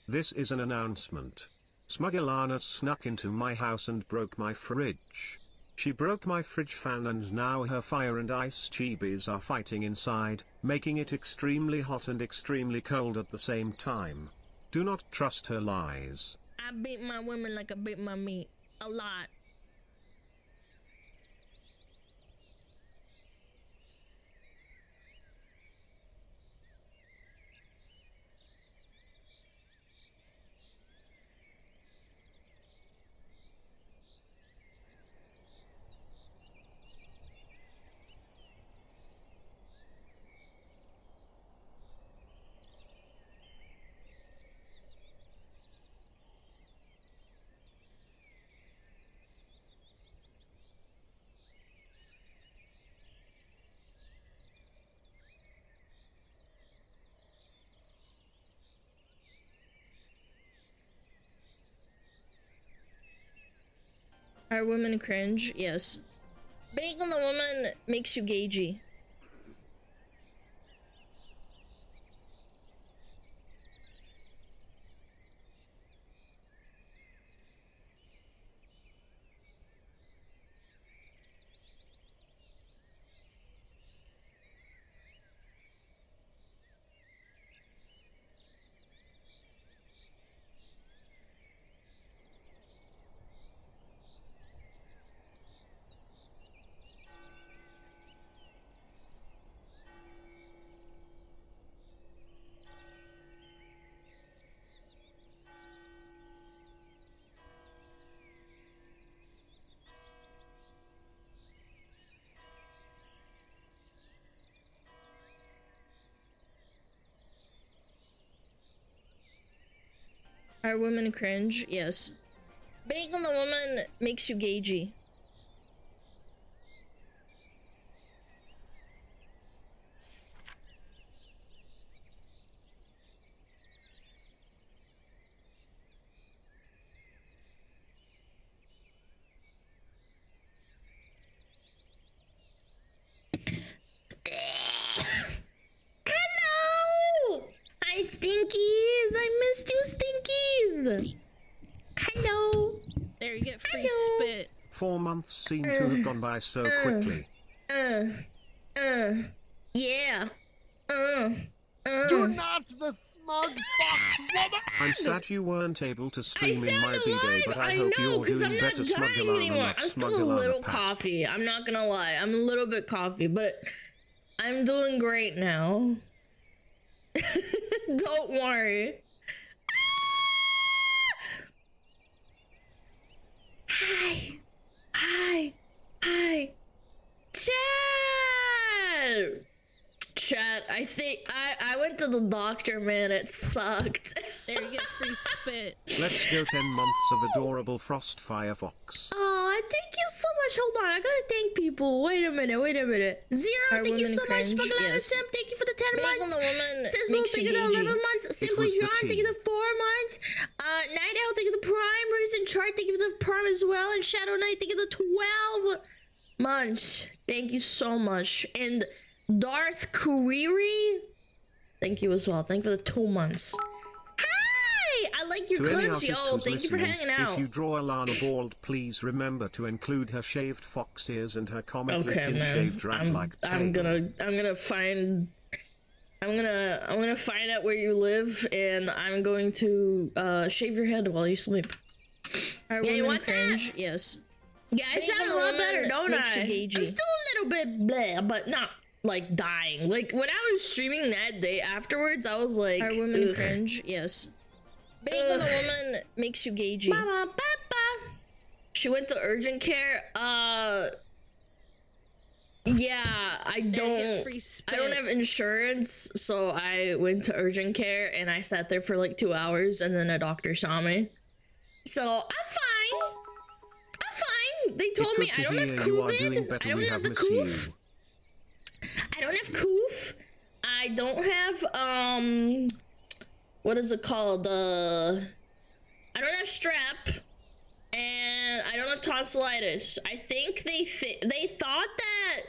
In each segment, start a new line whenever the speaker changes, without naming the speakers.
This is an announcement. SmugAlana snuck into my house and broke my fridge. She broke my fridge fan and now her fire and ice chibis are fighting inside, making it extremely hot and extremely cold at the same time. Do not trust her lies.
I beat my women like I beat my meat. A lot. Are women cringe? Yes. Being the woman makes you gagey. Are women cringe? Yes. Being the woman makes you gagey. Hello! Hi, Stinkies! I missed you, Stinkies! Hello! There, you get free spit.
4 months seem to have gone by so quickly.
Yeah.
Do not the smug fox woman!
I'm sad you weren't able to
I
stream in my
sound
B-Day,
alive!
but I
I
hope
know,
you're
because
doing
I'm not
better,
dying
SmugAlana.
anymore.
Love
I'm still a
SmugAlana,
little
Pat.
coffee. I'm not gonna lie. I'm a little bit coffee, but I'm doing great now. Don't worry. Hi. Hi. Hi. Chat. Chat, I think I went to the doctor, man. It sucked. There, you get free spit.
Let's go 10 months of adorable Frostfire Fox.
Oh, thank you so much. Hold on, I gotta thank people. Wait a minute. Zero, Are thank you women so much. cringe? SmugAlana Yes. Sim, thank you for the 10 Being months. the woman Sizzle, makes thank you you for the 11 gagey. months. Simply
was the
John, thank you
tea.
for the 4 months. Night Owl, thank you for the Prime. Reason Chart, thank you for the Prime as well. And Shadow Knight, thank you for the 12 months. Thank you so much. And Darth Kuriri, thank you as well. Thank you for the 2 months. Hi! I like your
To any
clips,
artist
yo.
who's
Thank you for
listening,
hanging out.
if you draw Alana bald, please remember to include her shaved fox ears and her comically
Okay,
thin
man.
shaved rat-like tail.
I'm gonna find out where you live, and I'm going to shave your head while you sleep. Yeah, you want that? Yes. Yeah, I sound a lot better, don't I? I'm still a little bit bleh, but not like dying. Like when I was streaming that day afterwards, I was like, "Are women cringe?" Yes. Being the woman makes you gagey. She went to urgent care. Yeah, I don't have insurance, so I went to urgent care and I sat there for like 2 hours, and then a doctor saw me. So I'm fine. They told me
It's
I
good
don't
to
have
hear you are doing
COVID.
better.
I
We
don't have
have
the
missed
coof.
you.
I don't have coof. I don't have what is it called? I don't have strep, and I don't have tonsillitis. I think they thought that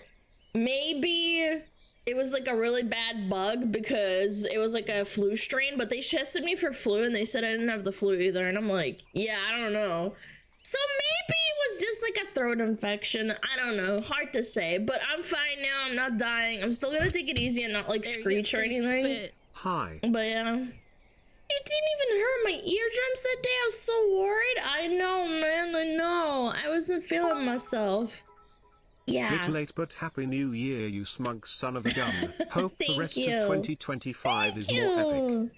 maybe it was like a really bad bug because it was like a flu strain, but they tested me for flu and they said I didn't have the flu either. And I'm like, yeah, I don't know. So maybe it was just like a throat infection. I don't know. Hard to say, but I'm fine now. I'm not dying. I'm still gonna take it easy and not like screech or anything.
Spit. Hi.
But yeah. You didn't even hurt my eardrums that day. I was so worried. I know, man. I know. I wasn't feeling myself. Yeah.
Bit late, but happy new year, you smug son of a gun. Hope the rest of 2025 is more epic.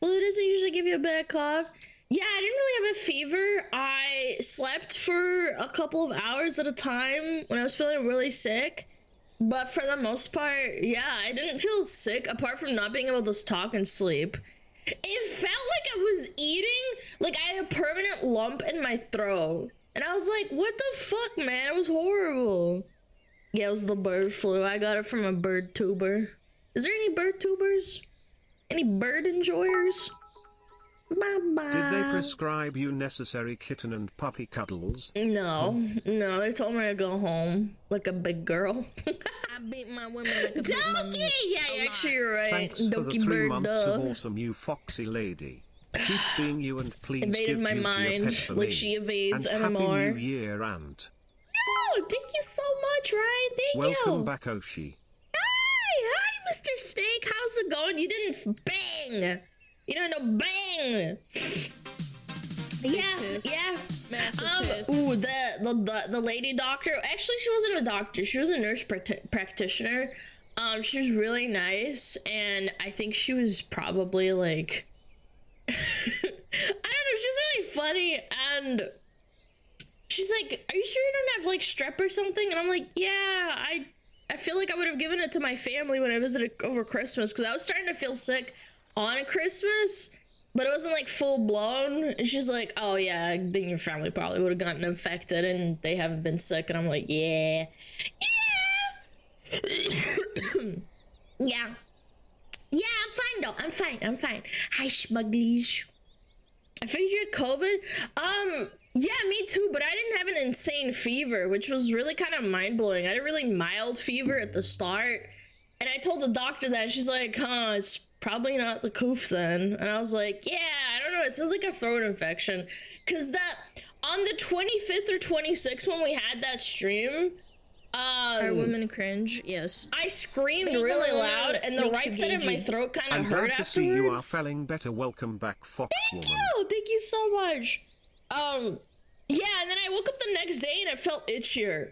Well, it doesn't usually give you a bad cough. Yeah, I didn't really have a fever. I slept for a couple of hours at a time when I was feeling really sick. But for the most part, yeah, I didn't feel sick apart from not being able to talk and sleep. It felt like I was eating, like I had a permanent lump in my throat. And I was like, what the fuck, man? It was horrible. Yeah, it was the bird flu. I got it from a bird tuber. Is there any bird tubers? Any bird enjoyers? Bye-bye.
Did they prescribe you necessary kitten and puppy cuddles?
No, no, they told me to go home like a big girl. I beat my women like a big mama. Yeah, actually you're right.
Thanks for the 3 months of awesome, you foxy lady. Keep being you and please
evaded
give
my
duty
mind,
a pet for
like
me.
she evades
and
MMR.
Happy New Year and...
Oh, thank you so much, Ryan. Thank you.
Welcome back, Oshi.
Hi, Mr. Snake. How's it going? You didn't bang. You don't know bang. Yeah.
Massive
ooh, the lady doctor. Actually, she wasn't a doctor. She was a nurse practitioner. She was really nice, and I think she was probably like, I don't know. She was really funny, and she's like, "Are you sure you don't have like strep or something?" And I'm like, "Yeah, I feel like I would have given it to my family when I visited over Christmas because I was starting to feel sick on Christmas, but it wasn't like full blown." And she's like, "Oh yeah, then your family probably would have gotten infected and they haven't been sick." And I'm like, yeah. Yeah, I'm fine though. I'm fine. Hi, Schmugglies. I figured you had COVID. Yeah, me too, but I didn't have an insane fever, which was really kind of mind-blowing. I had a really mild fever at the start, and I told the doctor that, and she's like, huh, it's probably not the coof then. And I was like, yeah, I don't know, it sounds like a throat infection. Because on the 25th or 26th when we had that stream,
Are women cringe? Yes.
I screamed really loud, and the right side of my throat kind of hurt afterwards.
I'm glad to see you are feeling better. Welcome back, Fox Woman.
Thank you so much. Yeah, and then I woke up the next day and it felt itchier.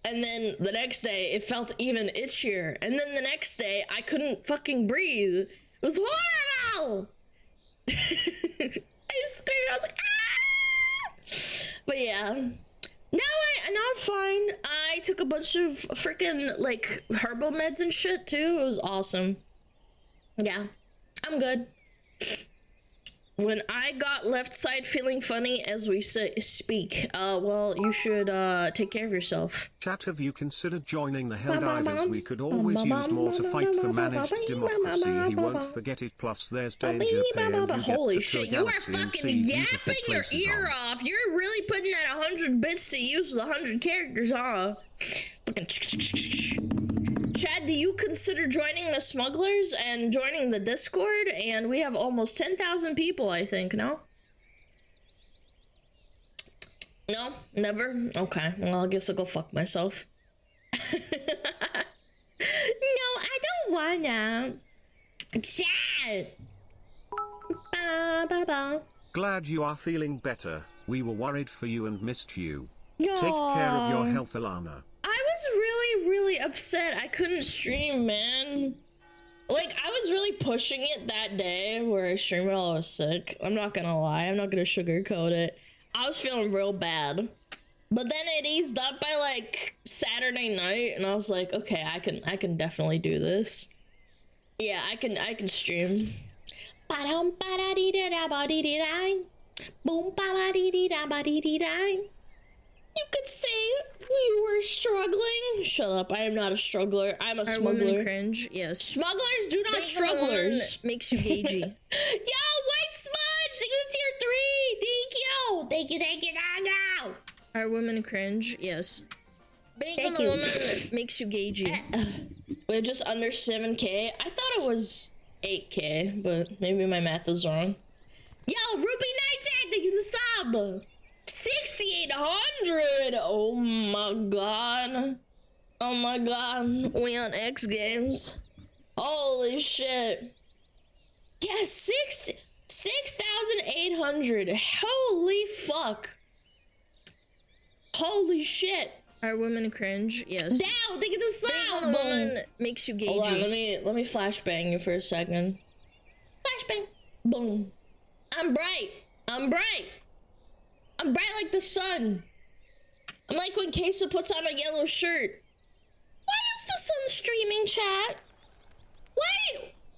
And then the next day it felt even itchier. And then the next day I couldn't fucking breathe. It was horrible. I screamed. I was like, ah! But yeah. Now I'm fine. I took a bunch of freaking like herbal meds and shit too. It was awesome. Yeah, I'm good. When I got left side feeling funny as we speak, well, you should take care of yourself.
Chat, have you considered joining the Helldivers? We could always use more to fight for managed democracy. He won't forget it. Plus, there's danger pay and you
Holy
get to
shit, you are fucking yapping your ear off. You're really putting that 100 bits to use with 100 characters, huh? Fucking Chad, do you consider joining the smugglers and joining the Discord? And we have almost 10,000 people, I think, no? No? Never? Okay, well, I guess I'll go fuck myself. No, I don't wanna. Chad!
Glad you are feeling better. We were worried for you and missed you. Take care of your health, Alana.
I was really upset I couldn't stream, man. Like, I was really pushing it that day where I streamed while I was sick. I'm not gonna lie, I'm not gonna sugarcoat it. I was feeling real bad. But then it eased up by like Saturday night and I was like, okay, I can definitely do this. Yeah, I can stream. You could say we were struggling. Shut up, I am not a struggler. I'm a smuggler.
Women cringe? Yes.
Smugglers do not strugglers.
Makes you gagey.
Yo, White Smudge, thank you to tier 3. Thank you. Thank you. No.
Are women cringe? Yes. Being
Thank
a
you.
woman makes you gagey.
Wait, We're just under 7K. I thought it was 8K, but maybe my math is wrong. Yo, Ruby Nightjack, thank you for the sub. 6,800. Oh my god. Oh my god. We on X Games. Holy shit. Yeah, 6,800. Holy fuck. Holy shit.
Are women cringe? Yes.
Down, think of the sound.
Being a woman makes you
Hold on,
gagey.
let me flashbang you for a second. Flashbang. Boom. I'm bright. I'm bright. I'm bright like the sun. I'm like when Queso puts on a yellow shirt. Why is the sun streaming, chat?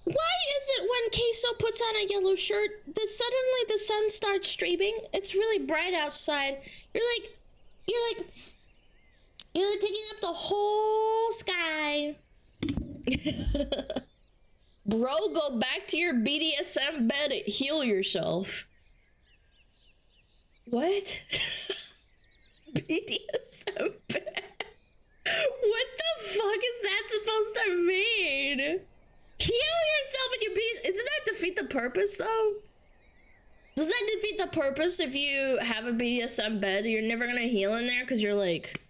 Why is it when Queso puts on a yellow shirt that suddenly the sun starts streaming? It's really bright outside. You're like taking up the whole sky. Bro, go back to your BDSM bed, heal yourself. What? BDSM bed? What the fuck is that supposed to mean? Heal yourself in your BDSM. Isn't that defeat the purpose though? Does that defeat the purpose if you have a BDSM bed? You're never gonna heal in there because you're like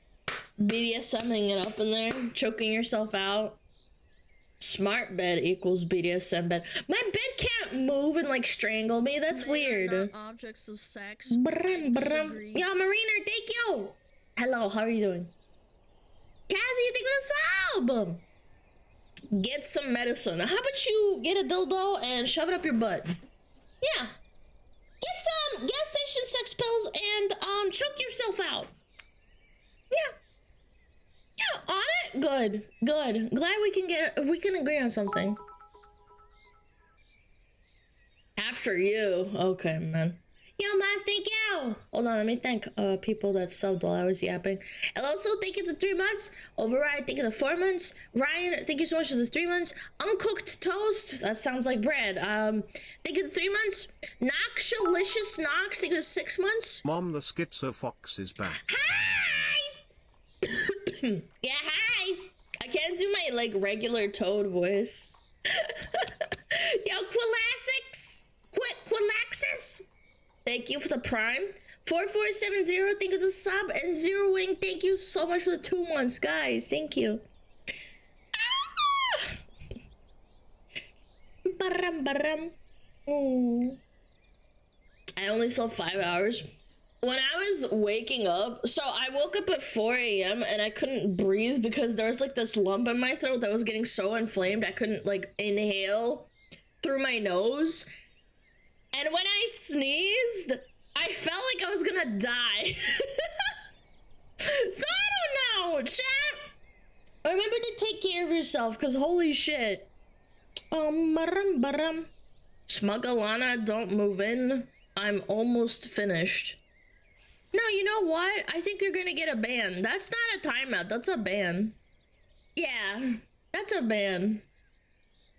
BDSMing it up in there, choking yourself out. Smart bed equals BDSM bed. My bed can't move and like strangle me. That's weird.
Not objects of sex.
Brum, brum.
Disagree.
Yo, Marina, thank you. Hello, how are you doing? Cassie, you think of this album? Get some medicine. How about you get a dildo and shove it up your butt? Yeah. Get some gas station sex pills and choke yourself out. Yeah. Yeah, on it? Good. Good. Glad we can agree on something. After you. Okay, man. Yo, Mas, thank you. Hold on, let me thank people that subbed while I was yapping. And also, thank you for the 3 months. Override, thank you for the 4 months. Ryan, thank you so much for the 3 months. Uncooked toast, that sounds like bread. Thank you for the 3 months. Noxalicious Nox, thank you for the 6 months.
Mom, the schizo fox is back.
Hi! Yeah, hi! I can't do my, like, regular Toad voice. Yo, Quillaxix! Quillaxis! Thank you for the prime. 4470, thank you for the sub. And Zero Wing, thank you so much for the 2 months, guys. Thank you. Ah! Baram, baram. I only slept 5 hours. When I was waking up, so I woke up at 4 a.m. and I couldn't breathe because there was like this lump in my throat that was getting so inflamed I couldn't like inhale through my nose. And when I sneezed, I felt like I was gonna die. So I don't know, chat. Remember to take care of yourself, cause holy shit. SmugAlana, don't move in. I'm almost finished. No, you know what? I think you're gonna get a ban. That's not a timeout, that's a ban. Yeah, that's a ban.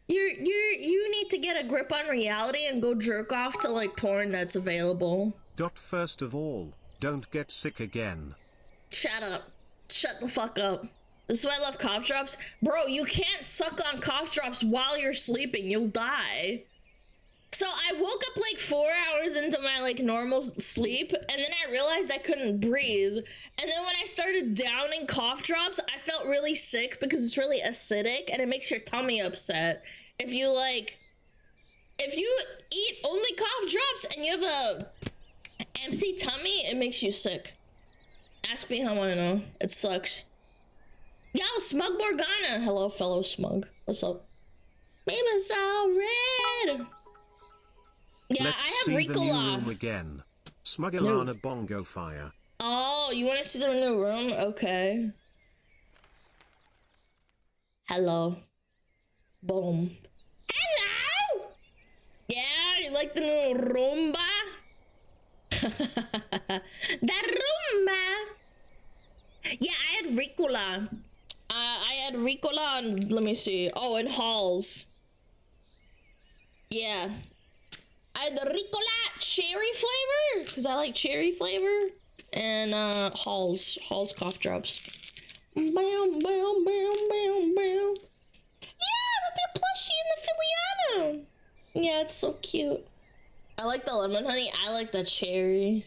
You need to get a grip on reality and go jerk off to like porn that's available.
First of all, don't get sick again.
Shut up. Shut the fuck up. This is why I love cough drops. Bro, you can't suck on cough drops while you're sleeping. You'll die. So I woke up like 4 hours into my like normal sleep, and then I realized I couldn't breathe. And then when I started downing cough drops, I felt really sick because it's really acidic and it makes your tummy upset. If you eat only cough drops and you have a empty tummy, it makes you sick. Ask me how I know. It sucks. Yo, Smug Morgana. Hello, fellow Smug. What's up? Baby's all red. Yeah,
Let's
I have
see the new
Ricola.
room again. SmugAlana bongo fire.
Oh, you want to see the new room? Okay. Hello. Boom. Hello! Yeah, you like the new Roomba? The Roomba! Yeah, I had Ricola. I had Ricola and, let me see. Oh, and Halls. Yeah. I had the Ricola cherry flavor, because I like cherry flavor. And, Halls cough drops. Bam, bam, bam, bam, bam. it's so cute. I like the lemon honey. I like the cherry.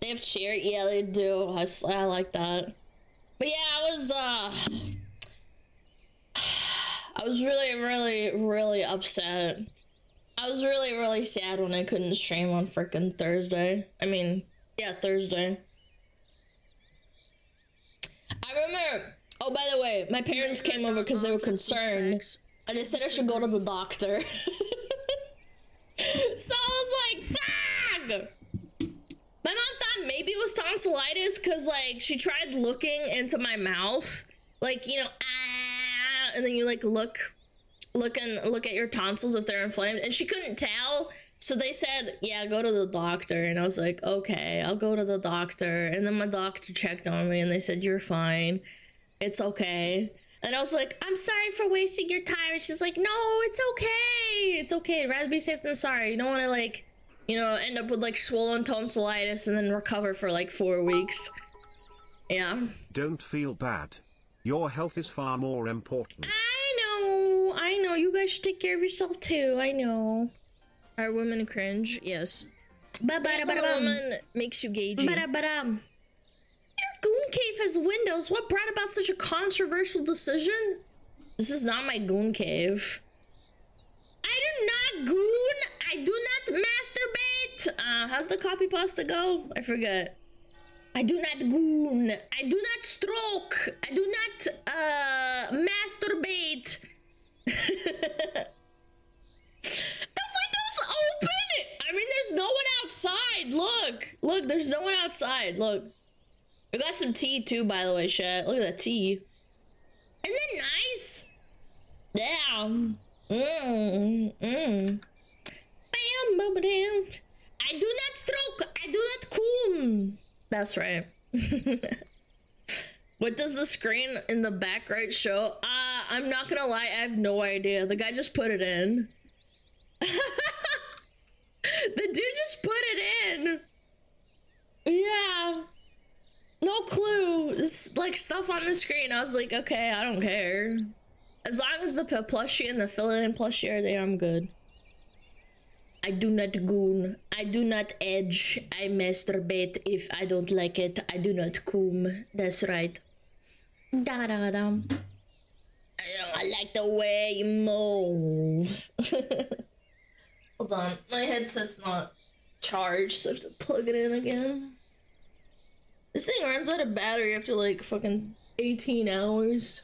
They have cherry. Yeah, they do. I like that. But yeah, I was really upset. I was really sad when I couldn't stream on frickin' Thursday. I mean, yeah, Thursday. I remember. Oh, by the way, my parents came over because they were concerned, and they said I should go to the doctor. So I was like, fuck! My mom thought maybe it was tonsillitis because, like, she tried looking into my mouth, like, you know, and then you, like, look at your tonsils if they're inflamed, and she couldn't tell. So they said, yeah, go to the doctor. And I was like, okay, I'll go to the doctor. And then my doctor checked on me and they said, you're fine. It's okay. And I was like, I'm sorry for wasting your time. And she's like, no, it's okay. It's okay. I'd rather be safe than sorry. You don't want to, like, you know, end up with, like, swollen tonsillitis and then recover for, like, 4 weeks. Yeah.
Don't feel bad. Your health is far more important.
I know. You guys should take care of yourself, too. I know. Are women cringe? Yes. Woman makes you gagey. Your goon cave has windows. What brought about such a controversial decision? This is not my goon cave. I do not goon. I do not masturbate. How's the copy pasta go? I forget. I do not goon. I do not stroke. I do not masturbate. The window's open. I mean, there's no one outside. Look, there's no one outside. Look. We got some tea too, by the way, chat. Look at that tea. Isn't that nice? Yeah. Bam, bam, bam. I do not stroke. I do not coom. That's right. What does the screen in the back right show? I'm not gonna lie, I have no idea. The guy just put it in. The dude just put it in. Yeah. No clue. Just, like, stuff on the screen. I was like, okay, I don't care. As long as the plushie and the fill-in plushie are there, I'm good. I do not goon. I do not edge. I masturbate if I don't like it. I do not coom. That's right. Da-da-da. I like the way you move. Hold on. My headset's not charged, so I have to plug it in again. This thing runs out of battery after like fucking 18 hours.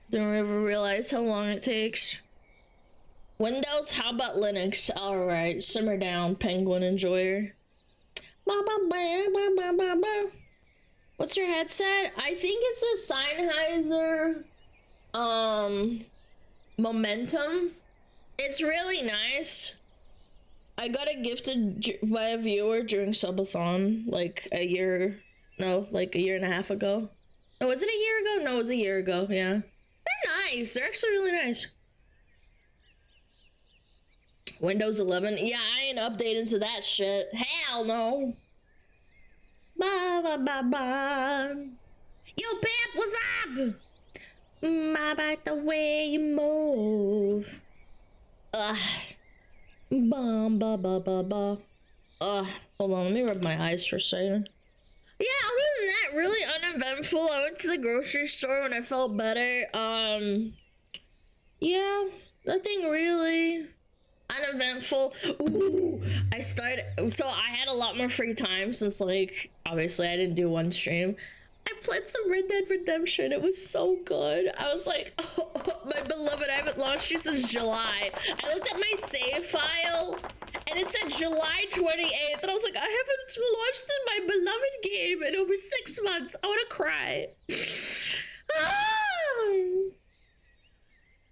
Don't ever realize how long it takes. Windows, how about Linux? Alright, simmer down, penguin enjoyer. Ba ba ba ba ba ba ba. What's your headset? I think it's a Sennheiser Momentum. It's really nice. I got it gifted by a viewer during subathon like a year and a half ago. Oh, was it a year ago? No, it was a year ago, yeah. They're nice. They're actually really nice. Windows 11? Yeah, I ain't updating to that shit. Hell no. Ba ba ba ba. Yo, Pep, what's up? I like the way you move. Ba ba ba ba ba. Hold on, let me rub my eyes for a second. Yeah, other than that, really uneventful. I went to the grocery store when I felt better. Yeah, nothing really uneventful. Ooh, I had a lot more free time since, like, obviously I didn't do one stream. I played some Red Dead Redemption. It was so good. I was like, oh, my beloved, I haven't launched you since July. I looked at my save file and it said July 28th. And I was like, I haven't launched my beloved game in over 6 months. I want to cry.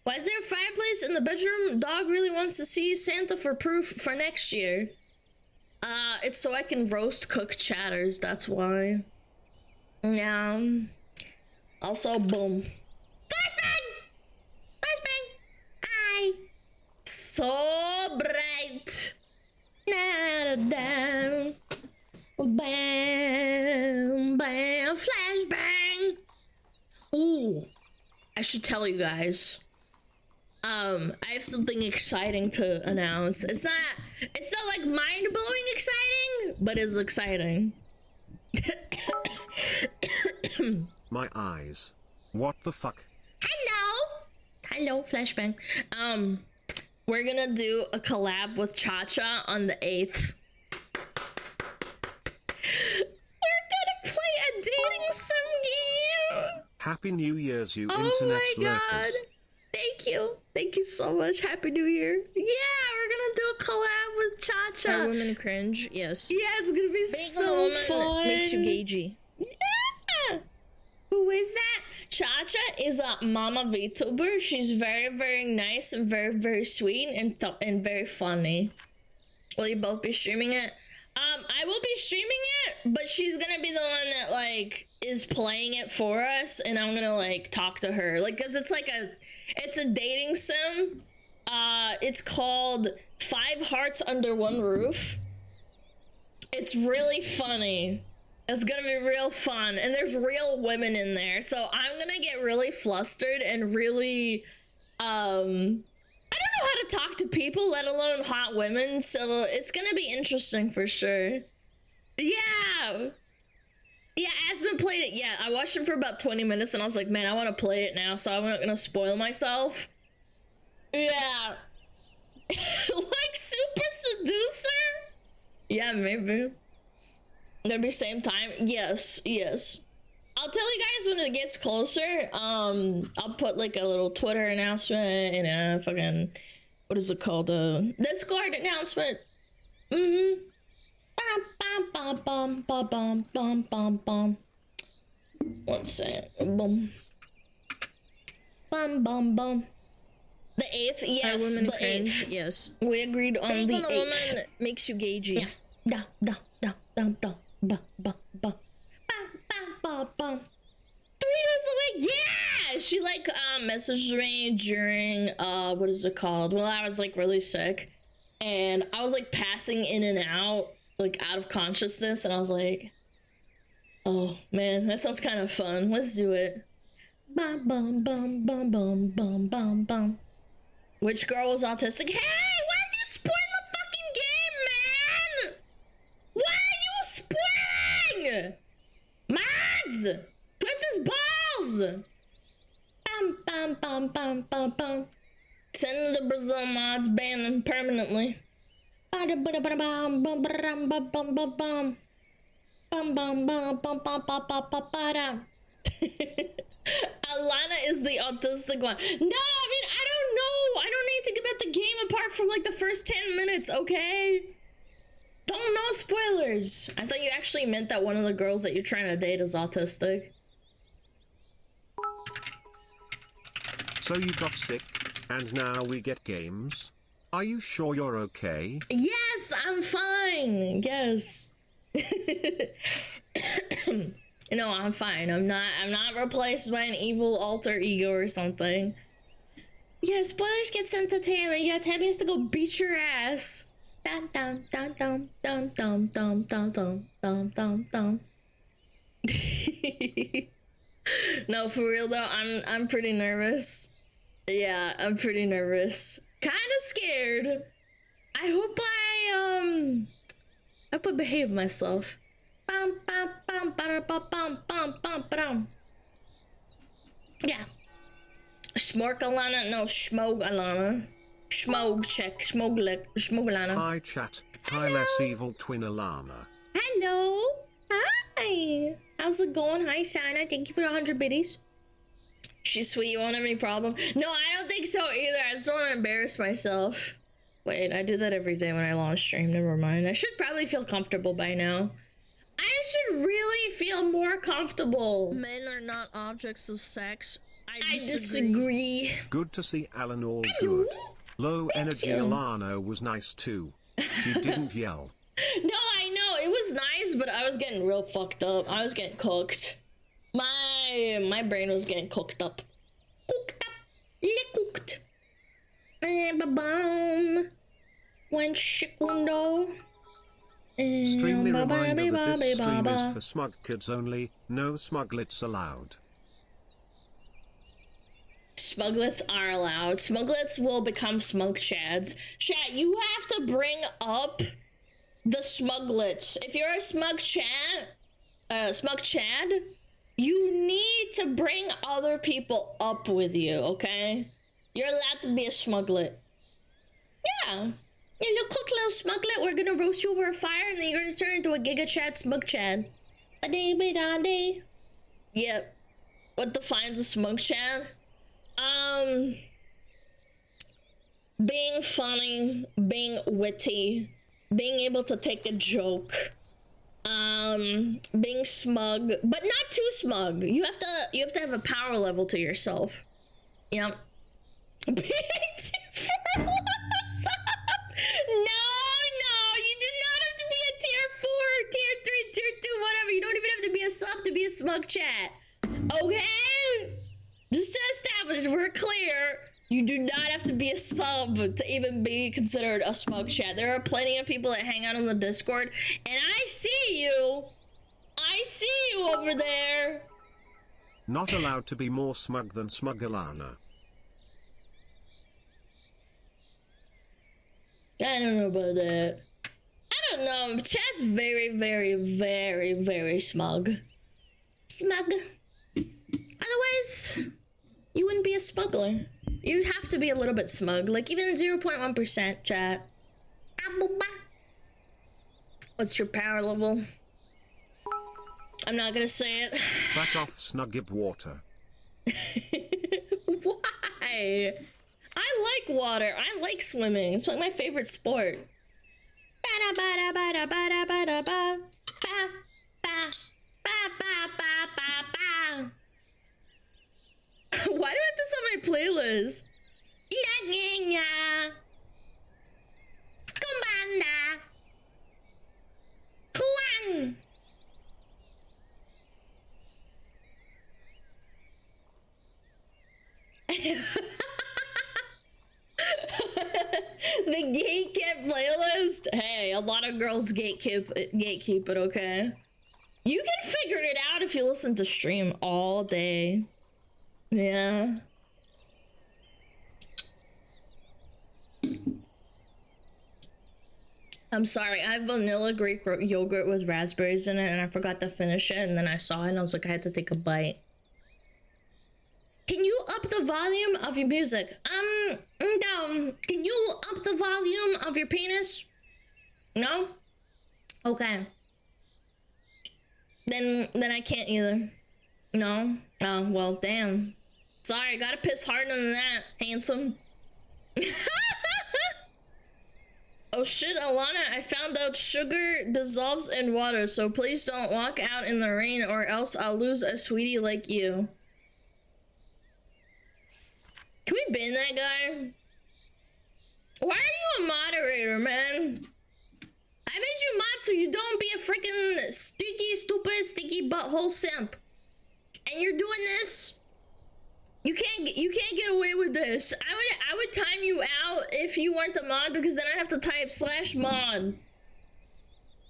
Why is there a fireplace in the bedroom? Dog really wants to see Santa for proof for next year. It's so I can roast cook chatters. That's why. Yeah. Also, boom. Flashbang! Flashbang! Aye. So bright. Da-da-da. Bam, bam, flashbang. Ooh. I should tell you guys. I have something exciting to announce. It's not like mind-blowing exciting, but it's exciting.
My eyes. What the fuck?
Hello, flashbang. We're gonna do a collab with Cha-Cha on the 8th. We're gonna play a dating sim game.
Happy New Year's, you internet
Oh my god.
lurkers.
Thank you so much. Happy New Year. Yeah, we're gonna do a collab with Cha-Cha.
Are women cringe? Yes.
Yeah, it's gonna be so fun.
Makes you gagey.
Yeah. Who is that? Cha-Cha is a mama VTuber. She's very, very nice and very, very sweet and very funny. Will you both be streaming it? I will be streaming it, but she's gonna be the one that like is playing it for us, and I'm gonna like talk to her, like, cause it's a dating sim. It's called 5 Hearts Under One Roof. It's really funny. It's gonna be real fun, and there's real women in there, so I'm gonna get really flustered and really, I don't know how to talk to people, let alone hot women, so it's gonna be interesting for sure. Yeah, Aspen played it. Yeah, I watched it for about 20 minutes, and I was like, man, I want to play it now, so I'm not gonna spoil myself. Yeah. Like Super Seducer? Yeah, maybe. Gonna be same time? Yes. I'll tell you guys when it gets closer. I'll put like a little Twitter announcement and a fucking, what is it called? Discord announcement. Bum. 1 second. Bum. The 8th, yes.
Women
The
cringe?
8th.
Yes.
We agreed on
Being
the
a
8th.
woman makes you gagey.
Yeah. Bum. 3 days a week, yeah! She like messaged me during what is it called? Well, I was like really sick, and I was like passing in and out, like out of consciousness, and I was like, oh man, that sounds kind of fun. Let's do it. Bum. Which girl was autistic? Hey, why did you spoil the fucking game, man? Why are you spoiling? Mods! Twist his balls! Bum. Send the Brazil mods, ban them permanently. Alana is the autistic one. No, I mean, I don't know. I don't know anything about the game apart from like the first 10 minutes, okay? Don't know spoilers. I thought you actually meant that one of the girls that you're trying to date is autistic.
So you got sick, and now we get games? Are you sure you're okay?
Yes, I'm fine. Yes. No, I'm fine. I'm not replaced by an evil alter ego or something. Yeah, spoilers get sent to Tammy. Yeah, Tammy has to go beat your ass. Dum. No, for real though, I'm pretty nervous. Yeah, I'm pretty nervous. Kinda scared. I hope I behave myself. Yeah. SmugAlana, no, SmugAlana. SmugAlana.
Hi chat. Hi less evil twin Alana.
Hello. Hi. How's it going? Hi, Sana. Thank you for the 100 biddies. She's sweet. You won't have any problem? No, I don't think so either. I just don't want to embarrass myself. Wait, I do that every day when I launch stream. Never mind. I should probably feel comfortable by now. I should really feel more comfortable.
Men are not objects of sex.
I disagree.
Good to see Alan all good. Low energy
you.
Alana was nice too. She didn't yell.
No, I know. It was nice, but I was getting real fucked up. I was getting cooked. My brain was getting cooked up. Cooked. Ba-bum. 1 segundo.
Extremely reminder that this stream is for smug kids only, no smuglets allowed.
smuglets are allowed. Smuglets will become smug chads. Chat, you have to bring up the smuglets. If you're a smug chad, you need to bring other people up with you, okay? You're allowed to be a smuglet. Yeah. Yeah, you cook little smuglet, we're gonna roast you over a fire, and then you're gonna turn into a giga chad smug chad. Yep. What defines a smug chad? Being funny, being witty, being able to take a joke, being smug, but not too smug. You have to have a power level to yourself. Yep. Being too no, you do not have to be a tier 4, tier 3, tier 2, whatever. You don't even have to be a sub to be a smug chat. Okay? Just to establish, we're clear. You do not have to be a sub to even be considered a smug chat. There are plenty of people that hang out on the Discord, and I see you. I see you over there.
Not allowed to be more smug than SmugAlana.
I don't know about that. I don't know. Chat's very, very, very, very smug. Smug. Otherwise, you wouldn't be a smuggler. You have to be a little bit smug. Like even 0.1% chat. What's your power level? I'm not gonna say it.
Back off, Snugib water.
Why? I like water. I like swimming. It's like my favorite sport. Why do I have this on my playlist? Kumanda. Kuang. The gatekeep playlist? Hey, a lot of girls gatekeep it, okay? You can figure it out if you listen to stream all day. Yeah. I'm sorry, I have vanilla Greek yogurt with raspberries in it and I forgot to finish it, and then I saw it and I was like, I had to take a bite. Can you up the volume of your music? No. Can you up the volume of your penis? No? Okay. Then I can't either. No? Oh, well, damn. Sorry, gotta piss harder than that, handsome. Oh shit, Alana, I found out sugar dissolves in water, so please don't walk out in the rain or else I'll lose a sweetie like you. Can we ban that guy? Why are you a moderator, man? I made you mod so you don't be a freaking sticky, stupid, sticky butthole simp. And you're doing this? You can't get away with this. I would time you out if you weren't a mod, because then I'd have to type /mod.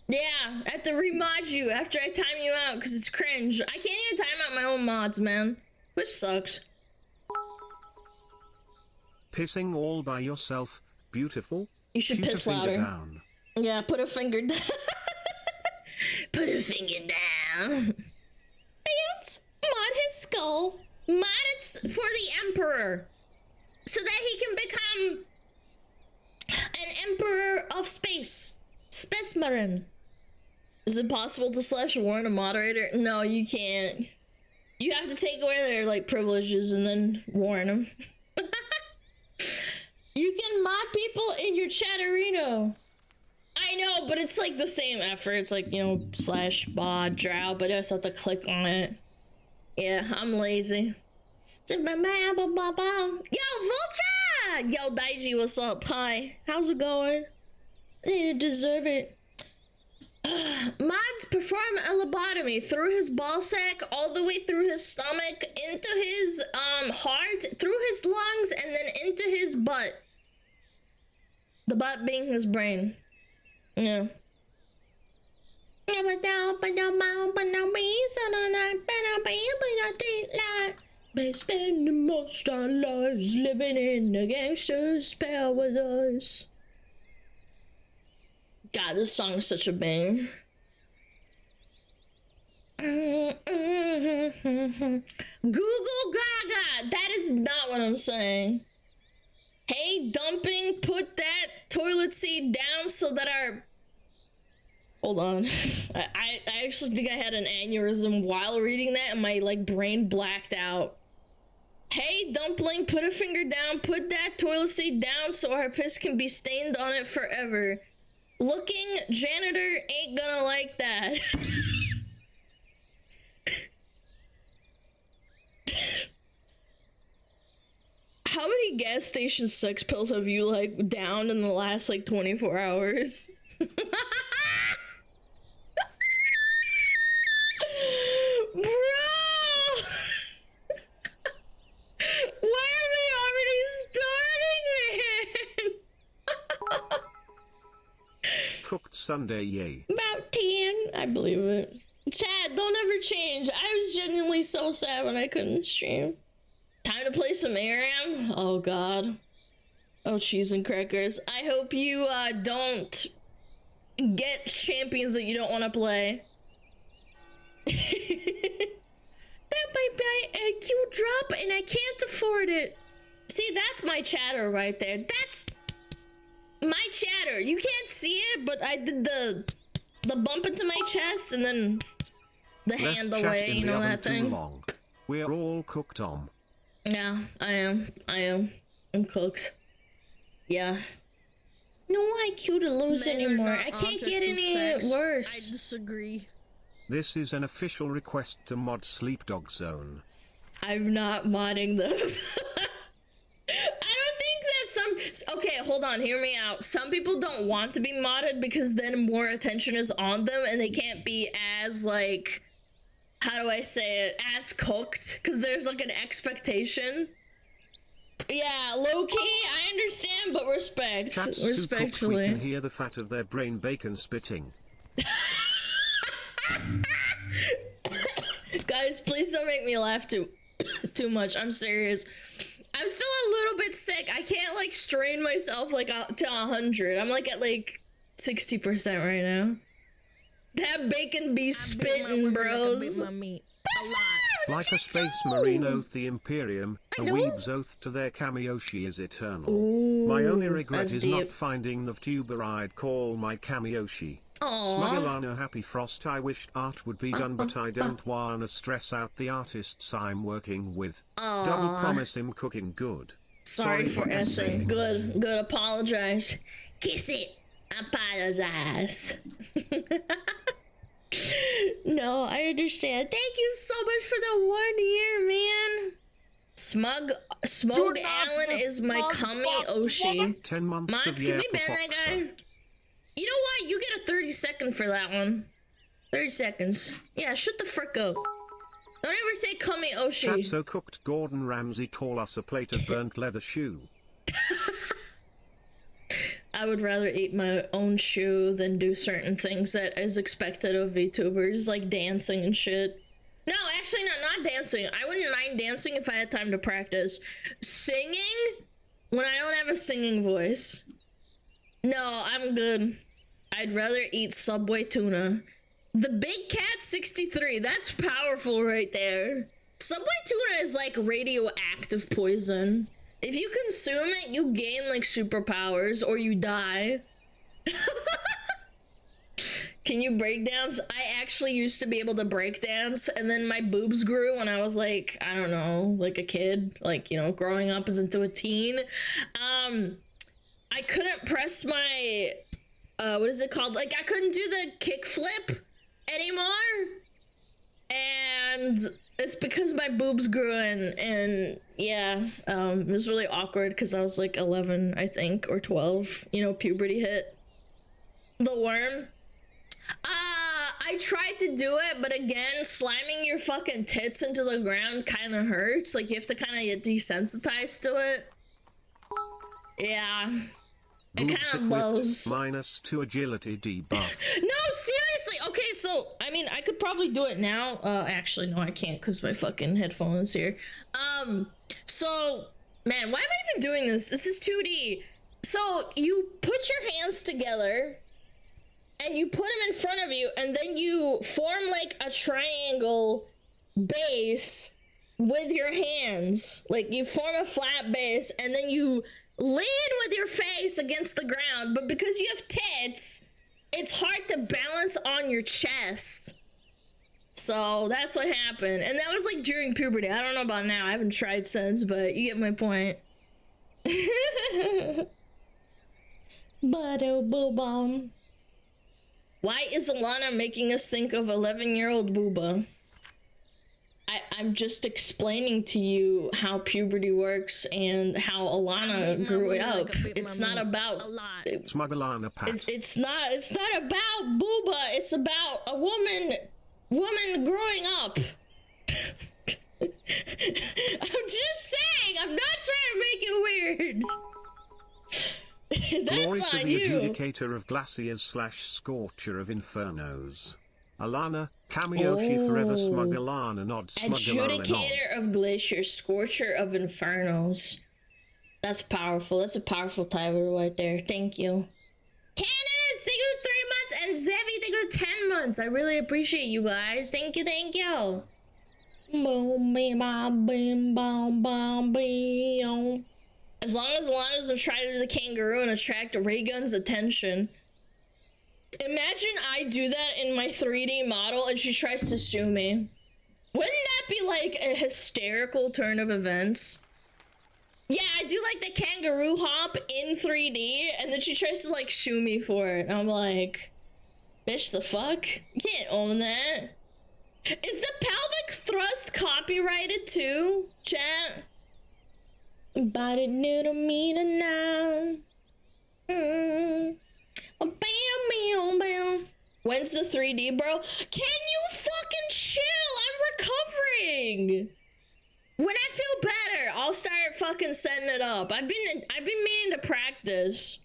Yeah, I have to remod you after I time you out because it's cringe. I can't even time out my own mods, man. Which sucks.
Pissing all by yourself, beautiful?
You should
Put
piss
a finger
louder.
Down.
Yeah, put a finger down. Put a finger down. Ants, mod his skull. Mod it for the Emperor. So that he can become an Emperor of Space. Space Marine. Is it possible to /warn a moderator? No, you can't. You have to take away their, like, privileges and then warn them. You can mod people in your chatterino. I know, but it's like the same effort. It's like, you know, /mod drow, but I just have to click on it. Yeah, I'm lazy. Yo, Vulture! Yo, Daiji, what's up? Hi. How's it going? You deserve it. Mods perform a lobotomy through his ballsack, all the way through his stomach, into his heart, through his lungs, and then into his butt. The butt being his brain. Yeah. They spend most our lives living in a gangster's paradise. God, this song is such a bang. Google Gaga! That is not what I'm saying. Hey, dumping, put that toilet seat down so that our... Hold on. I actually think I had an aneurysm while reading that and my, like, brain blacked out. Hey, dumpling, put a finger down, put that toilet seat down so our piss can be stained on it forever. Looking janitor ain't gonna like that. How many gas station sex pills have you, like, downed in the last, like, 24 hours? Bro! Why are we already starting, man?
Cooked Sunday, yay.
About 10. I believe it. Chad, don't ever change. I was genuinely so sad when I couldn't stream. Time to play some ARAM? Oh god. Oh, cheese and crackers. I hope you don't get champions that you don't want to play. That might be a cute drop and I can't afford it. See, that's my chatter right there. That's my chatter. You can't see it, but I did the bump into my chest and then the hand away, you know that thing.
Long. We're all cooked on.
Yeah, I am. I'm cooked. Yeah. No IQ to lose anymore. I can't get any worse.
I disagree.
This is an official request to mod Sleep Dog Zone.
I'm not modding them. I don't think that okay, hold on, hear me out. Some people don't want to be modded because then more attention is on them and they can't be as, like, how do I say it, as cooked, because there's, like, an expectation. Yeah, low-key, I understand, but respect.
Chat's
respectfully.
We can hear the fat of their brain bacon spitting.
Guys, please don't make me laugh too much. I'm serious. I'm still a little bit sick. I can't, like, strain myself, like, to 100. I'm, like, at, like, 60% right now. That bacon be spitting, bros.
Like a lot.
Like a space marine oath the Imperium, a weeb's oath to their Kamiyoshi is eternal.
Ooh,
my only regret is
deep.
not finding the VTuber I'd call my Kamiyoshi.
Aww.
SmugAlana Happy Frost. I wished art would be done, but I don't wanna stress out the artists I'm working with.
Aww.
Double promise him cooking good.
Sorry for essing. Good, apologize. Kiss it. Apologize. No, I understand. Thank you so much for the 1 year, man. SmugAlana is my Kami-Oshi.
10 months
Mods,
of
can we ban that guy? You know what? You get a 30-second for that one. 30 seconds. Yeah, shut the frick up. Don't ever say Kami-Oshi.
Chat so cooked. Gordon Ramsay call us a plate of burnt leather shoe.
I would rather eat my own shoe than do certain things that is expected of VTubers, like dancing and shit. No, actually, not dancing. I wouldn't mind dancing if I had time to practice. Singing? When I don't have a singing voice. No, I'm good. I'd rather eat Subway tuna. The Big Cat 63, that's powerful right there. Subway tuna is like radioactive poison. If you consume it, you gain, like, superpowers, or you die. Can you breakdance? I actually used to be able to breakdance, and then my boobs grew when I was, like, I don't know, like a kid. Like, you know, growing up as into a teen. I couldn't press my, what is it called? Like, I couldn't do the kick flip anymore. And it's because my boobs grew and yeah, it was really awkward because I was like 11, I think, or 12, you know, puberty hit. The worm. I tried to do it, but again, slamming your fucking tits into the ground kind of hurts. Like, you have to kind of get desensitized to it. Yeah. It kind of blows.
-2 agility debuff.
No, seriously, honestly, okay, so I mean, I could probably do it now. Actually, no, I can't because my fucking headphone is here. So, man, why am I even doing this? This is 2D. So you put your hands together and you put them in front of you, and then you form like a triangle base with your hands. Like you form a flat base, and then you lean with your face against the ground, but because you have tits, it's hard to balance on your chest. So that's what happened. And that was like during puberty. I don't know about now. I haven't tried since, but you get my point. Why is Alana making us think of 11-year-old Booba? I'm just explaining to you how puberty works and how Alana grew up. It's not about
SmugAlana Pat.
It's not about Booba. It's about a woman growing up. I'm just saying. I'm not trying to make it weird. That's
Glory to
on
the
you.
adjudicator of glaciers / scorcher of infernos. Alana, Kamioshi forever SmugAlana nod SmugAlana nod.
Adjudicator of glaciers, scorcher of infernos. That's powerful. That's a powerful title right there. Thank you. Candace, thank you for 3 months, and Zevi, thank you for 10 months. I really appreciate you guys. Thank you, thank you. As long as Alana doesn't try to do the kangaroo and attract Raygun's attention. Imagine I do that in my 3D model and she tries to sue me. Wouldn't that be like a hysterical turn of events? Yeah, I do like the kangaroo hop in 3D and then she tries to like sue me for it. I'm like, bitch, the fuck? You can't own that. Is the pelvic thrust copyrighted too, chat? But it little meter now. Bam, bam, bam. When's the 3D, bro? Can you fucking chill? I'm recovering. When I feel better, I'll start fucking setting it up. I've been meaning to practice.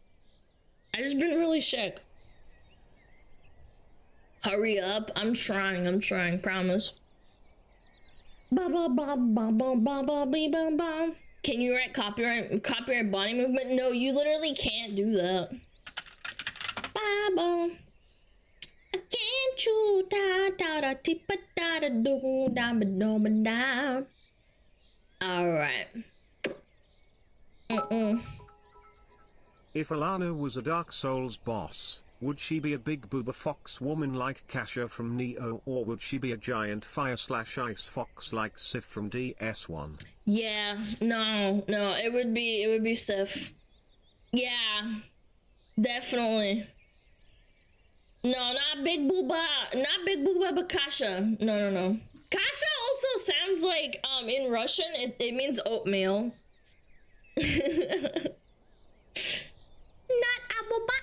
I just been really sick. Hurry up. I'm trying, promise. Ba ba ba ba ba ba ba ba ba. Can you write copyright body movement? No, you literally can't do that. Baba. Can't you da da da tipa da da do da ba do ba da. Alright.
If Alana was a Dark Souls boss, would she be a big booba fox woman like Kasha from Neo, or would she be a giant fire / ice fox like Sif from DS1?
Yeah, no, it would be Sif. Yeah, definitely. No, not big booba, but Kasha. No. Kasha also sounds like, in Russian, it means oatmeal. Not aboba.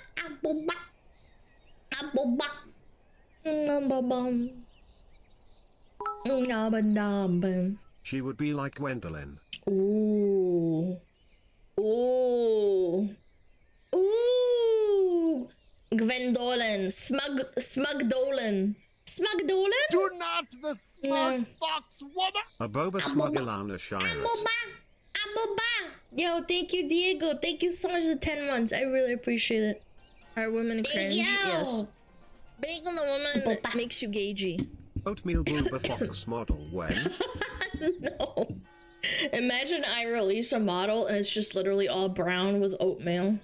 She would be like Gwendolyn.
Ooh. Gwendolyn. Smugdolan. Smugdolan?
Do not the smug fox woman!
A boba SmugAlana Shirot.
Aboba. Yo, thank you, Diego. Thank you so much for the 10 months. I really appreciate it. Are women cringe? Yes. Being on the woman that makes you gagey.
Oatmeal booba fox model when?
No. Imagine I release a model and it's just literally all brown with oatmeal.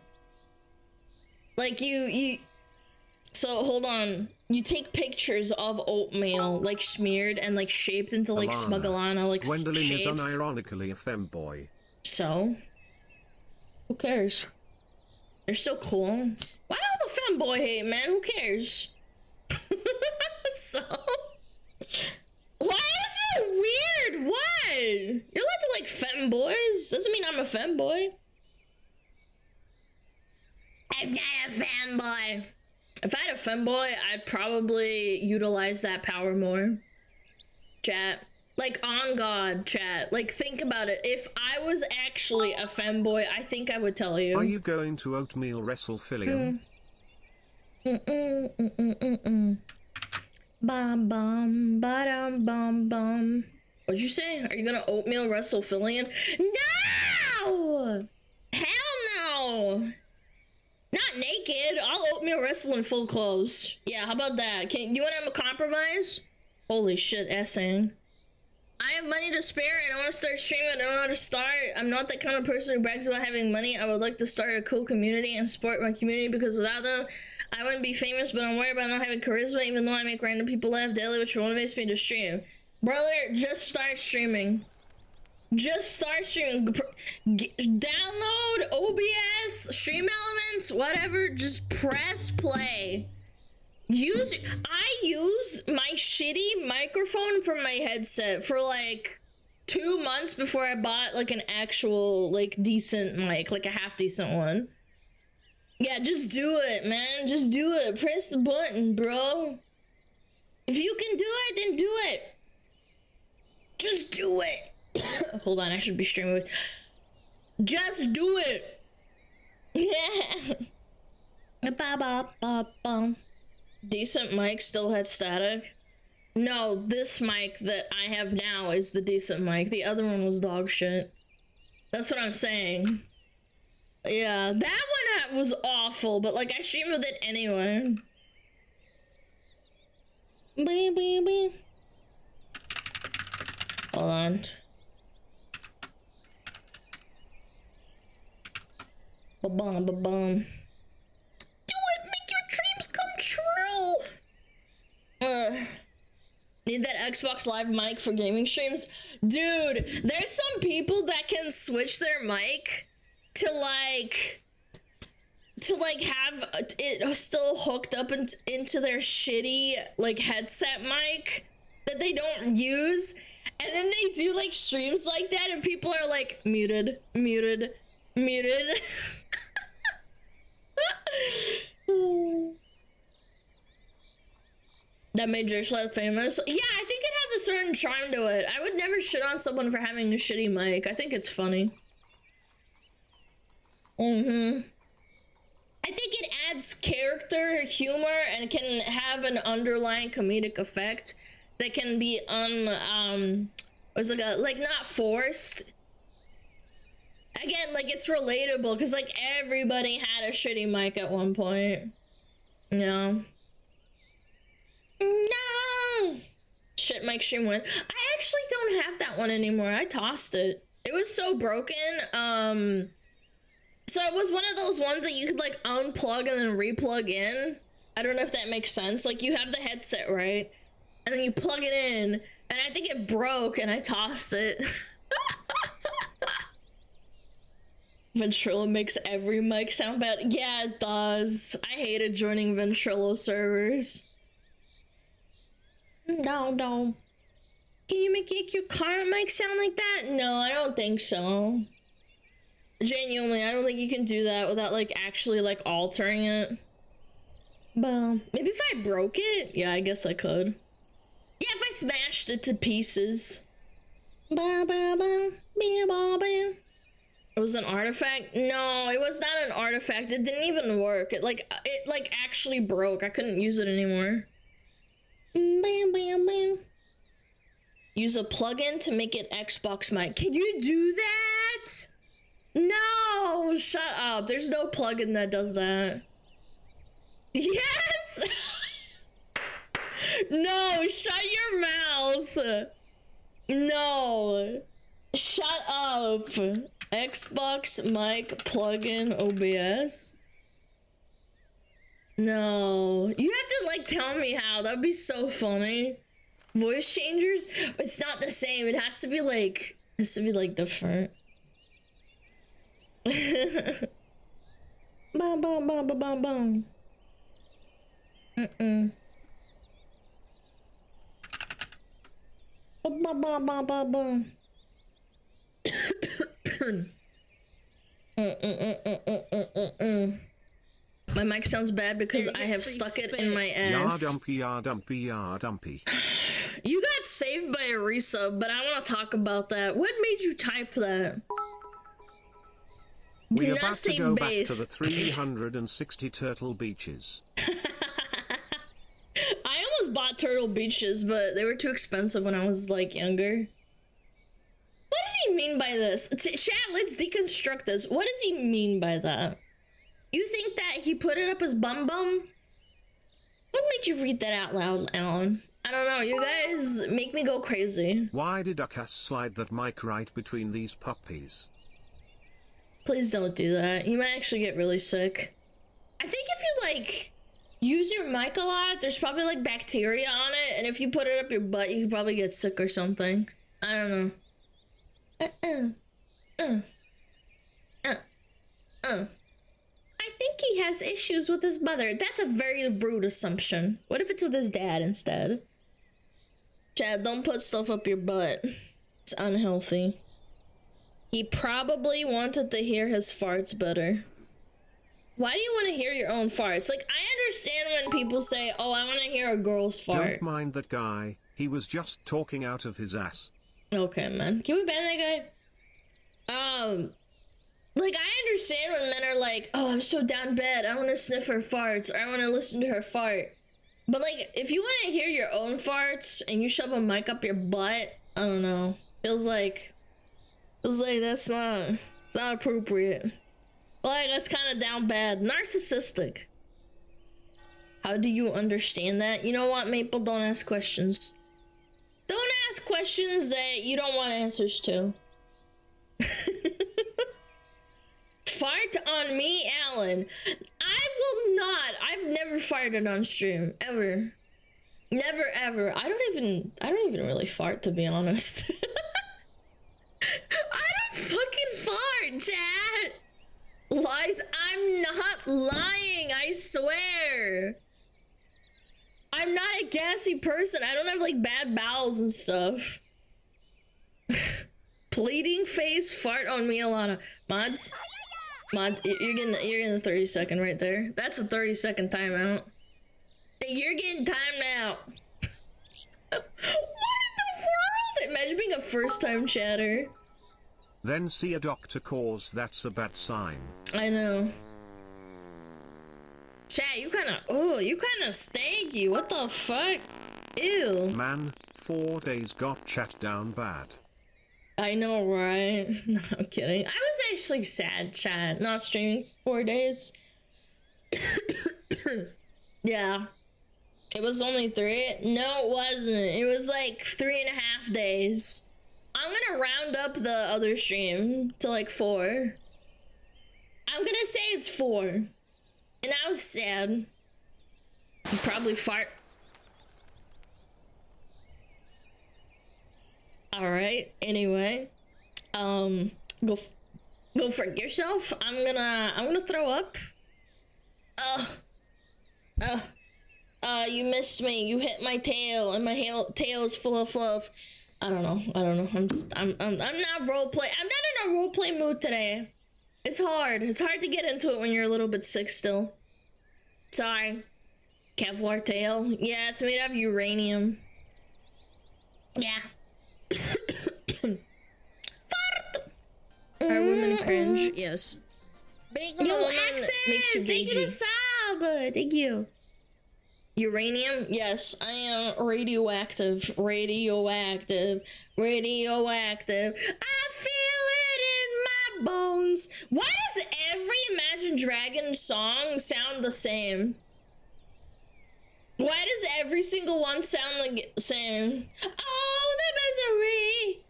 Like you so hold on. You take pictures of oatmeal like smeared and like shaped into like
Alana.
SmugAlana like
Gwendolyn
shapes.
is unironically a femboy.
So? Who cares? They're still cool. Why all the femboy hate, man? Who cares? So? Why is it weird? What? You're allowed to like femboys. Doesn't mean I'm a femboy. I'm not a femboy. If I had a femboy, I'd probably utilize that power more. Chat. Like, on God, chat. Like, think about it. If I was actually a femboy, I think I would tell you.
Are you going to oatmeal wrestle Philium?
Bum bum ba-dum bum bum. What'd you say? Are you gonna oatmeal wrestle Fillion? No! Hell no! Not naked. I'll oatmeal wrestle in full clothes. Yeah, how about that? Can you want to compromise? Holy shit, essaying. I have money to spare and I want to start streaming. I don't know how to start. I'm not the kind of person who brags about having money. I would like to start a cool community and support my community because without them, I wouldn't be famous, but I'm worried about not having charisma even though I make random people laugh daily, which motivates me to stream. Brother, just start streaming. Just start streaming. Download OBS, Stream Elements, whatever. Just press play. I used my shitty microphone from my headset for like 2 months before I bought like an actual like decent mic, like a half decent one. Yeah, just do it, man. Just do it. Press the button, bro. If you can do it, then do it. Just do it. Hold on, I should be streaming with. Just do it. Yeah. Ba-ba-ba-bum. Decent mic still had static. No, this mic that I have now is the decent mic. The other one was dog shit. That's what I'm saying. Yeah, that one was awful, but like I streamed with it anyway. Baby. Hold on. Ba-bum, ba-bum. Do it! Make your dreams come true! Need that Xbox Live mic for gaming streams? Dude, there's some people that can switch their mic to have it still hooked up into their shitty like headset mic that they don't use, and then they do like streams like that and people are like muted. That made Jishlet famous. Yeah, I think it has a certain charm to it. I would never shit on someone for having a shitty mic. I think it's funny. I think it adds character, humor, and can have an underlying comedic effect that can be not forced. Again, like it's relatable because like everybody had a shitty mic at one point. Yeah. No. Shit mic stream win. I actually don't have that one anymore. I tossed it. It was so broken. So it was one of those ones that you could like unplug and then replug in. I don't know if that makes sense. Like you have the headset, right? And then you plug it in, and I think it broke and I tossed it. Ventrilo makes every mic sound bad. Yeah, it does. I hated joining Ventrilo servers. No. Can you make your car mic sound like that? No, I don't think so. Genuinely, I don't think you can do that without like actually like altering it. But maybe if I broke it, yeah, I guess I could. Yeah, if I smashed it to pieces. It was an artifact? No, it was not an artifact. It didn't even work. It actually broke. I couldn't use it anymore. Use a plugin to make it Xbox mic. Can you do that? No, shut up. There's no plugin that does that. Yes. No, shut your mouth. No. Shut up. Xbox mic plugin OBS. No. You have to like tell me how. That'd be so funny. Voice changers? It's not the same. It has to be like different. Bum bum bum bum bum bum. Bum bum bum bum bum. My mic sounds bad because I have stuck it in my ass.
Dumpy.
You got saved by a resub, but I want to talk about that. What made you type that?
We're about to go back to the 360 Turtle Beaches.
I almost bought Turtle Beaches, but they were too expensive when I was like younger. What did he mean by this? Chat, let's deconstruct this. What does he mean by that? You think that he put it up his bum bum? What made you read that out loud, Alan? I don't know, you guys make me go crazy.
Why did Akas slide that mic right between these puppies?
Please don't do that. You might actually get really sick. I think if you like use your mic a lot, there's probably like bacteria on it, and if you put it up your butt, you could probably get sick or something. I don't know. I think he has issues with his mother. That's a very rude assumption. What if it's with his dad instead? Chad, don't put stuff up your butt. It's unhealthy. He probably wanted to hear his farts better. Why do you want to hear your own farts? Like, I understand when people say, oh, I want to hear a girl's fart.
Don't mind that guy. He was just talking out of his ass.
Okay, man. Can we ban that guy? Like, I understand when men are like, oh, I'm so down bad. I want to sniff her farts, or I want to listen to her fart. But, like, if you want to hear your own farts and you shove a mic up your butt, I don't know. Feels like that's not appropriate. Like, that's kind of down bad. Narcissistic. How do you understand that? You know what, Maple? Don't ask questions. Don't ask questions that you don't want answers to. Fart on me, Alan. I will not. I've never farted on stream. Ever. Never, ever. I don't even really fart, to be honest. I don't fucking fart, chat. Lies. I'm not lying, I swear. I'm not a gassy person. I don't have like bad bowels and stuff. Pleading face fart on me, Alana. Mods, you're getting the 30-second right there. That's a 30-second timeout. You're getting timed out. What in the world? Imagine being a first-time chatter.
Then see a doctor cause that's a bad sign.
I know. Chat, you kinda stanky. What the fuck? Ew.
Man, 4 days got chat down bad.
I know, right? No, I'm kidding. I was actually sad, chat. Not streaming 4 days. Yeah. It was only 3? No, it wasn't. It was like 3.5 days. I'm gonna round up the other stream to like 4. I'm gonna say it's 4. And I was sad. You probably fart. Alright, anyway. Go frick yourself. I'm gonna throw up. You missed me. You hit my tail, and my tail is full of fluff. I don't know. I'm not roleplay. I'm not in a roleplay mood today. It's hard. It's hard to get into it when you're a little bit sick still. Sorry. Kevlar tail. Yeah, it's made out of uranium. Yeah. Are women cringe? Yes. Big yo, access! Makes you thank you, sub! Thank you. Uranium? Yes, I am radioactive. Radioactive. Radioactive. I feel it in my bones. Why does every Imagine Dragons song sound the same? Why does every single one sound like the same? Oh, the misery!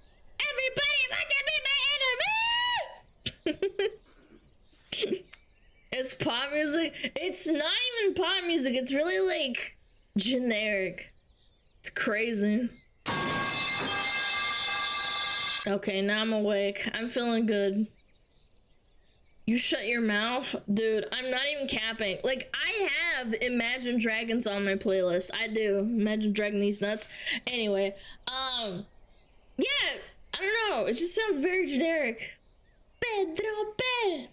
Everybody want to be my enemy! It's pop music. It's not even pop music. It's really like generic. It's crazy. Okay, now I'm awake. I'm feeling good. You shut your mouth? Dude, I'm not even capping. Like, I have Imagine Dragons on my playlist. I do. Imagine Dragon these nuts. Anyway, yeah, I don't know. It just sounds very generic. Pedro Pe.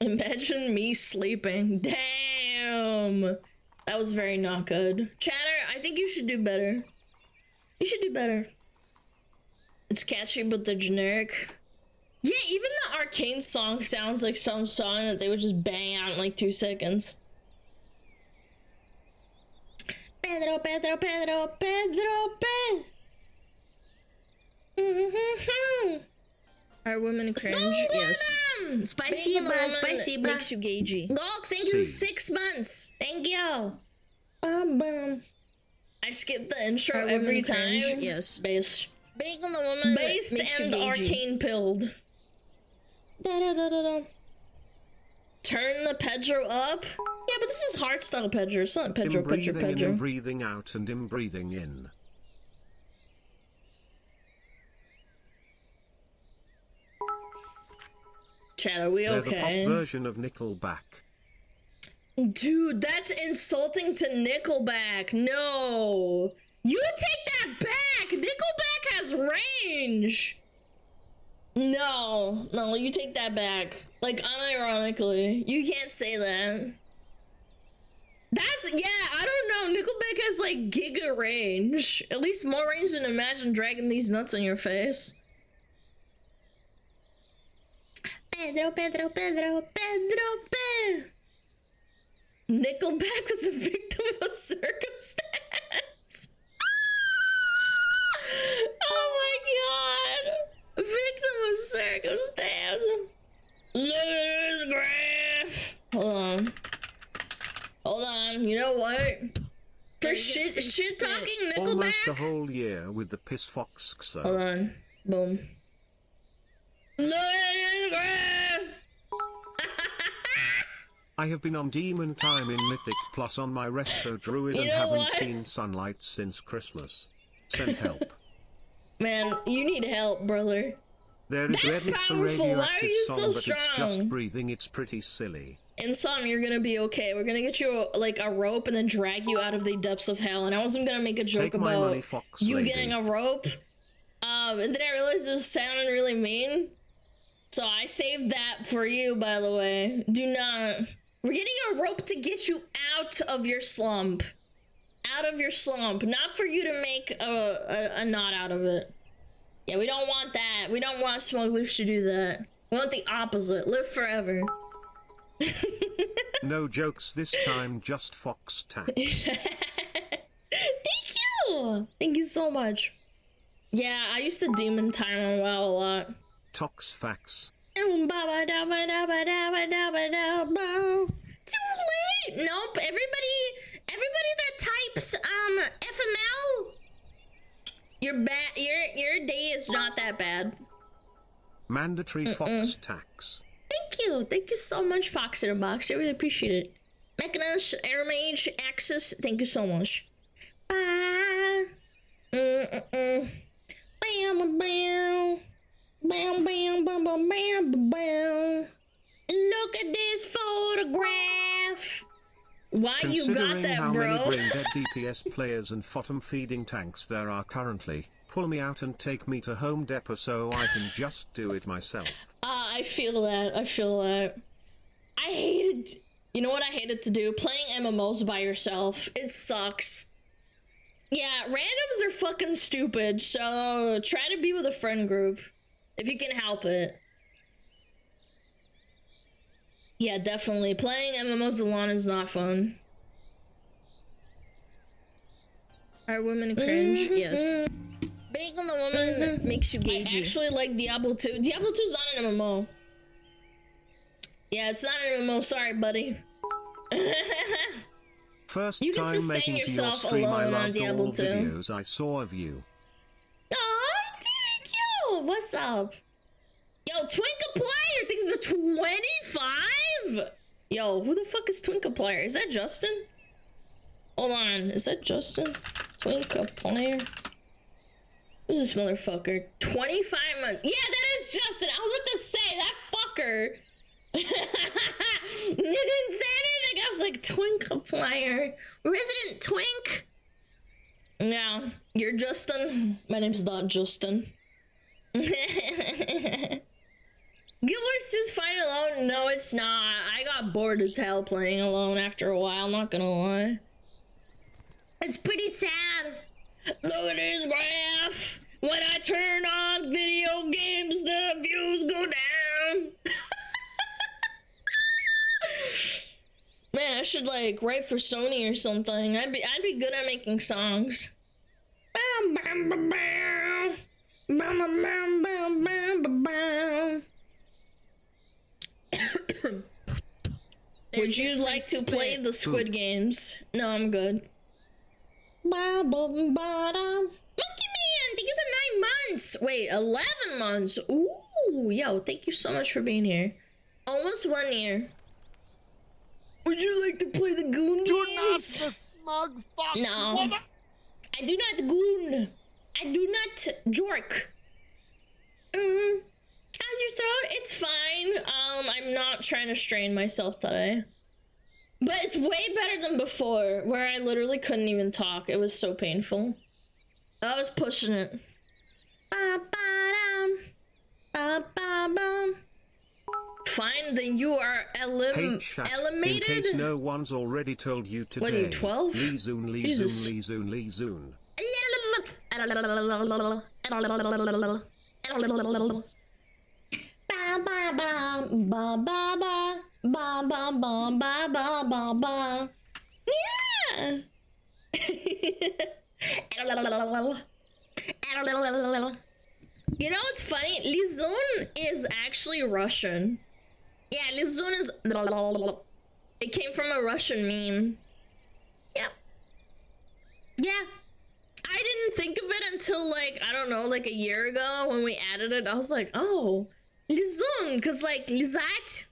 Imagine me sleeping. Damn. That was very not good. Chatter, I think you should do better. You should do better. It's catchy, but they're generic. Yeah, even the Arcane song sounds like some song that they would just bang out in like 2 seconds. Pedro, Pedro, Pedro, Pedro, Pedro.
Are women cringe? Yes.
Spicy, spicy,
makes you gagey.
Gok, thank you 6 months. Thank you. I skip the intro
Are
every
women
time.
cringe? Yes.
Based.
Being the woman
Based
makes you
and
gagey.
arcane pilled. Turn the Pedro up. Yeah, but this is hardstyle Pedro. It's not Pedro,
Him breathing in,
Pedro.
him breathing out, and him breathing in.
Chat, are we
They're
okay?
the pop version of Nickelback.
Dude, that's insulting to Nickelback. No. You take that back. Nickelback has range. No, you take that back. Like, unironically. You can't say that. That's, yeah, I don't know. Nickelback has, like, giga range. At least more range than Imagine dragging these nuts in your face. Pedro, Pedro, Pedro, Pedro, Pedro. Nickelback was a victim of circumstance. Oh my god. Victim of circumstance. Look at this graph. Hold on. You know what? For shit talking Nickelback.
Almost a whole year with the piss fox.
Hold on. Boom. Look at this graph.
I have been on demon time in Mythic Plus on my Resto Druid and haven't seen sunlight since Christmas. Send help.
Man, you need help, brother.
There is
That's
Reddit for
powerful. Why are
radioactive
you
song,
so
but it's just
strong?
breathing. It's pretty silly.
In some, you're gonna be okay. We're gonna get you like a rope and then drag you out of the depths of hell. And I wasn't gonna make a joke
Take my
about
money, fox
you
lady.
getting a rope. And then I realized it was sounding really mean. So I saved that for you, by the way. Do not. We're getting a rope to get you out of your slump. Out of your slump. Not for you to make a knot out of it. Yeah, we don't want that. We don't want smugglers to do that. We want the opposite. Live forever.
No jokes this time, just fox tax.
Thank you! Thank you so much. Yeah, I used to demon time on WoW a lot.
Tox facts.
Too late! Nope, everybody that types FML, your day is not that bad.
Mandatory fox tax.
Thank you so much, Fox in a Box. I really appreciate it. Mechanus, Air Mage, Axis, thank you so much. Bye. Bam, bam. Bam, bam, bam, bam, bam, bam. Look at this photograph. Why you got
Considering
that,
how
bro?
many brain dead DPS players and bottom feeding tanks there are currently, pull me out and take me to Home Depot so I can just do it myself.
I feel that. I hated. You know what I hated to do? Playing MMOs by yourself. It sucks. Yeah, randoms are fucking stupid, so try to be with a friend group. If you can help it. Yeah, definitely. Playing MMOs alone is not fun.
Are women cringe? Yes.
Being the woman
makes you
I
gagey.
actually like Diablo 2. Diablo 2 is not an MMO. Yeah, it's not an MMO. Sorry, buddy.
First
You can
time
sustain
making to your
yourself
stream, I
alone on
loved
Diablo
all
2.
videos I saw of you.
Oh, thank you. What's up? Yo, Twinkleplayer, think the 25? Yo, who the fuck is Twinkleplayer? Is that Justin? Hold on, is that Justin? Twinkleplayer? Who's this motherfucker? 25 months. Yeah, that is Justin. I was about to say, that fucker. You didn't say anything. I was like, Twinkleplayer. Resident Twink? No, you're Justin. My name's not Justin. Guild Wars 2's fine alone? No, it's not. I got bored as hell playing alone after a while, not gonna lie. It's pretty sad. Look at this graph. When I turn on video games, the views go down. Man, I should like write for Sony or something. I'd be good at making songs. Bam, bam, bam, bam. Bam, bam, bam, bam, bam, bam, bam. Would you like to play the Squid Games? No, I'm good. Monkey Man, thank you for 9 months. Wait, 11 months. Ooh, yo, thank you so much for being here. Almost 1 year. Would you like to play the Goon
You're not
games?
the smug fox
No.
woman.
I do not goon. I do not jork. How's your throat? It's fine. I'm not trying to strain myself today. But it's way better than before, where I literally couldn't even talk. It was so painful. I was pushing it. Find the you are
Hey chat, in
eliminated.
case no one's already told you today.
What are you, 12?
Lee Zoon, Lee
Jesus.
Zoon, Lee Zoon, Lee Zoon.
Yeah. You know what's funny? Lizun is actually Russian. Yeah, Lizun is. It came from a Russian meme. Yeah. Yeah. I didn't think of it until like, I don't know, like a year ago when we added it. I was like, oh, Lizun, because like Lizat.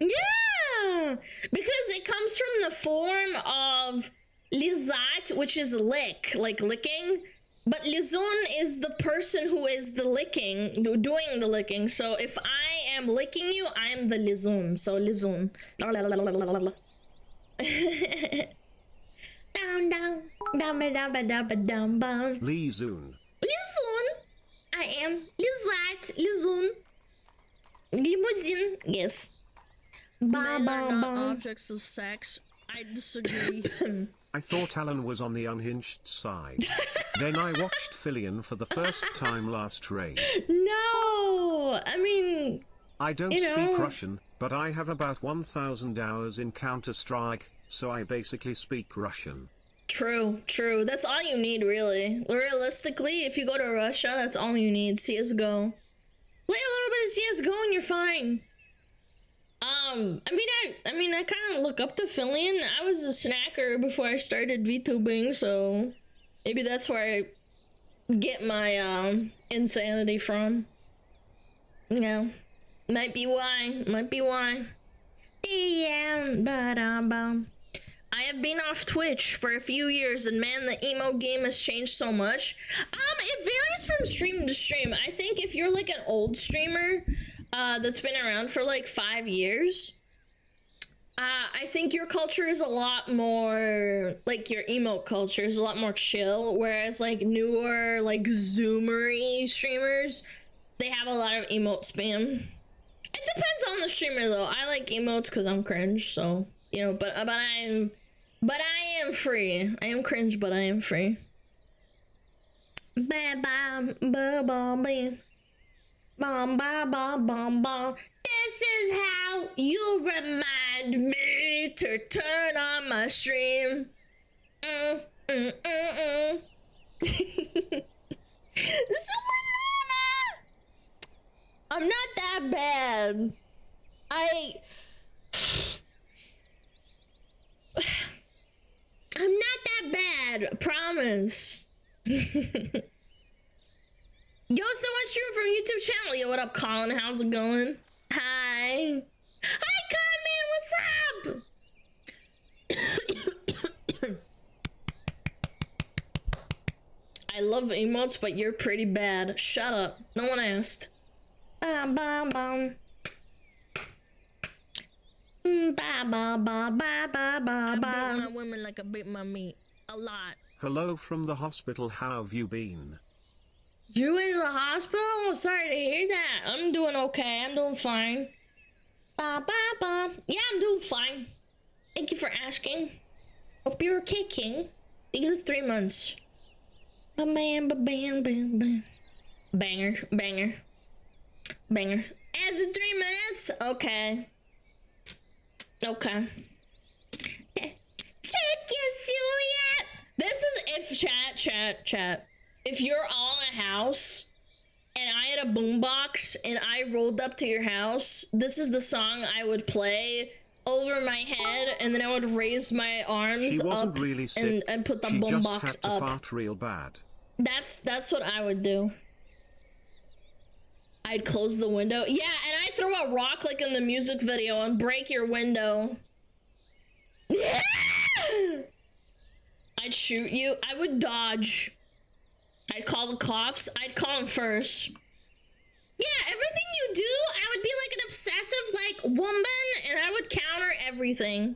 Yeah. Because it comes from the form of Lizat, which is lick, like licking. But Lizun is the person who is the licking, doing the licking. So if I am licking you, I'm the Lizun. So Lizun. Down, down, down, down, down, down, down.
Lee Zoon.
Lizun. I am Lizat. Lizun. Limousine. Yes. Ba, ba, ba.
Objects of sex. I disagree.
I thought Alan was on the unhinged side. Then I watched Fillion for the first time last raid.
No. I mean,
I don't
you know.
speak Russian, but I have about 1,000 hours in Counter-Strike, so I basically speak Russian.
True, true. That's all you need, really. Realistically, if you go to Russia, that's all you need. CSGO. Play a little bit of CSGO and you're fine. I mean, I kind of look up to Fillion. I was a snacker before I started VTubing, so maybe that's where I get my insanity from. Yeah, might be why. Might be why. Yeah, I have been off Twitch for a few years, and man, the emo game has changed so much. It varies from stream to stream. I think if you're like an old streamer that's been around for like 5 years, I think your culture is a lot more, like your emote culture is a lot more chill, whereas like newer, like zoomery streamers, they have a lot of emote spam. It depends on the streamer though. I like emotes because I'm cringe, so, you know, but I am free. I am cringe, but I am free. Ba ba ba ba ba. Bum, ba, ba, bum, bum. This is how you remind me to turn on my stream. SmugAlana! I'm not that bad. I'm not that bad, promise. Yo, someone streaming from YouTube channel. Yo, what up, Colin? How's it going? Hi. Hi, Conman, what's up? I love emotes, but you're pretty bad. Shut up. No one asked. Bum, bum, bum. Ba, ba, ba, ba, ba, ba, ba.
I beat my women like I beat my meat. A lot.
Hello from the hospital, how have you been?
You in the hospital? I'm sorry to hear that. I'm doing okay. I'm doing fine. Ba, ba, ba. Yeah, I'm doing fine. Thank you for asking. Hope you're okay, King. These are 3 months. Ba, bam, ba, bam, bam, bam. Banger, banger, banger. As in 3 minutes? Okay. Okay. chat, if you're all in a house and I had a boombox and I rolled up to your house, this is the song I would play over my head, and then I would raise my arms
she wasn't
up
really sick.
and put the
she
boombox
just had to
up.
fart real bad.
That's what I would do. I'd close the window. Yeah, and I'd throw a rock like in the music video and break your window. Yeah! I'd shoot you. I would dodge. I'd call the cops. I'd call them first. Yeah, everything you do, I would be like an obsessive, like, woman, and I would counter everything.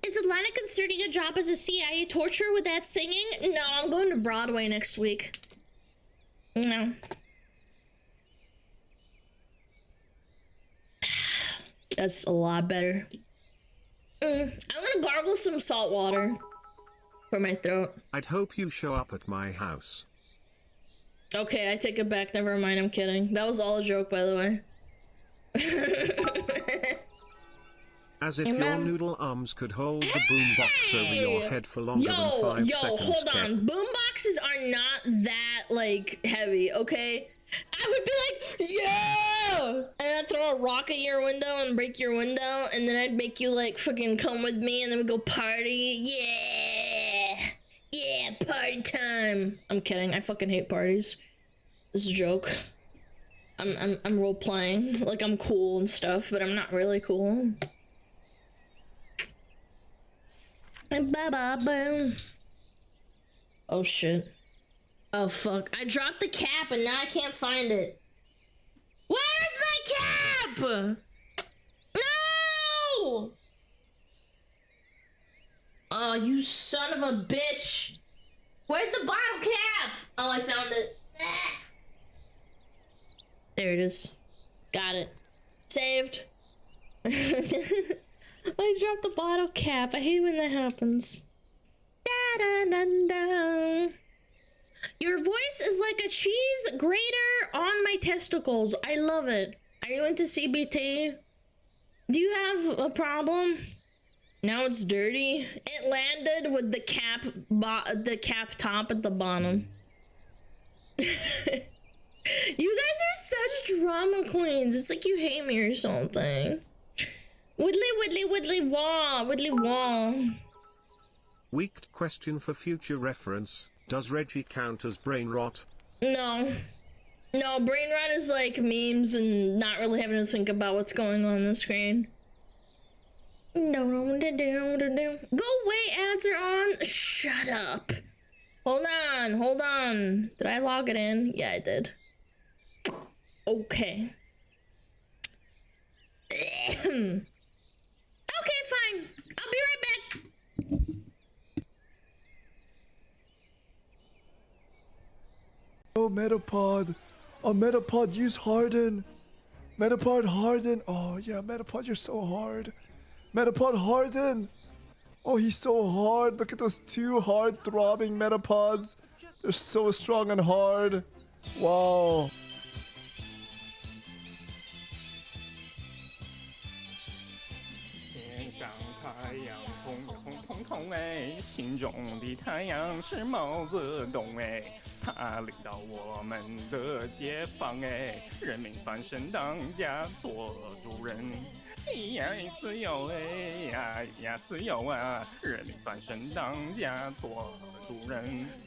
Is Alana considering a job as a CIA torturer with that singing? No, I'm going to Broadway next week. No. That's a lot better. I'm gonna gargle some salt water for my throat.
I'd hope you show up at my house.
Okay, I take it back. Never mind, I'm kidding. That was all a joke, by the way.
As if your noodle arms could hold the boombox over your head for longer than 5 seconds.
Hold on. Boomboxes are not that, like, heavy, okay? I would be like, yeah! And I'd throw a rock at your window and break your window, and then I'd make you, like, freaking come with me, and then we'd go party. Yeah! Yeah, party time! I'm kidding. I fucking hate parties. This is a joke. I'm role-playing. Like, I'm cool and stuff, but I'm not really cool. Ba-ba-boom. Oh, shit. Oh, fuck. I dropped the cap and now I can't find it. Where's my cap? No! Oh, you son of a bitch. Where's the bottle cap? Oh, I found it. There it is. Got it. Saved. I dropped the bottle cap. I hate when that happens. Da-da-da-da. Your voice is like a cheese grater on my testicles. I love it. Are you into CBT? Do you have a problem? Now it's dirty. It landed with the cap top at the bottom. You guys are such drama queens. It's like you hate me or something. Widdly wah.
Weak question for future reference. Does Reggie count as brain rot?
No. No, brain rot is like memes and not really having to think about what's going on the screen. Go away, ads are on. Shut up. Hold on. Did I log it in? Yeah, I did. Okay. Okay, fine. I'll be right back.
Oh, Metapod. Oh, Metapod, use Harden. Metapod, Harden. Oh, yeah, Metapod, you're so hard. Metapod, Harden. Oh, he's so hard. Look at those 2 hard throbbing Metapods. They're so strong and hard. Wow.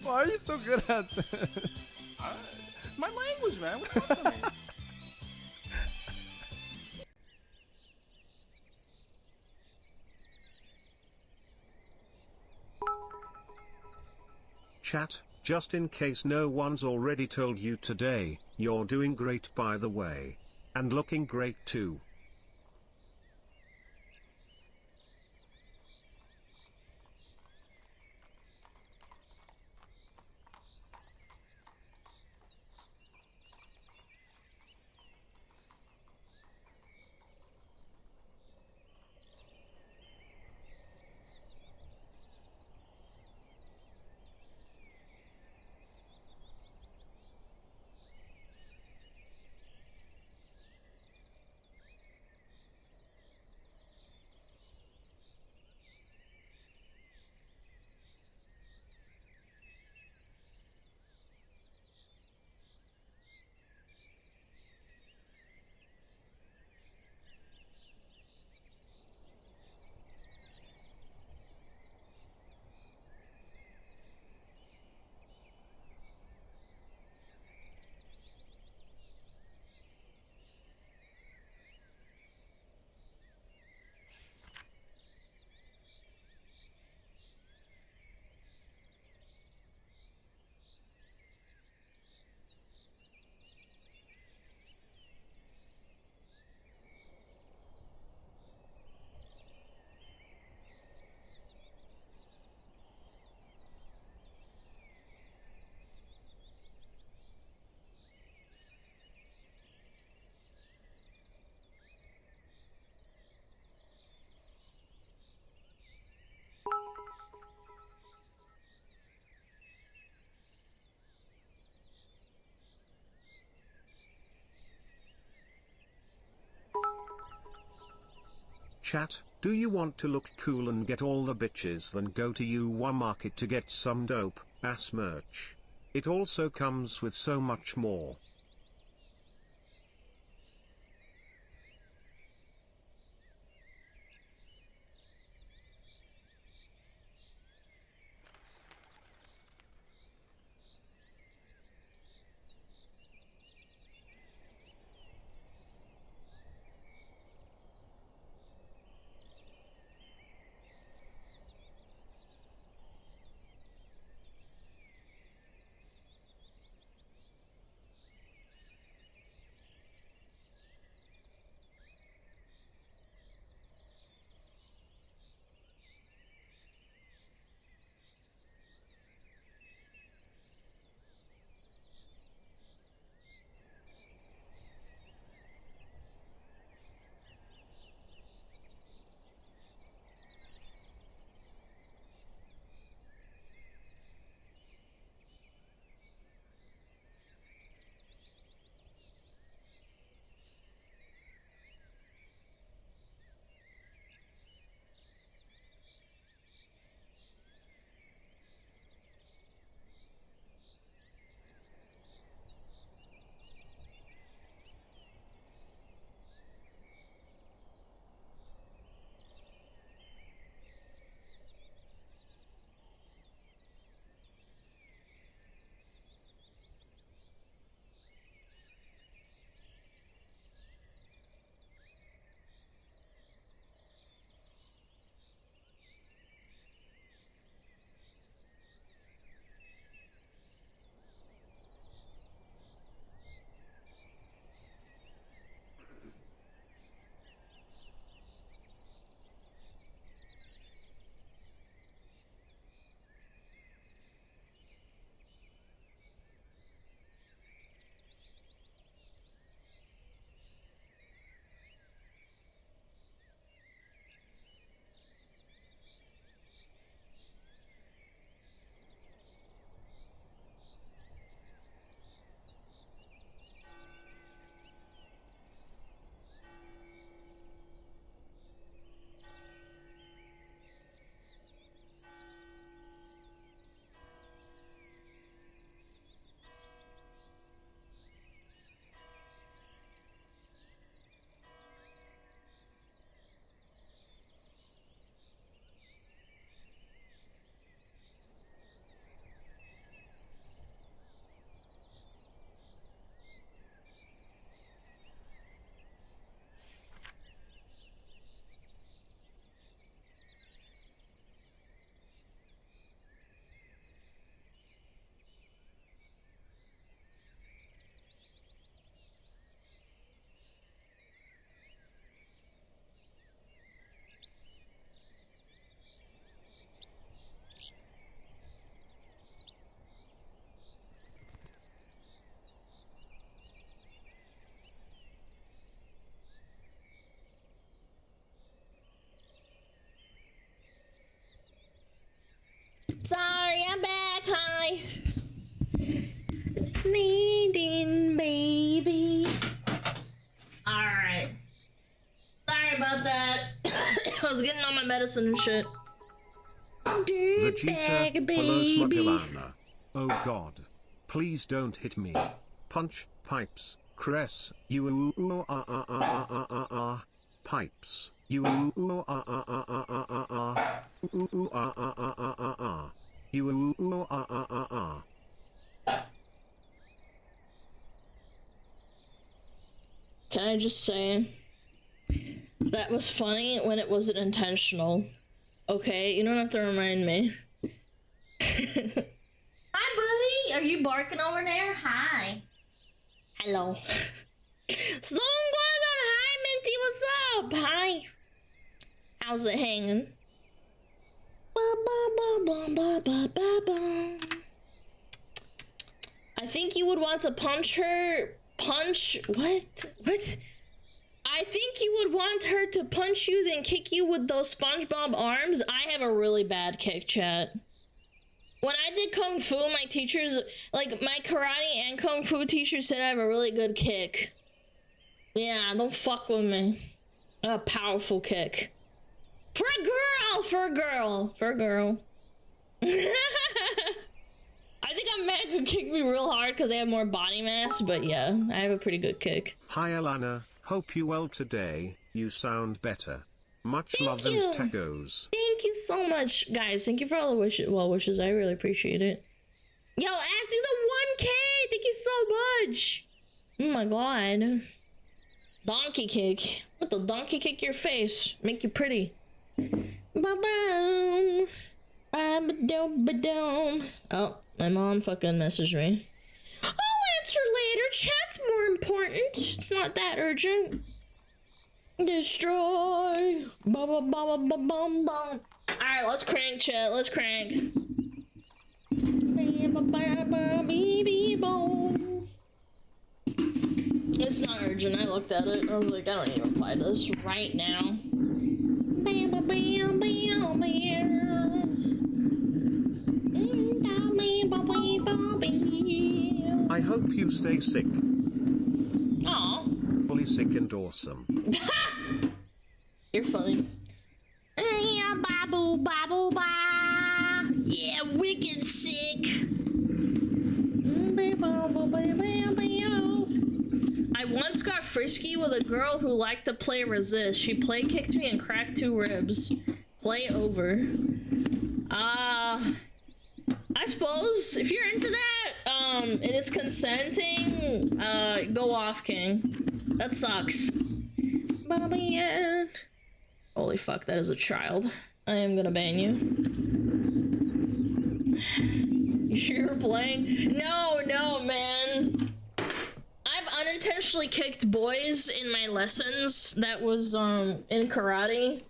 Why are you so good at this?
My language, man. What's up with me?
Chat, just in case no one's already told you today, you're doing great by the way. And looking great too. Chat, do you want to look cool and get all the bitches, then go to UWA Market to get some dope ass merch. It also comes with so much more.
Sorry, I'm back. Hi. Needing baby. Alright. Sorry about that. I was getting on my medicine and shit.
Vegeta, follow SmugAlana. Oh god. Please don't hit me. Punch, pipes, Cress, you pipes, you
Can I just say that was funny when it wasn't intentional? Okay, you don't have to remind me. Hi, buddy. Are you barking over there? Hi. Hello. Sloan Gorgon, hi, Minty. What's up? Hi. How's it hanging? I think you would want to punch her. Punch? What? What? I think you would want her to punch you, then kick you with those SpongeBob arms. I have a really bad kick, chat. When I did Kung Fu, my teachers, like my karate and Kung Fu teachers said I have a really good kick. Yeah, don't fuck with me. A powerful kick. For a girl! For a girl! For a girl. I think a man could kick me real hard because I have more body mass, but yeah, I have a pretty good kick.
Hi Alana, hope you well today, you sound better. Much
Thank
love
you.
and tacos.
Thank you so much, guys. Thank you for all the well wishes. I really appreciate it. Yo, Ashley, the 1K! Thank you so much! Oh my god. Donkey kick. What the donkey kick your face? Make you pretty. Ba-bam. Ba-ba-dum-ba-dum. Oh, my mom fucking messaged me. I'll answer later. Chat's more important. It's not that urgent. Destroy. Ba-ba-ba-ba-ba-bum-bum. Alright, let's crank, chat. Let's crank. It's not urgent. I looked at it. I was like, I don't need to reply to this right now.
I hope you stay sick.
Aw.
Fully sick and awesome.
You're funny. Yeah, wicked sick. I once got frisky with a girl who liked to play resist. She play kicked me and cracked 2 ribs. Play over. I suppose if you're into that, and it's consenting, go off, King. That sucks. Bobby and holy fuck, that is a child. I am gonna ban you. You sure you're playing? No, man. I've unintentionally kicked boys in my lessons. That was in karate.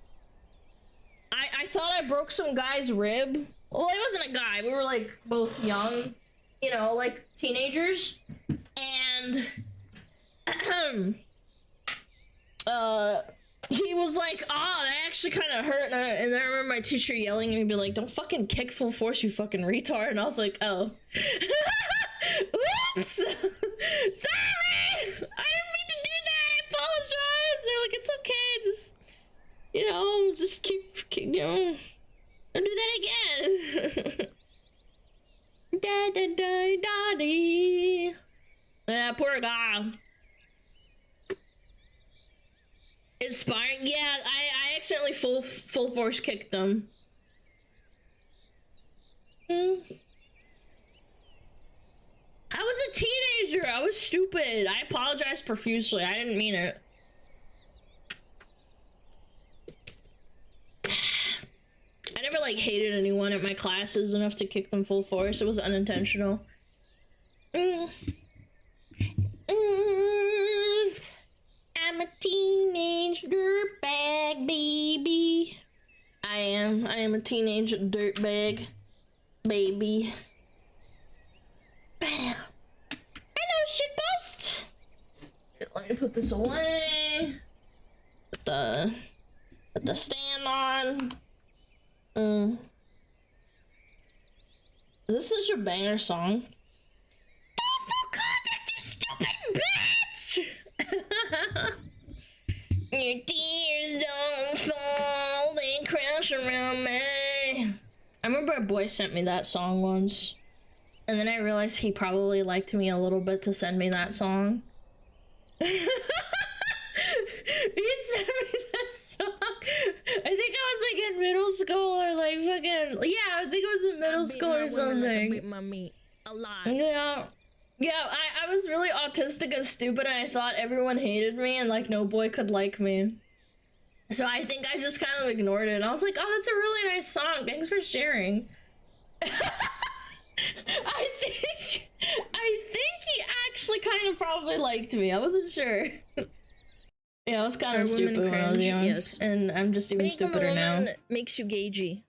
I thought I broke some guy's rib. Well, he wasn't a guy. We were like both young, you know, like teenagers. And he was like, oh, that actually kind of hurt. And I remember my teacher yelling at me, be like, don't fucking kick full force, you fucking retard. And I was like, oh. Whoops! Sorry! I didn't mean to do that. I apologize. They're like, it's okay. Just, you know, just keep you know, don't do that again. Da da da da dee. Yeah, poor guy. Inspiring? Yeah, I accidentally full force kicked them. I was a teenager. I was stupid. I apologize profusely. I didn't mean it. I never like hated anyone at my classes enough to kick them full force. It was unintentional. I'm a teenage dirtbag, baby. I am a teenage dirtbag, baby. I know shitpost. Let me put this away. Put the stand on. This is such a banger song. Don't full contact, you stupid bitch! Your tears don't fall, they crash around me. I remember a boy sent me that song once. And then I realized he probably liked me a little bit to send me that song. He sent me that song. I think I was like in middle school or like fucking, yeah, I think it was in middle school or something.
Like I beat my meat a lot.
Yeah. Yeah, I was really autistic and stupid and I thought everyone hated me and like no boy could like me. So I think I just kind of ignored it and I was like, oh, that's a really nice song. Thanks for sharing. I think he actually kind of probably liked me. I wasn't sure. Yeah, I was kind of stupid when I was young. Yes. And I'm just even stupider now.
Makes you gagey.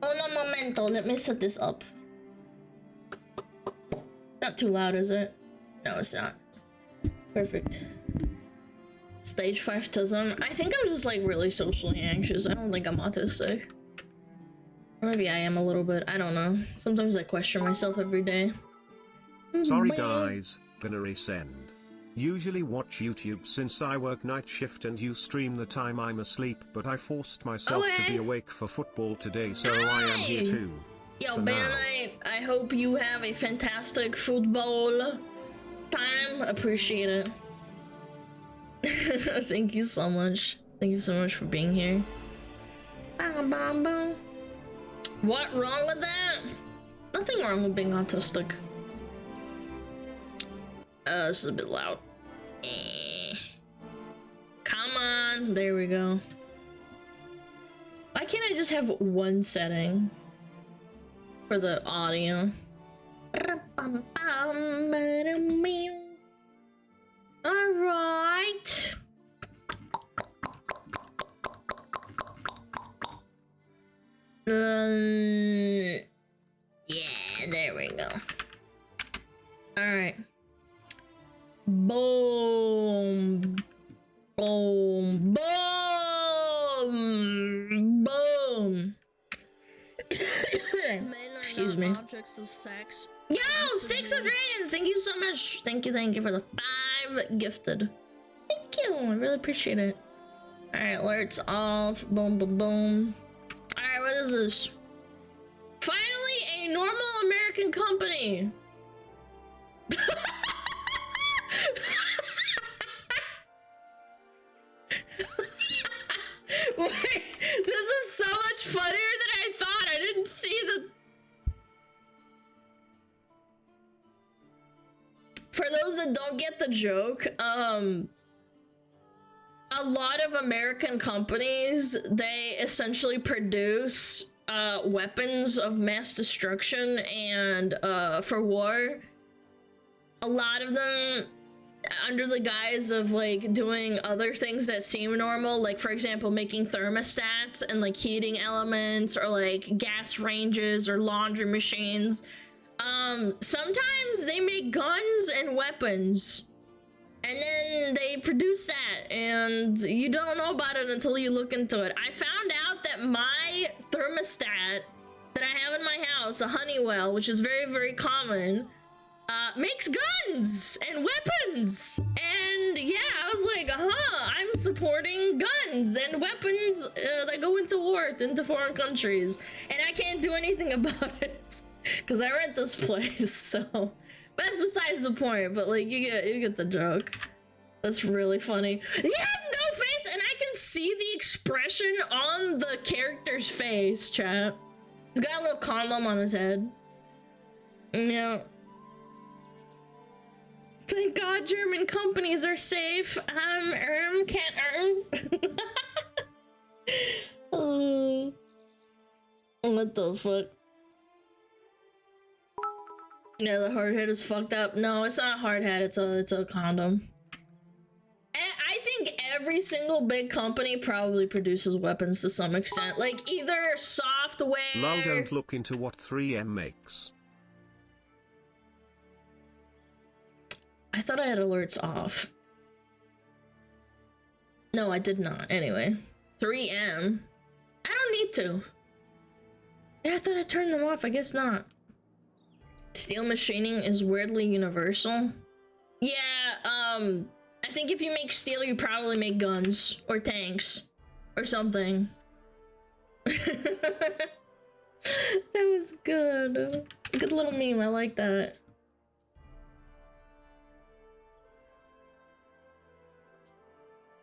Un momento, let me set this up. Not too loud, is it? No, it's not. Perfect. Stage 5 autism. I think I'm just like really socially anxious. I don't think I'm autistic. Or maybe I am a little bit. I don't know. Sometimes I question myself every day.
Sorry guys, gonna resend. Usually watch YouTube since I work night shift and you stream the time I'm asleep, but I forced myself to be awake for football today, so I am here too.
Yo, Ben, I hope you have a fantastic football time. Appreciate it. Thank you so much. Thank you so much for being here. What wrong with that? Nothing wrong with being autistic. This is a bit loud. Come on, there we go. Why can't I just have one setting for the audio? All right. Yeah, there we go. All right. Boom. Boom. Boom. Boom. Excuse me.
Objects of sex.
Yo, 6 of Dragons! Thank you so much. Thank you for the 5 gifted. Thank you. I really appreciate it. Alright, alerts off. Boom, boom, boom. Alright, what is this? Finally, a normal American company. Wait, this is so much funnier than I thought. I didn't see the... For those that don't get the joke, a lot of American companies, they essentially produce weapons of mass destruction and for war. A lot of them under the guise of like doing other things that seem normal, like for example making thermostats and like heating elements or like gas ranges or laundry machines. Sometimes they make guns and weapons and then they produce that and you don't know about it until you look into it. I found out that my thermostat that I have in my house, a Honeywell, which is very, very common, makes guns and weapons. And yeah, I was like, I'm supporting guns and weapons that go into wars, into foreign countries. And I can't do anything about it because I rent this place, so. But that's besides the point, but like, you get the joke. That's really funny. He has no face, and I can see the expression on the character's face, chat. He's got a little condom on his head. Yeah. Thank God German companies are safe. Can't earn. What the fuck? Yeah, the hard hat is fucked up. No, it's not a hard hat. It's a condom. I think every single big company probably produces weapons to some extent. Like either software.
Lol, don't look into what 3M makes.
I thought I had alerts off. No, I did not. Anyway, 3M. I don't need to. Yeah, I thought I turned them off. I guess not. Steel machining is weirdly universal. Yeah, I think if you make steel, you probably make guns or tanks or something. That was good. Good little meme. I like that.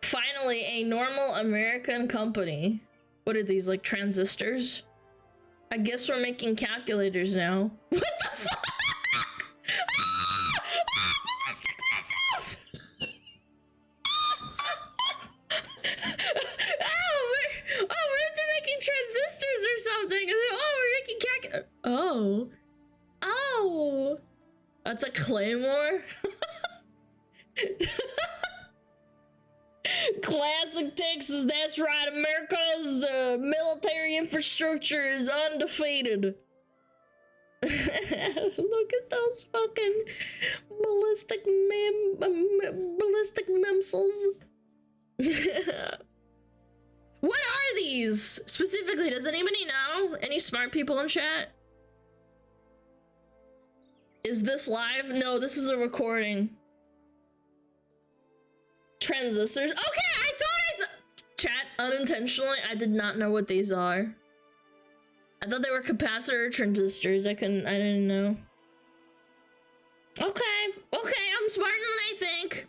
Finally, a normal American company. What are these, like transistors? I guess we're making calculators now. What the fuck? Ballistic missiles! we're into making transistors or something. And then, we're making calculators. Oh, that's a claymore. Classic Texas, that's right. America's military infrastructure is undefeated. Look at those fucking ballistic missiles. What are these specifically? Does anybody know? Any smart people in chat? Is this live? No, this is a recording. Transistors. Okay, I thought I saw chat unintentionally. I did not know what these are. I thought they were capacitor transistors. I didn't know. Okay, I'm smarter than I think.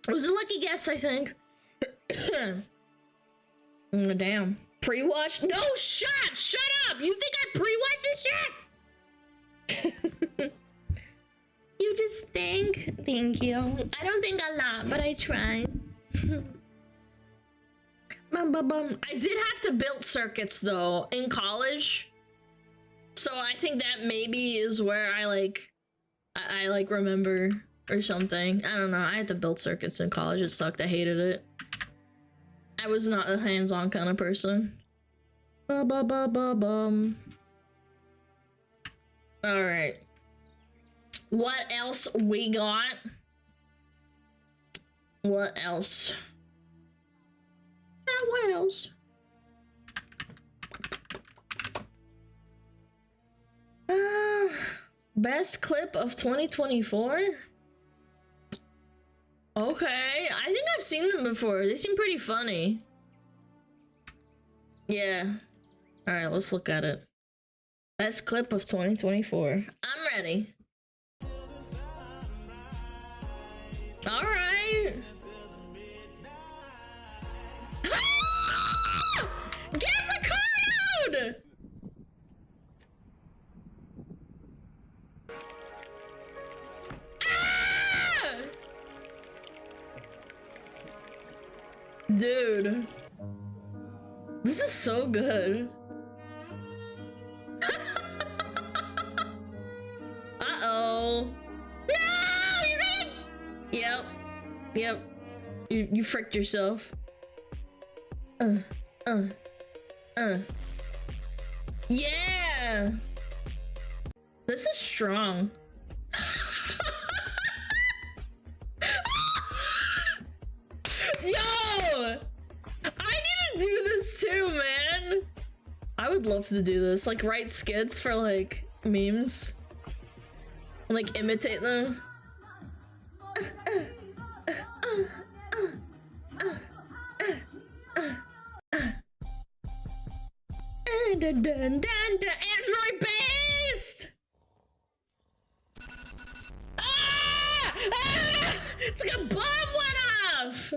It was a lucky guess, I think. Oh, damn. Pre-watched? No, shut up! You think I pre-watched this shit? You just think? Thank you. I don't think a lot, but I try. I did have to build circuits though in college, so I think that maybe is where I remember or something. I don't know. I had to build circuits in college. It sucked. I hated it. I was not a hands-on kind of person. All right. What else we got? What else? What else? Best clip of 2024? Okay, I think I've seen them before. They seem pretty funny. Yeah. Alright, let's look at it. Best clip of 2024. I'm ready. Alright. Get Ricardo! Ah! Dude. This is so good. Uh-oh. No! You're gonna... Yep. You fricked yourself. Yeah! This is strong. Yo! I need to do this too, man! I would love to do this. Like, write skits for, like, memes. And, like, imitate them. Android based! It's like a bomb went off!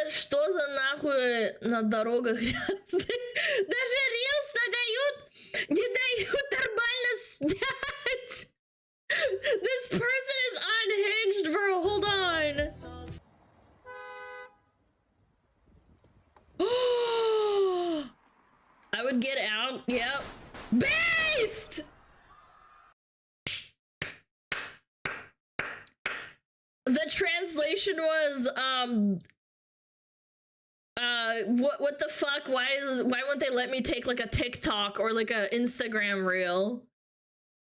Что за нахуй на дорогах грязные? Даже рилс не дают нормально спять! This person is unhinged, bro. Hold on. I would get out. Yep. Beast! The translation was, what the fuck? Why won't they let me take like a TikTok or like a Instagram reel?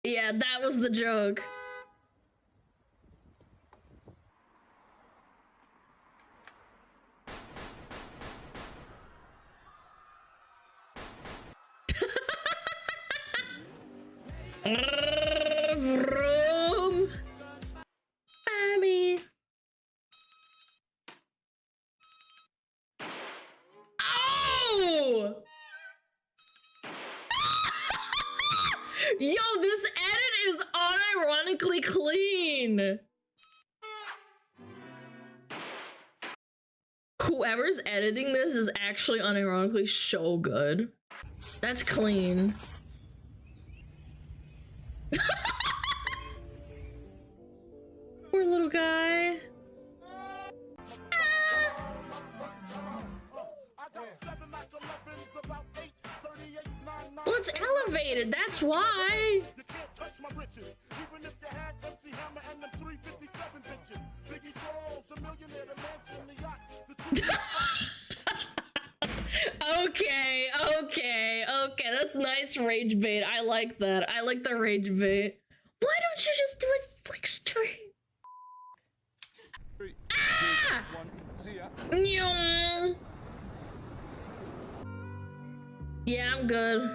Yeah, that was the joke. Vroom. I mean... Oh! Yo, this edit is unironically clean. Whoever's editing this is actually unironically so good. That's clean. Poor little guy. Well, it's elevated, that's why. Okay, that's nice rage bait. I like that. I like the rage bait. Why don't you just do it like straight?
3, 2, 1, see ya.
Yeah, I'm good.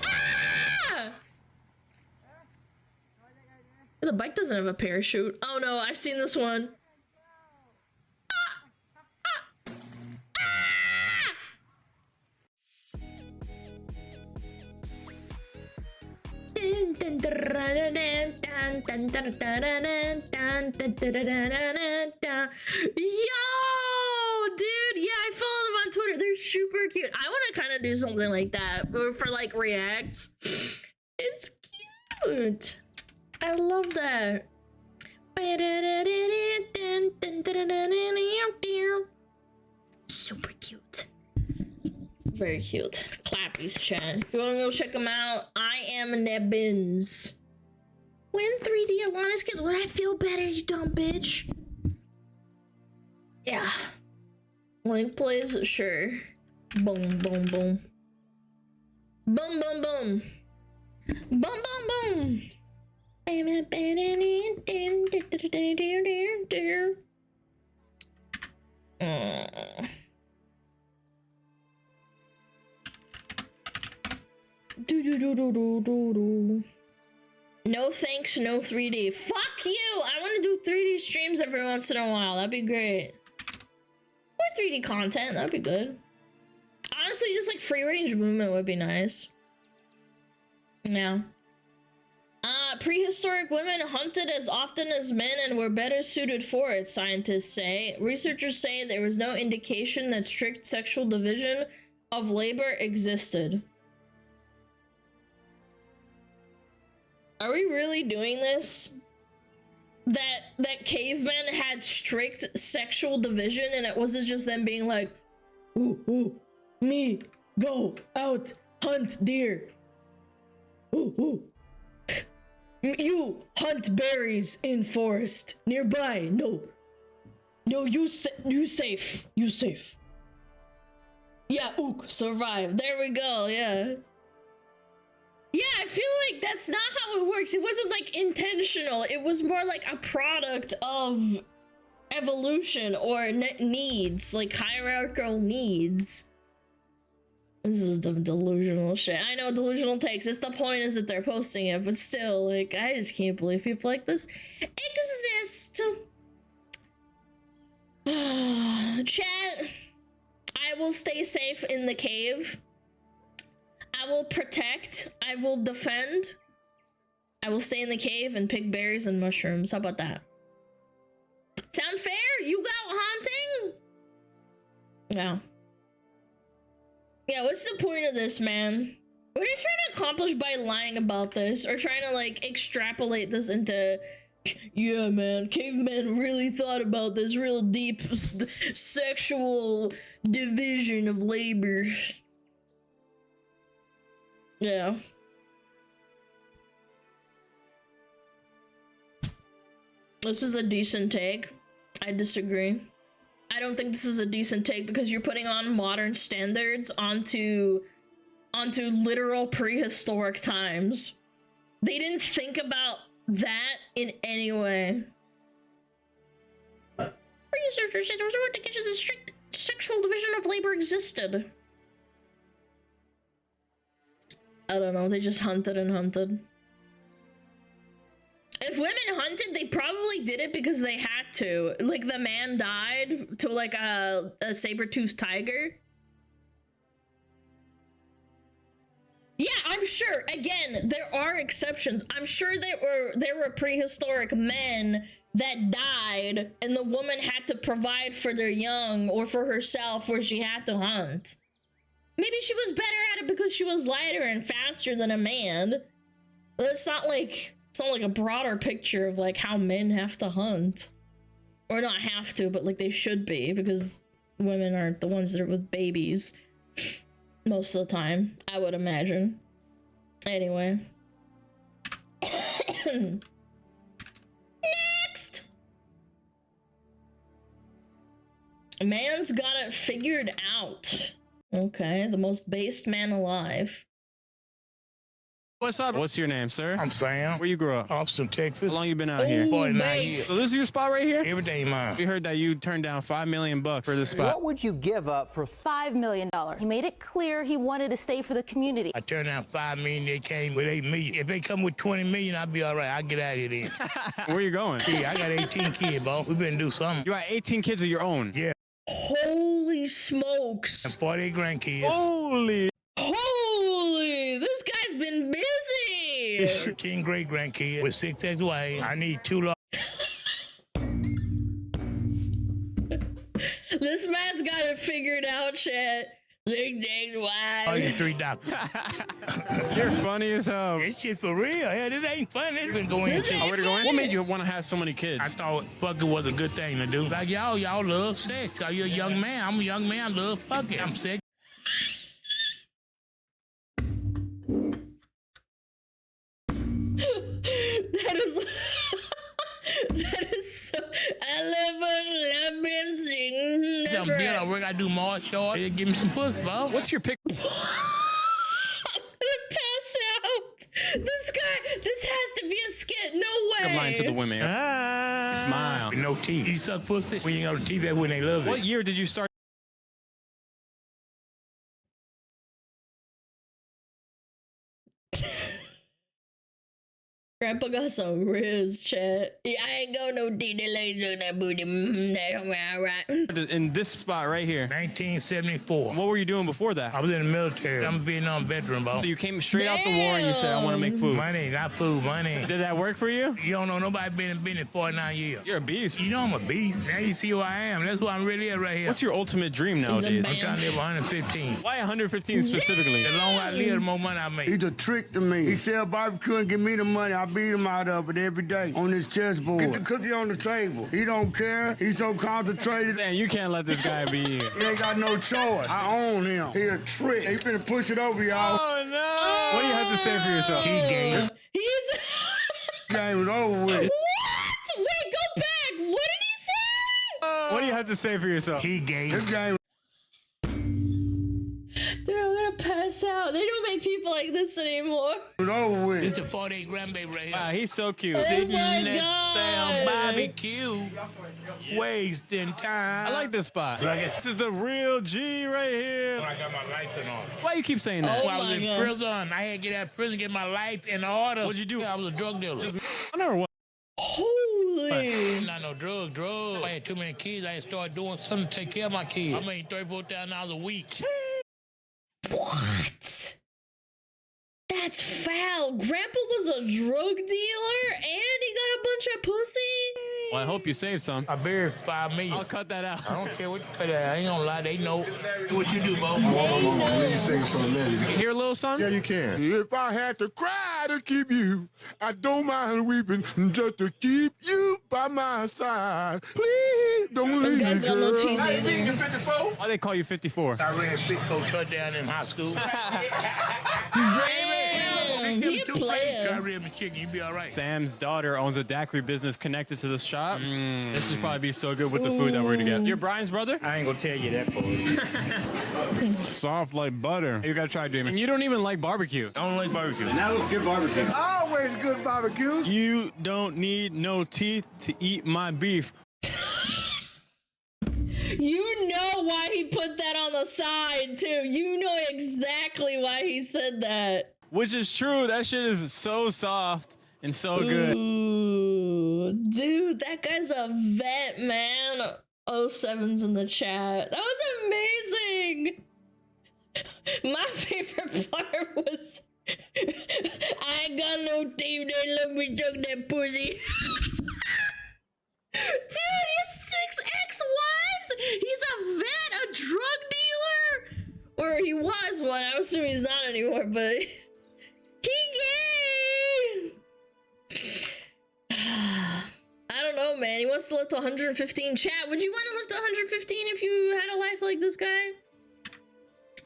Ah! The bike doesn't have a parachute. Oh no, I've seen this one. Yo, dude, yeah, I follow them on Twitter. They're super cute. I want to kind of do something like that for like reacts. It's cute. I love that. Super cute. Very cute. Clappies chat. If you want to go check them out, I am Nebbins. When 3D Alana's kids, would I feel better, you dumb bitch? Yeah. Link plays? Sure. Boom, boom, boom. Boom, boom, boom. Boom, boom, boom. No thanks, no 3D. Fuck you! I want to do 3D streams every once in a while. That'd be great. Or 3D content. That'd be good. Honestly, just like free range movement would be nice. Yeah. Prehistoric women hunted as often as men and were better suited for it, scientists say. Researchers say there was no indication that strict sexual division of labor existed. Are we really doing this? That cavemen had strict sexual division and it wasn't just them being like, ooh, ooh, me, go out, hunt deer. Ooh, ooh. You hunt berries in forest nearby. No, you safe. You safe. Yeah, ook, survive. There we go. Yeah. Yeah, I feel like that's not how it works. It wasn't like intentional. It was more like a product of evolution or needs, like hierarchical needs. This is the delusional shit. I know delusional takes. It's the point is that they're posting it, but still, like, I just can't believe people like this exist. Chat, I will stay safe in the cave. I will protect. I will defend. I will stay in the cave and pick berries and mushrooms. How about that? Sound fair? You go hunting? Yeah. Yeah, what's the point of this, man? What are you trying to accomplish by lying about this? Or trying to, like, extrapolate this into... Yeah, man, cavemen really thought about this real deep sexual division of labor. Yeah. This is a decent take. I disagree. I don't think this is a decent take because you're putting on modern standards onto literal prehistoric times. They didn't think about that in any way. Researchers said there was no indication that strict sexual division of labor existed. I don't know, they just hunted and hunted. If women hunted, they probably did it because they had to. Like, the man died to, like, a saber-toothed tiger. Yeah, I'm sure. Again, there are exceptions. I'm sure there were prehistoric men that died, and the woman had to provide for their young or for herself where she had to hunt. Maybe she was better at it because she was lighter and faster than a man. But it's not like a broader picture of like how men have to hunt. Or not have to, but like they should be, because women are the ones that are with babies most of the time, I would imagine. Anyway. Next! A man's got it figured out. Okay, the most based man alive.
What's up? What's your name, sir?
I'm Sam.
Where you grew up?
Austin, Texas.
How long you been out here?
49 years.
So this is your spot right here?
Every day, man.
We heard that you turned down $5 million for this spot.
What would you give up for $5 million? He made it clear he wanted to stay for the community.
I turned down $5 million. They came with $8 million. If they come with $20 million, I'll be all right. I'll get out of here then.
Where you going?
Yeah, I got 18 kids, bro. We better do something.
You got 18 kids of your own?
Yeah.
Holy smokes.
And 48 grandkids.
Holy.
This guy's been busy.
13 great grandkids with 6 ex-wives. I need 2 law.
This man's got it figured out, chat. 6 ex-wives.
3 doctors.
You're funny as hell.
This shit for real. Yeah, this ain't funny. It's been going into.
Oh, where to go in? What made you want to have so many kids?
I thought fucking was a good thing to do. Like y'all love sex. You're a young man. I'm a young man. I love fucking. I'm sex.
That is so. I love singing. That's
I'm
right.
I work. I do martial arts. They give me some pussy, bro.
What's your pick?
I'm gonna pass out. This has to be a skit. No way.
I'm lying to the women. Smile.
No teeth. You suck pussy when you got no teeth. That's when they love it.
What year did you start?
Grandpa got some riz, chat. Yeah, I ain't got no legs on that booty. That's all right.
In this spot right here.
1974.
What were you doing before that?
I was in the military. I'm a Vietnam veteran, bro.
So you came straight out the war and you said, I want to make food.
Money, not food, money.
Did that work for you?
You don't know nobody been in business 49 years.
You're a beast.
You know I'm a beast. Now you see who I am. That's who I'm really at right here.
What's your ultimate dream nowadays?
I'm trying to live 115.
Why 115 specifically?
The longer I live, the more money I make.
He's a trick to me. He sell barbecue and give me the money. I beat him out of it every day on his chessboard. Get the cookie on the table. He don't care. He's so concentrated.
Man, you can't let this guy be here.
He ain't got no choice. I own him. He a trick. He finna push it over, y'all.
Oh, no. What do you have to say for yourself?
He gay.
He's.
Game was over with.
What? Wait, go back. What did he say?
What do you have to say for yourself?
He gay.
This game
Dude, I'm gonna pass out. They don't make people like this anymore.
was over with.
It's a 48 grandbaby right here.
Wow, he's so cute.
Oh my God.
Barbecue. Wasting time.
I like this spot.
I guess-
This is the real G right here.
I got my life in order.
Why you keep saying that?
Oh
When I was
my
in
God.
prison, I had to get out of prison, get my life in order.
What'd you do?
I was a drug dealer.
I never what?
Holy.
Not no drug. I had too many kids. I had to start doing something to take care of my kids. I made $34,000 a week.
What? That's foul. Grandpa was a drug dealer and he got a bunch of pussy?
Well, I hope you saved some.
I buried $5 million.
I'll cut that out.
I don't care what you cut out. I ain't gonna lie. They know what you do, Bo.
Please sing for the lady.
You hear a little son?
Yeah, you can. If I had to cry to keep you, I don't mind weeping just to keep you by my side. Please don't
This
leave me,
guy's got no
girl.
teeth either.
Why they call you 54?
I ran 6 touchdowns in high school.
Damn, he a
Try
player.
rib and chicken. You be all right.
Sam's daughter owns a daiquiri business connected to the shop. This would probably be so good with the food that we're gonna get. You're Brian's brother?
I ain't gonna tell you that part.
Soft like butter. You gotta try, Damon. And you don't even like barbecue.
I don't like barbecue.
That looks good barbecue.
Always good barbecue.
You don't need no teeth to eat my beef.
You know why he put that on the side, too. You know exactly why he said that.
Which is true. That shit is so soft and so good.
Ooh, dude, that guy's a vet, man. 07's in the chat. That was amazing. My favorite part was I ain't got no team that let me chuck that pussy. Dude, he has 6 ex-wives. He's a vet, a drug dealer. Or he was one. I assume he's not anymore, but he gay. I don't know, man. He wants to live to 115. Chat, would you want to live to 115 if you had a life like this guy?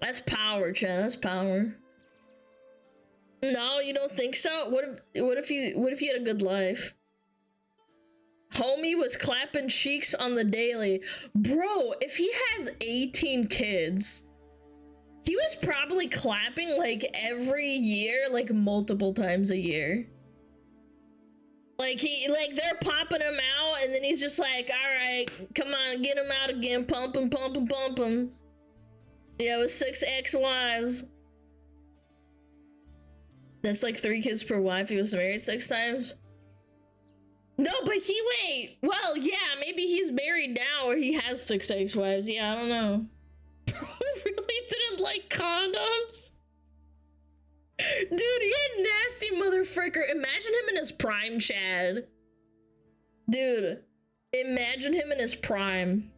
That's power, chat. That's power. No, you don't think so? What if you had a good life? Homie was clapping cheeks on the daily. Bro, if he has 18 kids, He was probably clapping like every year, like multiple times a year. Like they're popping him out, and then he's just like, all right, come on, get him out again, pump him, pump him, pump him. Yeah, with 6 ex-wives. That's like 3 kids per wife. He was married 6 times. No, but wait. Well, yeah, maybe he's married now, or he has 6 ex-wives. Yeah, I don't know. Bro really didn't like condoms? Dude, he had nasty motherfucker. Imagine him in his prime, Chad. Dude, imagine him in his prime.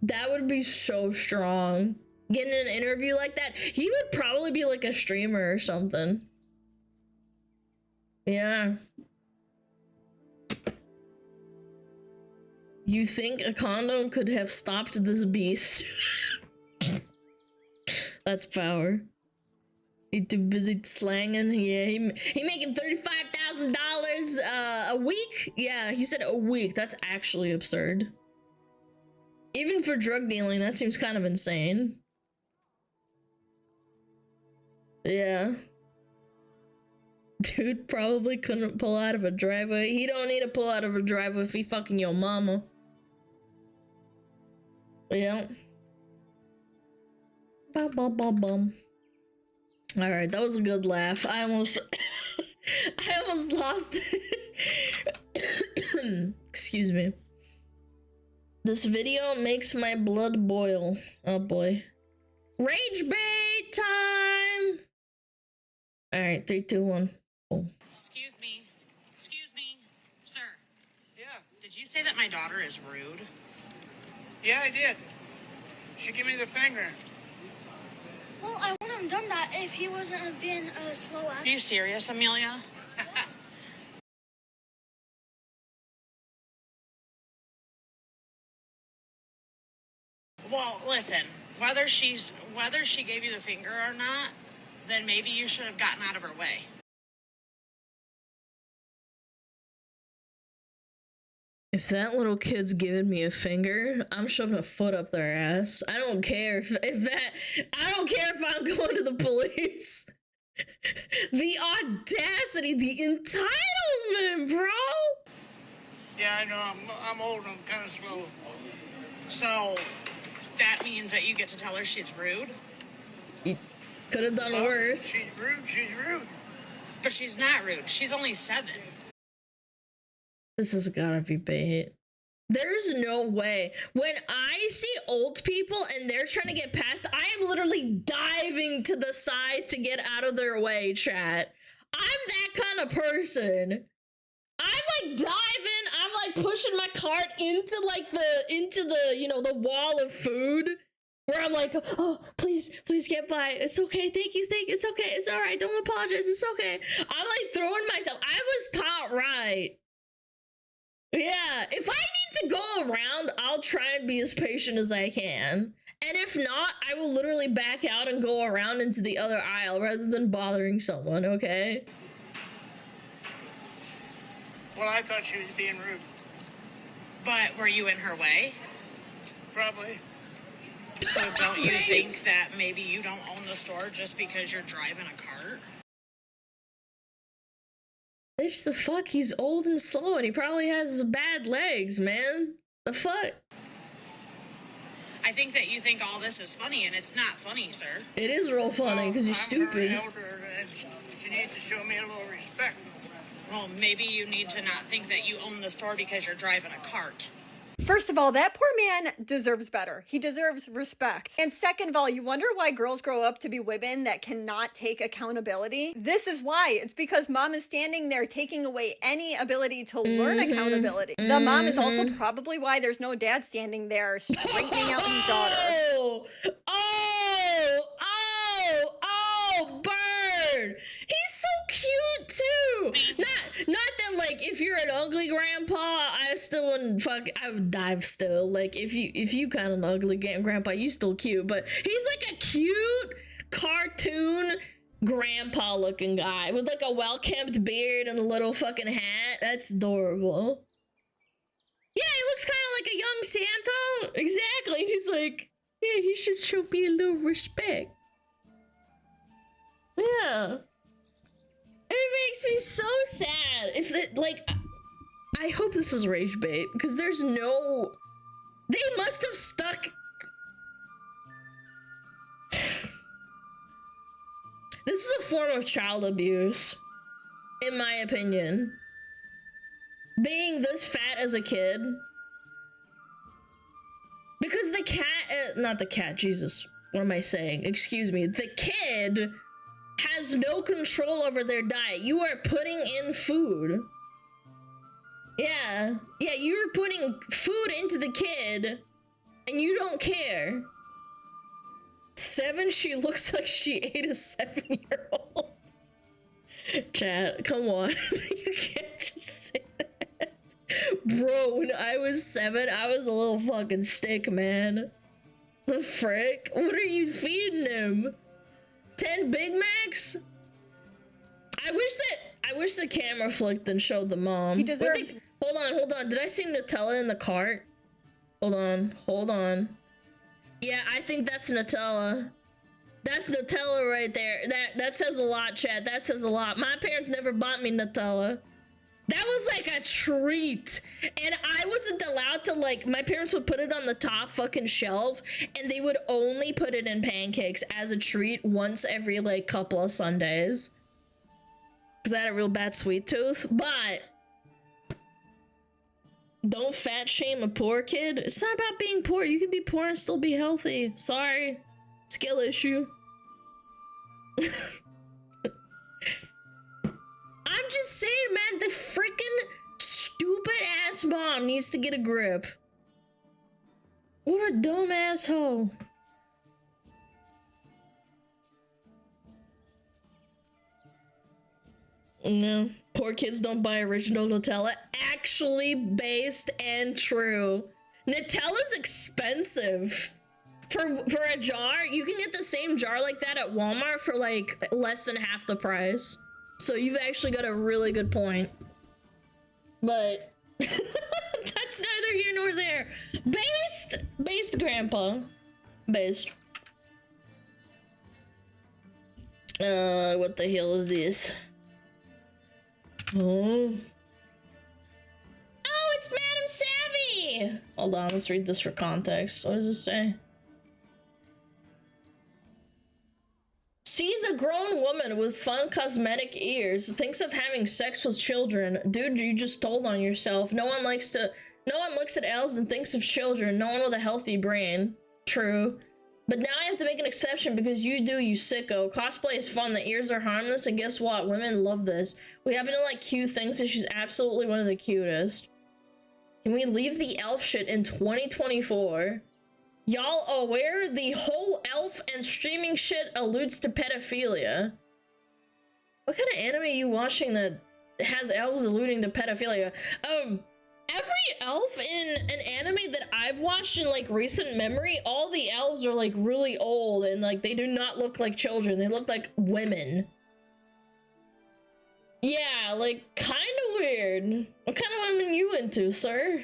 That would be so strong. Getting an interview like that. He would probably be like a streamer or something. Yeah. You think a condom could have stopped this beast? That's power. He too busy slanging. Yeah, he making $35,000 a week. Yeah, he said a week. That's actually absurd. Even for drug dealing, that seems kind of insane. Yeah. Dude probably couldn't pull out of a driveway. He don't need to pull out of a driveway if he fucking your mama. Yeah. Bum. Alright, that was a good laugh. I almost lost it. Excuse me. This video makes my blood boil. Oh boy. Rage bait time! Alright, 3, 2, 1. Oh.
Excuse me, sir. Yeah. Did you say that my daughter is rude?
Yeah, I did. She gave me the finger.
Well, I wouldn't have done that if he wasn't being a slow ass.
Are you serious, Amelia? Well, listen, whether she gave you the finger or not, then maybe you should have gotten out of her way.
If that little kid's giving me a finger, I'm shoving a foot up their ass. I don't care I don't care if I'm going to the police. The audacity, the entitlement, bro.
Yeah, I know. I'm old. I'm kind of slow.
So that means that you get to tell her she's rude?
You could have done worse.
She's rude. She's rude.
But she's not rude. She's only 7.
This has gotta be bait. There's no way. When I see old people and they're trying to get past, I am literally diving to the sides to get out of their way, chat. I'm that kind of person. I'm like diving, I'm like pushing my cart into the, you know, the wall of food. Where I'm like, oh, please get by. It's okay, thank you, it's okay, it's alright, don't apologize, it's okay. I'm like throwing myself. I was taught right. Yeah, if I need to go around, I'll try and be as patient as I can. And if not, I will literally back out and go around into the other aisle rather than bothering someone, okay?
Well, I thought she was being rude.
But were you in her way?
Probably.
So don't you think that maybe you don't own the store just because you're driving a cart?
Bitch, the fuck? He's old and slow and he probably has bad legs, man. The fuck?
I think that you think all this is funny, and it's not funny, sir.
It is real funny because you're stupid.
I'm her elder, and she needs to show me a little respect.
Well, maybe you need to not think that you own the store because you're driving a cart.
First of all, that poor man deserves better. He deserves respect. And second of all, you wonder why girls grow up to be women that cannot take accountability? This is why. It's because mom is standing there taking away any ability to learn accountability. The mom is also probably why there's no dad standing there straightening out his daughter.
Burn! He's so cute too. Not that like if you're an ugly grandpa, I still wouldn't I would dive still. Like if you kind of an ugly grandpa, you still cute. But he's like a cute cartoon grandpa looking guy with like a well-kept beard and a little fucking hat. That's adorable. Yeah, he looks kind of like a young Santa. Exactly. He's like, yeah, he should show me a little respect. Yeah. It makes me so sad. If it, like, I hope this is rage bait, because there's no... They must have stuck... This is a form of child abuse, in my opinion. Being this fat as a kid. Because the cat, not the cat, Jesus, what am I saying? Excuse me. The kid has no control over their diet. You are putting in food. Yeah, you're putting food into the kid, and you don't care. 7, she looks like she ate a 7-year-old. Chat, come on. You can't just say that. Bro, when I was 7, I was a little fucking stick, man. The frick? What are you feeding him? 10 Big Macs? I wish the camera flicked and showed the mom.
He deserves...
Hold on. Did I see Nutella in the cart? Hold on. Yeah, I think that's Nutella. That's Nutella right there. That says a lot, chat. That says a lot. My parents never bought me Nutella. That was like a treat. And I wasn't allowed to, like, my parents would put it on the top fucking shelf, and they would only put it in pancakes as a treat once every, like, couple of Sundays. Because I had a real bad sweet tooth. But don't fat shame a poor kid. It's not about being poor. You can be poor and still be healthy. Sorry. Skill issue. I'm just saying, man, the freaking stupid ass mom needs to get a grip. What a dumb asshole. No, poor kids don't buy original Nutella. Actually based and true. Nutella's expensive. For a jar, you can get the same jar like that at Walmart for like less than half the price. So you've actually got a really good point. But that's neither here nor there. Based grandpa. Based. What the hell is this? Oh, it's Madam Savvy! Hold on, let's read this for context. What does it say? Sees a grown woman with fun cosmetic ears, thinks of having sex with children. Dude, you just told on yourself. No one looks at elves and thinks of children. No one with a healthy brain. True. But now I have to make an exception because you do, you sicko. Cosplay is fun, the ears are harmless, and guess what? Women love this. We happen to like cute things, and she's absolutely one of the cutest. Can we leave the elf shit in 2024? Y'all aware the whole elf and streaming shit alludes to pedophilia? What kind of anime are you watching that has elves alluding to pedophilia? Every elf in an anime that I've watched in like recent memory, all the elves are like really old and like they do not look like children. They look like women. Yeah, like kind of weird. What kind of women you into, sir?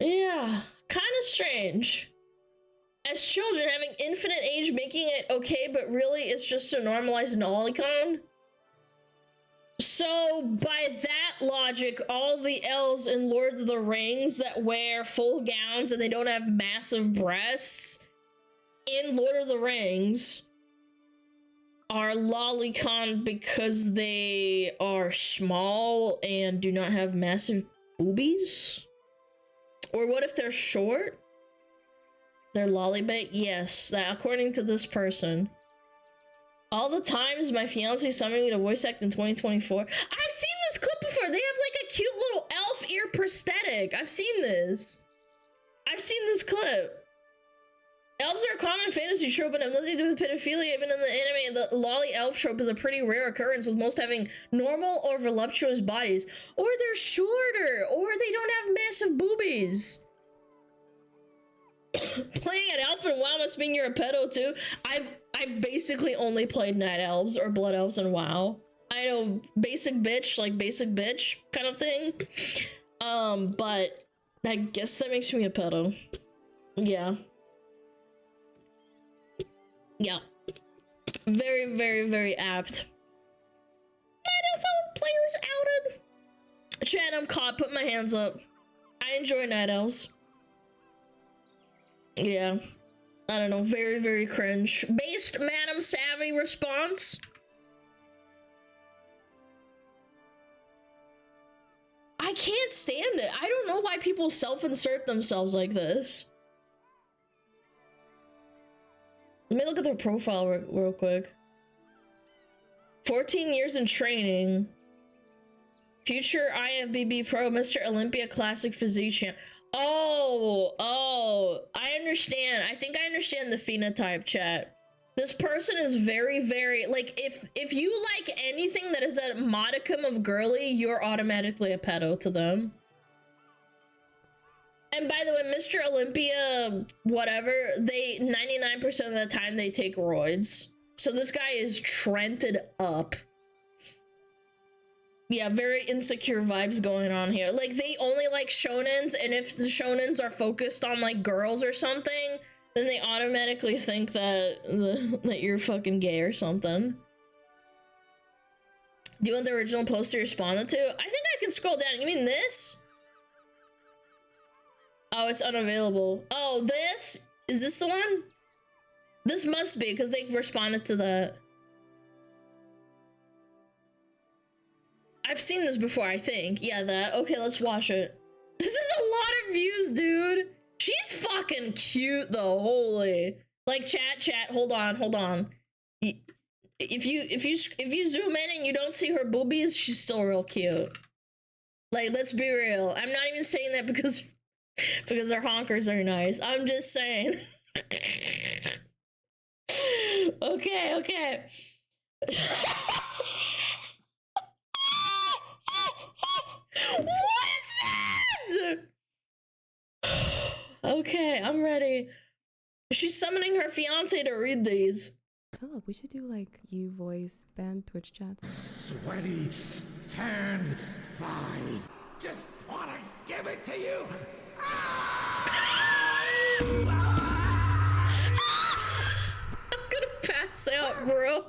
Yeah, kind of strange. As children, having infinite age making it okay, but really it's just to normalize an olicon. So, by that logic, all the elves in Lord of the Rings that wear full gowns and they don't have massive breasts in Lord of the Rings are lolicon because they are small and do not have massive boobies? Or what if they're short? They're lollibait? Yes, that according to this person. All the times my fiance summoned me to voice act in 2024. I've seen this clip before. They have like a cute little elf ear prosthetic. I've seen this. I've seen this clip. Elves are a common fantasy trope and have nothing to do with pedophilia. Even in the anime, the lolly elf trope is a pretty rare occurrence, with most having normal or voluptuous bodies. Or they're shorter, or they don't have massive boobies. Playing an elf in WoW must mean you're a pedo too. I basically only played night elves or blood elves in WoW. I know basic bitch, like basic bitch kind of thing. But I guess that makes me a pedo. Yeah. Yeah. Very, very, very apt. Night Elf players outed. Chat, I'm caught. Put my hands up. I enjoy Night Elves. Yeah. I don't know. Very, very cringe. Based Madam Savvy response. I can't stand it. I don't know why people self-insert themselves like this. Let me look at their profile real quick. 14 years in training. Future IFBB Pro, Mr. Olympia Classic Physique Champ. Oh, I understand. I think I understand the phenotype, chat. This person is very, very, like, if you like anything that is a modicum of girly, you're automatically a pedo to them. And by the way, Mr. Olympia, whatever, they 99% of the time they take roids. So this guy is trented up. Yeah, very insecure vibes going on here. Like, they only like shonens, and if the shonens are focused on like girls or something, then they automatically think that that you're fucking gay or something. Do you want the original post you responded to? I think I can scroll down. You mean this? Oh, it's unavailable. Oh, this? Is this the one? This must be, because they responded to that. I've seen this before, I think. Yeah, that. Okay, let's watch it. This is a lot of views, dude. She's fucking cute, though. Holy. Like, chat, hold on. If you zoom in and you don't see her boobies, she's still real cute. Like, let's be real. I'm not even saying that because her honkers are nice. I'm just saying. Okay. What is that? Okay, I'm ready. She's summoning her fiance to read these.
Philip, we should do like you voice band Twitch chats.
Sweaty, tanned thighs. Just wanna give it to you.
I'm gonna pass out, bro.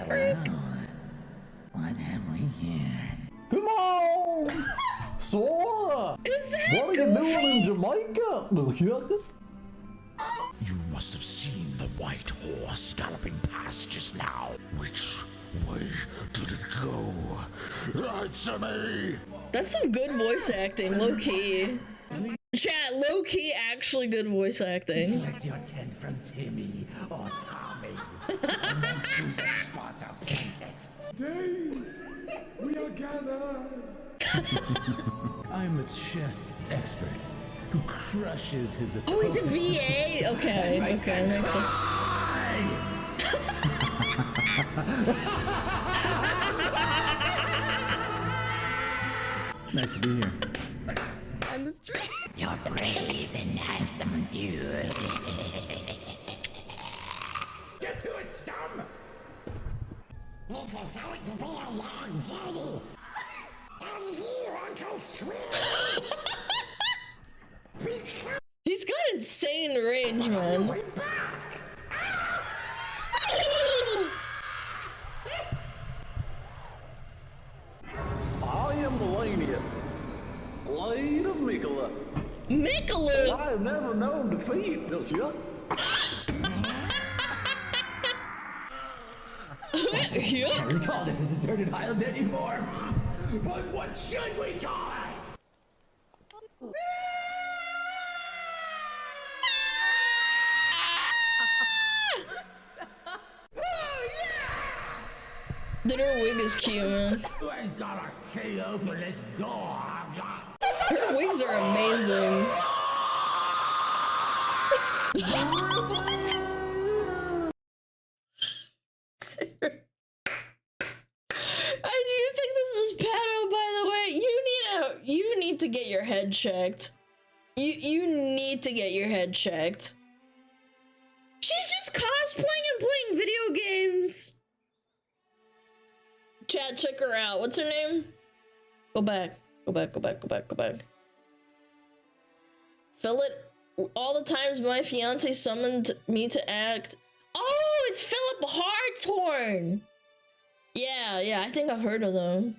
Well, what have we here?
Come on! Sora!
Is that
what are you doing in Jamaica?
You must have seen the white horse galloping past just now. Which way did it go? Answer me!
That's some good voice acting, low-key. Chat, low-key, actually good voice acting.
Select your tent from Timmy or Tommy, and then choose a spot to plant it. Dave, we are gathered. I'm a chess expert who crushes his opponent.
Oh, he's a VA? Okay, makes sense.
Nice to be here.
On the street.
You're brave and handsome, dude. Get to it, Stum! This is going to be a long journey. And you, Uncle Scrooge!
He's got insane range, man.
I am Melania, Blade of Mikola.
Mikola?
I have never known defeat, Milcia.
I can't recall this a deserted island anymore. But what should we call it?
Dude, her wig is cute, man.
You ain't got a key open this door, have ya?
Her wigs are amazing. I do think this is pedo, by the way. You need to get your head checked. You need to get your head checked. She's just cosplaying and playing video games. Chat, check her out. What's her name? Go back. Go back, go back, go back, go back. Fill it. All the times my fiance summoned me to act. Oh, it's Philip Hartshorn. Yeah, I think I've heard of them.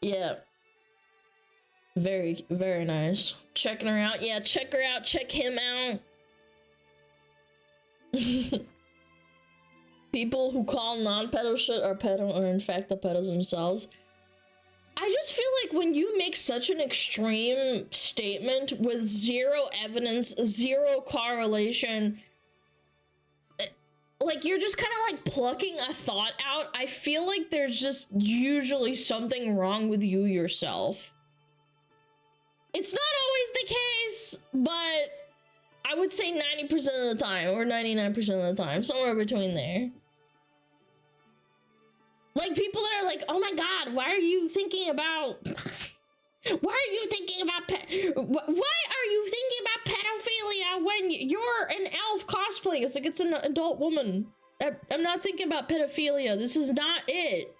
Yeah. Very, very nice. Checking her out. Yeah, check her out. Check him out. People who call non-pedo shit are pedo are in fact the pedos themselves. I just feel like when you make such an extreme statement with zero evidence, zero correlation, like you're just kind of like plucking a thought out. I feel like there's just usually something wrong with you yourself. It's not always the case, but I would say 90% of the time or 99% of the time, somewhere between there. Like people that are like, oh my god, why are you thinking about why are you thinking about pedophilia when you're an elf cosplaying? It's like, it's an adult woman. I'm not thinking about pedophilia. This is not it.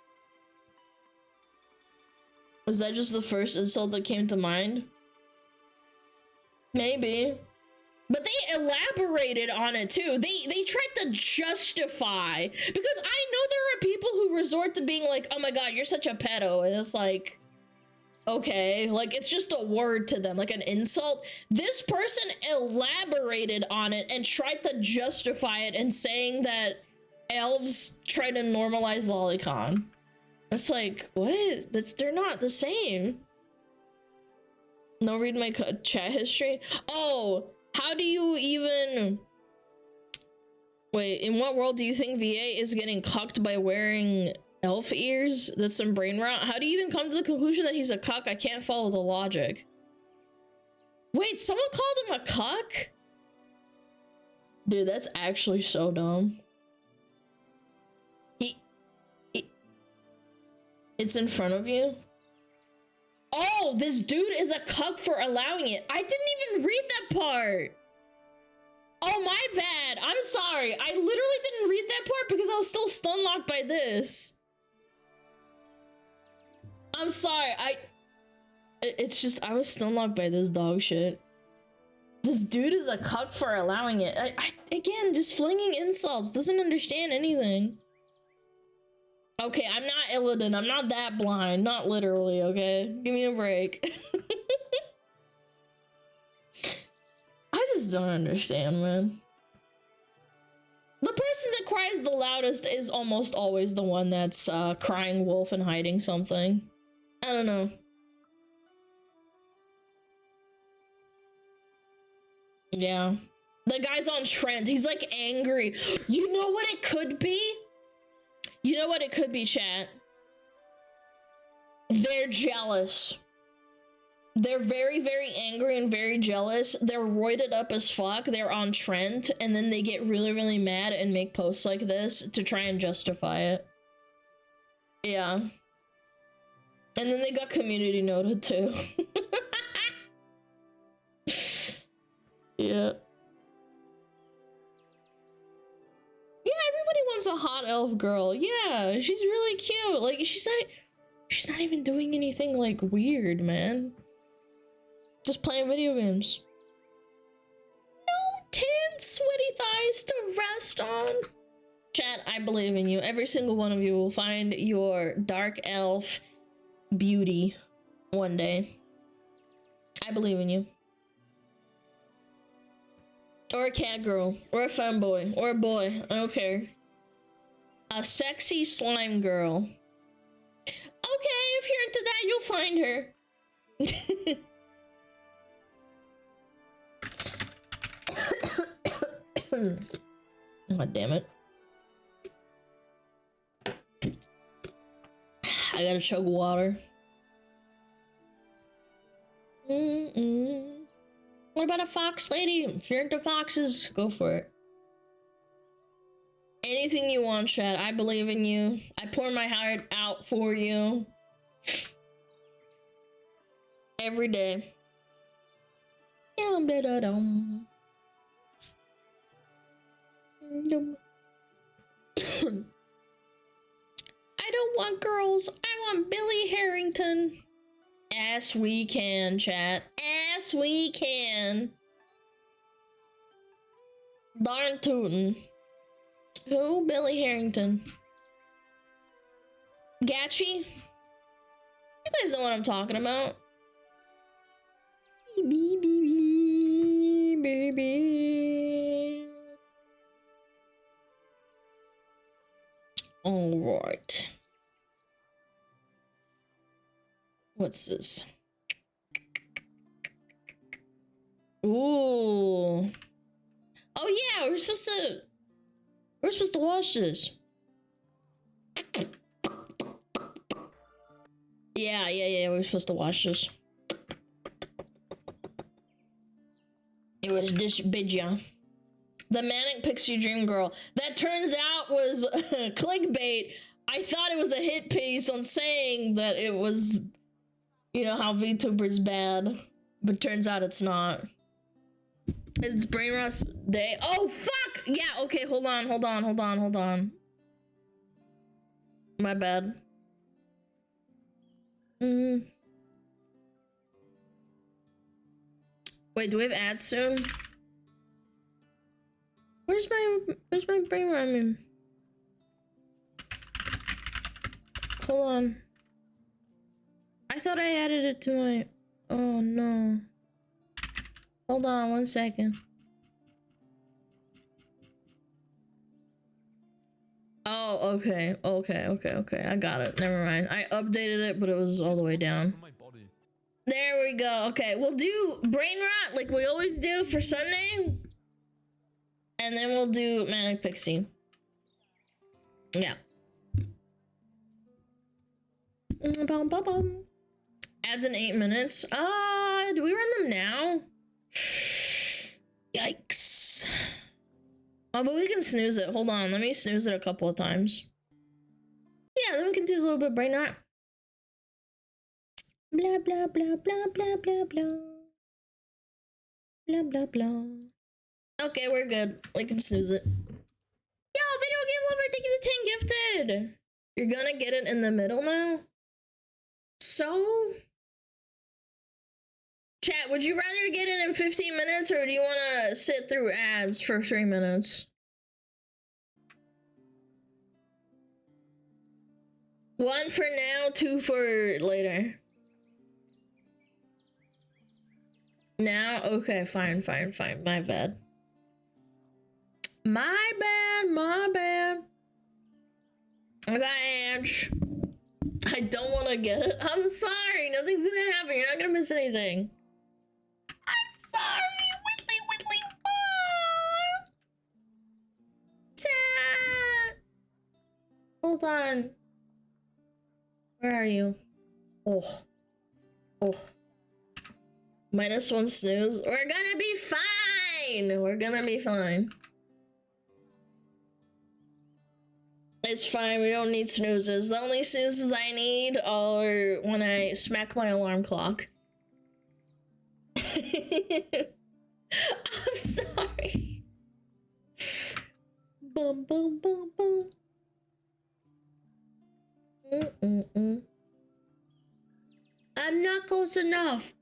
Was that just the first insult that came to mind? Maybe. But they elaborated on it too. They tried to justify, because I know there are people who resort to being like, oh my god, you're such a pedo, and it's like, okay, like it's just a word to them, like an insult. This person elaborated on it and tried to justify it and saying that elves try to normalize lolicon. It's like, what? They're not the same. No, read my chat history. Oh, how do you even... Wait, in what world do you think VA is getting cucked by wearing elf ears? That's some brain rot. How do you even come to the conclusion that he's a cuck? I can't follow the logic. Wait, someone called him a cuck? Dude, that's actually so dumb. It's in front of you? Oh, this dude is a cuck for allowing it. I didn't even read that part. Oh, my bad. I'm sorry. I literally didn't read that part because I was still stun locked by this. I'm sorry. It's just, I was stun locked by this dog shit. This dude is a cuck for allowing it. Again, just flinging insults. Doesn't understand anything. Okay, I'm not Illidan. I'm not that blind. Not literally, okay? Give me a break. I just don't understand, man. The person that cries the loudest is almost always the one that's crying wolf and hiding something. I don't know. Yeah. The guy's on trend. He's like angry. You know what it could be? You know what it could be, chat? They're jealous. They're very, very angry and very jealous. They're roided up as fuck. They're on trend. And then they get really, really mad and make posts like this to try and justify it. Yeah. And then they got community noted too. Yeah. Yeah, everybody wants a hot elf girl. Yeah, she's really cute. Like, she's not even doing anything, like, weird, man. Just playing video games. No 10 sweaty thighs to rest on. Chat, I believe in you. Every single one of you will find your dark elf beauty one day. I believe in you. Or a cat girl, or a femboy, or a boy, I don't care. A sexy slime girl. Okay, if you're into that, you'll find her. God damn it. I gotta chug water. What about a fox lady? If you're into foxes, go for it. Anything you want, chat. I believe in you. I pour my heart out for you. Every day. I don't want girls. I want Billy Harrington. Yes, we can, chat. Yes, we can. Darn tootin'. Who? Billy Harrington. Gatchy? You guys know what I'm talking about. Baby. All right. What's this? Ooh. Oh yeah, we're supposed to watch this. Yeah, we're supposed to watch this. It was this bitch, the Manic Pixie Dream Girl. That turns out was clickbait. I thought it was a hit piece on saying that it was, you know, how VTuber's bad, but turns out it's not. It's brain rot day. Oh fuck! Yeah, okay, hold on. My bad. Wait, do we have ads soon? Where's my brain rot? Hold on. I thought I added it to my... Oh no. Hold on 1 second. Oh, okay. I got it. Never mind. I updated it, but it was all the way down. There we go. Okay, we'll do brain rot like we always do for Sunday. And then we'll do Manic Pixie. Yeah. Ads in 8 minutes. Do we run them now? Yikes. Oh, but we can snooze it. Hold on, let me snooze it a couple of times. Yeah, then we can do a little bit of brain rot. Blah, blah, blah, blah, blah, blah, blah. Blah, blah, blah. Okay, we're good. We can snooze it. Yo, video game lover, thank you for 10 gifted. You're gonna get it in the middle now? So? Chat, would you rather get it in 15 minutes or do you want to sit through ads for 3 minutes? 1 for now, 2 for later. Now? Okay, fine. My bad. My bad. I got ads. I don't want to get it. I'm sorry. Nothing's gonna happen. You're not gonna miss anything. I'm sorry. Whitley. Chat. Hold on. Where are you? Oh. -1 snooze. We're gonna be fine. It's fine, we don't need snoozes. The only snoozes I need are when I smack my alarm clock. I'm sorry. Bum. I'm not close enough.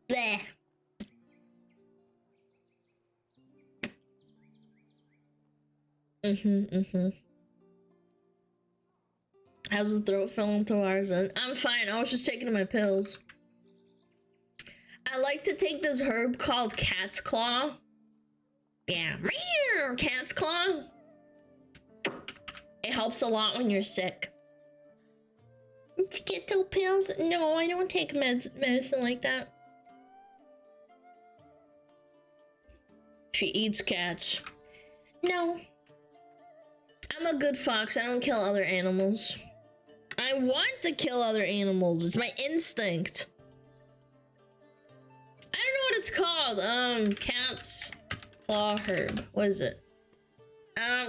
Bleh. How's the throat feeling 2 hours in? I'm fine. I was just taking my pills. I like to take this herb called cat's claw. Yeah, cat's claw. It helps a lot when you're sick. Skittle pills? No, I don't take medicine like that. She eats cats. No. I'm a good fox. I don't kill other animals. I want to kill other animals. It's my instinct. I don't know what it's called. Cat's claw herb. What is it?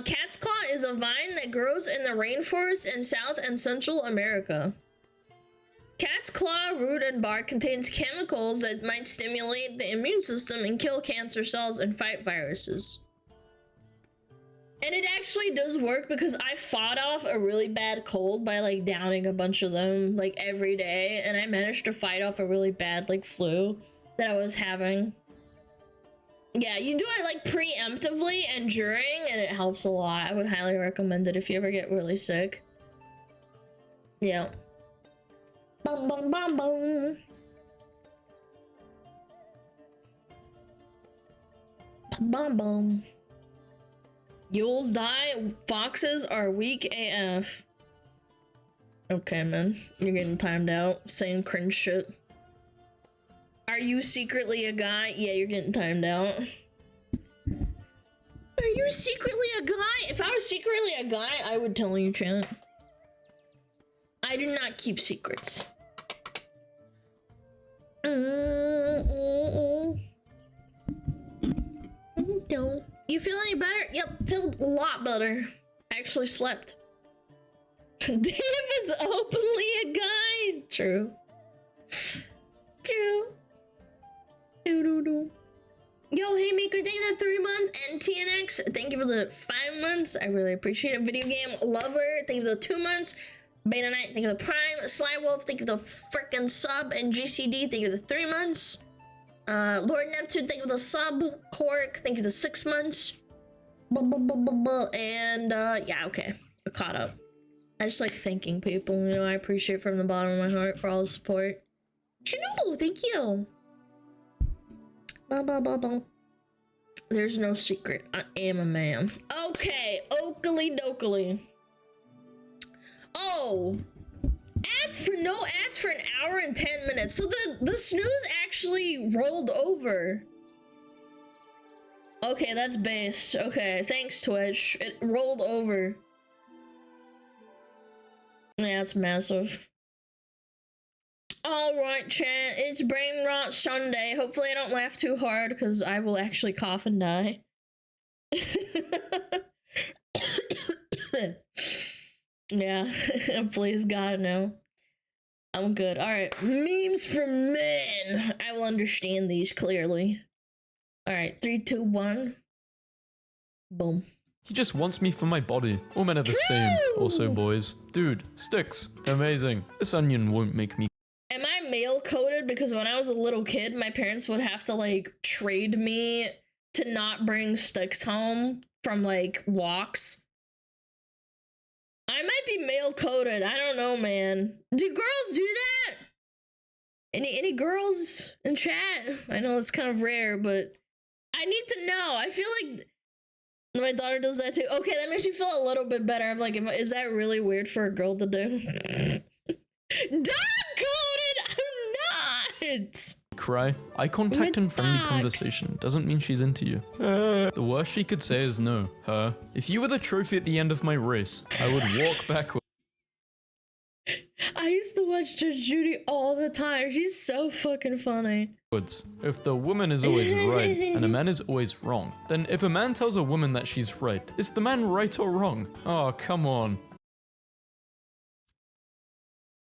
Cat's claw is a vine that grows in the rainforest in South and Central America. Cat's claw root and bark contains chemicals that might stimulate the immune system and kill cancer cells and fight viruses. And it actually does work because I fought off a really bad cold by like downing a bunch of them like every day, and I managed to fight off a really bad like flu that I was having. Yeah, you do it like preemptively and during, and it helps a lot. I would highly recommend it if you ever get really sick. Yeah. Bum bum bum bum. Bum bum. You'll die. Foxes are weak AF. Okay, man. You're getting timed out. Saying cringe shit. Are you secretly a guy? Yeah, you're getting timed out. Are you secretly a guy? If I was secretly a guy, I would tell you, chat. I do not keep secrets. Don't. You feel any better? Yep, feel a lot better. I actually slept. Dave is openly a guy. True. True. Doo-doo-doo. Yo, hey Maker, thank you for the 3 months. And TNX, thank you for the 5 months. I really appreciate it. Video Game Lover, thank you for the 2 months. Beta Knight, thank you for the Prime. Sly Wolf, thank you for the frickin' sub. And GCD, thank you for the 3 months. Lord Neptune, thank you for the sub. Cork, thank you for the 6 months. And yeah, okay, we're caught up. I just like thanking people, you know. I appreciate from the bottom of my heart for all the support. Shinobu, thank you. There's no secret. I am a man. Okay, Oakley Dokley. Oh, no ads for an hour and 10 minutes. So the snooze actually rolled over. Okay, that's based. Okay, thanks Twitch. It rolled over. Yeah, it's massive. Alright, chat, it's Brain Rot Sunday. Hopefully I don't laugh too hard, because I will actually cough and die. Yeah, please God, no. I'm good. Alright, memes for men. I will understand these clearly. Alright, 3, 2, 1. Boom.
He just wants me for my body. All men are the same. Also, boys. Dude, sticks. Amazing. This onion won't make me.
Am I male coded? Because when I was a little kid, my parents would have to like trade me to not bring sticks home from like walks. I might be male coded. I don't know, man. Do girls do that? Any girls in chat? I know it's kind of rare, but I need to know. I feel like my daughter does that too. Okay, that makes me feel a little bit better. I'm like, is that really weird for a girl to do? Dark coded? I'm not.
Cry. Eye contact and friendly conversation doesn't mean she's into you. The worst she could say is no. Her. If you were the trophy at the end of my race, I would walk backwards.
I used to watch Judge Judy all the time. She's so fucking funny.
If the woman is always right and a man is always wrong, then if a man tells a woman that she's right, is the man right or wrong? Oh, come on.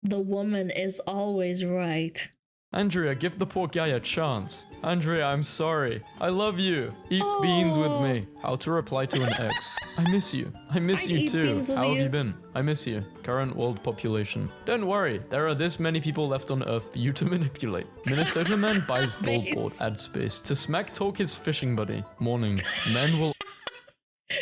The woman is always right.
Andrea, give the poor guy a chance. Andrea, I'm sorry. I love you. Eat beans with me. How to reply to an ex. I miss you. I miss you too. How have you been? I miss you. Current world population. Don't worry, there are this many people left on Earth for you to manipulate. Minnesota man buys billboard ad space to smack talk his fishing buddy. Morning. Men will...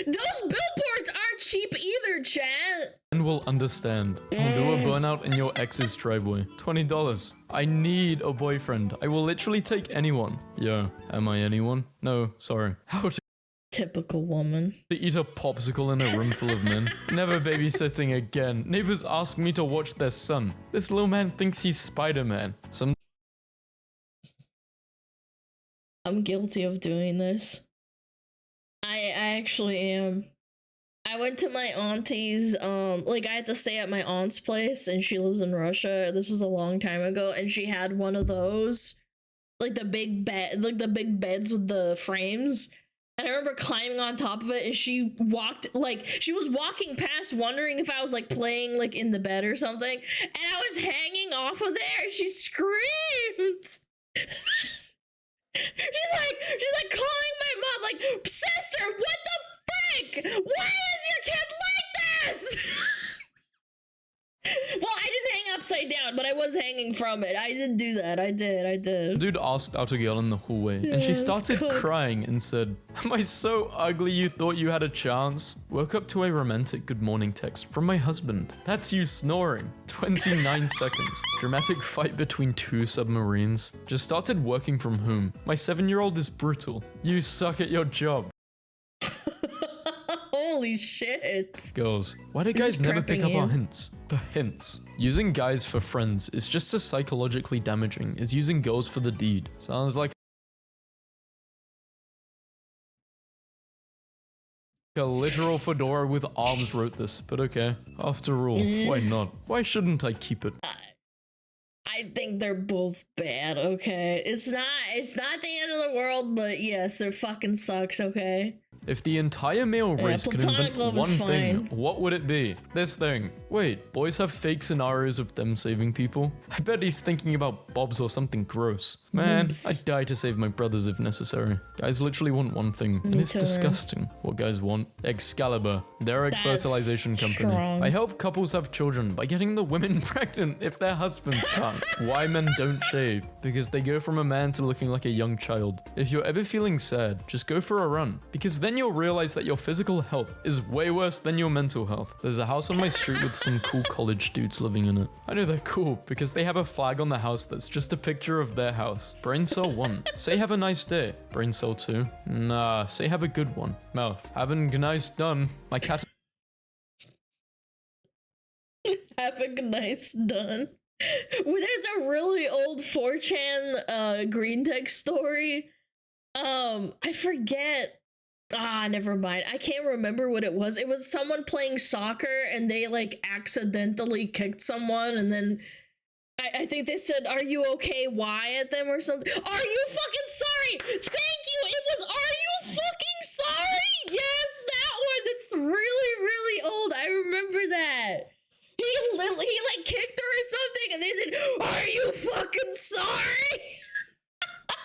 Those billboards aren't cheap either, chat.
Men will understand. I'll do a burnout in your ex's driveway. $20. I need a boyfriend. I will literally take anyone. Yo, am I anyone? No, sorry. How to...
Typical woman.
To eat a popsicle in a room full of men. Never babysitting again. Neighbors ask me to watch their son. This little man thinks he's Spider-Man.
I'm guilty of doing this. I actually am. I went to my auntie's, like I had to stay at my aunt's place and she lives in Russia. This was a long time ago and she had one of those, like the big bed, like the big beds with the frames. And I remember climbing on top of it and she was walking past wondering if I was like playing like in the bed or something. And I was hanging off of there and she screamed. She's like calling my mom like, sister, what the frick? What but I was hanging from it. I did do that. I did.
Dude asked out a girl in the hallway, and she started crying and said, "Am I so ugly you thought you had a chance?" Woke up to a romantic good morning text from my husband. That's you snoring. 29 seconds. Dramatic fight between two submarines. Just started working from home. My 7-year-old is brutal. You suck at your job.
Holy shit.
Girls, why do guys never pick up our hints? The hints. Using guys for friends is just as psychologically damaging as using girls for the deed. Sounds like a literal fedora with arms wrote this, but okay. After all, why not? Why shouldn't I keep it?
I think they're both bad, okay? It's not the end of the world, but yes, it fucking sucks, okay?
If the entire male race could invent one thing, what would it be? This thing. Wait, boys have fake scenarios of them saving people? I bet he's thinking about bobs or something gross. Man, I'd die to save my brothers if necessary. Guys literally want one thing, and it's disgusting. What guys want? Excalibur. Their ex-fertilization company. I help couples have children by getting the women pregnant if their husbands can't. Why men don't shave? Because they go from a man to looking like a young child. If you're ever feeling sad, just go for a run. Because then you'll realize that your physical health is way worse than your mental health. There's a house on my street with some cool college dudes living in it. I know they're cool because they have a flag on the house that's just a picture of their house. Brain cell 1. Say have a nice day. Brain cell 2. Nah, say have a good one. Mouth. Having a nice done. My cat.
Having a nice done. There's a really old 4chan green text story. I forget. Never mind. I can't remember what it was. It was someone playing soccer and they like accidentally kicked someone, and then I think they said, "Are you okay? Why?" at them or something. Are you fucking sorry? Thank you. It was, "Are you fucking sorry?" Yes, that one. That's really, really old. I remember that. He like kicked her or something, and they said, "Are you fucking sorry?"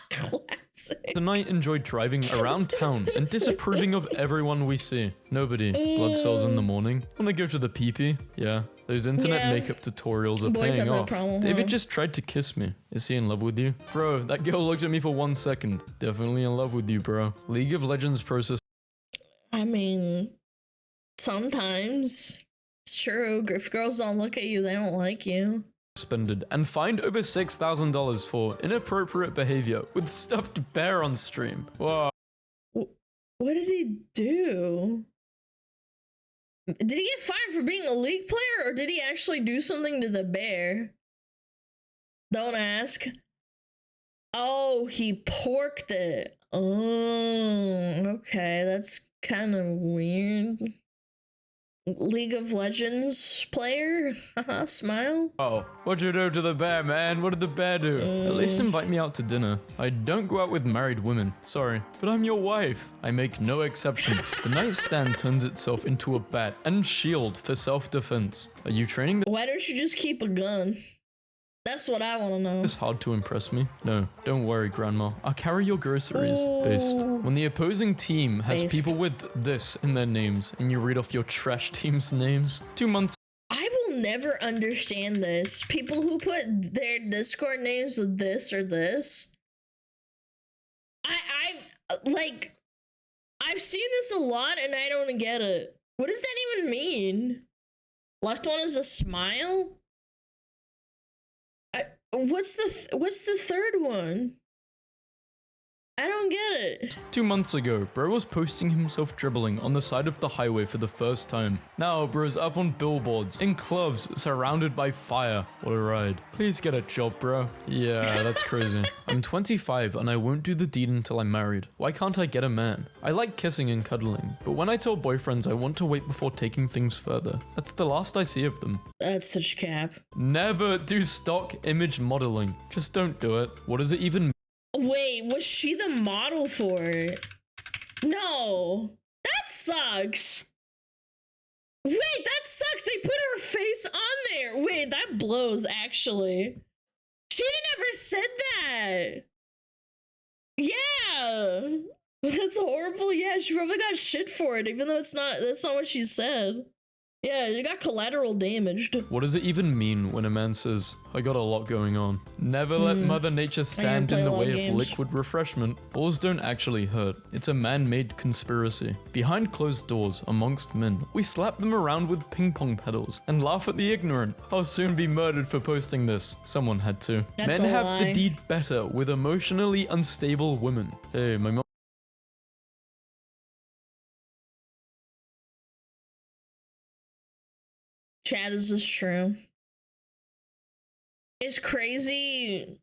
Classic.
Tonight enjoyed driving around town and disapproving of everyone we see. Nobody. Blood cells in the morning. Wanna go to the pee-pee? Yeah. Those internet makeup tutorials are paying off. David just tried to kiss me. Is he in love with you? Bro, that girl looked at me for 1 second. Definitely in love with you, bro. League of Legends process.
I mean, sometimes. It's true. If girls don't look at you, they don't like you.
Suspended and fined over $6,000 for inappropriate behavior with stuffed bear on stream. Whoa.
What did he do? Did he get fined for being a League player, or did he actually do something to the bear? Don't ask. Oh, he porked it. Oh, okay. That's kind of weird. League of Legends player? Haha, smile.
Oh, what'd you do to the bear, man? What did the bear do? At least invite me out to dinner. I don't go out with married women. Sorry, but I'm your wife. I make no exception. The nightstand turns itself into a bat and shield for self-defense. Are you training?
Why don't you just keep a gun? That's what I want to know.
It's hard to impress me. No, don't worry, Grandma. I'll carry your groceries. Based. When the opposing team has people with this in their names, and you read off your trash team's names, 2 months.
I will never understand this. People who put their Discord names with this or this. I've seen this a lot and I don't get it. What does that even mean? Left one is a smile? What's the third one? I don't get it.
2 months ago, bro was posting himself dribbling on the side of the highway for the first time. Now, bro's up on billboards, in clubs, surrounded by fire. What a ride. Please get a job, bro. Yeah, that's crazy. I'm 25 and I won't do the deed until I'm married. Why can't I get a man? I like kissing and cuddling, but when I tell boyfriends I want to wait before taking things further, that's the last I see of them.
That's such cap.
Never do stock image modeling. Just don't do it. What does it even mean?
Wait, was she the model for it? No, that sucks. Wait, that sucks. They put her face on there. Wait, that blows, actually. She never said that. Yeah, that's horrible. Yeah, she probably got shit for it, even though that's not what she said. Yeah, you got collateral damaged.
What does it even mean when a man says, I got a lot going on? Never let Mother Nature stand in the way of liquid refreshment. Balls don't actually hurt. It's a man-made conspiracy. Behind closed doors, amongst men, we slap them around with ping pong pedals and laugh at the ignorant. I'll soon be murdered for posting this. Someone had to.
That's
Men
a
have
lie.
the deed better with emotionally unstable women. Hey, my mom.
Chad, is this true? Is crazy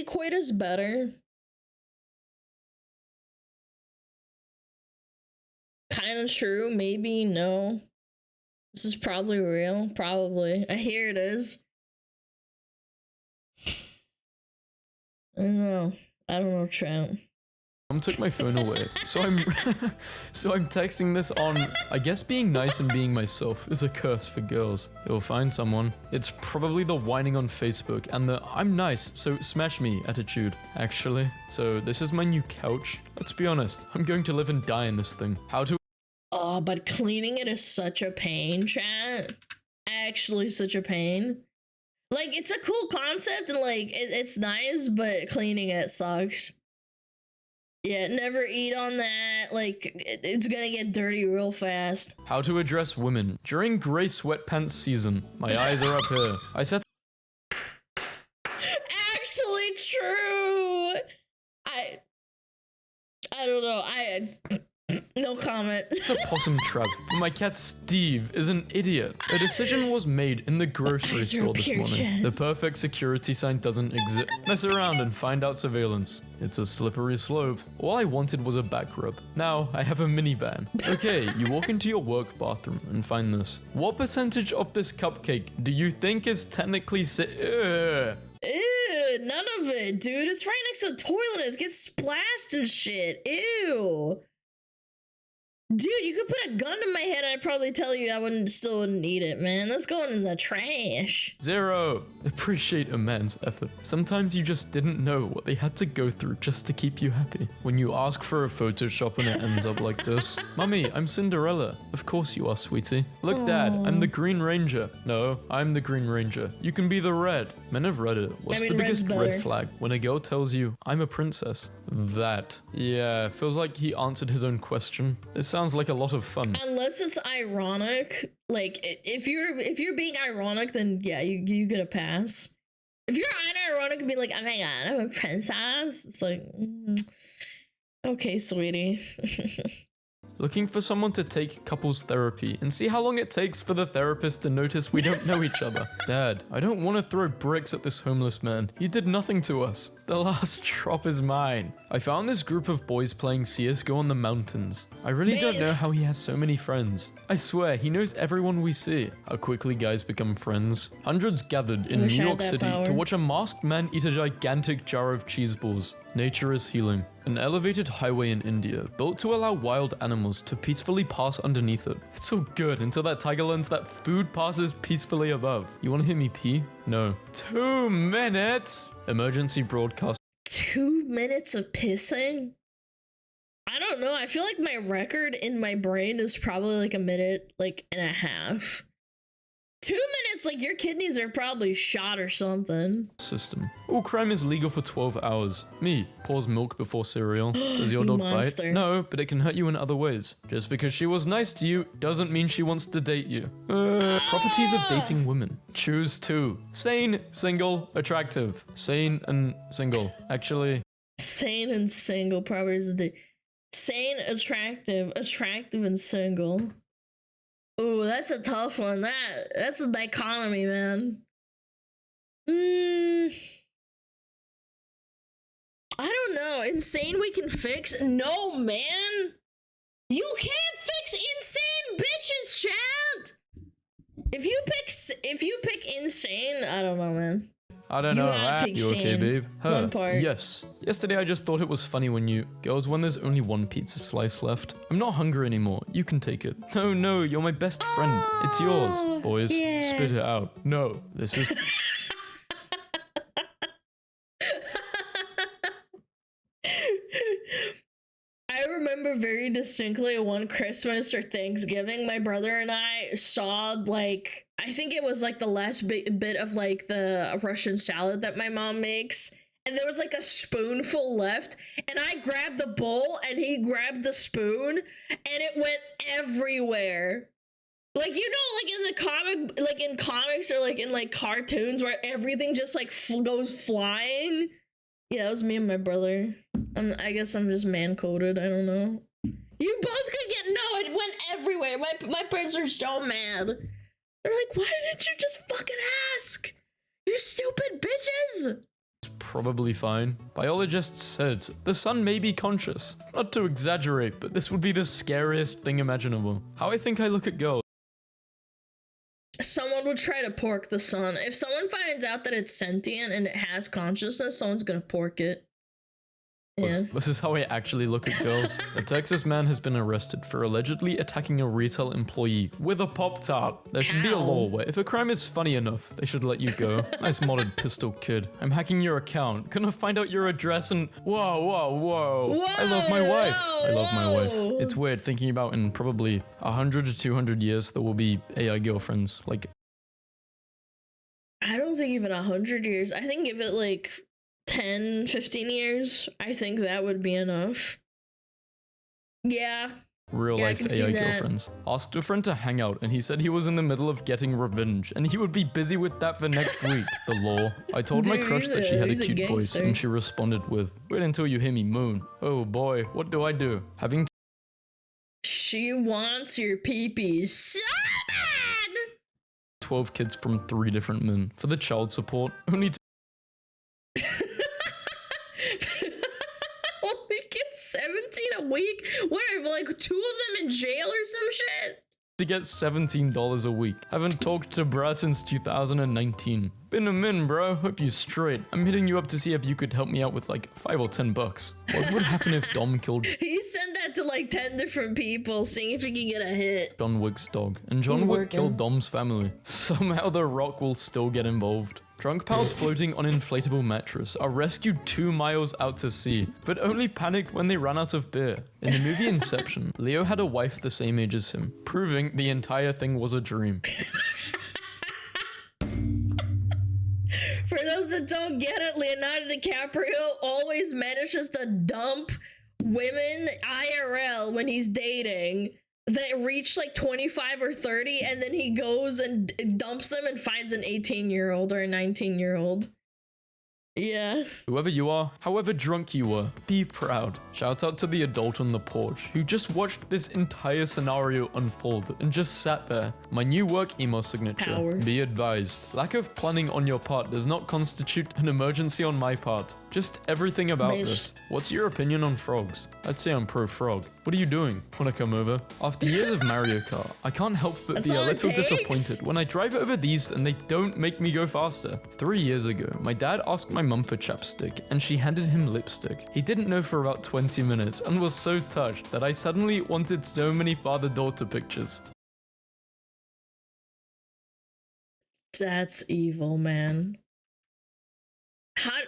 coitus better? Kind of true, maybe, no. This is probably real, probably. Here it is. I don't know, Chad.
Mom took my phone away, so I'm texting this on. I guess being nice and being myself is a curse for girls. You'll find someone. It's probably the whining on Facebook and the I'm nice, so smash me attitude. Actually, so this is my new couch. Let's be honest, I'm going to live and die in this thing. How to?
Oh, but cleaning it is such a pain, chat. Actually, such a pain. Like, it's a cool concept and like it's nice, but cleaning it sucks. Yeah, never eat on that. Like, it's gonna get dirty real fast.
How to address women during gray sweatpants season. My eyes are up here. I said.
Actually true. I don't know. No comment.
It's a possum trap. My cat Steve is an idiot. A decision was made in the grocery store this morning. The perfect security sign doesn't exist. Mess around and find out surveillance. It's a slippery slope. All I wanted was a back rub. Now I have a minivan. Okay, you walk into your work bathroom and find this. What percentage of this cupcake do you think is technically
Ew, none of it, dude. It's right next to the toilet. It gets splashed and shit. Ew. Dude, you could put a gun in my head and I'd probably tell you I still wouldn't eat it, man. That's going in the trash.
0. Appreciate a man's effort. Sometimes you just didn't know what they had to go through just to keep you happy. When you ask for a Photoshop and it ends up like this. Mummy, I'm Cinderella. Of course you are, sweetie. Look, Dad, I'm the Green Ranger. No, I'm the Green Ranger. You can be the red. Men have read it. What's the biggest red flag? When a girl tells you, I'm a princess. That. Yeah, feels like he answered his own question. It sounds like a lot of fun.
Unless it's ironic. Like, if you're being ironic, then yeah, you get a pass. If you're unironic and be like, oh my god, I'm a princess, it's like, okay, sweetie.
Looking for someone to take couples therapy and see how long it takes for the therapist to notice we don't know each other. Dad, I don't want to throw bricks at this homeless man. He did nothing to us. The last drop is mine. I found this group of boys playing CSGO on the mountains. I really don't know how he has so many friends. I swear, he knows everyone we see. How quickly guys become friends. Hundreds gathered in New York City to watch a masked man eat a gigantic jar of cheese balls. Nature is healing. An elevated highway in India, built to allow wild animals to peacefully pass underneath it. It's all good until that tiger learns that food passes peacefully above. You want to hear me pee? No. 2 minutes! Emergency broadcast.
2 minutes of pissing? I don't know. I feel like my record in my brain is probably like a minute, like and a half. 2 minutes, like your kidneys are probably shot or something.
System. All crime is legal for 12 hours. Me, pours milk before cereal. Does your dog bite? No, but it can hurt you in other ways. Just because she was nice to you doesn't mean she wants to date you. Properties of dating women. Choose 2. Sane, single, attractive. Sane and single. Actually.
Sane and single properties of dating. Sane, attractive and single. Ooh, that's a tough one. That's a dichotomy, man. I don't know. Insane we can fix? No, man. You can't fix insane bitches, chat. If you pick insane, I don't know, man.
I don't know. You okay, babe?
One part.
Yes. Yesterday I just thought it was funny when girls, when there's only one pizza slice left. I'm not hungry anymore. You can take it. No, you're my best friend. It's yours. Boys, spit it out. No, this is...
remember very distinctly one Christmas or Thanksgiving, my brother and I saw, like, I think it was like the last bit of like the Russian salad that my mom makes, and there was like a spoonful left, and I grabbed the bowl and he grabbed the spoon, and it went everywhere. Like, you know, like in the comic, like in comics or like in like cartoons where everything just like goes flying. Yeah, it was me and my brother. I guess I'm just man-coded. I don't know. You both could get no. It went everywhere. My parents are so mad. They're like, why didn't you just fucking ask? You stupid bitches.
It's probably fine. Biologists said the sun may be conscious. Not to exaggerate, but this would be the scariest thing imaginable. How I think I look at girls.
Someone would try to pork the sun. If someone finds out that it's sentient and it has consciousness, someone's gonna pork it. Yeah.
This is how I actually look at girls. A Texas man has been arrested for allegedly attacking a retail employee with a Pop-Tart. There should be a law where if a crime is funny enough, they should let you go. Nice modded pistol, kid. I'm hacking your account. Gonna find out your address and whoa, whoa, whoa. I love my wife. I love my wife. It's weird thinking about in probably 100 to 200 years there will be AI girlfriends. Like,
I don't think even 100 years. I think give it like 10, 15 years, I think that would be enough. Yeah.
Real life AI girlfriends. Asked a friend to hang out and he said he was in the middle of getting revenge and he would be busy with that for next week. The law. I told my crush that she had a cute voice and she responded with, wait until you hear me moan. Oh boy, what do I do? Having
She wants your pee-pee so bad!
12 kids from 3 different men. For the child support, only
Only get 17 a week? What, are like 2 of them in jail or some shit?
to get $17 a week. Haven't talked to bruh since 2019. Been a min, bro. Hope you straight. I'm hitting you up to see if you could help me out with like $5 or $10. What would happen if Dom killed
He sent that to like 10 different people, seeing if he can get a hit.
John Wick's dog, and John Wick killed Dom's family? Somehow The Rock will still get involved. Drunk pals floating on inflatable mattress are rescued 2 miles out to sea, but only panicked when they ran out of beer. In the movie Inception, Leo had a wife the same age as him, proving the entire thing was a dream.
For those that don't get it, Leonardo DiCaprio always manages to dump women IRL when he's dating that reach like 25 or 30, and then he goes and dumps them and finds an 18-year-old or a 19-year-old. Yeah.
Whoever you are, however drunk you were, be proud. Shout out to the adult on the porch who just watched this entire scenario unfold and just sat there. My new work email signature.
Power.
Be advised. Lack of planning on your part does not constitute an emergency on my part. Just everything about this. What's your opinion on frogs? I'd say I'm pro frog. What are you doing? Wanna come over? After years of Mario Kart, I can't help but be a little disappointed when I drive over these and they don't make me go faster. 3 years ago, my dad asked my mum for chapstick and she handed him lipstick. He didn't know for about 20 minutes and was so touched that I suddenly wanted so many father-daughter pictures.
That's evil, man. How...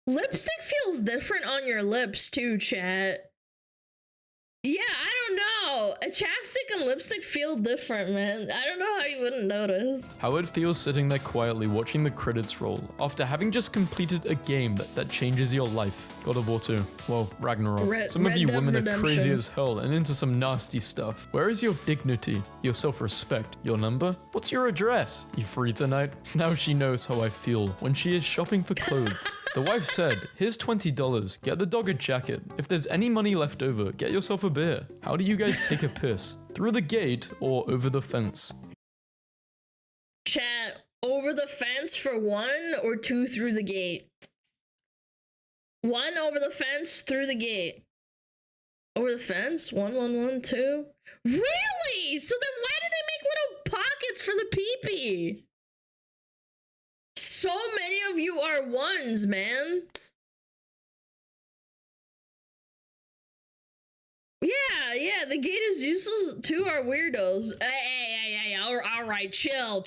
Lipstick feels different on your lips too, chat. Yeah, I don't know. A chapstick and lipstick feel different, man. I don't know how you wouldn't notice.
How it feels sitting there quietly watching the credits roll after having just completed a game that changes your life. God of War 2. Well, Ragnarok. Some of you women are crazy as hell and into some nasty stuff. Where is your dignity? Your self-respect? Your number? What's your address? You free tonight? Now she knows how I feel when she is shopping for clothes. The wife said, here's $20, get the dog a jacket. If there's any money left over, get yourself a beer. How do you guys take a piss? Through the gate or over the fence?
Chat, over the fence for 1 or 2 through the gate? 1 over the fence, through the gate. Over the fence? 1, 1, 1, 2. Really? So then why do they make little pockets for the pee-pee? So many of you are 1s, man. Yeah, the gate is useless. 2 are weirdos. Hey, all right, chill.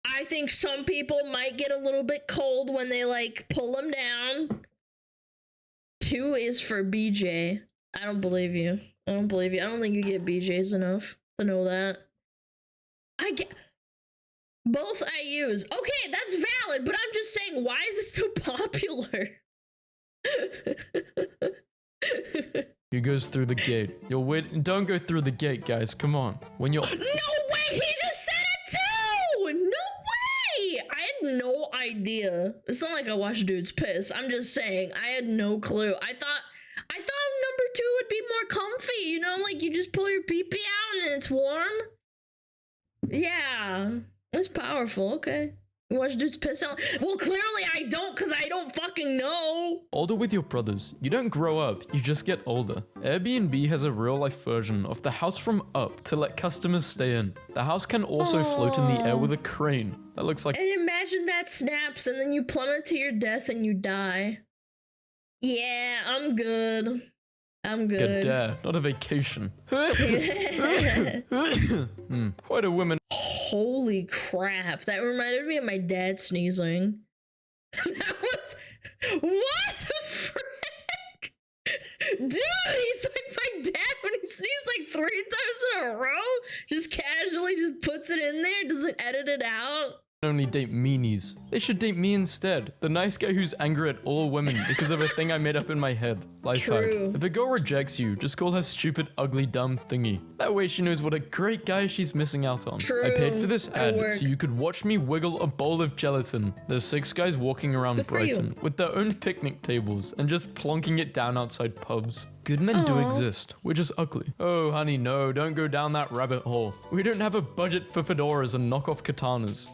I think some people might get a little bit cold when they, like, pull them down. 2 is for BJ. I don't believe you. I don't believe you. I don't think you get BJs enough to know that. I get both I use. Okay, that's valid, but I'm just saying, why is it so popular?
Who goes through the gate? You'll wait. Don't go through the gate, guys. Come on. When you're.
No way! He just said it too! No way! I had no idea. It's not like I watch dudes piss. I'm just saying, I had no clue. I thought number 2 would be more comfy. You know, like you just pull your pee-pee out and it's warm. Yeah, it's powerful. Okay. You watch dudes piss out? Well, clearly I don't, because I don't fucking know.
Older with your brothers. You don't grow up, you just get older. Airbnb has a real-life version of the house from Up to let customers stay in. The house can also float in the air with a crane. That looks like—
And imagine that snaps and then you plummet to your death and you die. Yeah, I'm good. I'm good.
a dare, not a vacation. Quite a woman.
Holy crap, that reminded me of my dad sneezing. That was— what the frick? Dude, he's like my dad when he sneezes like 3 times in a row. Just casually just puts it in there, doesn't edit it out.
Only date meanies. They should date me instead. The nice guy who's angry at all women because of a thing I made up in my head. Life hack. If a girl rejects you, just call her stupid, ugly, dumb thingy. That way she knows what a great guy she's missing out on. I paid for this ad so you could watch me wiggle a bowl of gelatin. There's 6 guys walking around Brighton with their own picnic tables and just plonking it down outside pubs. Good men do exist. We're just ugly. Oh, honey, no, don't go down that rabbit hole. We don't have a budget for fedoras and knockoff katanas.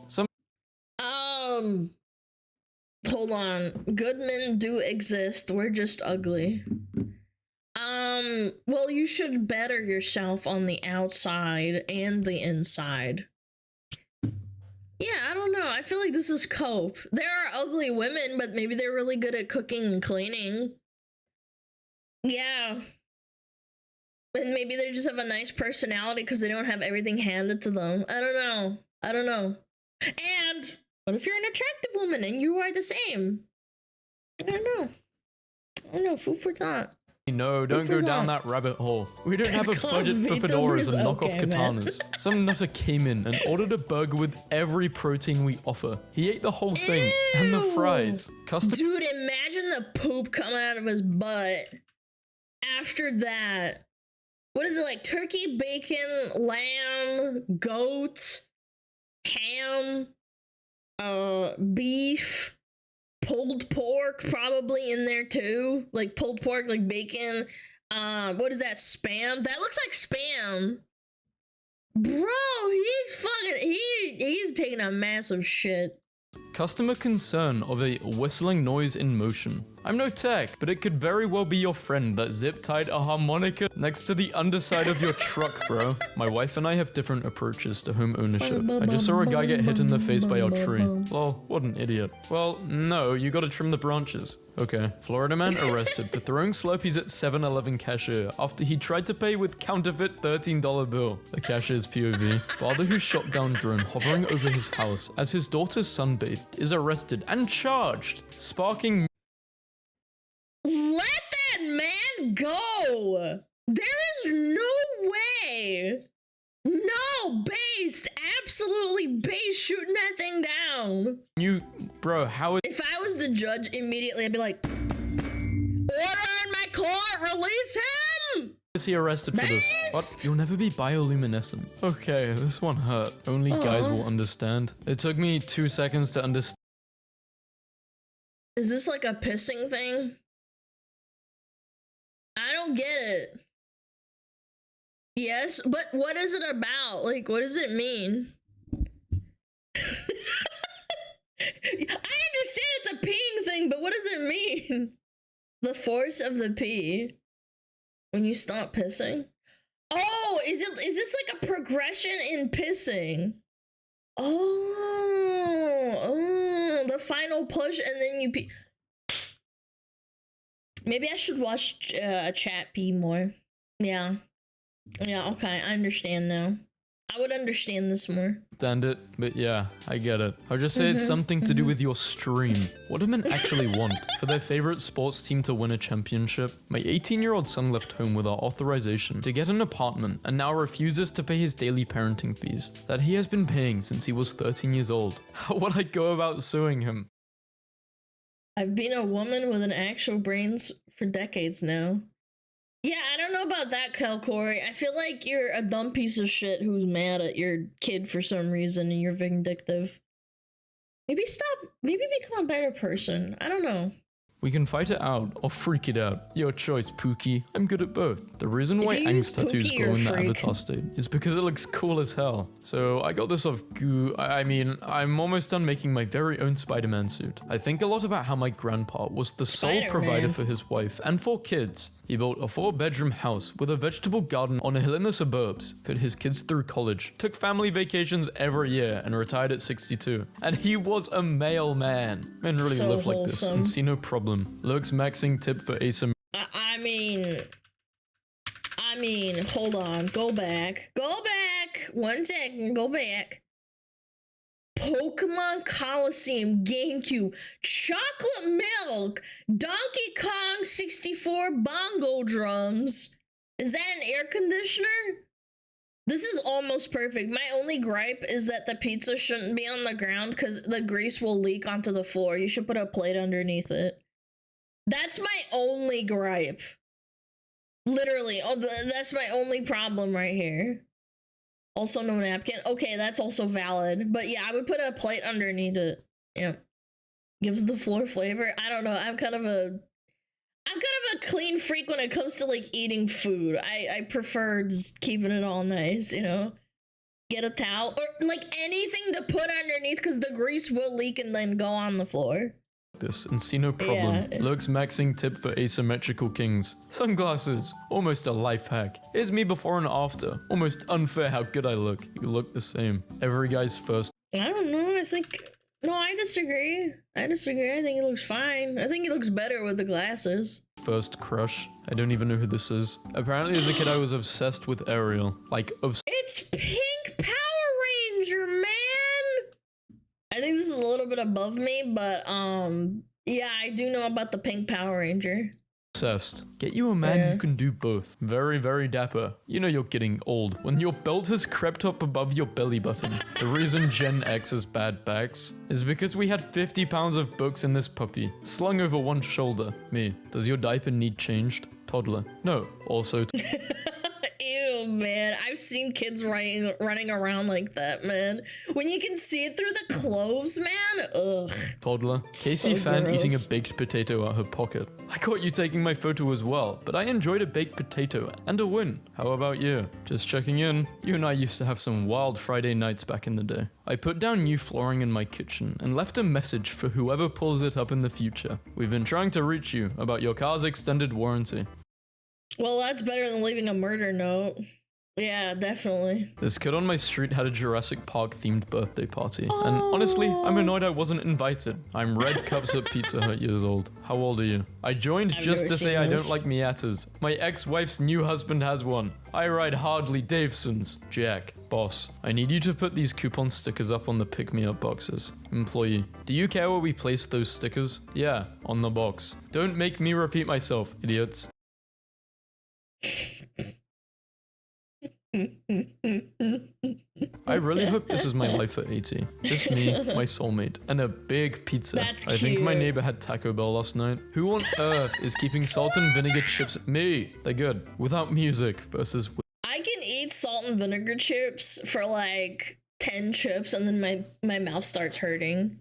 Hold on. Good men do exist. We're just ugly. Well, you should better yourself on the outside and the inside. Yeah, I don't know. I feel like this is cope. There are ugly women, but maybe they're really good at cooking and cleaning. Yeah. And maybe they just have a nice personality because they don't have everything handed to them. I don't know. I don't know. And what if you're an attractive woman and you are the same? I don't know. I don't know. Food for thought.
No, don't go down that rabbit hole. We don't have a budget for fedoras and knockoff katanas. Some nutter came in and ordered a burger with every protein we offer. He ate the whole thing and the fries.
Dude, imagine the poop coming out of his butt. After that, what is it like? Turkey, bacon, lamb, goat, ham, beef, pulled pork probably in there too. Like pulled pork, like bacon. What is that? Spam? That looks like spam. Bro, he's taking a massive shit.
Customer concern of a whistling noise in motion. I'm no tech, but it could very well be your friend that zip-tied a harmonica next to the underside of your truck, bro. My wife and I have different approaches to home ownership. I just saw a guy get hit in the face by our tree. Well, what an idiot. Well, no, you gotta trim the branches. Okay. Florida man arrested for throwing Slurpees at 7-Eleven cashier after he tried to pay with counterfeit $13 bill. The cashier's POV. Father who shot down drone hovering over his house as his daughter's sunbathed is arrested and charged, sparking—
Let that man go! There is no way! No, based! Absolutely based shooting that thing down!
Bro, how is—
If I was the judge, immediately I'd be like, order in my court, release him!
Is he arrested for this? What? You'll never be bioluminescent. Okay, this one hurt. Only guys will understand. It took me 2 seconds to understand.
Is this like a pissing thing? I don't get it. Yes, but what is it about? Like, what does it mean? I understand it's a peeing thing, but what does it mean? The force of the pee. When you stop pissing? Oh, is this like a progression in pissing? Oh, the final push and then you pee. Maybe I should watch chat pee more. Yeah. Yeah, okay, I understand now. I would understand this more.
Stand it, but yeah, I get it. I'll just say it's something to do with your stream. What do men actually want? For their favorite sports team to win a championship? My 18-year-old son left home without authorization to get an apartment and now refuses to pay his daily parenting fees that he has been paying since he was 13 years old. How would I go about suing him?
I've been a woman with an actual brains for decades now. Yeah, I don't know about that, Corey. I feel like you're a dumb piece of shit who's mad at your kid for some reason and you're vindictive. Maybe become a better person. I don't know.
We can fight it out or freak it out. Your choice, Pookie. I'm good at both. The reason why Angst tattoos glow in the avatar state is because it looks cool as hell. So I got this off Goo. I mean, I'm almost done making my very own Spider-Man suit. I think a lot about how my grandpa was the sole provider for his wife and 4 kids. He built a 4-bedroom house with a vegetable garden on a hill in the suburbs, put his kids through college, took family vacations every year, and retired at 62. And he was a mailman. Men really live like this and see no problem. Looks maxing tip for asymmetrical.
I mean, hold on. Go back. 1 second. Go back. Pokemon Coliseum, GameCube, Chocolate Milk, Donkey Kong 64 bongo drums. Is that an air conditioner? This is almost perfect. My only gripe is that the pizza shouldn't be on the ground because the grease will leak onto the floor. You should put a plate underneath it. That's my only gripe. Literally, that's my only problem right here. Also no napkin. Okay, that's also valid. But yeah, I would put a plate underneath it. Yeah. Gives the floor flavor. I don't know. I'm kind of a clean freak when it comes to like eating food. I prefer just keeping it all nice, you know? Get a towel or like anything to put underneath because the grease will leak and then go on the floor.
This and see no problem.
Yeah.
Looks maxing tip for asymmetrical kings. Sunglasses, almost a life hack. Here's me before and after. Almost unfair how good I look. You look the same. Every guy's first.
I don't know. I disagree. I think it looks fine. I think it looks better with the glasses.
First crush. I don't even know who this is. Apparently as a kid I was obsessed with Ariel. Like
It's Pink Power Ranger, man! I think this is a little bit above me, but yeah, I do know about the Pink Power Ranger.
Obsessed. Get you a man who can do both. Very, very dapper. You know you're getting old when your belt has crept up above your belly button. The reason Gen X has bad backs is because we had 50 pounds of books in this puppy, slung over one shoulder. Me. Does your diaper need changed? Toddler. No. Also
Ew, man. I've seen kids running around like that, man. When you can see it through the clothes, man. Ugh.
Toddler. Casey fan eating a baked potato out her pocket. I caught you taking my photo as well, but I enjoyed a baked potato and a win. How about you? Just checking in. You and I used to have some wild Friday nights back in the day. I put down new flooring in my kitchen and left a message for whoever pulls it up in the future. We've been trying to reach you about your car's extended warranty.
Well, that's better than leaving a murder note. Yeah, definitely.
This kid on my street had a Jurassic Park themed birthday party. And honestly, I'm annoyed I wasn't invited. I'm Red Cups at Pizza Hut years old. How old are you? I joined just to say I don't like Miatas. My ex-wife's new husband has one. I ride Harley Davidsons. Jack. Boss. I need you to put these coupon stickers up on the pick-me-up boxes. Employee. Do you care where we place those stickers? Yeah, on the box. Don't make me repeat myself, idiots. I really hope this is my life at 80. Just me, my soulmate, and a big pizza.
That's
I think my neighbor had Taco Bell last night. Who on earth is keeping salt and vinegar chips? Me! They're good. Without music versus...
I can eat salt and vinegar chips for like 10 chips and then my mouth starts hurting.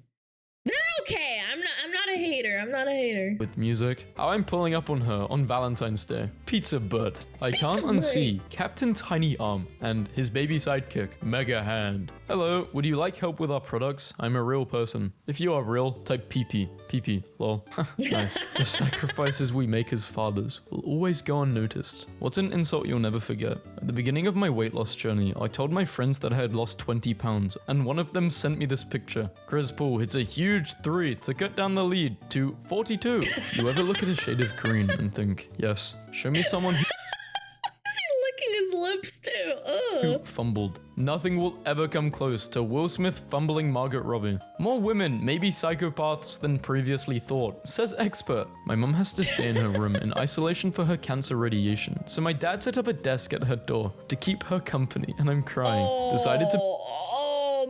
They're okay. I'm not a hater.
With music. How I'm pulling up on her on Valentine's Day. Pizza butt. I can't unsee Captain Tiny Arm and his baby sidekick, Mega Hand. Hello, would you like help with our products? I'm a real person. If you are real, type PP. PP, lol. Nice. The sacrifices we make as fathers will always go unnoticed. What's an insult you'll never forget? At the beginning of my weight loss journey, I told my friends that I had lost 20 pounds, and one of them sent me this picture. Chris Paul hits a huge 3 to cut down the lead to 42. You ever look at a shade of green and think, yes, show me someone who...
Is he licking his lip lips too.
Who fumbled. Nothing will ever come close to Will Smith fumbling Margot Robbie. More women may be psychopaths than previously thought, says expert. My mum has to stay in her room in isolation for her cancer radiation, so my dad set up a desk at her door to keep her company, and I'm crying. Decided to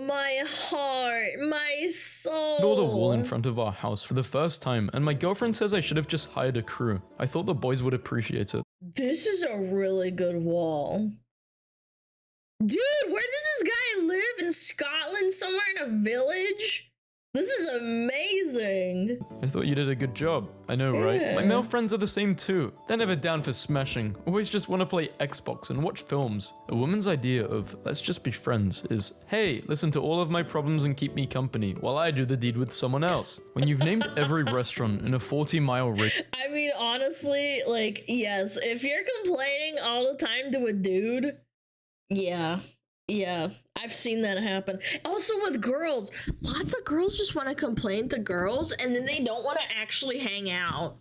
my heart, my soul.
build a wall in front of our house for the first time, and my girlfriend says I should have just hired a crew. I thought the boys would appreciate it.
This is a really good wall. Dude, where does this guy live? In Scotland, somewhere in a village? This is amazing.
I thought you did a good job. I know, right? My male friends are the same too. They're never down for smashing. Always just want to play Xbox and watch films. A woman's idea of, let's just be friends, is, hey, listen to all of my problems and keep me company while I do the deed with someone else. When you've named every restaurant in a 40-mile radius.
I mean, honestly, like, yes, if you're complaining all the time to a dude, yeah, I've seen that happen. Also with girls, lots of girls just want to complain to girls and then they don't want to actually hang out.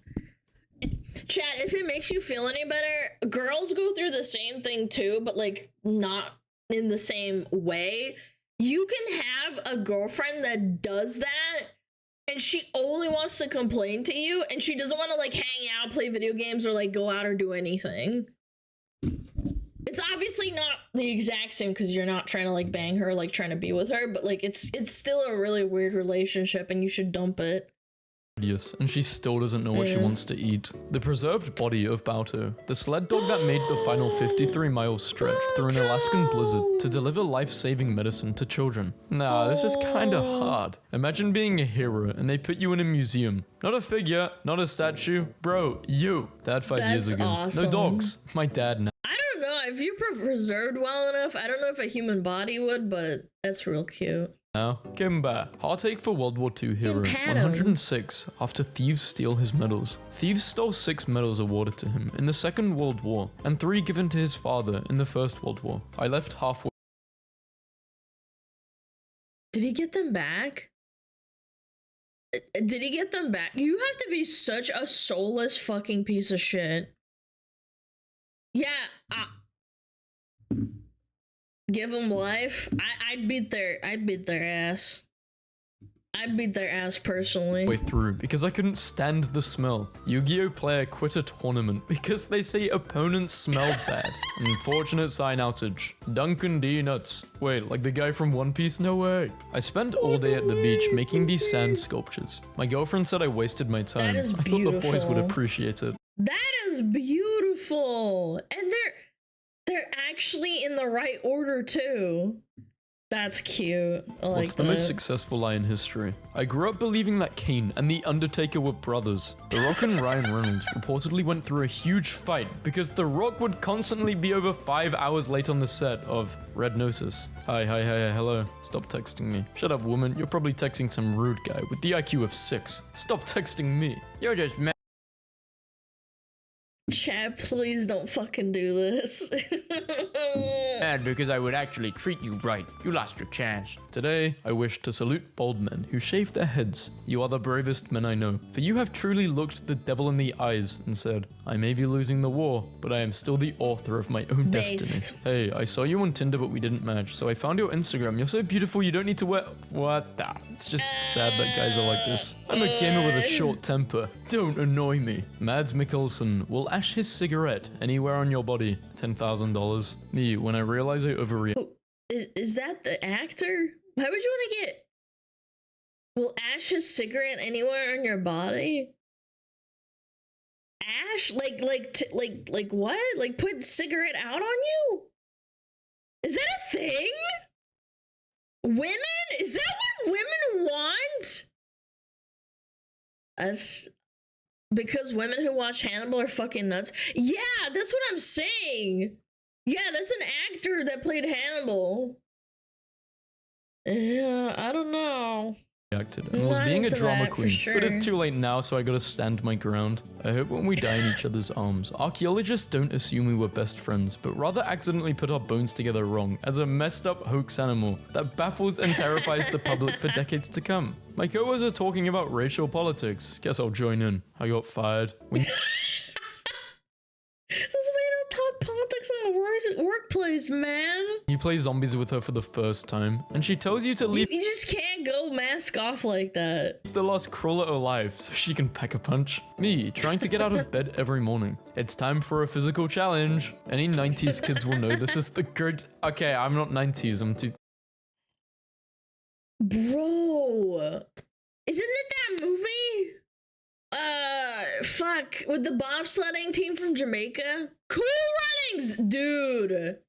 Chat, if it makes you feel any better, girls go through the same thing too, but like not in the same way. You can have a girlfriend that does that and she only wants to complain to you and she doesn't want to like hang out, play video games, or like go out or do anything. It's obviously not the exact same because you're not trying to like bang her, like trying to be with her, but like it's still a really weird relationship and you should dump it.
And she still doesn't know what she wants to eat. The preserved body of Balto, the sled dog that made the final 53-mile stretch through an Alaskan blizzard to deliver life-saving medicine to children. Nah, this is kinda hard. Imagine being a hero and they put you in a museum. Not a figure, not a statue. Bro, you. Dad 5 years ago.
Awesome.
No dogs. My dad now.
I don't know, if you're preserved well enough, I don't know if a human body would, but that's real cute.
Now, Kimba. Heartache for World War II hero. 106 after thieves steal his medals. Thieves stole 6 medals awarded to him in the Second World War and 3 given to his father in the First World War. I left halfway.
Did he get them back? Did he get them back? You have to be such a soulless fucking piece of shit. Yeah, give them life. I'd beat their ass. I'd beat their ass personally.
Way through because I couldn't stand the smell. Yu-Gi-Oh player quit a tournament because they say opponents smell bad. Unfortunate sign outage. Duncan D nuts. Wait, like the guy from One Piece? No way. I spent all day at the beach making these sand sculptures. My girlfriend said I wasted my time. I thought the boys would appreciate it.
That is beautiful. And they're actually in the right order too. That's cute. I like
What's the most successful lie in history? I grew up believing that Kane and The Undertaker were brothers. The Rock and Ryan Reynolds reportedly went through a huge fight because The Rock would constantly be over 5 hours late on the set of Red Notice. Hi, hello. Stop texting me. Shut up, woman. You're probably texting some rude guy with the IQ of 6. Stop texting me. You're just mad.
Chat, please don't fucking do this.
Mad because I would actually treat you right. You lost your chance. Today, I wish to salute bold men who shave their heads. You are the bravest men I know, for you have truly looked the devil in the eyes and said, I may be losing the war, but I am still the author of my own destiny. Hey, I saw you on Tinder, but we didn't match, so I found your Instagram. You're so beautiful, you don't need to wear... What the? It's just sad that guys are like this. I'm a gamer with a short temper. Don't annoy me. Mads Mikkelsen will ash his cigarette anywhere on your body. $10,000. Me, when I realize I overreact.
Is that the actor? Why would you want to get... Will ash his cigarette anywhere on your body? Ash? Like what? Like put cigarette out on you? Is that a thing? Women? Is that what women want? Because women who watch Hannibal are fucking nuts. Yeah, that's what I'm saying. Yeah, that's an actor that played Hannibal. Yeah, I don't know.
And was being a drama queen, but it's too late now, so I gotta stand my ground. I hope when we die in each other's arms, archaeologists don't assume we were best friends, but rather accidentally put our bones together wrong as a messed up hoax animal that baffles and terrifies the public for decades to come. My co-workers are talking about racial politics. Guess I'll join in. I got fired.
This is why you don't talk politics in the workplace. choice, man.
You play zombies with her for the first time, and she tells you to leave
You just can't go mask off like that.
the last crawler alive so she can pack a punch. Me, trying to get out of bed every morning. It's time for a physical challenge. Any 90s kids will know this is the good... Okay, I'm not 90s, I'm too...
Bro, isn't it that movie? Fuck, with the bobsledding team from Jamaica? Cool Runnings, dude.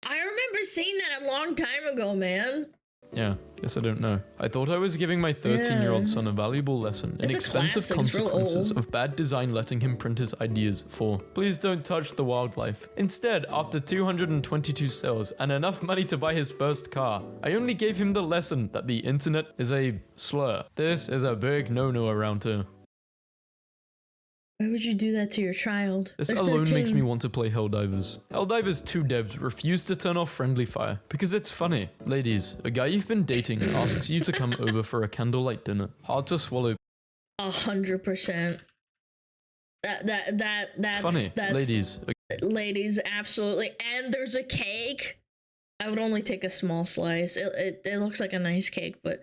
I remember seeing that a long time ago, man.
Yeah, guess I don't know. I thought I was giving my 13-year-old son a valuable lesson in
It's a
expensive
classic, it's real
consequences
old.
of bad design letting him print his ideas for. Please don't touch the wildlife. Instead, after 222 sales and enough money to buy his first car, I only gave him the lesson that the internet is a slur. This is a big no-no around here.
Why would you do that to your child?
This
They're
alone makes
13.
me want to play Helldivers. Helldivers 2 devs refuse to turn off friendly fire because it's funny. Ladies, a guy you've been dating asks you to come over for a candlelight dinner. Hard to swallow.
100%. That's
Funny,
that's
ladies.
Ladies, absolutely. And there's a cake. I would only take a small slice. It looks like a nice cake, but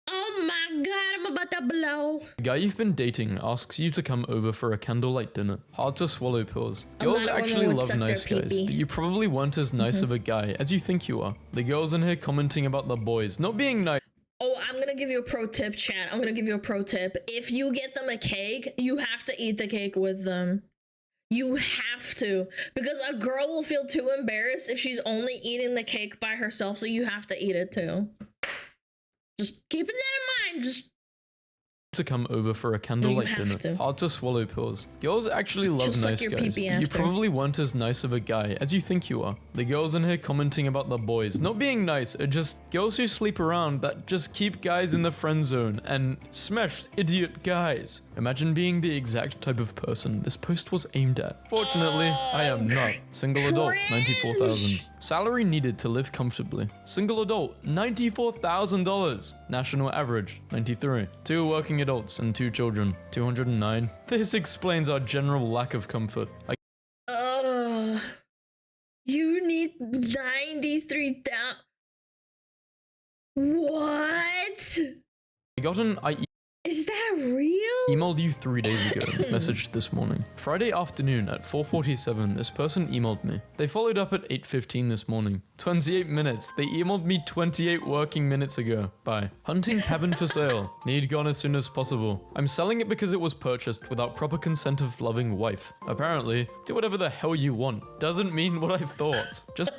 oh my god, I'm about to blow.
A guy you've been dating asks you to come over for a candlelight dinner. Hard to swallow pills.
A
Girls
lot of
actually
women would
love
suck their
nice guys,
pee-pee.
but you probably weren't as nice of a guy as you think you are. The girls in here commenting about the boys not being nice.
Oh, I'm gonna give you a pro tip, chat. I'm gonna give you a pro tip. If you get them a cake, you have to eat the cake with them. You have to. Because a girl will feel too embarrassed if she's only eating the cake by herself, so you have to eat it too. Just keeping that in mind. Just
To come over for a candlelight
have
dinner.
to.
Hard to swallow pills. Girls actually love
She'll suck
nice
your
guys,
pee-pee
but you
after.
probably weren't as nice of a guy as you think you are. The girls in here commenting about the boys not being nice are just girls who sleep around that just keep guys in the friend zone and smash idiot guys. Imagine being the exact type of person this post was aimed at. Fortunately, I am not. Single adult, 94,000. Salary needed to live comfortably. Single adult, $94,000. National average, 93. 2 working adults and 2 children, 209. This explains our general lack of comfort.
you need 93,000. What?
I got an
Is that real?
emailed you 3 days ago, messaged this morning. Friday afternoon at 4:47, this person emailed me. They followed up at 8:15 this morning. 28 minutes. They emailed me 28 working minutes ago. Bye. Hunting cabin for sale. Need gone as soon as possible. I'm selling it because it was purchased without proper consent of loving wife. Apparently, do whatever the hell you want. Doesn't mean what I thought. Just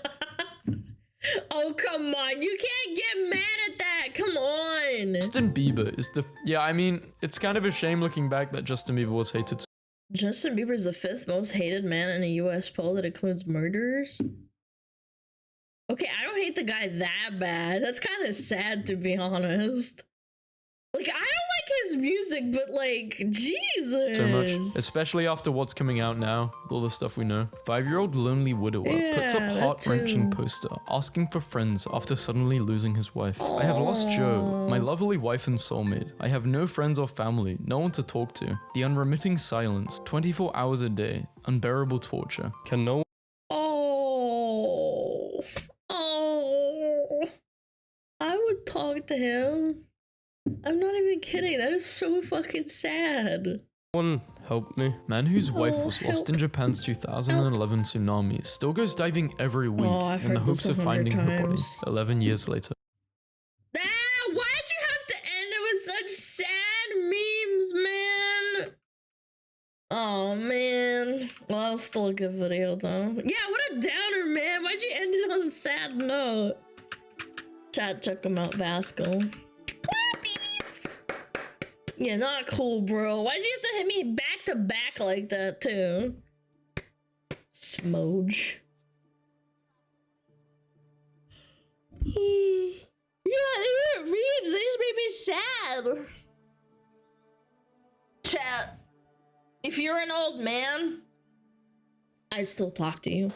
Oh, come on. You can't get mad at that. Come on.
Justin Bieber is the... Yeah, I mean, it's kind of a shame looking back that Justin Bieber was hated.
Justin Bieber is the 5th most hated man in a US poll that includes murderers. Okay, I don't hate the guy that bad. That's kind of sad, to be honest. Like, I don't like his music, but like, Jesus.
So much, especially after what's coming out now, with all the stuff we know. 5-year-old lonely widower puts up
Yeah, that
heart-wrenching
too.
poster asking for friends after suddenly losing his wife. I have lost Joe, my lovely wife and soulmate. I have no friends or family, no one to talk to. The unremitting silence, 24 hours a day, unbearable torture. Can no one...
Oh, I would talk to him. I'm not even kidding. That is so fucking sad.
One help me. Man whose wife
Oh,
was lost in
help.
Japan's 2011 tsunami still goes diving every week
I've
in the
heard
hopes
this
of
100
finding her body
times.
11 years later.
Why'd you have to end it with such sad memes, man? Oh, man. Well, that was still a good video, though. Yeah, what a downer, man. Why'd you end it on a sad note? Chat, check him out, Vasco. Clappies! Yeah, not cool, bro. Why'd you have to hit me back to back like that, too? Smoge. Yeah, they weren't memes. They just made me sad. Chat. If you're an old man, I'd still talk to you.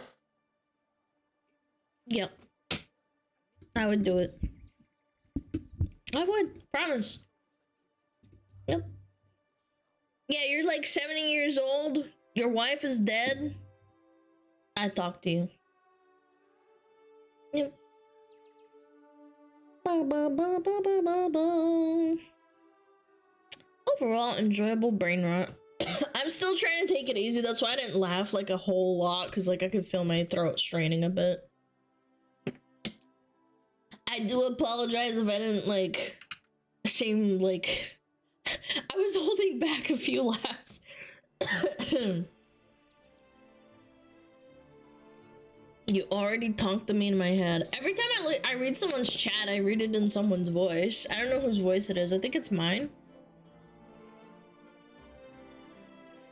Yep. I would do it. I would. Promise. Yep. Yeah, you're like 70 years old. Your wife is dead. I'd talk to you. Yep. Ba, ba, ba, ba, ba, ba, ba. Overall, enjoyable brain rot. I'm still trying to take it easy. That's why I didn't laugh like a whole lot, because like I could feel my throat straining a bit. I do apologize if I didn't like seem like I was holding back a few laughs. You already talked to me in my head. Every time I read someone's chat, I read it in someone's voice. I don't know whose voice it is. I think it's mine.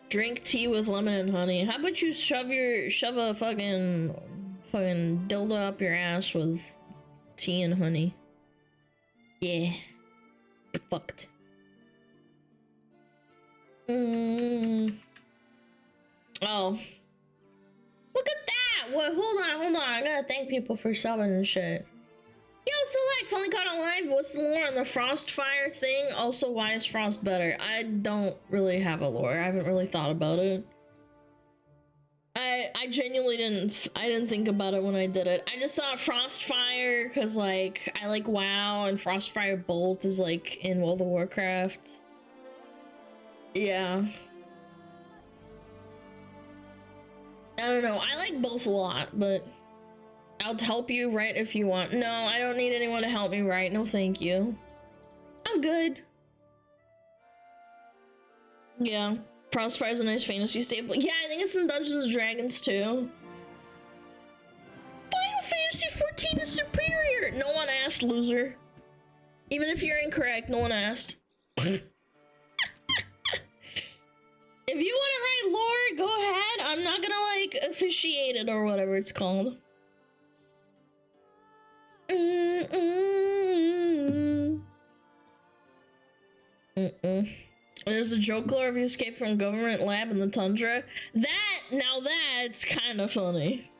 Drink tea with lemon and honey. How about you shove a fucking dildo up your ass with tea and honey? Yeah. You're fucked. Oh. Look at that! What? Hold on. I gotta thank people for subbing and shit. Yo, Select, finally caught on live. What's the lore on the Frostfire thing? Also, why is Frost better? I don't really have a lore. I haven't really thought about it. I genuinely didn't think about it when I did it. I just saw Frostfire because like I like WoW and Frostfire Bolt is like in World of Warcraft. Yeah. I don't know. I like both a lot, but I'll help you write if you want. No, I don't need anyone to help me write. No, thank you. I'm good. Yeah, Frostfire's a nice fantasy staple. Yeah, I think it's in Dungeons & Dragons too. Final Fantasy 14 is superior! No one asked, loser. Even if you're incorrect, no one asked. If you want to write lore, go ahead. I'm not gonna like officiate it or whatever it's called. There's a joke lore if you escape from government lab in the tundra. Now that's kind of funny.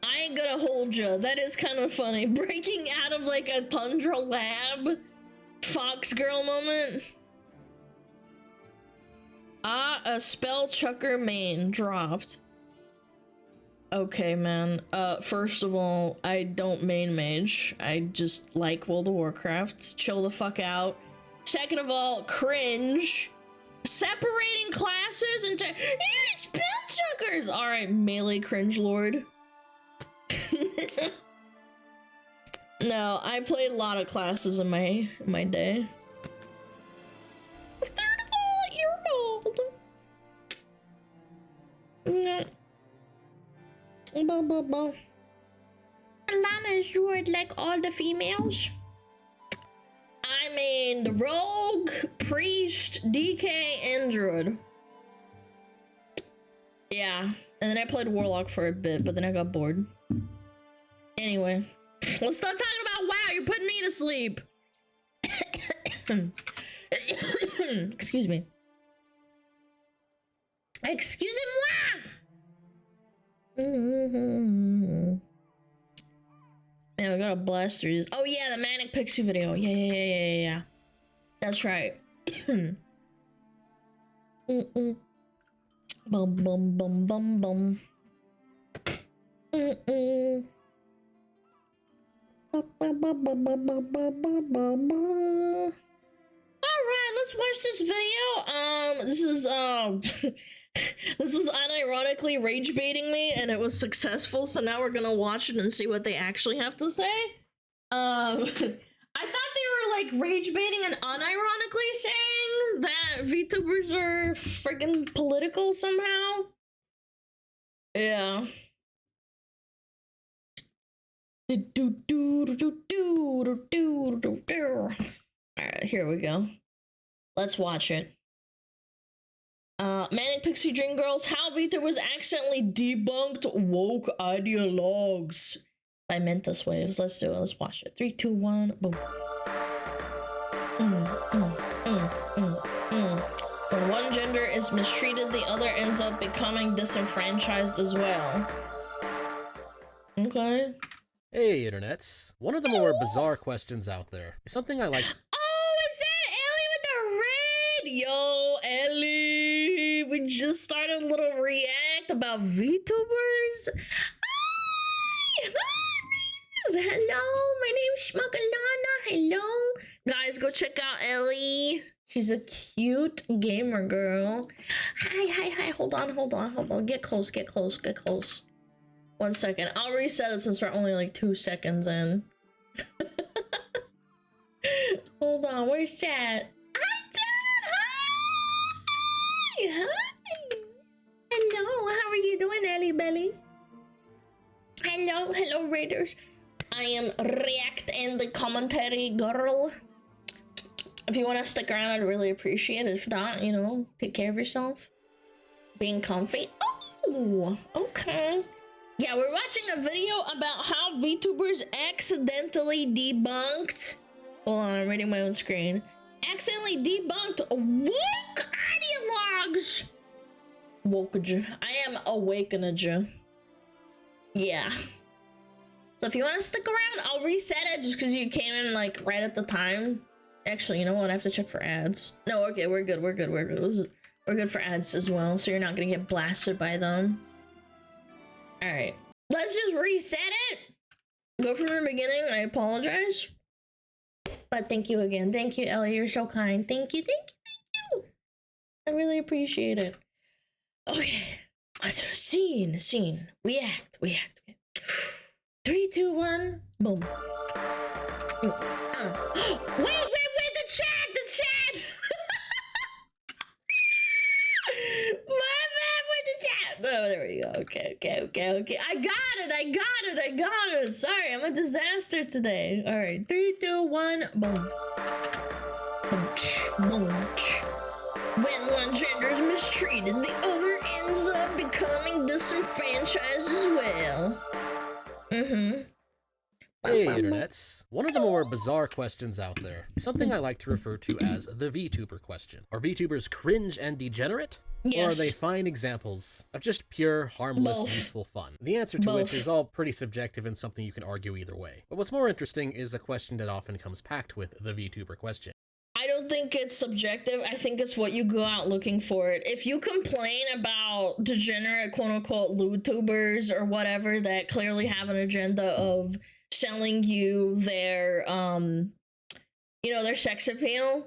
I ain't gonna hold ya. That is kind of funny. Breaking out of like a tundra lab. Fox girl moment. Ah, a spell chucker main dropped. Okay, man. First of all, I don't main mage. I just like World of Warcraft. Chill the fuck out. Second of all, cringe. Separating classes into spell chuckers. All right, melee cringe lord. No, I played a lot of classes in my day. Third of all, you're old. No. Alana is druid like all the females. I mean, the rogue, priest, DK, and druid. Yeah, and then I played warlock for a bit, but then I got bored. Anyway, let's stop talking about WoW. You're putting me to sleep. Excuse me. Excusez-moi. Man, we gotta blast through this. Oh yeah, the Manic Pixie video. Yeah. That's right. Bum bum bum bum bum. Alright, let's watch this video. This was unironically rage baiting me and it was successful, so now we're gonna watch it and see what they actually have to say. I thought they were like rage baiting and unironically saying that VTubers are friggin' political somehow. Yeah. Alright, here we go. Let's watch it. Manic Pixie Dream Girls, how VTubers accidentally debunked woke ideologues by Mentos Waves. Let's do it. Let's watch it. 3, 2, 1, boom. When one gender is mistreated, the other ends up becoming disenfranchised as well. Okay.
Hey, internets. One of the more bizarre questions out there is something I like.
Oh, is that Ellie with the red? Yo, Ellie. We just started a little react about VTubers. Hi, Hello, my name's SmugAlana. Hello. Guys, go check out Ellie. She's a cute gamer girl. Hi. Hold on. Get close. 1 second. I'll reset it since we're only like 2 seconds in. Hold on, where's chat? Hi, chat! Hi! Hello, how are you doing, Ellie Belly? Hello, Raiders. I am React and the commentary girl. If you want to stick around, I'd really appreciate it. If not, you know, take care of yourself. Being comfy. Oh, okay. Yeah, we're watching a video about how VTubers accidentally debunked. Hold on, I'm reading my own screen. Accidentally debunked woke ideologues. Wokeage. I am awakenage. Yeah. So if you want to stick around, I'll reset it just because you came in like right at the time. Actually, you know what? I have to check for ads. No, okay, we're good. We're good for ads as well, so you're not gonna get blasted by them. All right, let's just reset it. Go from the beginning. I apologize, but thank you again. Thank you, Ellie. You're so kind. Thank you. I really appreciate it. Okay, let's scene. We act. Okay. 3, 2, 1, boom. Wait, the chat! My bad with the chat. Oh, there we go. Okay. I got it. Sorry, I'm a disaster today. All right, 3, 2, 1, boom. Boom. When one gender is mistreated, the other ends up becoming disenfranchised as well.
Hey, internets. One of the more bizarre questions out there is something I like to refer to as the VTuber question. Are VTubers cringe and degenerate? Yes. Or are they fine examples of just pure, harmless, youthful fun? The answer to which is all pretty subjective and something you can argue either way. But what's more interesting is a question that often comes packed with the VTuber question.
I don't think it's subjective. I think it's what you go out looking for it. If you complain about degenerate quote-unquote lewdtubers or whatever that clearly have an agenda of selling you their their sex appeal,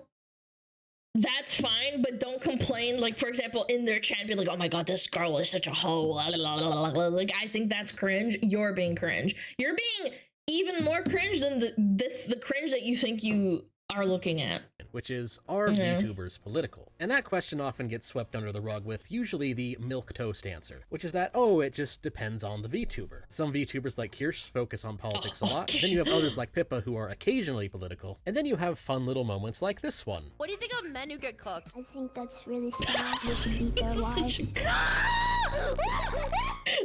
that's fine, but don't complain, like, for example, in their chat, be like, oh my god, this girl is such a hoe, like, I think that's cringe. You're being cringe. You're being even more cringe than the cringe that you think you are looking at.
Which is, are VTubers political? And that question often gets swept under the rug with usually the milquetoast answer, which is that, oh, it just depends on the VTuber. Some VTubers like Kirsch focus on politics a lot, then you have others like Pippa who are occasionally political, and then you have fun little moments like this one.
What do you think of men who get cooked?
I think that's really sad. They should beat their wives.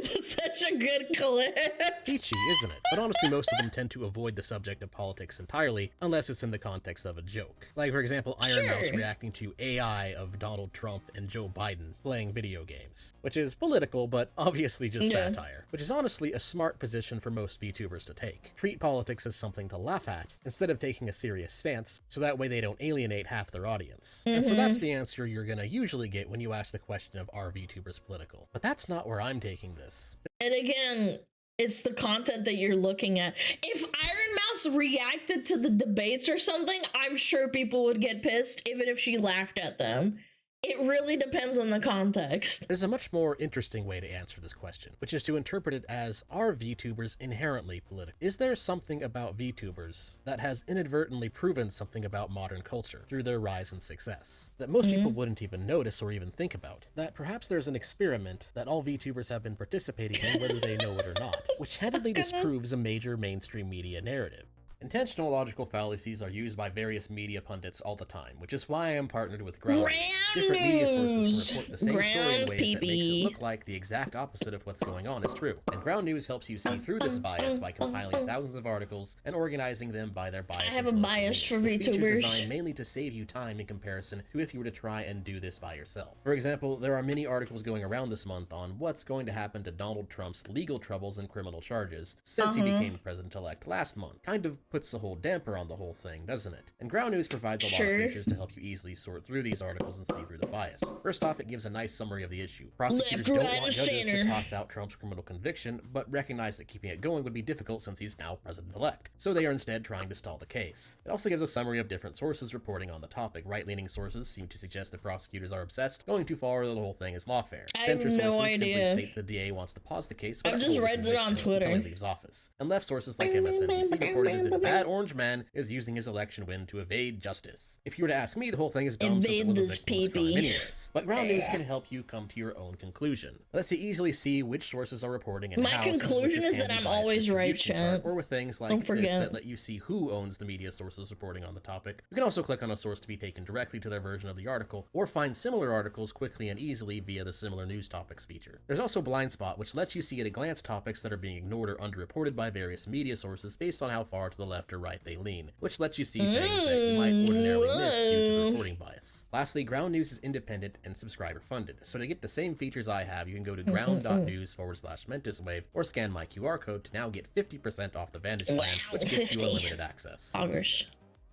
That's such a good clip.
Peachy, isn't it? But honestly, most of them tend to avoid the subject of politics entirely, unless it's in the context of a joke. Like, for example, Iron Mouse reacting to AI of Donald Trump and Joe Biden playing video games, which is political, but obviously just satire, which is honestly a smart position for most VTubers to take. Treat politics as something to laugh at, instead of taking a serious stance, so that way they don't alienate half their audience. And so that's the answer you're gonna usually get when you ask the question of, are VTubers political? But that's not where I'm taking this.
And again, it's the content that you're looking at. If Iron Mouse reacted to the debates or something, I'm sure people would get pissed, even if she laughed at them. It really depends on the context.
There's a much more interesting way to answer this question, which is to interpret it as, are VTubers inherently political? Is there something about VTubers that has inadvertently proven something about modern culture through their rise and success that most people wouldn't even notice or even think about? That perhaps there's an experiment that all VTubers have been participating in, whether they know it or not, which handedly disproves a major mainstream media narrative. Intentional logical fallacies are used by various media pundits all the time, which is why I am partnered with Ground News. Different media sources can report the same story in ways that makes it look like the exact opposite of what's going on is true. And Ground News helps you see through this bias by compiling thousands of articles and organizing them by their bias.
I have a bias for VTubers.
Features designed mainly to save you time in comparison to if you were to try and do this by yourself. For example, there are many articles going around this month on what's going to happen to Donald Trump's legal troubles and criminal charges since he became president-elect last month. Kind of puts a whole damper on the whole thing, doesn't it? And Ground News provides a lot of features to help you easily sort through these articles and see through the bias. First off, it gives a nice summary of the issue. Prosecutors don't want judges to toss out Trump's criminal conviction, but recognize that keeping it going would be difficult since he's now president-elect. So they are instead trying to stall the case. It also gives a summary of different sources reporting on the topic. Right-leaning sources seem to suggest that prosecutors are obsessed, going too far that the whole thing is lawfare. Centrist sources simply state the DA wants to pause the case, but
I've just read it on Twitter
until he leaves office. And left sources like MSNBC reported as if bad orange man is using his election win to evade justice. If you were to ask me, the whole thing is dumb since it was a victimless crime anyways. But Ground News can help you come to your own conclusion. Let's easily see which sources are reporting and
my
how.
My conclusion is that I'm always right, chat.
Or with things like this that let you see who owns the media sources reporting on the topic. You can also click on a source to be taken directly to their version of the article, or find similar articles quickly and easily via the similar news topics feature. There's also Blind Spot, which lets you see at a glance topics that are being ignored or underreported by various media sources based on how far to the left or right they lean, which lets you see things that you might ordinarily miss due to the reporting bias. Lastly, Ground News is independent and subscriber funded, so to get the same features I have, you can go to ground.news/MentisWave or scan my QR code to now get 50% off the Vantage plan, which gets you unlimited access.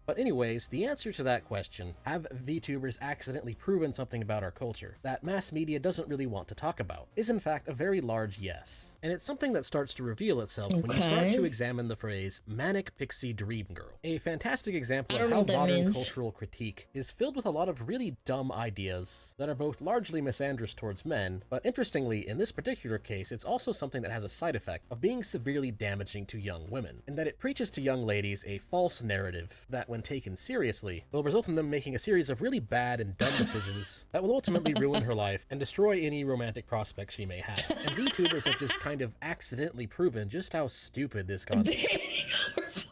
But anyways, the answer to that question, have VTubers accidentally proven something about our culture that mass media doesn't really want to talk about, is in fact a very large yes. And it's something that starts to reveal itself when you start to examine the phrase manic pixie dream girl. A fantastic example of how modern cultural critique is filled with a lot of really dumb ideas that are both largely misandrous towards men, but interestingly, in this particular case, it's also something that has a side effect of being severely damaging to young women, in that it preaches to young ladies a false narrative that when taken seriously, will result in them making a series of really bad and dumb decisions that will ultimately ruin her life and destroy any romantic prospects she may have. And VTubers have just kind of accidentally proven just how stupid this concept is.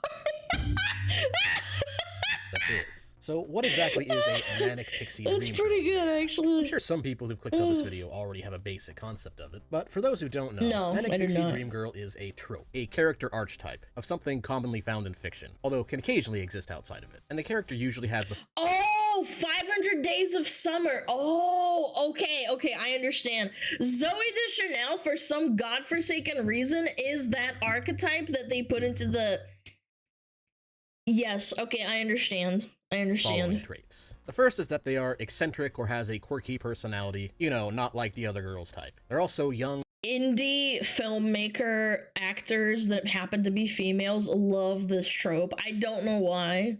So what exactly is a manic pixie dream girl?
That's pretty good, actually.
I'm sure some people who've clicked on this video already have a basic concept of it, but for those who don't know, manic pixie dream girl is a trope, a character archetype of something commonly found in fiction, although can occasionally exist outside of it. And the character usually has the
500 Days of Summer. Oh, okay, I understand. Zoe Deschanel, for some godforsaken reason, is that archetype that they put into the... Yes, okay, I understand.
Following traits. The first is that they are eccentric or has a quirky personality, you know, not like the other girls type. They're also young.
Indie filmmaker actors that happen to be females love this trope. I don't know why.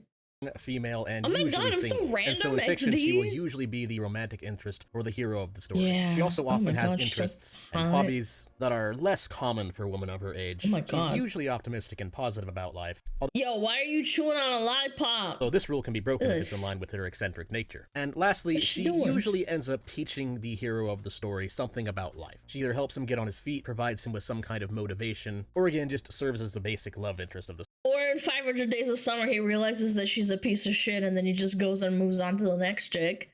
Female and
usually
single.
So random,
and so in fiction
XD?
she will usually be the romantic interest or the hero of the story.
Yeah.
She also often has interests and hobbies that are less common for women of her age.
Oh my God.
She's usually optimistic and positive about life.
Yo, why are you chewing on a lollipop?
So this rule can be broken if it's in line with her eccentric nature. And lastly, she usually ends up teaching the hero of the story something about life. She either helps him get on his feet, provides him with some kind of motivation, or again just serves as the basic love interest of the
Or in 500 Days of Summer, he realizes that she's a piece of shit and then he just goes and moves on to the next chick.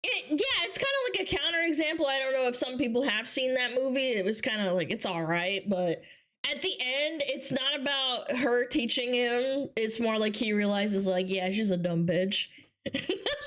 Yeah, it's kind of like a counterexample. I don't know if some people have seen that movie. It was kind of like, it's all right, but at the end, it's not about her teaching him. It's more like he realizes, like, yeah, she's a dumb bitch.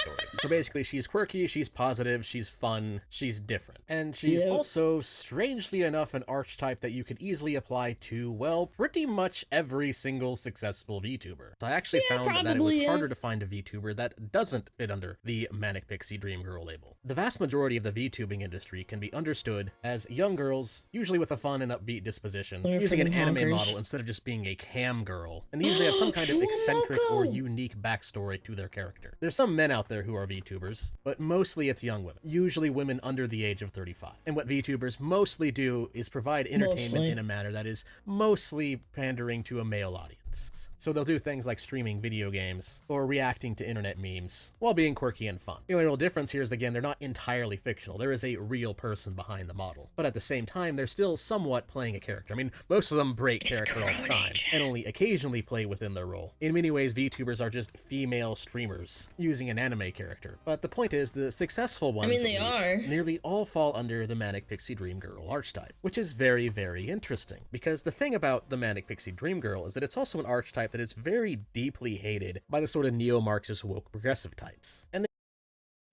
story. So basically, she's quirky, she's positive, she's fun, she's different. And she's also, strangely enough, an archetype that you could easily apply to, well, pretty much every single successful VTuber. So I actually found that it was harder to find a VTuber that doesn't fit under the Manic Pixie Dream Girl label. The vast majority of the VTubing industry can be understood as young girls, usually with a fun and upbeat disposition, using an anime model instead of just being a cam girl, and they usually have some kind of eccentric or unique backstory to their character. There's some men out there who are VTubers, but mostly it's young women, usually women under the age of 35. And what VTubers mostly do is provide entertainment in a manner that is mostly pandering to a male audience. So they'll do things like streaming video games or reacting to internet memes while being quirky and fun. The only real difference here is, again, they're not entirely fictional. There is a real person behind the model. But at the same time, they're still somewhat playing a character. I mean, most of them break character all the time and only occasionally play within their role. In many ways, VTubers are just female streamers using an anime character. But the point is, the successful ones, nearly all fall under the Manic Pixie Dream Girl archetype, which is very, very interesting. Because the thing about the Manic Pixie Dream Girl is that it's also an archetype that is very deeply hated by the sort of neo-Marxist woke progressive types. And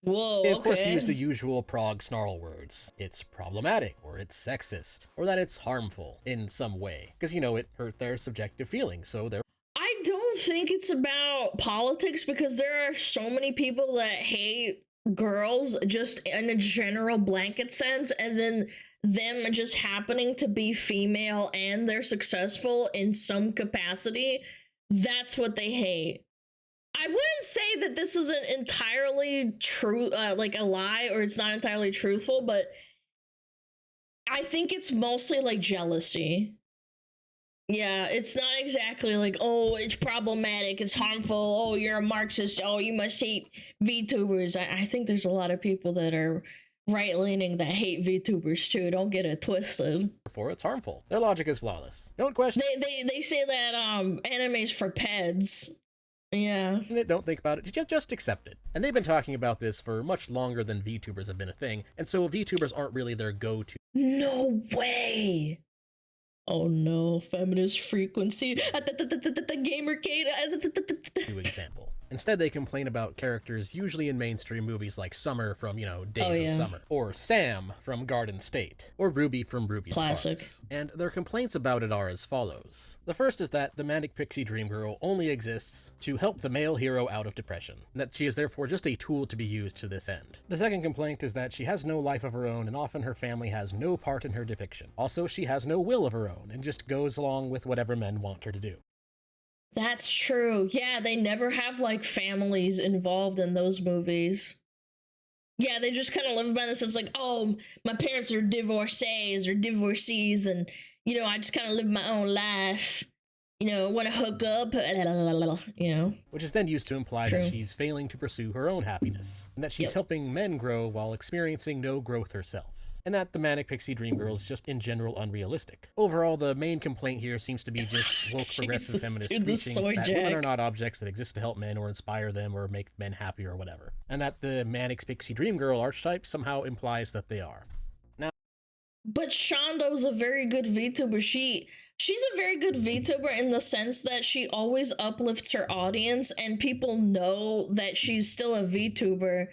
they of course use the usual prog snarl words. It's problematic, or it's sexist, or that it's harmful in some way. Because, you know, it hurt their subjective feelings, so they're...
I don't think it's about politics because there are so many people that hate girls just in a general blanket sense, and then them just happening to be female and they're successful in some capacity. That's what they hate. I wouldn't say that this isn't entirely true, like a lie, or it's not entirely truthful, but I think it's mostly like jealousy. Yeah, it's not exactly like, oh, it's problematic, it's harmful, oh, you're a Marxist, oh, you must hate VTubers. I think there's a lot of people that are right-leaning that hate VTubers too, don't get it twisted.
Therefore, it's harmful. Their logic is flawless. Don't question.
They say that anime's for peds. Yeah.
Don't think about it, just accept it. And they've been talking about this for much longer than VTubers have been a thing, and so VTubers aren't really their go-to.
No way! Oh no, feminist frequency. Gamercade.
Example. Instead, they complain about characters usually in mainstream movies like Summer from, Days of Summer, or Sam from Garden State, or Ruby from Ruby
Classic.
Sparks. And their complaints about it are as follows. The first is that the Manic Pixie Dream Girl only exists to help the male hero out of depression, and that she is therefore just a tool to be used to this end. The second complaint is that she has no life of her own, and often her family has no part in her depiction. Also, she has no will of her own, and just goes along with whatever men want her to do.
That's true. Yeah, they never have like families involved in those movies. Yeah, they just kind of live by this. It's like, oh, my parents are divorcees or divorcees, and I just kind of live my own life. Want to hook up,
Which is then used to imply that she's failing to pursue her own happiness, and that she's helping men grow while experiencing no growth herself. And that the Manic Pixie Dream Girl is just in general unrealistic. Overall, the main complaint here seems to be just woke progressive feminists preaching that women are not objects that exist to help men or inspire them or make men happy or whatever. And that the Manic Pixie Dream Girl archetype somehow implies that they are. Now,
but Shondo's a very good VTuber. She's a very good VTuber in the sense that she always uplifts her audience and people know that she's still a VTuber.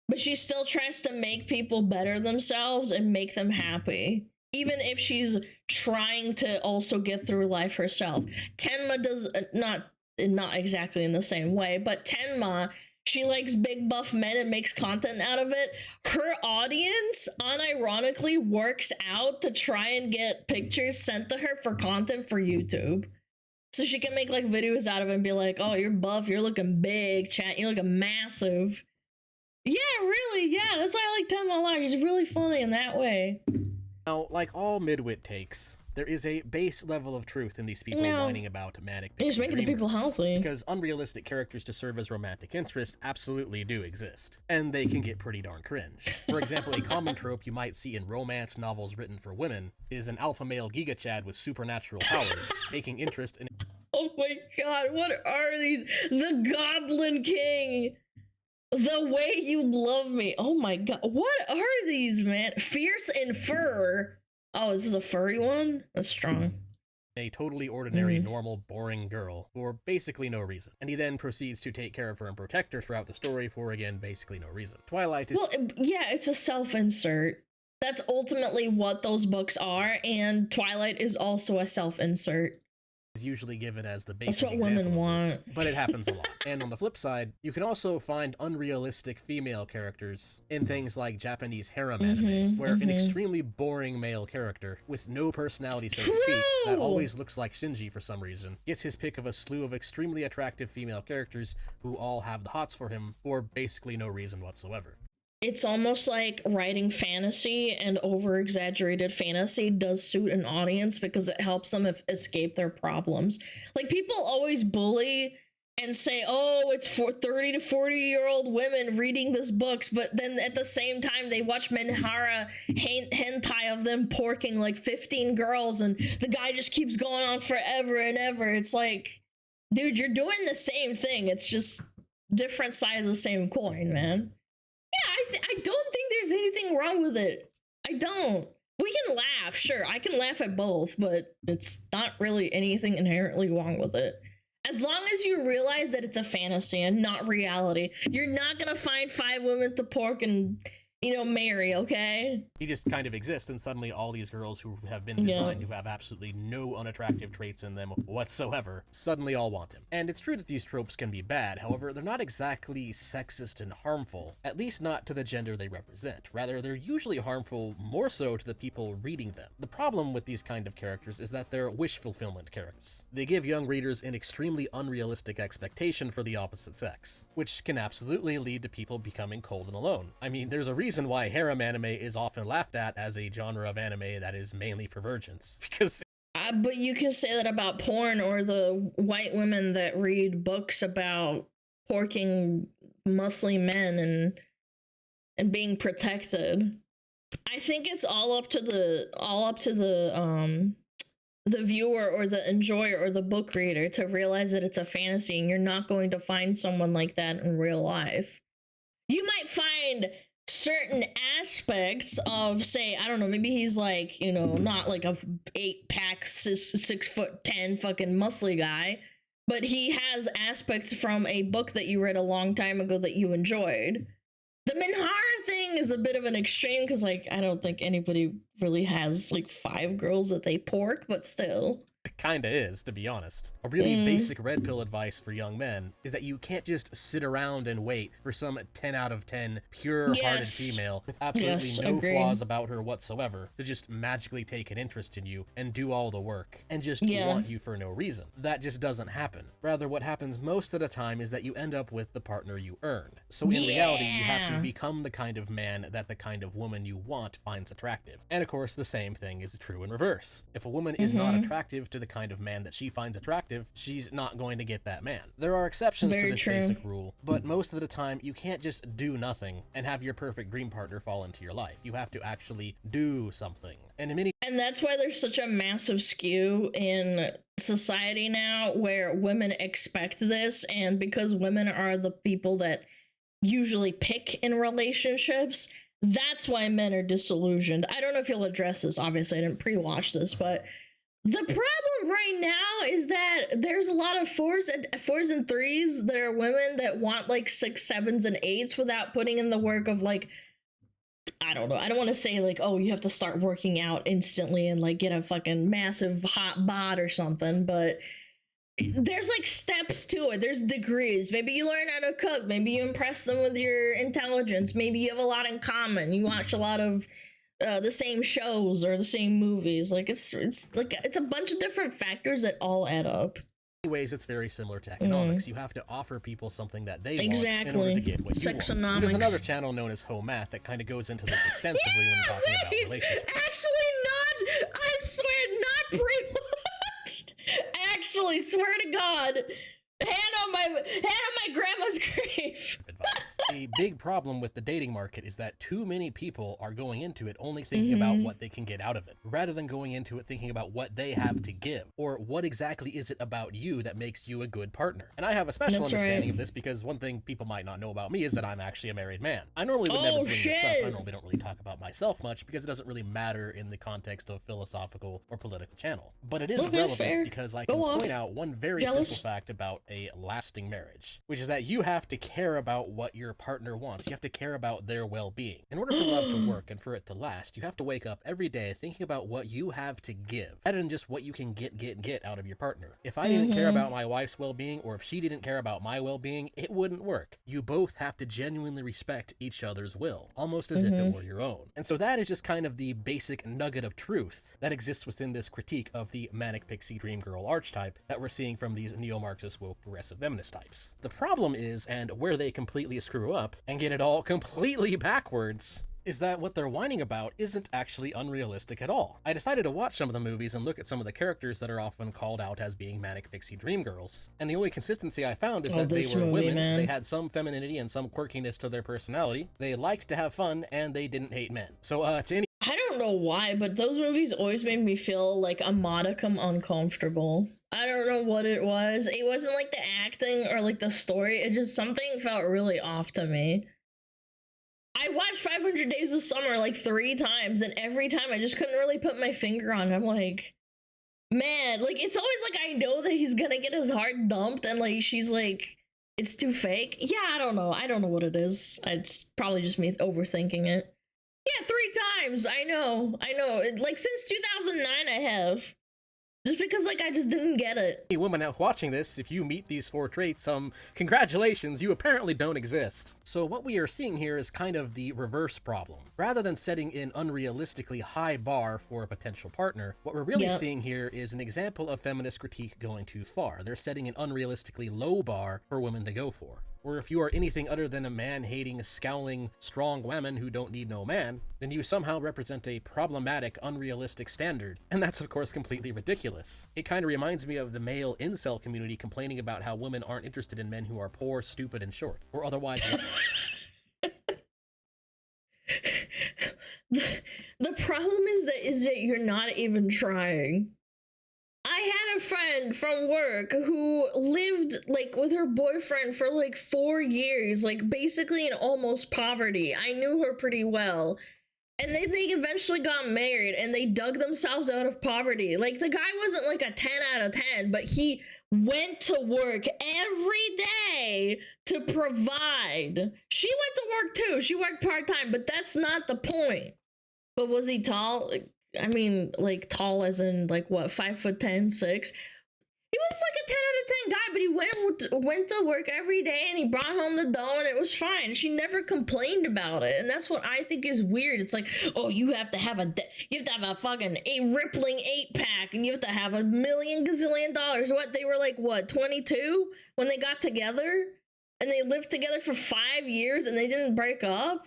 But she still tries to make people better themselves and make them happy. Even if she's trying to also get through life herself. Tenma does not exactly in the same way, but Tenma, she likes big buff men and makes content out of it. Her audience unironically works out to try and get pictures sent to her for content for YouTube. So she can make like videos out of it and be like, oh, you're buff, you're looking big, chat, you're looking massive. Yeah, really, yeah, that's why I like Tenma a lot. She's really funny in that way.
Now, like all midwit takes, there is a base level of truth in these people whining about Manic Pixie
making the people healthy.
Because unrealistic characters to serve as romantic interest absolutely do exist, and they can get pretty darn cringe. For example, a common trope you might see in romance novels written for women is an alpha male Giga Chad with supernatural powers, taking interest in...
Oh my god, what are these? The Goblin King! The Way You Love Me. Oh my god. What are these, man? Fierce in Fur. Oh, is this a furry one? That's strong.
A totally ordinary, normal, boring girl for basically no reason. And he then proceeds to take care of her and protect her throughout the story for, again, basically no reason. Twilight is...
Well, yeah, it's a self-insert. That's ultimately what those books are, and Twilight is also a self-insert.
Is usually given as the basic
That's what women want.
But it happens a lot. And on the flip side, you can also find unrealistic female characters in things like Japanese harem anime, where an extremely boring male character with no personality, so to speak, that always looks like Shinji for some reason, gets his pick of a slew of extremely attractive female characters who all have the hots for him for basically no reason whatsoever.
It's almost like writing fantasy, and over-exaggerated fantasy does suit an audience because it helps them escape their problems. Like, people always bully and say, oh, it's for 30 to 40-year-old women reading these books, but then at the same time, they watch Menhara hentai of them porking like 15 girls, and the guy just keeps going on forever and ever. It's like, dude, you're doing the same thing. It's just different sides of the same coin, man. Yeah, I don't think there's anything wrong with it. I don't. We can laugh, sure. I can laugh at both, but it's not really anything inherently wrong with it. As long as you realize that it's a fantasy and not reality. You're not gonna find 5 women to pork and, you know, marry, okay?
He just kind of exists, and suddenly all these girls who have been designed to have absolutely no unattractive traits in them whatsoever suddenly all want him. And it's true that these tropes can be bad, however, they're not exactly sexist and harmful, at least not to the gender they represent. Rather, they're usually harmful more so to the people reading them. The problem with these kind of characters is that they're wish fulfillment characters. They give young readers an extremely unrealistic expectation for the opposite sex, which can absolutely lead to people becoming cold and alone. I mean, there's a reason why harem anime is often laughed at as a genre of anime that is mainly for virgins, because
but you can say that about porn or the white women that read books about porking muscly men and being protected. I think it's all up to the viewer or the enjoyer or the book reader to realize that it's a fantasy and you're not going to find someone like that in real life. You might find certain aspects of, say, I don't know, maybe he's like, you know, not like a 8-pack 6'10" fucking muscly guy, but he has aspects from a book that you read a long time ago that you enjoyed. The Minhara thing is a bit of an extreme because, like, I don't think anybody really has like 5 girls that they pork, but still.
It kinda is, to be honest. A really basic red pill advice for young men is that you can't just sit around and wait for some 10 out of 10 pure-hearted female with absolutely no flaws about her whatsoever to just magically take an interest in you and do all the work and just want you for no reason. That just doesn't happen. Rather, what happens most of the time is that you end up with the partner you earned. So in reality, you have to become the kind of man that the kind of woman you want finds attractive. And of course, the same thing is true in reverse. If a woman is not attractive to the kind of man that she finds attractive, she's not going to get that man. There are exceptions to this basic rule, but most of the time you can't just do nothing and have your perfect dream partner fall into your life. You have to actually do something. And
that's why there's such a massive skew in society now where women expect this, and because women are the people that usually pick in relationships, that's why men are disillusioned. I don't know if you'll address this, obviously I didn't pre-watch this, but the problem right now is that there's a lot of 4s and 3s that are women that want like 6, 7s, and 8s without putting in the work of, like, I don't know. I don't want to say like, oh, you have to start working out instantly and like get a fucking massive hot bod or something, but there's like steps to it. There's degrees. Maybe you learn how to cook. Maybe you impress them with your intelligence. Maybe you have a lot in common. You watch a lot of the same shows or the same movies. Like it's a bunch of different factors that all add up.
Ways, it's very similar to economics. You have to offer people something that they want in order to get what you want. There's another channel known as Home Math that kind of goes into this extensively when talking about relationships.
Actually not, I swear, not pre-watched. I actually swear to God, hand on my grandma's grave.
Advice. A big problem with the dating market is that too many people are going into it only thinking about what they can get out of it, rather than going into it thinking about what they have to give, or what exactly is it about you that makes you a good partner. And I have a special understanding of this because one thing people might not know about me is that I'm actually a married man. I normally would never bring this up. I normally don't really talk about myself much because it doesn't really matter in the context of philosophical or political channel. But it is relevant because I can point out one very simple fact about a lasting marriage, which is that you have to care about what your partner wants. You have to care about their well-being. In order for love to work and for it to last, you have to wake up every day thinking about what you have to give, rather than just what you can get out of your partner. If I didn't care about my wife's well-being, or if she didn't care about my well-being, it wouldn't work. You both have to genuinely respect each other's will, almost as if it were your own. And so that is just kind of the basic nugget of truth that exists within this critique of the manic pixie dream girl archetype that we're seeing from these neo-Marxist woke progressive feminist types. The problem is, and where they completely screw up and get it all completely backwards, is that what they're whining about isn't actually unrealistic at all. I decided to watch some of the movies and look at some of the characters that are often called out as being manic pixie dream girls, and the only consistency I found is that they were women, they had some femininity and some quirkiness to their personality, they liked to have fun, and they didn't hate men. So to any—
I don't know why, but those movies always made me feel like a modicum uncomfortable. I don't know what it was. It wasn't like the acting or like the story. It just, something felt really off to me. I watched 500 Days of Summer like 3 times, and every time I just couldn't really put my finger on it. I'm like, man, like it's always like I know that he's gonna get his heart dumped, and like she's like, it's too fake. Yeah, I don't know what it is. It's probably just me overthinking it. Yeah, 3 times. I know. Like since 2009 I have. Just because, like, I just didn't get it.
Hey, women out watching this, if you meet these 4 traits, congratulations, you apparently don't exist. So what we are seeing here is kind of the reverse problem. Rather than setting an unrealistically high bar for a potential partner, what we're really seeing here is an example of feminist critique going too far. They're setting an unrealistically low bar for women to go for. Or if you are anything other than a man-hating, scowling, strong woman who don't need no man, then you somehow represent a problematic, unrealistic standard. And that's of course completely ridiculous. It kind of reminds me of the male incel community complaining about how women aren't interested in men who are poor, stupid, and short, or otherwise...
The problem is that you're not even trying. I had a friend from work who lived like with her boyfriend for like 4 years, like basically in almost poverty. I knew her pretty well. And then they eventually got married and they dug themselves out of poverty. Like the guy wasn't like a 10 out of 10, but he went to work every day to provide. She went to work too. She worked part-time, but that's not the point. But was he tall? Like, I mean, like tall as in like what, 5'10", 6? He was like a 10 out of 10 guy, but he went to work every day and he brought home the dough and it was fine. She never complained about it, and that's what I think is weird. It's like, oh, you have to have a fucking rippling 8-pack and you have to have $1 million gazillion dollars. What, they were like what, 22 when they got together, and they lived together for 5 years and they didn't break up?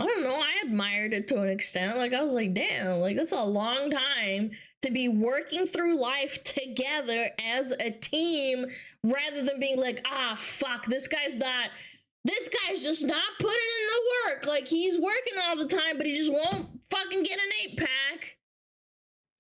I don't know, I admired it to an extent. Like, I was like, damn, like, that's a long time to be working through life together as a team, rather than being like, ah, fuck, this guy's just not putting in the work. Like, he's working all the time, but he just won't fucking get an 8-pack.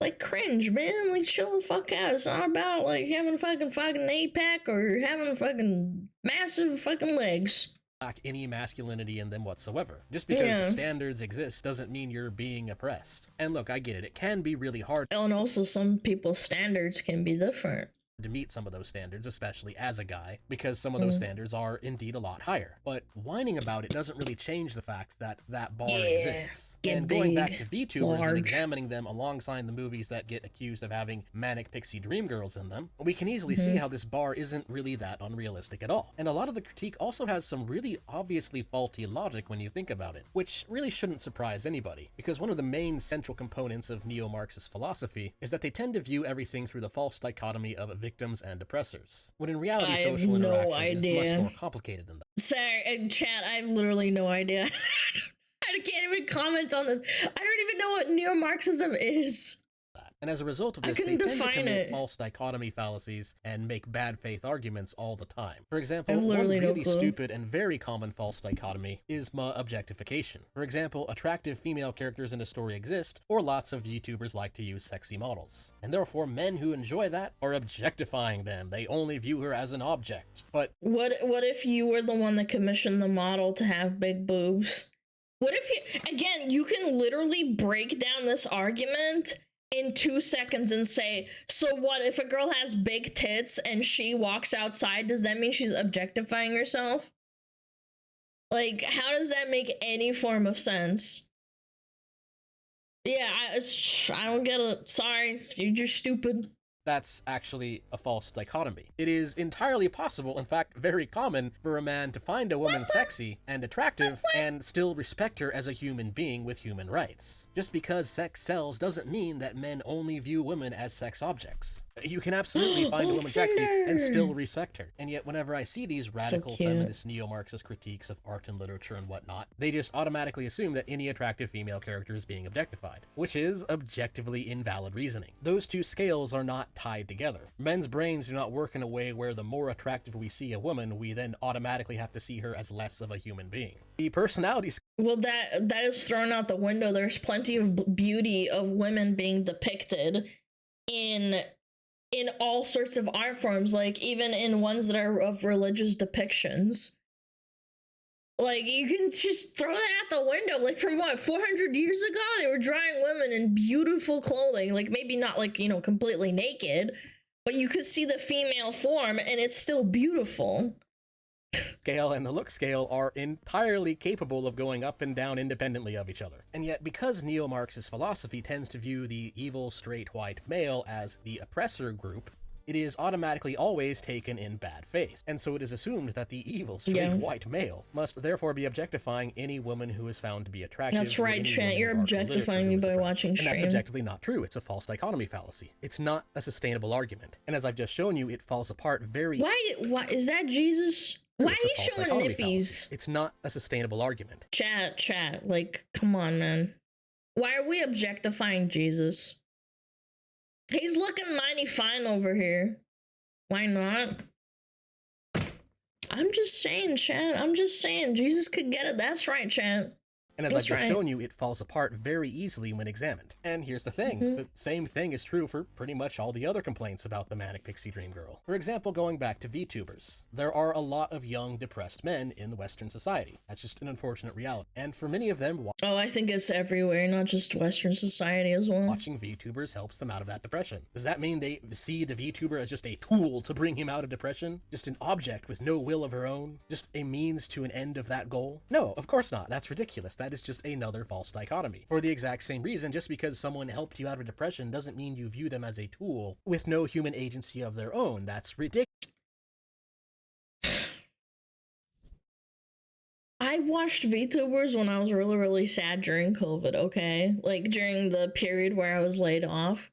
Like, cringe, man. Like, chill the fuck out. It's not about, like, having a fucking 8-pack or having fucking massive fucking legs.
Lack any masculinity in them whatsoever. Just because standards exist doesn't mean you're being oppressed. And look, I get it. It can be really hard.
And also some people's standards can be different.
To meet some of those standards, especially as a guy, because some of those standards are indeed a lot higher. But whining about it doesn't really change the fact that that bar exists. And going back to VTubers and examining them alongside the movies that get accused of having manic pixie dream girls in them, we can easily see how this bar isn't really that unrealistic at all. And a lot of the critique also has some really obviously faulty logic when you think about it, which really shouldn't surprise anybody, because one of the main central components of neo-Marxist philosophy is that they tend to view everything through the false dichotomy of victims and oppressors, when in reality social interaction is much more complicated than that.
Sorry, in chat, I have literally no idea. I can't even comment on this. I don't even know what neo-Marxism is.
And as a result of this, they tend to commit false dichotomy fallacies and make bad faith arguments all the time. For example, one really stupid and very common false dichotomy is objectification. For example, attractive female characters in a story exist, or lots of YouTubers like to use sexy models. And therefore, men who enjoy that are objectifying them. They only view her as an object. But
what if you were the one that commissioned the model to have big boobs? What if you, again, you can literally break down this argument in 2 seconds and say, so what if a girl has big tits and she walks outside, does that mean she's objectifying herself? Like, how does that make any form of sense? Yeah, I don't get it. Sorry, you're just stupid.
That's actually a false dichotomy. It is entirely possible, in fact very common, for a man to find a woman sexy and attractive and still respect her as a human being with human rights. Just because sex sells doesn't mean that men only view women as sex objects. You can absolutely find a woman sexy and still respect her. And yet whenever I see these radical feminist neo-Marxist critiques of art and literature and whatnot, they just automatically assume that any attractive female character is being objectified, which is objectively invalid reasoning. Those two scales are not tied together. Men's brains do not work in a way where the more attractive we see a woman, we then automatically have to see her as less of a human being. The personality...
Well, that is thrown out the window. There's plenty of beauty of women being depicted in all sorts of art forms, like even in ones that are of religious depictions. Like, you can just throw that out the window. Like, from what, 400 years ago, they were drawing women in beautiful clothing. Like, maybe not, like, you know, completely naked, but you could see the female form, and it's still beautiful.
scale and the look scale are entirely capable of going up and down independently of each other. And yet, because neo-Marxist philosophy tends to view the evil straight white male as the oppressor group, it is automatically always taken in bad faith. And so it is assumed that the evil straight white male must therefore be objectifying any woman who is found to be attractive.
That's right, Trent. You're objectifying me by watching stream.
And that's objectively not true. It's a false dichotomy fallacy. It's not a sustainable argument. And as I've just shown you, it falls apart very...
Why is that Jesus? Why are you showing nippies?
It's not a sustainable argument.
Chat, like, come on, man. Why are we objectifying Jesus? He's looking mighty fine over here. Why not? I'm just saying, chat. I'm just saying, Jesus could get it. That's right, chat.
And as I've just shown you, it falls apart very easily when examined. And here's the thing, the same thing is true for pretty much all the other complaints about the Manic Pixie Dream Girl. For example, going back to VTubers, there are a lot of young, depressed men in the Western society. That's just an unfortunate reality. And for many of them...
Oh, I think it's everywhere, not just Western society as well.
Watching VTubers helps them out of that depression. Does that mean they see the VTuber as just a tool to bring him out of depression? Just an object with no will of her own? Just a means to an end of that goal? No, of course not. That's ridiculous. That is just another false dichotomy. For the exact same reason, just because someone helped you out of depression doesn't mean you view them as a tool with no human agency of their own. That's ridiculous.
I watched VTubers when I was really sad during COVID, okay? Like during the period where I was laid off.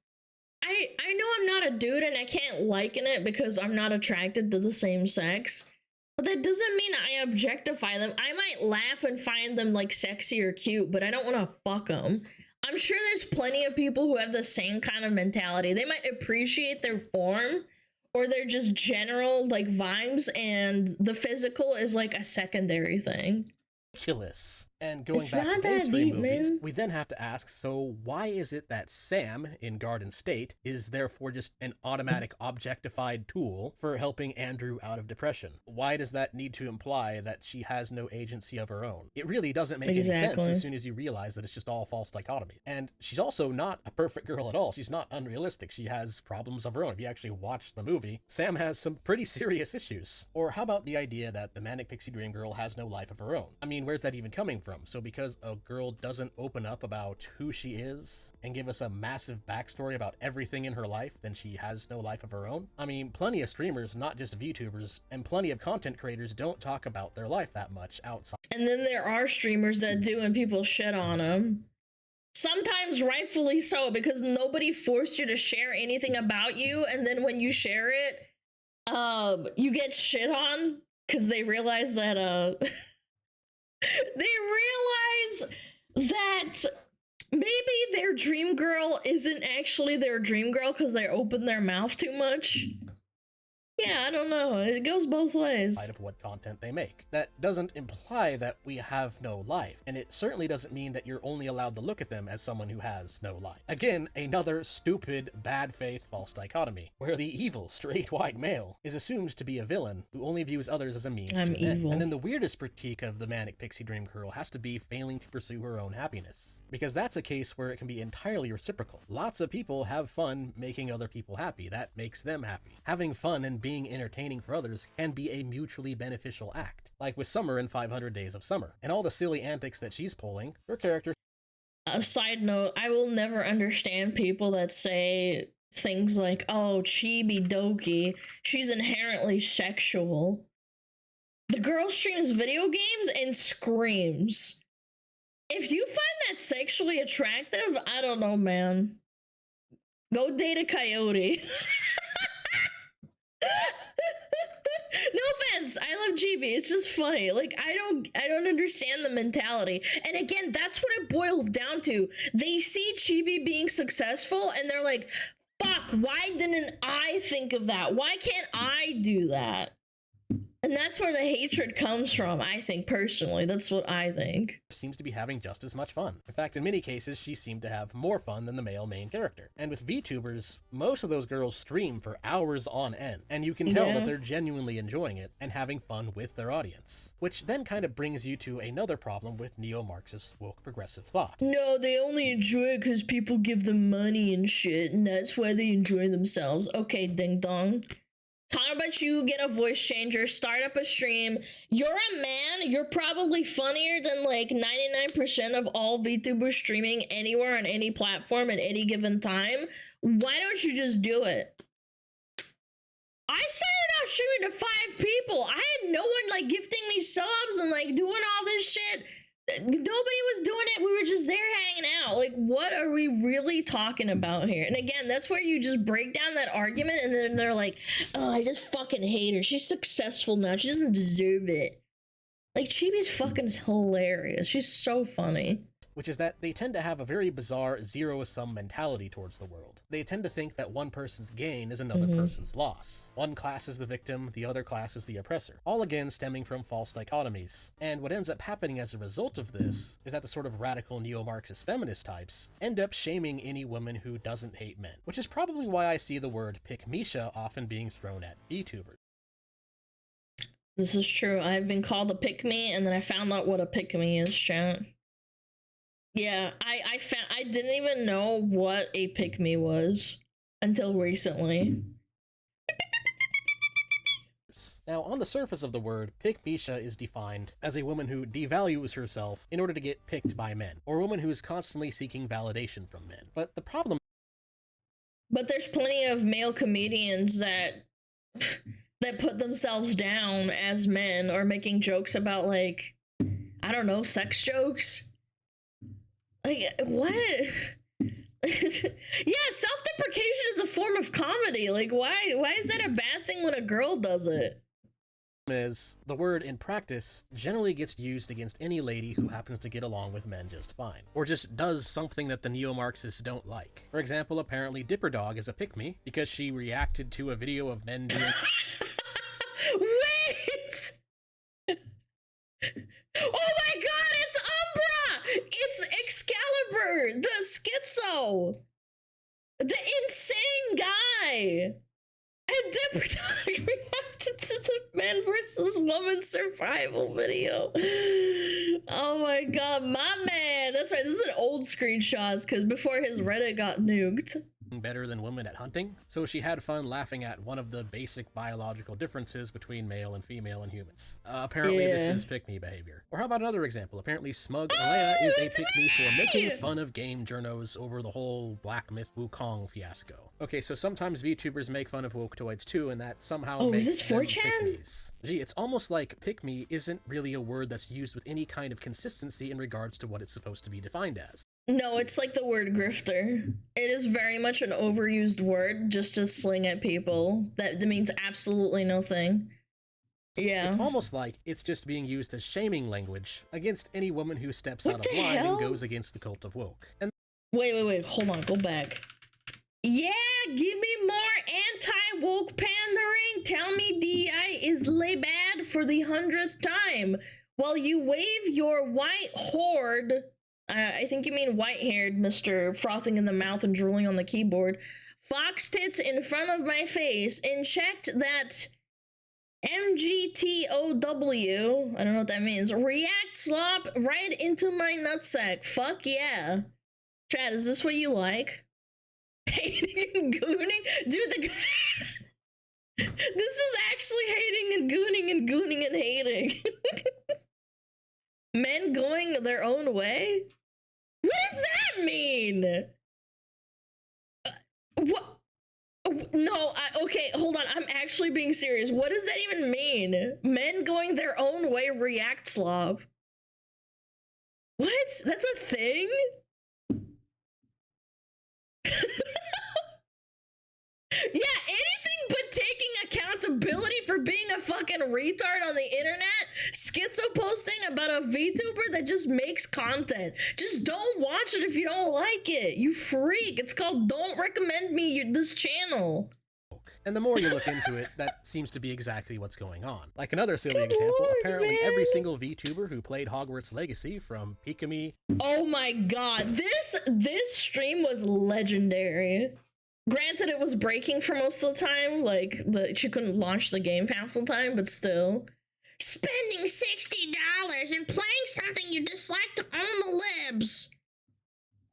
I know I'm not a dude and I can't liken it because I'm not attracted to the same sex. But that doesn't mean I objectify them. I might laugh and find them like sexy or cute, but I don't want to fuck them. I'm sure there's plenty of people who have the same kind of mentality. They might appreciate their form or their just general like vibes, and the physical is like a secondary thing.
Ridiculous. And going back to mainstream movies, we then have to ask, so why is it that Sam in Garden State is therefore just an automatic objectified tool for helping Andrew out of depression? Why does that need to imply that she has no agency of her own? It really doesn't make any sense as soon as you realize that it's just all false dichotomy. And she's also not a perfect girl at all. She's not unrealistic. She has problems of her own. If you actually watch the movie, Sam has some pretty serious issues. Or how about the idea that the Manic Pixie Dream Girl has no life of her own? I mean, where's that even coming from? So because a girl doesn't open up about who she is and give us a massive backstory about everything in her life, then she has no life of her own? I mean, plenty of streamers, not just VTubers, and plenty of content creators don't talk about their life that much outside.
And then there are streamers that do and people shit on them. Sometimes rightfully so, because nobody forced you to share anything about you, and then when you share it, you get shit on because they realize that they realize that maybe their dream girl isn't actually their dream girl because they open their mouth too much. Yeah, I don't know. It goes both ways.
Of what content they make. That doesn't imply that we have no life, and it certainly doesn't mean that you're only allowed to look at them as someone who has no life. Again, another stupid, bad faith, false dichotomy, where the evil, straight white male is assumed to be a villain who only views others as a means to an end. And then the weirdest critique of the Manic Pixie Dream Girl has to be failing to pursue her own happiness, because that's a case where it can be entirely reciprocal. Lots of people have fun making other people happy. That makes them happy. Having fun and being entertaining for others can be a mutually beneficial act, like with Summer in 500 Days of Summer. And all the silly antics that she's pulling, her character...
A side note, I will never understand people that say things like, oh, chibi doki, she's inherently sexual. The girl streams video games and screams. If you find that sexually attractive, I don't know, man. Go date a coyote. No offense, I love Chibi. It's just funny. Like, I don't understand the mentality. And again, that's what it boils down to. They see Chibi being successful and they're like, fuck, why didn't I think of that? Why can't I do that? And that's where the hatred comes from, I think, personally. That's what I think.
Seems to be having just as much fun. In fact, in many cases, she seemed to have more fun than the male main character. And with VTubers, most of those girls stream for hours on end, and you can tell that they're genuinely enjoying it and having fun with their audience. Which then kind of brings you to another problem with neo-Marxist woke progressive thought.
No, they only enjoy it because people give them money and shit, and that's why they enjoy themselves. Okay, ding dong. How about you get a voice changer, start up a stream? You're a man, you're probably funnier than like 99% of all VTubers streaming anywhere on any platform at any given time. Why don't you just do it? I started out streaming to 5 people. I had no one like gifting me subs and like doing all this shit. Nobody was doing it. We were just there hanging out. Like, what are we really talking about here? And again, that's where you just break down that argument and then they're like, oh, I just fucking hate her. She's successful now. She doesn't deserve it. Like, Chibi's fucking hilarious. She's so funny.
Which is that they tend to have a very bizarre zero-sum mentality towards the world. They tend to think that one person's gain is another person's loss. One class is the victim, the other class is the oppressor. All again stemming from false dichotomies. And what ends up happening as a result of this is that the sort of radical neo-Marxist feminist types end up shaming any woman who doesn't hate men. Which is probably why I see the word pick-misha often being thrown at VTubers.
This is true. I've been called a pick-me, and then I found out what a pick-me is, chat. Yeah, I didn't even know what a pick-me was until recently.
Now, on the surface of the word, pick-misha is defined as a woman who devalues herself in order to get picked by men, or a woman who is constantly seeking validation from men. But the problem...
But there's plenty of male comedians that put themselves down as men or making jokes about, like, I don't know, sex jokes. Like, what? Yeah, self-deprecation is a form of comedy. Like, why is that a bad thing when a girl does it?
Is the word in practice generally gets used against any lady who happens to get along with men just fine, or just does something that the neo-Marxists don't like. For example, apparently Dipper Dog is a pick-me because she reacted to a video of men doing...
Wait! Oh my god, it's Umbra! It's Excalibur, the schizo! The insane guy! And Dipper Dog reacted to the man versus woman survival video. Oh my god, my man! That's right, this is an old screenshot, because before his Reddit got nuked.
Better than women at hunting, so she had fun laughing at one of the basic biological differences between male and female in humans. Apparently this is pick-me behavior. Or how about another example? Apparently SmugAlana is a pick-me for making fun of game journos over the whole Black Myth Wukong fiasco. Okay, so sometimes VTubers make fun of Woketoids too, and that somehow makes
is this
them
4chan?
pick-me's. Gee, it's almost like pick-me isn't really a word that's used with any kind of consistency in regards to what it's supposed to be defined as.
No, it's like the word grifter. It is very much an overused word just to sling at people. That means absolutely nothing. Yeah.
It's almost like it's just being used as shaming language against any woman who steps out of line and goes against the cult of woke. And
wait, hold on, go back. Yeah, give me more anti-woke pandering. Tell me DI is lay bad for the 100th time. While you wave your white horde... I think you mean white-haired, Mr. Frothing in the mouth and drooling on the keyboard. Fox tits in front of my face and checked that MGTOW, I don't know what that means, react slop right into my nutsack. Fuck yeah. Chad, is this what you like? Hating and gooning? Dude, the this is actually hating and gooning and hating. Men going their own way? What does that mean? What? No, okay, hold on. I'm actually being serious. What does that even mean? Men going their own way react slob. What? That's a thing? Yeah, anything but taking accountability for being a fucking retard on the internet, schizo posting about a VTuber that just makes content. Just don't watch it if you don't like it, you freak. It's called Don't Recommend Me this channel.
And the more you look into it, that seems to be exactly what's going on. Like another silly example, apparently every single VTuber who played Hogwarts Legacy, from Pikami...
Oh my god, this stream was legendary. Granted, it was breaking for most of the time, like, she couldn't launch the game half the time, but still. Spending $60 and playing something you dislike to own the libs.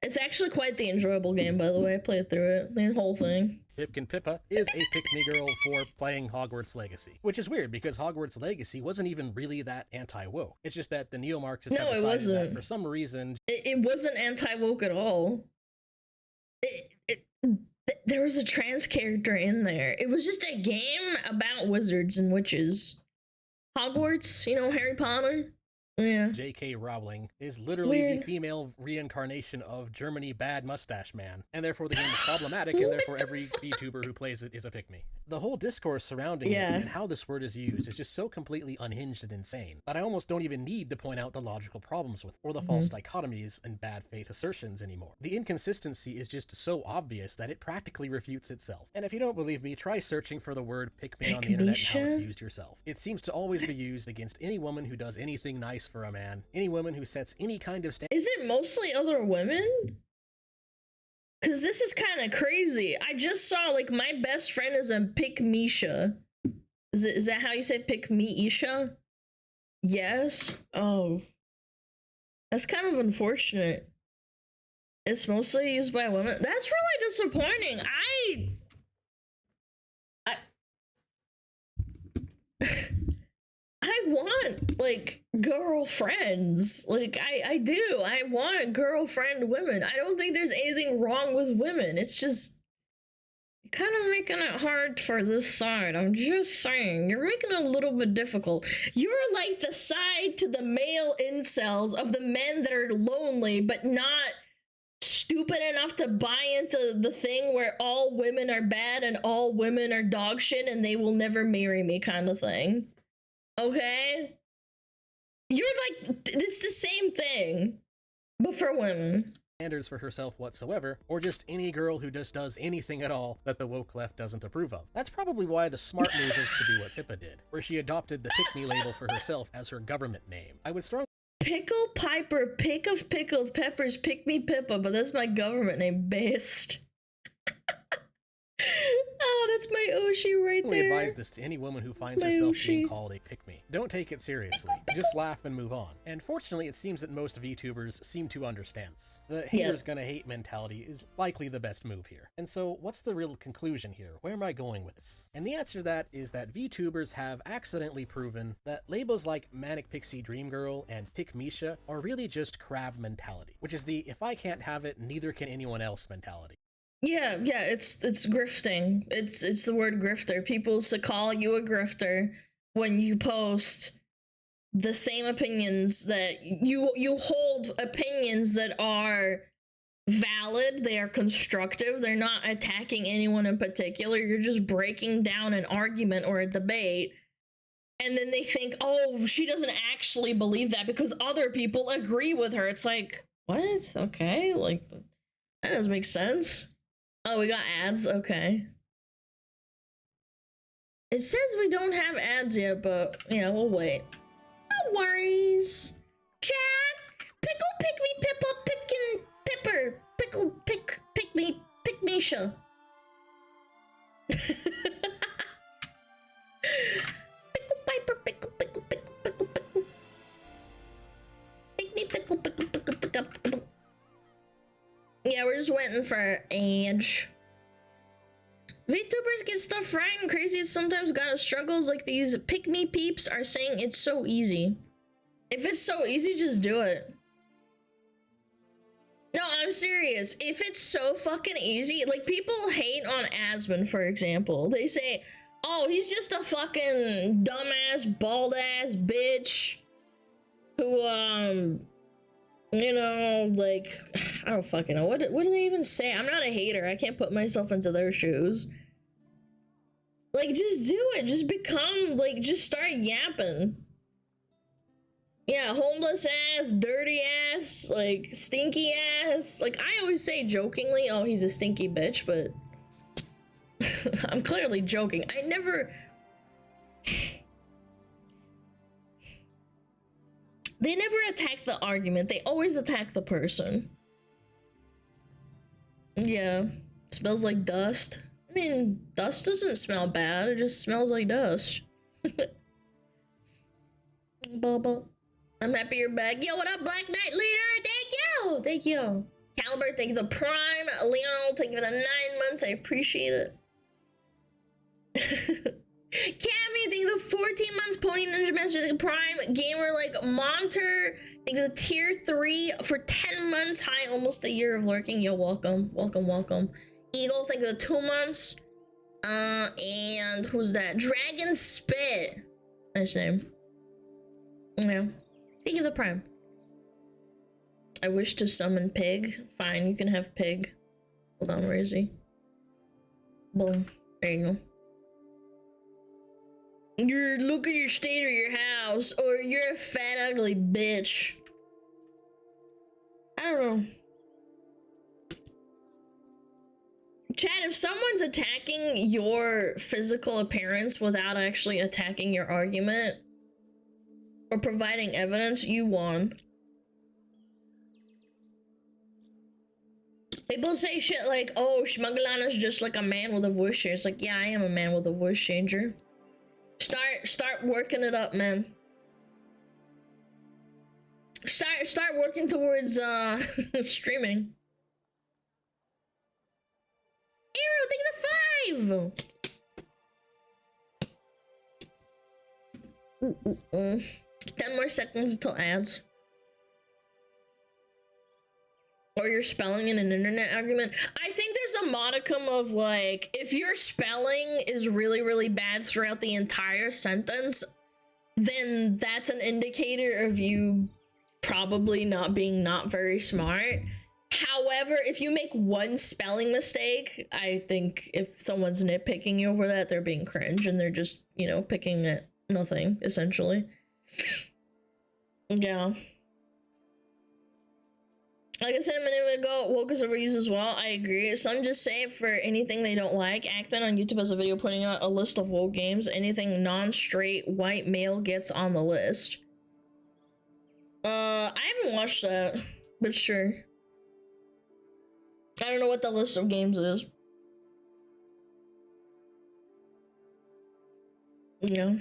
It's actually quite the enjoyable game, by the way. I played through it, the whole thing.
Pipkin Pippa is a pick-me girl for playing Hogwarts Legacy, which is weird because Hogwarts Legacy wasn't even really that anti-woke. It's just that the neo-Marxists have decided that for some reason...
It wasn't anti-woke at all. There was a trans character in there. It was just a game about wizards and witches. Hogwarts, you know, Harry Potter. Yeah.
J.K. Rowling is literally the female reincarnation of Germany Bad Mustache Man, and therefore the game is problematic, and therefore every VTuber who plays it is a pick-me. The whole discourse surrounding it and how this word is used is just so completely unhinged and insane that I almost don't even need to point out the logical problems with or the false dichotomies and bad faith assertions anymore. The inconsistency is just so obvious that it practically refutes itself. And if you don't believe me, try searching for the word pick-me on the internet and how it's used yourself. It seems to always be used against any woman who does anything nice for a man, any woman who sets any kind of standard.
Is it mostly other women? Because this is kind of crazy. I just saw, like, my best friend is a pick-misha. Is that how you say pick-me-isha? Yes? Oh. That's kind of unfortunate. It's mostly used by women. That's really disappointing. I want, like, girlfriends. Like, I do. I want girlfriend women. I don't think there's anything wrong with women. It's just kind of making it hard for this side. I'm just saying. You're making it a little bit difficult. You're like the side to the male incels of the men that are lonely, but not stupid enough to buy into the thing where all women are bad and all women are dog shit and they will never marry me kind of thing. Okay? You're like, it's the same thing, but for women.
Standards for herself whatsoever, or just any girl who just does anything at all that the woke left doesn't approve of. That's probably why the smart move is to do what Pippa did, where she adopted the pick-me label for herself as her government name. I would strongly
Pickle Piper, pick of pickled peppers, pick me Pippa, but that's my government name, based. Oh, that's my Oshi right there.
advise this to any woman who finds herself being called a pick-me. Don't take it seriously. Just laugh and move on. And fortunately, it seems that most VTubers seem to understand this. The haters gonna hate mentality is likely the best move here. And so, what's the real conclusion here? Where am I going with this? And the answer to that is that VTubers have accidentally proven that labels like Manic Pixie Dream Girl and Pick-misha are really just crab mentality, which is the if I can't have it, neither can anyone else mentality.
Yeah, it's grifting. It's the word grifter. People used to call you a grifter when you post the same opinions that you hold opinions that are valid, they are constructive, they're not attacking anyone in particular, you're just breaking down an argument or a debate. And then they think, oh, she doesn't actually believe that because other people agree with her. It's like, what? Okay, like, that doesn't make sense. Oh, we got ads? Okay. It says we don't have ads yet, but yeah, we'll wait. No worries. Chat! Pickle, pick me, Pippa, pickin' pipper. Pickle, pick me, pick-misha. Pickle Piper, pickle. Pick me, pickle. Yeah, we're just waiting for Edge. VTubers get stuff right and crazy sometimes got struggles like these pick-me peeps are saying it's so easy. If it's so easy, just do it. No, I'm serious. If it's so fucking easy, like people hate on Asmon, for example. They say, oh, he's just a fucking dumbass, bald-ass bitch who, you know, like, I don't fucking know. What do they even say? I'm not a hater. I can't put myself into their shoes. Like, just do it. Just become, like, just start yapping. Yeah, homeless ass, dirty ass, like, stinky ass. Like, I always say jokingly, oh, he's a stinky bitch, but I'm clearly joking. I never... They never attack the argument. They always attack the person. Yeah. Smells like dust. I mean, dust doesn't smell bad. It just smells like dust. Bubba. I'm happy you're back. Yo, what up, Black Knight Leader? Thank you! Thank you. Caliber, thank you for the Prime. Leon, thank you for the 9 months. I appreciate it. Cammy, thank you for 14 months. Pony Ninja Master, thank you for Prime. Gamer like Monter, thank you for tier 3 for 10 months. Hi, almost a year of lurking. Yo, welcome. Welcome, welcome. Eagle, thank you for the 2 months. And who's that? Dragon Spit. Nice name. Yeah. Thank you for the Prime. I wish to summon Pig. Fine, you can have Pig. Hold on, where is he? Boom. There you go. Look at your state of your house, or you're a fat, ugly bitch. I don't know. Chad, if someone's attacking your physical appearance without actually attacking your argument or providing evidence, you won. People say shit like, oh, SmugAlana's just like a man with a voice changer. It's like, yeah, I am a man with a voice changer. Start working it up, man. Start working towards streaming. Arrow, take the 5. 10 more seconds until ads. Or you're spelling in an internet argument. I think there's a modicum of like, if your spelling is really, really bad throughout the entire sentence, then that's an indicator of you probably not being not very smart. However, if you make one spelling mistake, I think if someone's nitpicking you over that, they're being cringe and they're just, you know, picking at nothing, essentially. Yeah. Like I said a minute ago, woke is overused as well. I agree. Some just say it for anything they don't like. Actman on YouTube has a video putting out a list of woke games. Anything non-straight white male gets on the list. I haven't watched that, but sure. I don't know what the list of games is. Yeah.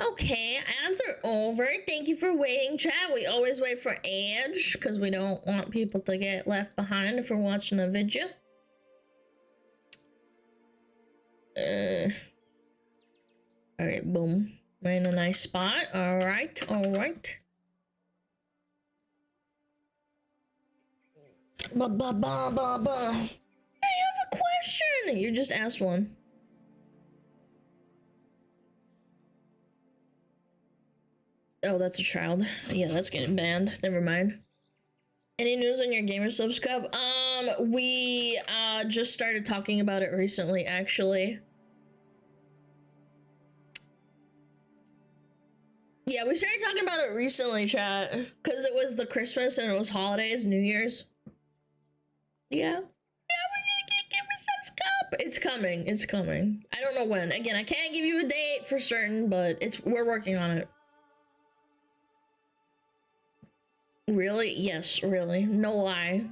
Okay, ads are over. Thank you for waiting, chat. We always wait for Edge because we don't want people to get left behind if we're watching a video. Alright, boom. We're in a nice spot. Alright, alright. Ba-ba-ba-ba-ba. Hey, I have a question! You just asked one. Oh, that's a child. Yeah, that's getting banned. Never mind. Any news on your gamer subs cup? We just started talking about it recently, actually. Yeah, we started talking about it recently, chat, because it was the Christmas and it was holidays, New Year's. Yeah. Yeah, we're gonna get gamer subs cup. It's coming. It's coming. I don't know when. Again, I can't give you a date for certain, but we're working on it. Really? Yes, really. No lie.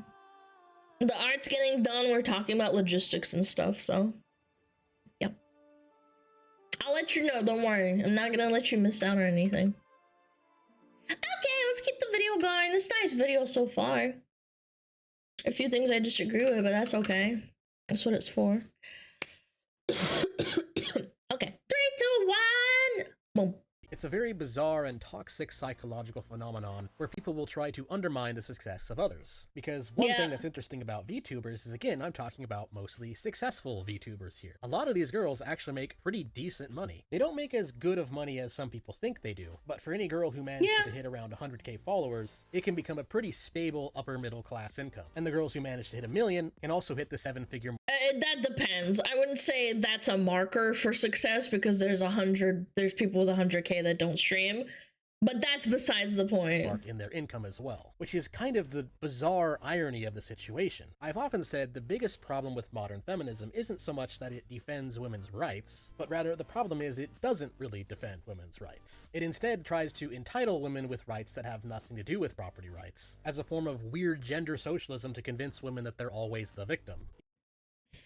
The art's getting done. We're talking about logistics and stuff, so. Yep. I'll let you know, don't worry. I'm not gonna let you miss out on anything. Okay, let's keep the video going. This is a nice video so far. A few things I disagree with, but that's okay. That's what it's for. Okay. 3, 2, 1. Boom.
It's a very bizarre and toxic psychological phenomenon where people will try to undermine the success of others. Because one thing that's interesting about VTubers is, again, I'm talking about mostly successful VTubers here. A lot of these girls actually make pretty decent money. They don't make as good of money as some people think they do, but for any girl who manages to hit around 100k followers, it can become a pretty stable upper middle class income. And the girls who manage to hit 1 million can also hit the 7-figure mark.
That depends. I wouldn't say that's a marker for success because there's people with 100k that don't stream, but that's besides the point.
Mark in their income as well, which is kind of the bizarre irony of the situation. I've often said the biggest problem with modern feminism isn't so much that it defends women's rights, but rather the problem is it doesn't really defend women's rights. It instead tries to entitle women with rights that have nothing to do with property rights, as a form of weird gender socialism to convince women that they're always the victim.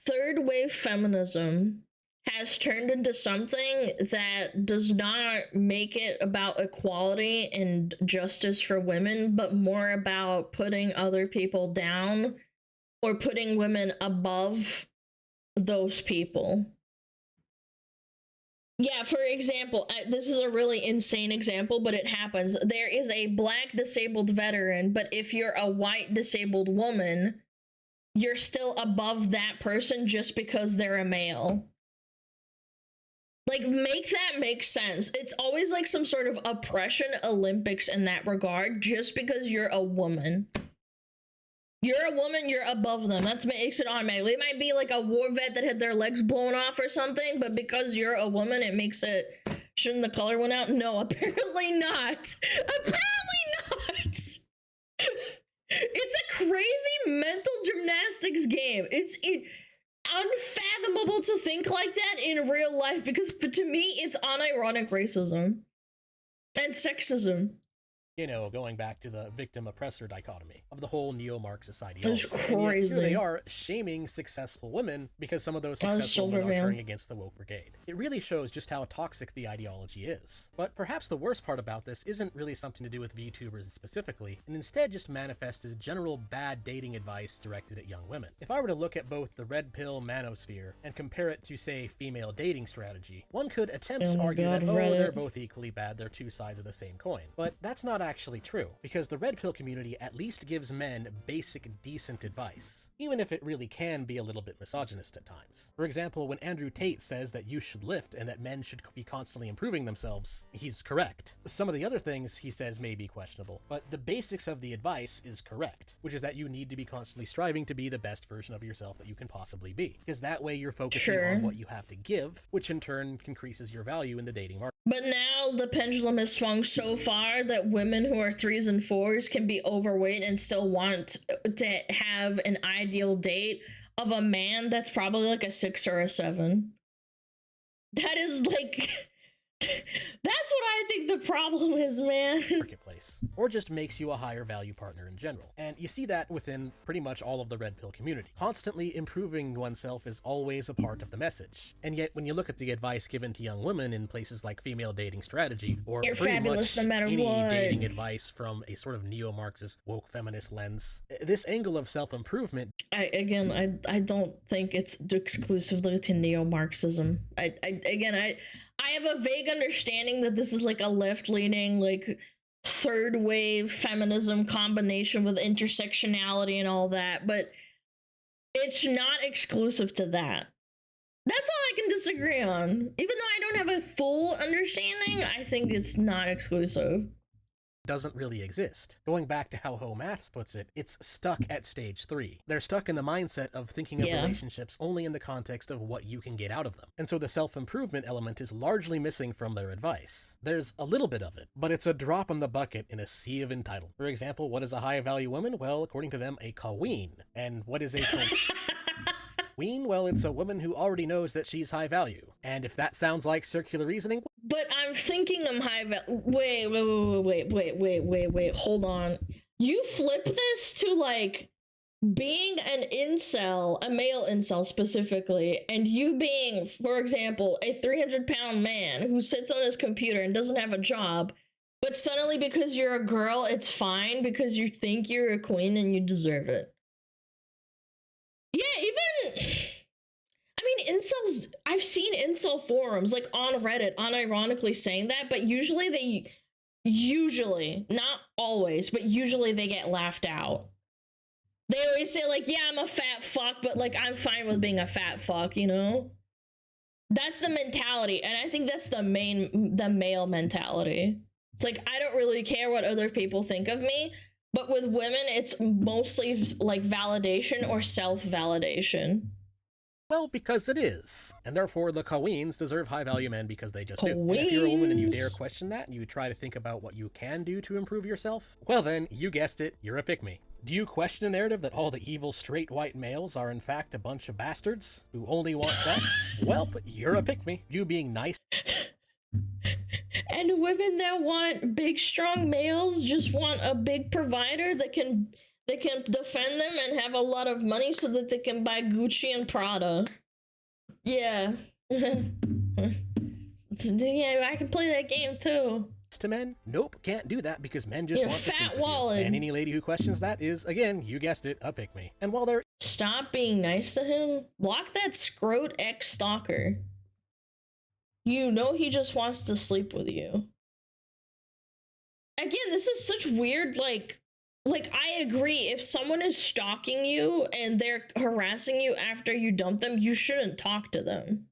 Third wave feminism has turned into something that does not make it about equality and justice for women, but more about putting other people down or putting women above those people. Yeah, for example, this is a really insane example, but it happens. There is a black disabled veteran, but if you're a white disabled woman, you're still above that person just because they're a male. Like, make that make sense. It's always like some sort of oppression Olympics in that regard, just because you're a woman. You're a woman, you're above them. That makes it automatic. They might be like a war vet that had their legs blown off or something, but because you're a woman, it makes it... Shouldn't the color went out? No, apparently not. Apparently not! It's a crazy mental gymnastics game. It's unfathomable to think like that in real life, because to me, it's unironic racism and sexism.
You know, going back to the victim-oppressor dichotomy of the whole neo-Marxist ideology.
It's crazy.
Here they are shaming successful women because some of those successful women are turning against the woke brigade. It really shows just how toxic the ideology is. But perhaps the worst part about this isn't really something to do with VTubers specifically, and instead just manifests as general bad dating advice directed at young women. If I were to look at both the red pill manosphere and compare it to, say, female dating strategy, one could attempt to argue that, they're both equally bad, they're two sides of the same coin. But that's not actually true, because the red pill community at least gives men basic decent advice, even if it really can be a little bit misogynist at times. For example, when Andrew Tate says that you should lift and that men should be constantly improving themselves, he's correct. Some of the other things he says may be questionable, but the basics of the advice is correct, which is that you need to be constantly striving to be the best version of yourself that you can possibly be, because that way you're focusing on what you have to give, which in turn increases your value in the dating market.
But now the pendulum has swung so far that women who are 3s and 4s can be overweight and still want to have an ideal date of a man that's probably like a 6 or a 7. That is like... That's what I think the problem is, man.
Marketplace, or just makes you a higher value partner in general. And you see that within pretty much all of the red pill community. Constantly improving oneself is always a part of the message. And yet when you look at the advice given to young women in places like female dating strategy, or
You're
pretty
fabulous
much
no matter
any
what.
dating advice from a sort of neo-Marxist woke feminist lens, this angle of self-improvement...
I don't think it's exclusively to neo-Marxism. I have a vague understanding that this is like a left-leaning, like, third wave feminism combination with intersectionality and all that, but it's not exclusive to that. That's all I can disagree on. Even though I don't have a full understanding, I think it's not exclusive.
Doesn't really exist. Going back to how Ho Maths puts it, it's stuck at stage 3. They're stuck in the mindset of thinking of relationships only in the context of what you can get out of them. And so the self-improvement element is largely missing from their advice. There's a little bit of it, but it's a drop in the bucket in a sea of entitlement. For example, what is a high-value woman? Well, according to them, a queen. And what is a queen? Well, it's a woman who already knows that she's high value. And if that sounds like circular reasoning...
But I'm thinking I'm high value. Wait, hold on. You flip this to, like, being an incel, a male incel specifically, and you being, for example, a 300-pound man who sits on his computer and doesn't have a job, but suddenly because you're a girl, it's fine because you think you're a queen and you deserve it. Yeah, even... I mean, incels, I've seen incel forums, like, on Reddit, unironically saying that, but usually, not always, but usually they get laughed out. They always say, like, yeah, I'm a fat fuck, but, like, I'm fine with being a fat fuck, you know? That's the mentality, and I think that's the male mentality. It's like, I don't really care what other people think of me, but with women, it's mostly, like, validation or self-validation.
Well, because it is. And therefore, the queens deserve high-value men because they just do. And if you're a woman and you dare question that, and you try to think about what you can do to improve yourself, well then, you guessed it, you're a pick-me. Do you question the narrative that all the evil straight white males are in fact a bunch of bastards who only want sex? Well, but you're a pick-me. You being nice...
And women that want big, strong males just want a big provider that can defend them and have a lot of money so that they can buy Gucci and Prada. Yeah. Yeah, I can play that game too.
To men? Nope, can't do that because men just
You're
want to sleep
fat
with
wallet.
you. And any lady who questions that is, again, you guessed it, a pick me. And while they're—
Stop being nice to him. Block that scrote ex-stalker. You know he just wants to sleep with you. Again, this is such weird, like I agree, if someone is stalking you and they're harassing you after you dump them, you shouldn't talk to them.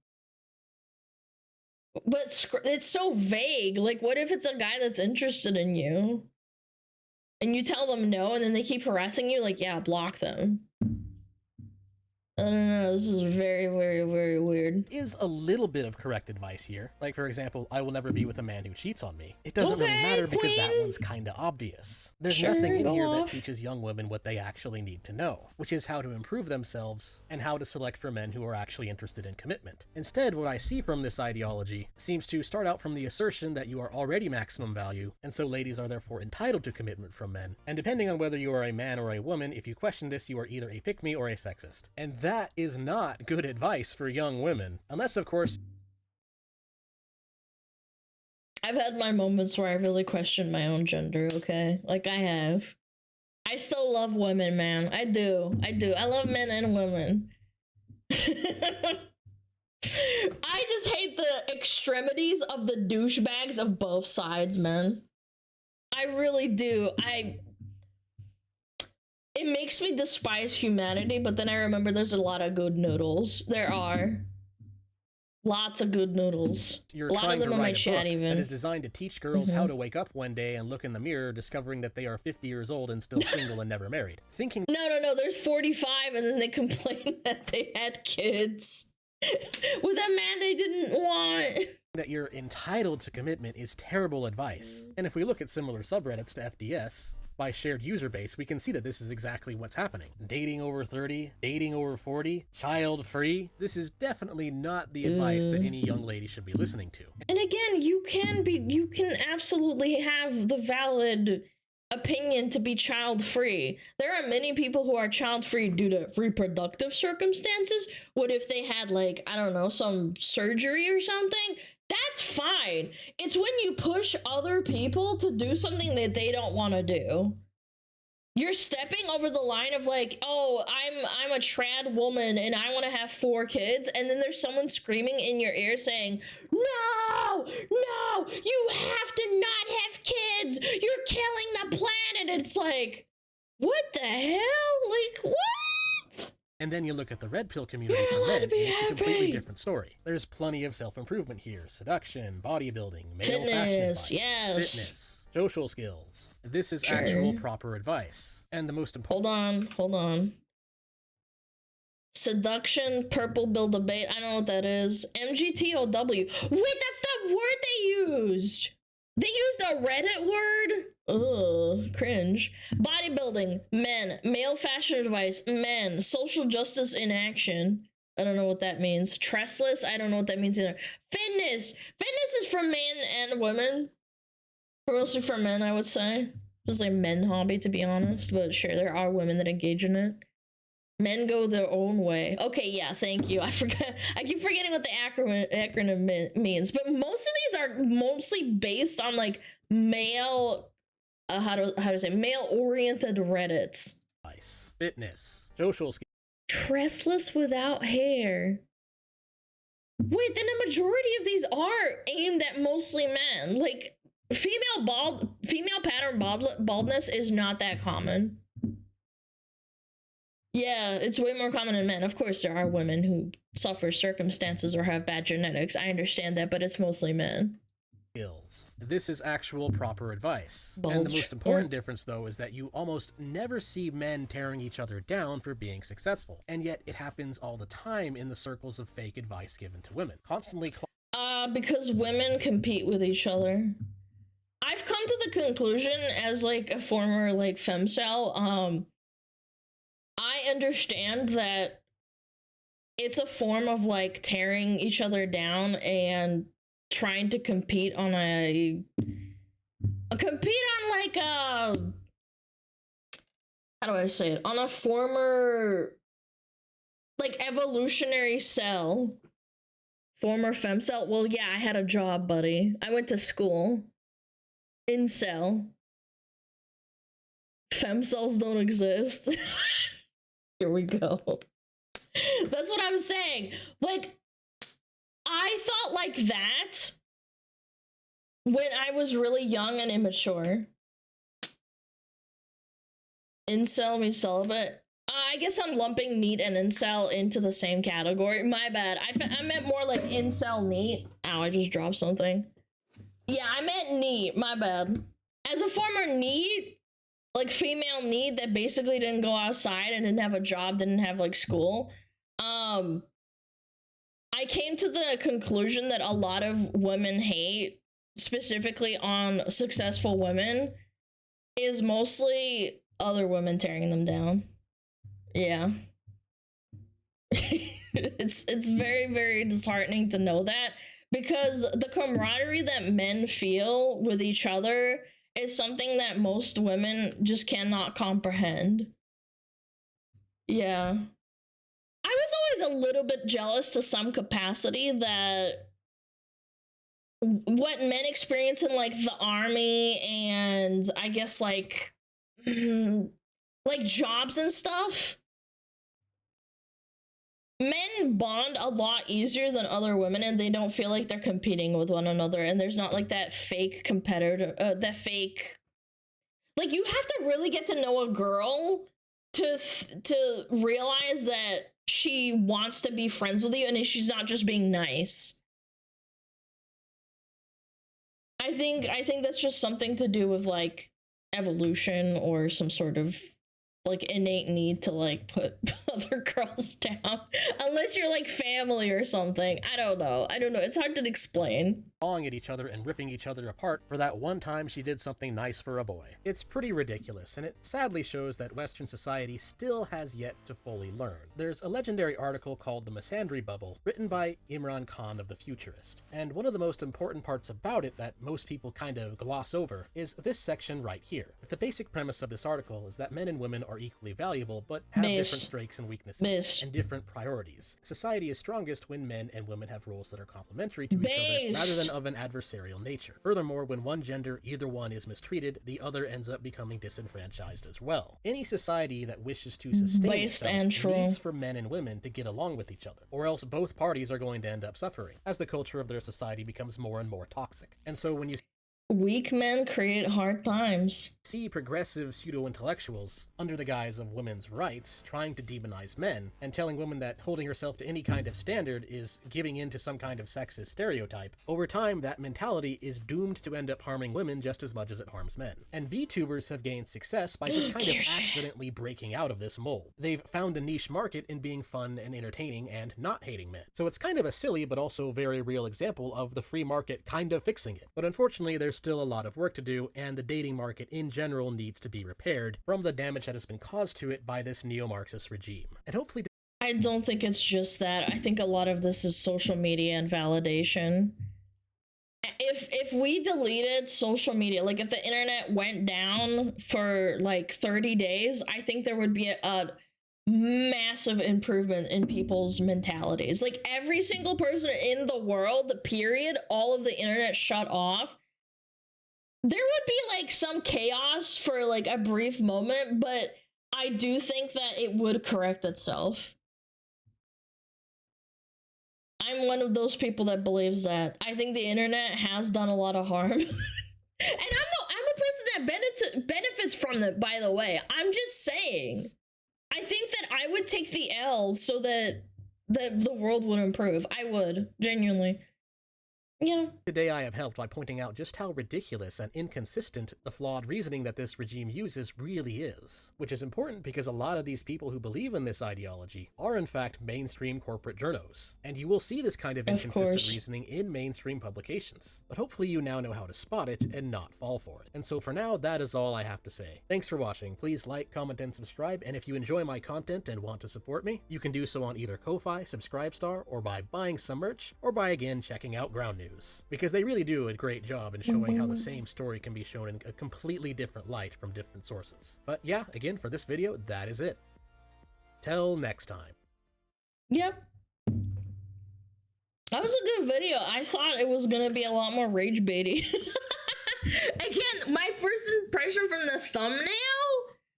But it's so vague. Like, what if it's a guy that's interested in you? And you tell them no, and then they keep harassing you? Like, yeah, block them. I don't know, this is very, very, very weird.
Is a little bit of correct advice here. Like, for example, I will never be with a man who cheats on me. It doesn't really matter because that one's kinda obvious. There's nothing in here that teaches young women what they actually need to know, which is how to improve themselves and how to select for men who are actually interested in commitment. Instead, what I see from this ideology seems to start out from the assertion that you are already maximum value, and so ladies are therefore entitled to commitment from men. And depending on whether you are a man or a woman, if you question this, you are either a pick-me or a sexist. And that is not good advice for young women. Unless, of course...
I've had my moments where I really questioned my own gender, okay? Like, I have. I still love women, man. I do. I love men and women. I just hate the extremities of the douchebags of both sides, man. I really do. It makes me despise humanity, but then I remember there's a lot of good noodles. There are. Lots of good noodles.
You're
a lot
trying
of them
to
in my
write a
chat
book
even.
that is designed to teach girls how to wake up one day and look in the mirror, discovering that they are 50 years old and still single and never married. Thinking—
No, there's 45 and then they complain that they had kids with a man they didn't want.
That you're entitled to commitment is terrible advice. And if we look at similar subreddits to FDS, by shared user base, we can see that this is exactly what's happening. Dating over 30, dating over 40, child free. This is definitely not the advice that any young lady should be listening to.
And again, you can absolutely have the valid opinion to be child free. There are many people who are child free due to reproductive circumstances. What if they had, like, I don't know, some surgery or something? That's fine. It's when you push other people to do something that they don't want to do. You're stepping over the line of, like, oh, I'm a trad woman and I want to have 4 kids, and then there's someone screaming in your ear saying, no, you have to not have kids. You're killing the planet. It's like, what the hell? Like, what?
And then you look at the red pill community for men, and it's a completely different story. There's plenty of self-improvement here. Seduction, bodybuilding, male fashion advice, fitness, social skills. This is actual proper advice. And the most important—
Hold on. Seduction, purple bill debate. I don't know what that is. MGTOW. Wait, that's the word they used. They used a Reddit word? Ugh, cringe. Bodybuilding, men. Male fashion advice, men. Social justice in action. I don't know what that means. Trestless, I don't know what that means either. Fitness. Fitness is for men and women. Mostly for men, I would say. It's like a men hobby, to be honest. But sure, there are women that engage in it. Men go their own way. Okay, yeah, thank you. I keep forgetting what the acronym means. But most of these are mostly based on, like, male, how to say, male-oriented Reddits.
Fitness, social skills.
Trestless without hair. Wait, then the majority of these are aimed at mostly men. Like, female pattern baldness is not that common. Yeah, it's way more common in men. Of course, there are women who suffer circumstances or have bad genetics. I understand that, but it's mostly men.
This is actual proper advice. And the most important difference, though, is that you almost never see men tearing each other down for being successful. And yet it happens all the time in the circles of fake advice given to women. Constantly
because women compete with each other. I've come to the conclusion as, like, a former, like, femcel, I understand that it's a form of, like, tearing each other down and trying to compete on like a, how do I say it? On a former, like, evolutionary cell Former femcel? Well, yeah, I had a job, buddy. I went to school. Incel. Femcells don't exist. Here we go. That's what I'm saying. Like, I thought like that when I was really young and immature. Incel means celibate. I guess I'm lumping neat and incel into the same category. My bad. I meant more like incel neat. Ow, I just dropped something. Yeah, I meant neat. My bad. As a former neat, like female neat that basically didn't go outside and didn't have a job, didn't have like school, I came to the conclusion that a lot of women hate, specifically on successful women, is mostly other women tearing them down. Yeah. It's very, very disheartening to know that, because the camaraderie that men feel with each other is something that most women just cannot comprehend. Yeah. I was always a little bit jealous to some capacity that what men experience in like the army and I guess like jobs and stuff, men bond a lot easier than other women, and they don't feel like they're competing with one another, and there's not like that fake competitor, like you have to really get to know a girl to realize that she wants to be friends with you and she's not just being nice. I think that's just something to do with like evolution or some sort of like innate need to like put other girls down, unless you're like family or something. I don't know, it's hard to explain.
Clawing at each other and ripping each other apart for that one time she did something nice for a boy. It's pretty ridiculous, and it sadly shows that Western society still has yet to fully learn. There's a legendary article called The Misandry Bubble, written by Imran Khan of The Futurist, and one of the most important parts about it that most people kind of gloss over is this section right here. The basic premise of this article is that men and women are equally valuable, but have different strengths and weaknesses and different priorities. Society is strongest when men and women have roles that are complementary to each other rather than of an adversarial nature. Furthermore, when one gender, either one, is mistreated, the other ends up becoming disenfranchised as well. Any society that wishes to sustain itself needs for men and women to get along with each other, or else both parties are going to end up suffering, as the culture of their society becomes more and more toxic. And so when you
weak men create hard times.
See progressive pseudo-intellectuals under the guise of women's rights trying to demonize men and telling women that holding herself to any kind of standard is giving in to some kind of sexist stereotype. Over time, that mentality is doomed to end up harming women just as much as it harms men. And VTubers have gained success by just kind of accidentally breaking out of this mold. They've found a niche market in being fun and entertaining and not hating men. So it's kind of a silly but also very real example of the free market kind of fixing it. But unfortunately, there's still a lot of work to do, and the dating market in general needs to be repaired from the damage that has been caused to it by this neo-Marxist regime. And hopefully
I don't think it's just that. I think a lot of this is social media and validation. If we deleted social media, like if the internet went down for like 30 days, I think there would be a massive improvement in people's mentalities. Like every single person in the world, period, all of the internet shut off, there would be like some chaos for like a brief moment, but I do think that it would correct itself. I'm one of those people that believes that. I think the internet has done a lot of harm. And I'm a person that benefits from it, by the way. I'm just saying. I think that I would take the L so that the world would improve. I would, genuinely. Yeah.
Today I have helped by pointing out just how ridiculous and inconsistent the flawed reasoning that this regime uses really is. Which is important because a lot of these people who believe in this ideology are in fact mainstream corporate journos. And you will see this kind of inconsistent reasoning in mainstream publications. But hopefully you now know how to spot it and not fall for it. And so for now, that is all I have to say. Thanks for watching. Please like, comment, and subscribe. And if you enjoy my content and want to support me, you can do so on either Ko-Fi, Subscribestar, or by buying some merch, or by again checking out Ground News. Because they really do a great job in showing how the same story can be shown in a completely different light from different sources. But yeah, again, for this video, that is it. Till next time.
Yep. That was a good video. I thought it was gonna be a lot more rage baity. Again, my first impression from the thumbnail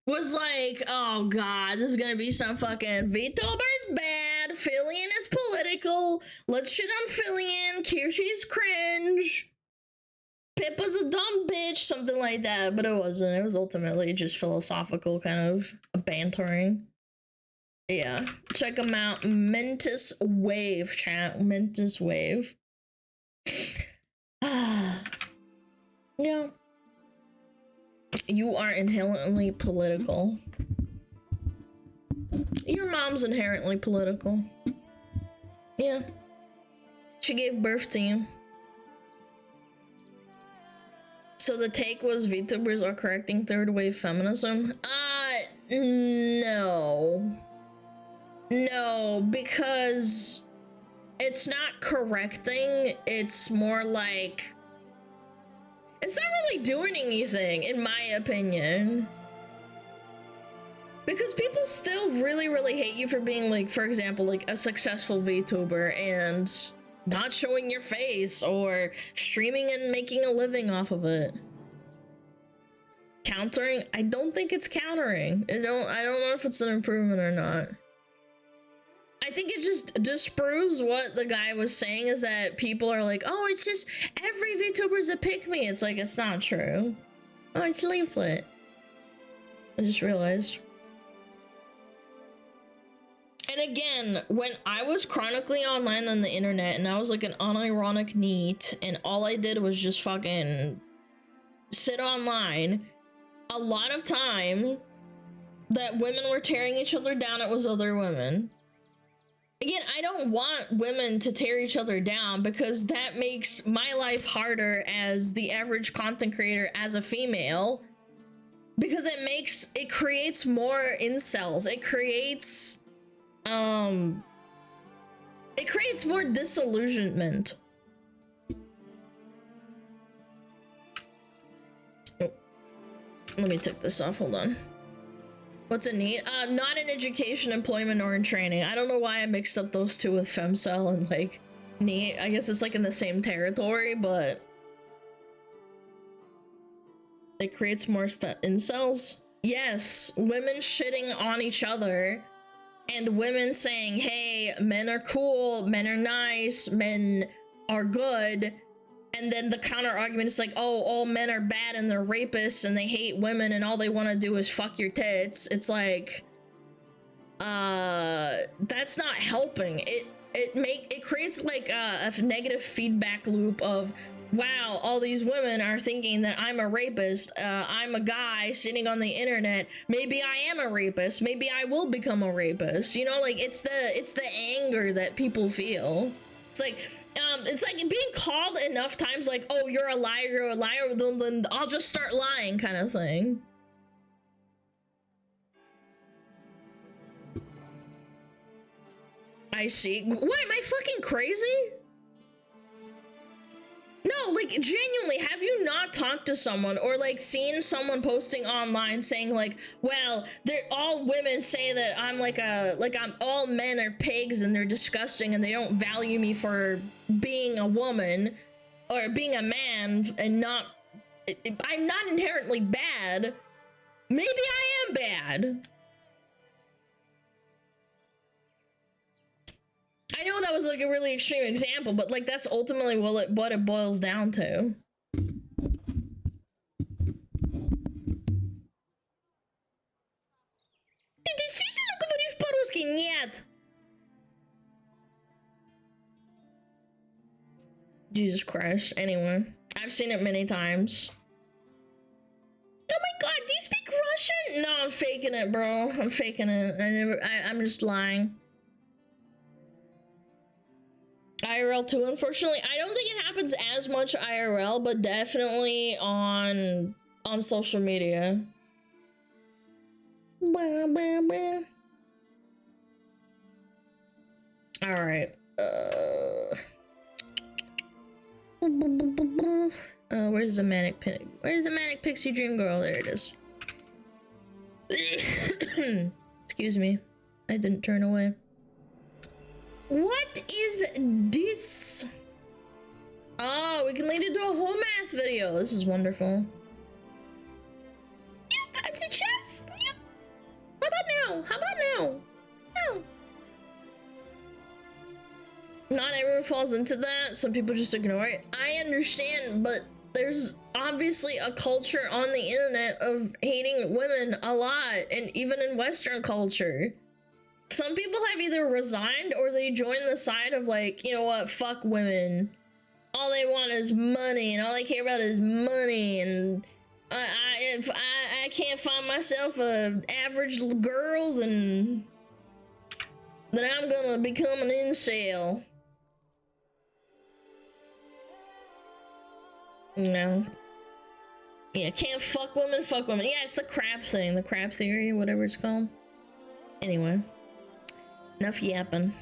was like, oh god, this is gonna be some fucking VTuber's bad, Fillion is political, let's shit on Fillion, Kirshi's cringe, Pippa's a dumb bitch, something like that, but it wasn't. It was ultimately just philosophical kind of bantering. Yeah, check them out. Mentis Wave, chat. Mentis Wave. Yeah. You are inherently political. Your mom's inherently political. Yeah. She gave birth to you. So the take was VTubers are correcting third wave feminism? No. No, because it's not correcting, it's more like it's not really doing anything, in my opinion. Because people still really hate you for being like, for example, like a successful VTuber and not showing your face or streaming and making a living off of it. Countering? I don't think it's countering. I don't know if it's an improvement or not. I think it just disproves what the guy was saying, is that people are like, oh, it's just every VTuber's a pick-me. It's like, it's not true. Oh, it's leaflet. I just realized. And again, when I was chronically online on the internet and I was like an unironic NEET and all I did was just fucking sit online, a lot of time that women were tearing each other down, it was other women. Again, I don't want women to tear each other down because that makes my life harder as the average content creator as a female, because it creates more incels. It creates more disillusionment. Oh, let me take this off, hold on. What's a NEET? Not in education, employment, or in training. I don't know why I mixed up those two with femcel and like NEET. I guess it's like in the same territory, but it creates more incels. Yes, women shitting on each other and women saying, hey, men are cool, men are nice, men are good. And then the counter argument is like, oh, all men are bad and they're rapists and they hate women and all they want to do is fuck your tits. It's like, that's not helping. It creates like a negative feedback loop of, wow, all these women are thinking that I'm a rapist. I'm a guy sitting on the internet. Maybe I am a rapist. Maybe I will become a rapist. You know, like it's the anger that people feel. It's like being called enough times like, oh, you're a liar, then I'll just start lying kind of thing. I see. What, am I fucking crazy? No, like, genuinely, have you not talked to someone or, like, seen someone posting online saying, like, well, they're all women say that I'm I'm all men are pigs and they're disgusting and they don't value me for being a woman or being a man and I'm not inherently bad. Maybe I am bad. I know that was like a really extreme example, but like that's ultimately what it boils down to. Jesus Christ. Anyway, I've seen it many times. Oh my god, do you speak Russian? No, I'm faking it, bro. I'm faking it. I'm just lying. IRL too, unfortunately. I don't think it happens as much IRL, but definitely on social media. All right. Where's the manic pixie dream girl? There it is. Excuse me. I didn't turn away. What is this? Oh, we can lead into a whole math video. This is wonderful. Yep, that's a chest. Yep. How about now? How about now? No. Not everyone falls into that. Some people just ignore it. I understand, but there's obviously a culture on the internet of hating women a lot, and even in Western culture. Some people have either resigned or they join the side of like, you know what, fuck women. All they want is money, and all they care about is money, and if I can't find myself a average girl, then I'm gonna become an incel. No. Yeah, can't fuck women, fuck women. Yeah, it's the crap thing, the crap theory, whatever it's called. Anyway. Enough yapping.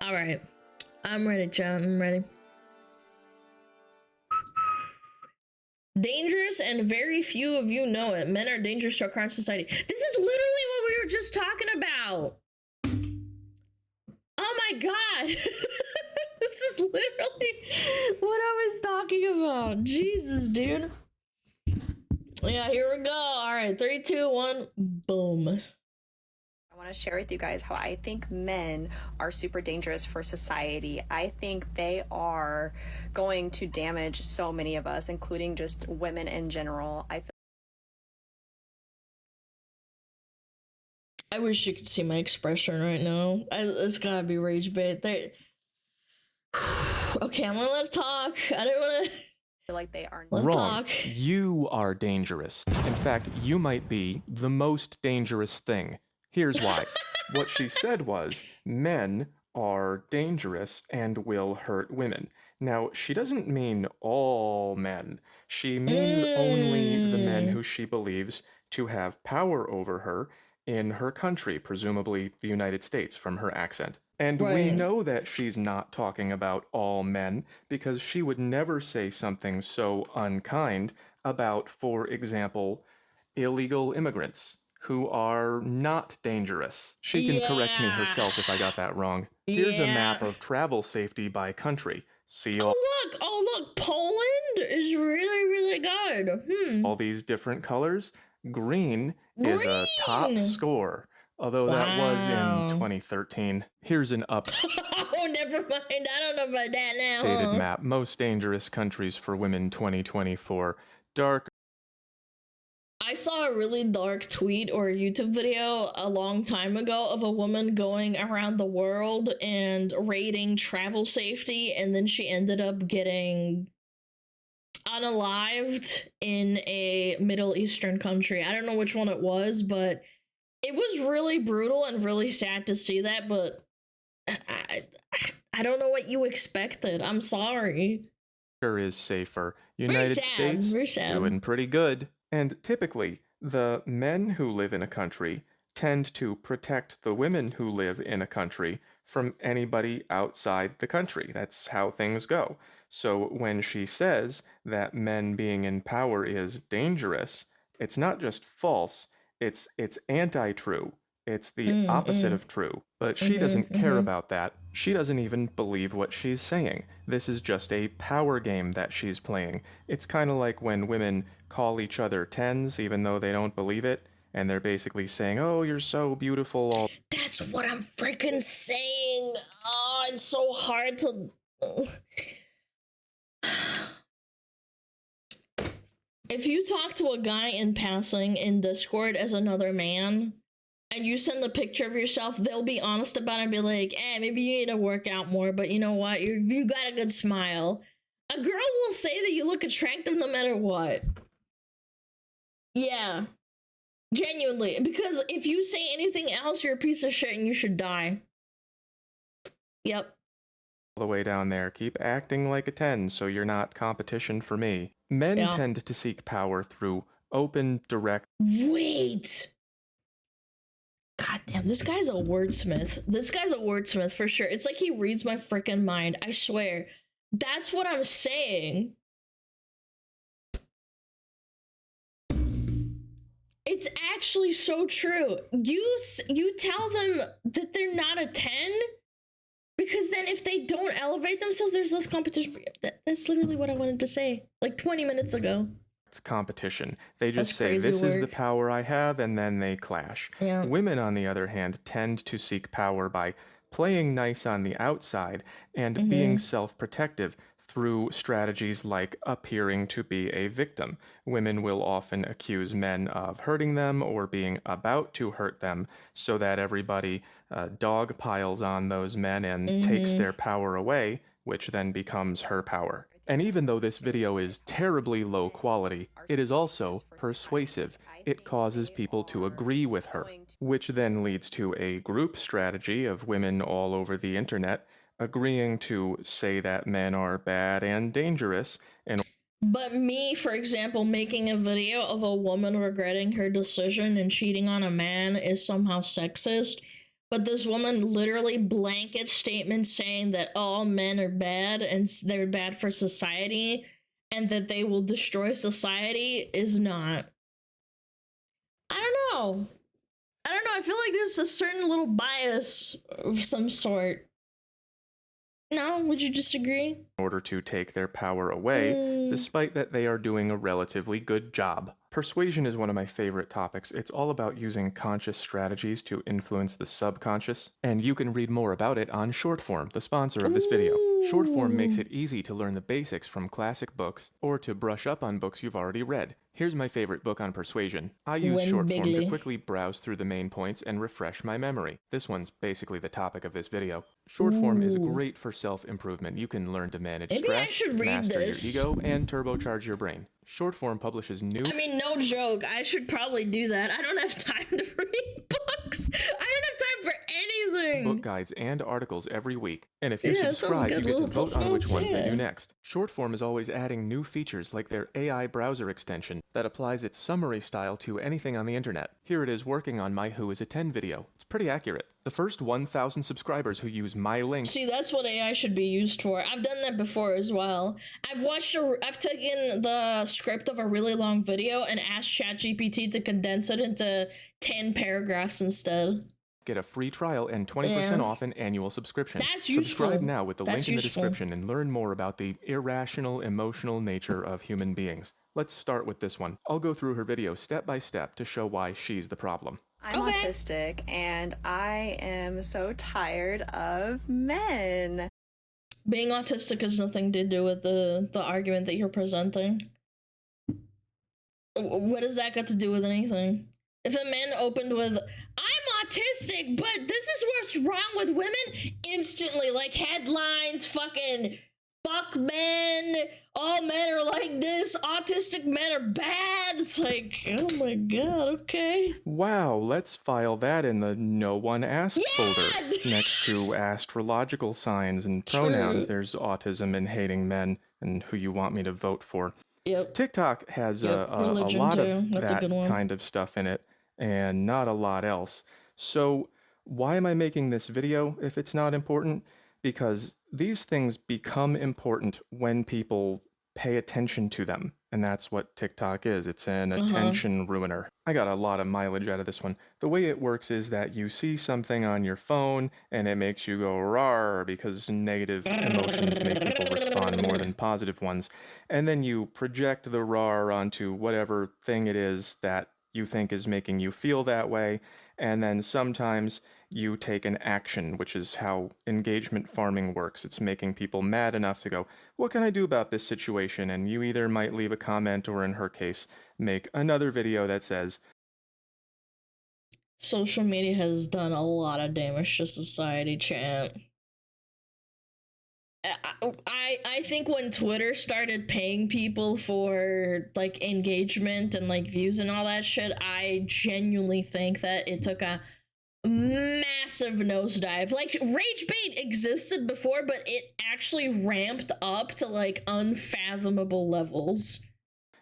All right, I'm ready, chat. I'm ready. Dangerous, and very few of you know it. Men are dangerous to our current society. This is literally what we were just talking about. Oh my god. This is literally what I was talking about. Jesus, dude. Yeah, here we go. All right, 3, 2, 1, boom.
I want to share with you guys how I think men are super dangerous for society. I think they are going to damage so many of us, including just women in general.
I wish you could see my expression right now. It's gotta be rage bait. Okay, I'm gonna let it talk. I didn't want to.
Feel like they are
wrong. You are dangerous. In fact, you might be the most dangerous thing. Here's why. What she said was, men are dangerous and will hurt women. Now, she doesn't mean all men. She means only the men who she believes to have power over her in her country, presumably the United States from her accent. And we know that she's not talking about all men because she would never say something so unkind about, for example, illegal immigrants who are not dangerous. She can correct me herself if I got that wrong. Here's a map of travel safety by country. See all
look, Poland is really, really good.
all these different colors. Green is a top score, although that was in 2013. Here's an
Oh, never mind. I don't know about that now.
updated map. Most dangerous countries for women 2024. Dark.
I saw a really dark tweet or a YouTube video a long time ago of a woman going around the world and rating travel safety, and then she ended up getting unalived in a Middle Eastern country. I don't know which one it was, but it was really brutal and really sad to see that, but I don't know what you expected. I'm sorry.
Is safer. United States doing pretty good. And typically, the men who live in a country tend to protect the women who live in a country from anybody outside the country. That's how things go. So when she says that men being in power is dangerous, it's not just false, it's anti-true. It's the opposite of true. But she doesn't care about that. She doesn't even believe what she's saying. This is just a power game that she's playing. It's kind of like when women call each other tens even though they don't believe it, and they're basically saying, oh, you're so beautiful.
That's what I'm freaking saying. Oh, it's so hard to... If you talk to a guy in passing in Discord as another man, and you send a picture of yourself, they'll be honest about it and be like, maybe you need to work out more, but you know what? You got a good smile. A girl will say that you look attractive no matter what. Yeah. Genuinely. Because if you say anything else, you're a piece of shit and you should die. Yep.
All the way down there. Keep acting like a 10 so you're not competition for me. Men tend to seek power through open, direct...
Wait! God damn, this guy's a wordsmith. This guy's a wordsmith for sure. It's like he reads my freaking mind. I swear. That's what I'm saying. It's actually so true. You tell them that they're not a 10 because then if they don't elevate themselves, there's less competition. That's literally what I wanted to say like 20 minutes ago.
It's competition. They just
That's
say,
crazy
this is the
work.
power I have, and then they clash.
Yeah.
Women, on the other hand, tend to seek power by playing nice on the outside and being self-protective through strategies like appearing to be a victim. Women will often accuse men of hurting them or being about to hurt them so that everybody dog piles on those men and takes their power away, which then becomes her power. And even though this video is terribly low quality, it is also persuasive. It causes people to agree with her, which then leads to a group strategy of women all over the internet agreeing to say that men are bad and dangerous. And
But me, for example, making a video of a woman regretting her decision and cheating on a man is somehow sexist. But this woman literally blanket statement saying that all men are bad and they're bad for society and that they will destroy society is not. I don't know. I feel like there's a certain little bias of some sort. No, would you disagree?
in order to take their power away, despite that they are doing a relatively good job. Persuasion is one of my favorite topics. It's all about using conscious strategies to influence the subconscious, and you can read more about it on Shortform, the sponsor of this video. Shortform makes it easy to learn the basics from classic books, or to brush up on books you've already read. Here's my favorite book on persuasion. I use Shortform to quickly browse through the main points and refresh my memory. This one's basically the topic of this video. Shortform is great for self-improvement. You can learn to manage stress, master your ego, and turbocharge your brain. Shortform publishes new...
I mean, no joke. I should probably do that. I don't have time to read books. I don't have time for anything.
book guides and articles every week. And if you subscribe, you get to vote on which ones they do next. Shortform is always adding new features like their AI browser extension that applies its summary style to anything on the internet. Here it is working on my Who is a 10 video. It's pretty accurate. The first 1,000 subscribers who use my link...
See, that's what AI should be used for. I've done that before as well. I've taken the script of a really long video and asked ChatGPT to condense it into 10 paragraphs instead.
Get a free trial and 20% off an annual subscription.
That's useful.
Subscribe now with the link in the description and learn more about the irrational, emotional nature of human beings. Let's start with this one. I'll go through her video step by step to show why she's the problem.
I'm autistic and I am so tired of men.
Being autistic has nothing to do with the argument that you're presenting. What does that got to do with anything? If a man opened with, I'm autistic, but this is what's wrong with women, instantly, like headlines, fucking fuck men, all men are like this, autistic men are bad. It's like, oh my god, okay.
Wow, let's file that in the no one asked folder. Next to astrological signs and pronouns, there's autism and hating men and who you want me to vote for. TikTok has a lot of that kind of stuff in it and not a lot else. So why am I making this video if it's not important? Because these things become important when people pay attention to them. And that's what TikTok is. It's an attention ruiner. I got a lot of mileage out of this one. The way it works is that you see something on your phone and it makes you go rawr because negative emotions make people respond more than positive ones. And then you project the rawr onto whatever thing it is that you think is making you feel that way. And then sometimes you take an action, which is how engagement farming works. It's making people mad enough to go, what can I do about this situation? And you either might leave a comment or, in her case, make another video that says,
social media has done a lot of damage to society, chat. I think when Twitter started paying people for like engagement and like views and all that shit, I genuinely think that it took a massive nosedive. Like, rage bait existed before, but it actually ramped up to like unfathomable levels.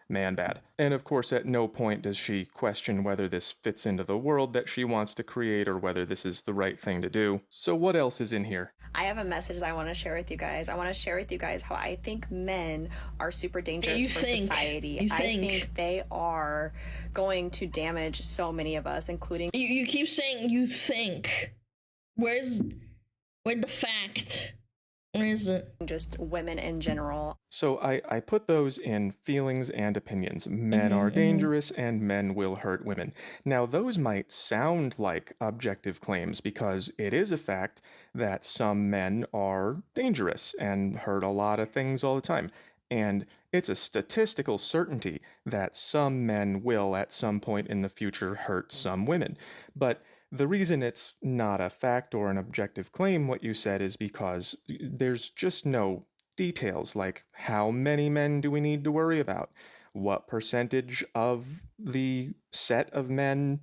man bad. And of course, at no point does she question whether this fits into the world that she wants to create or whether this is the right thing to do. So what else is in here?
I have a message I want to share with you guys. I want to share with you guys how I think men are super dangerous for society. I think they are going to damage so many of us, including...
You keep saying you think. Where's the fact? Where is it?
Just women in general.
So I put those in feelings and opinions. Men are dangerous and men will hurt women. Now those might sound like objective claims because it is a fact that some men are dangerous and hurt a lot of things all the time. And it's a statistical certainty that some men will at some point in the future hurt some women. But the reason it's not a fact or an objective claim, what you said, is because there's just no details, like how many men do we need to worry about? What percentage of the set of men?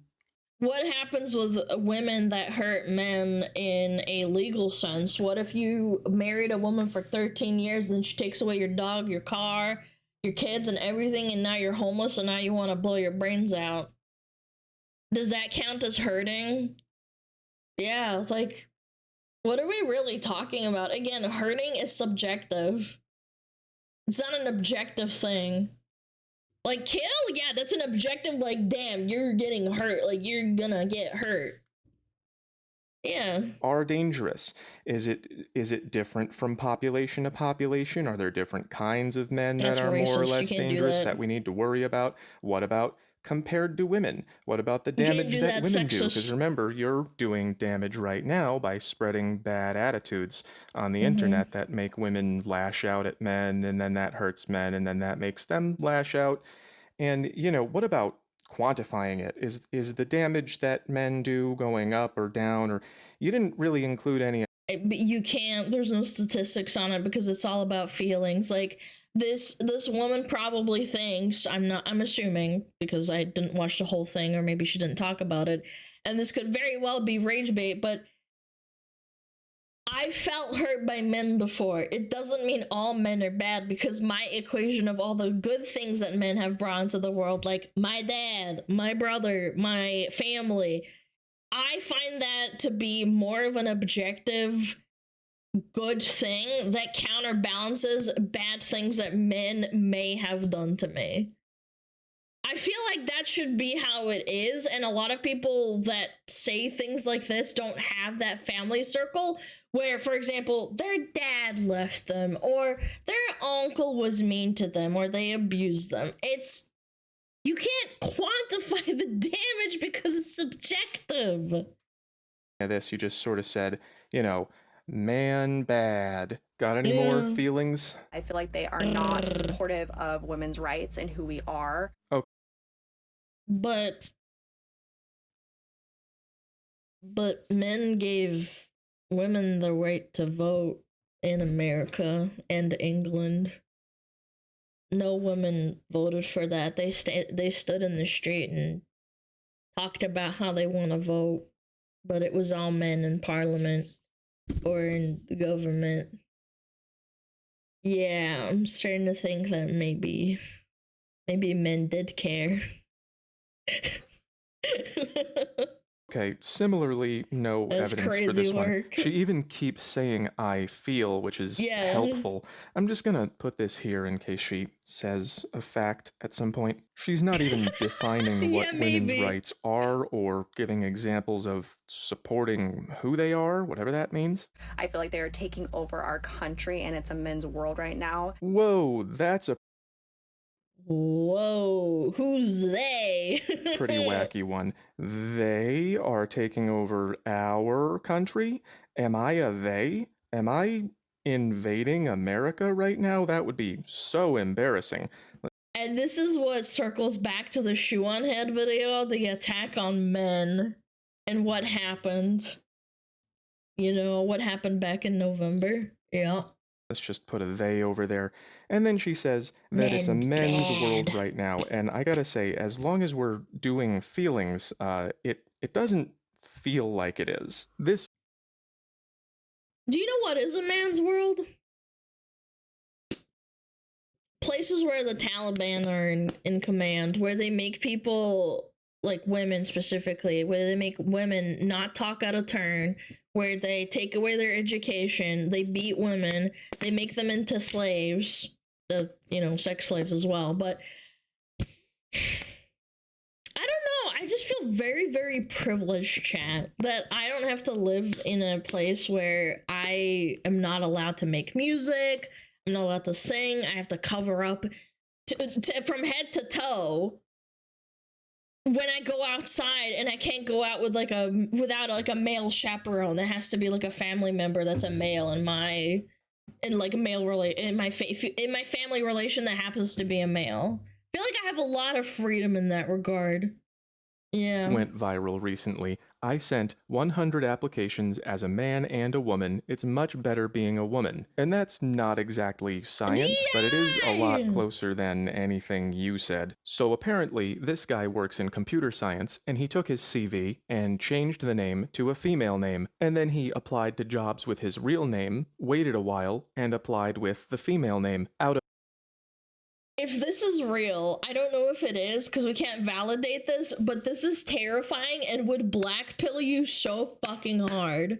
What happens with women that hurt men in a legal sense? What if you married a woman for 13 years, then she takes away your dog, your car, your kids, and everything, and now you're homeless, and now you want to blow your brains out? Does that count as hurting? Yeah, it's like, what are we really talking about? Again, hurting is subjective. It's not an objective thing. Like, kill? Yeah, that's an objective, like, damn, you're getting hurt. Like, you're gonna get hurt. Yeah.
Are dangerous. Is it different from population to population? Are there different kinds of men that are more or less dangerous that we need to worry about? What about compared to women? What about the damage that women do? Because remember, you're doing damage right now by spreading bad attitudes on the internet that make women lash out at men, and then that hurts men, and then that makes them lash out. And, you know, what about quantifying it? Is the damage that men do going up or down? Or you didn't really include any.
But you can't, there's no statistics on it because it's all about feelings. Like, this woman probably thinks, I'm assuming because I didn't watch the whole thing, or maybe she didn't talk about it, and this could very well be rage bait, but I felt hurt by men before. It doesn't mean all men are bad, because my equation of all the good things that men have brought into the world, like my dad, my brother, my family, I find that to be more of an objective good thing that counterbalances bad things that men may have done to me. I feel like that should be how it is, and a lot of people that say things like this don't have that family circle where, for example, their dad left them, or their uncle was mean to them, or they abused them. You can't quantify the damage because it's subjective.
This, you just sort of said, you know, man bad. Got any more feelings?
I feel like they are not supportive of women's rights and who we are.
Okay.
But men gave women the right to vote in America and England. No women voted for that. They stood in the street and talked about how they want to vote, but it was all men in parliament or in the government. Yeah, I'm starting to think that maybe men did care.
Okay, similarly, no
That's
evidence for this one.
work.
She even keeps saying, I feel, which is helpful. I'm just gonna put this here in case she says a fact at some point. She's not even defining what women's rights are or giving examples of supporting who they are, whatever that means.
I feel like they are taking over our country, and it's a men's world right now.
Whoa, that's a
Whoa, who's they?
pretty wacky one. They are taking over our country? Am I a they? Am I invading America right now? That would be so embarrassing.
And this is what circles back to the shoe on head video, the attack on men, and what happened. You know, what happened back in November. Yeah.
Let's just put a they over there. And then she says that it's a men's world right now. And I gotta say, as long as we're doing feelings, it doesn't feel like it is. This.
Do you know what is a man's world? places where the Taliban are in command, where they make people, like women specifically, where they make women not talk out of turn, where they take away their education, they beat women, they make them into slaves, you know, sex slaves as well. But I don't know, I just feel very, very privileged, chat, that I don't have to live in a place where I am not allowed to make music, I'm not allowed to sing, I have to cover up from head to toe when I go outside, and I can't go out with without like a male chaperone. There has to be like a family member that's a male in my family relation that happens to be a male. I feel like I have a lot of freedom in that regard. Yeah.
Went viral recently. I sent 100 applications as a man and a woman. It's much better being a woman. And that's not exactly science, but it is a lot closer than anything you said. So apparently, this guy works in computer science, and he took his CV and changed the name to a female name. And then he applied to jobs with his real name, waited a while, and applied with the female name.
If this is real, I don't know if it is, because we can't validate this, but this is terrifying and would blackpill you so fucking hard.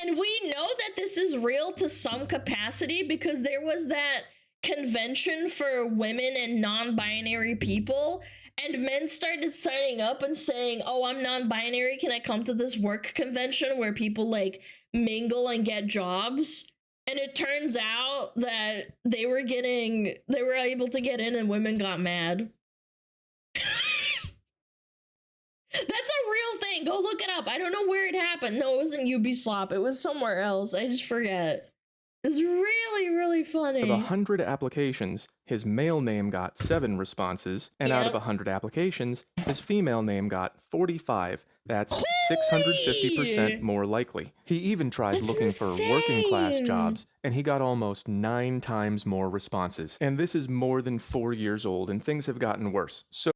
And we know that this is real to some capacity because there was that convention for women and non-binary people, and men started signing up and saying, oh, I'm non-binary, can I come to this work convention where people like mingle and get jobs? And it turns out that they were able to get in and women got mad. That's a real thing. Go look it up. I don't know where it happened. No, it wasn't Ubisoft. It was somewhere else. I just forget. It's really, really funny.
Out of 100 applications, his male name got 7 responses, and out of 100 applications, his female name got 45. That's 650% more likely. He even tried looking for working class jobs, and he got almost 9 times more responses. And this is more than 4 years old, and things have gotten worse. So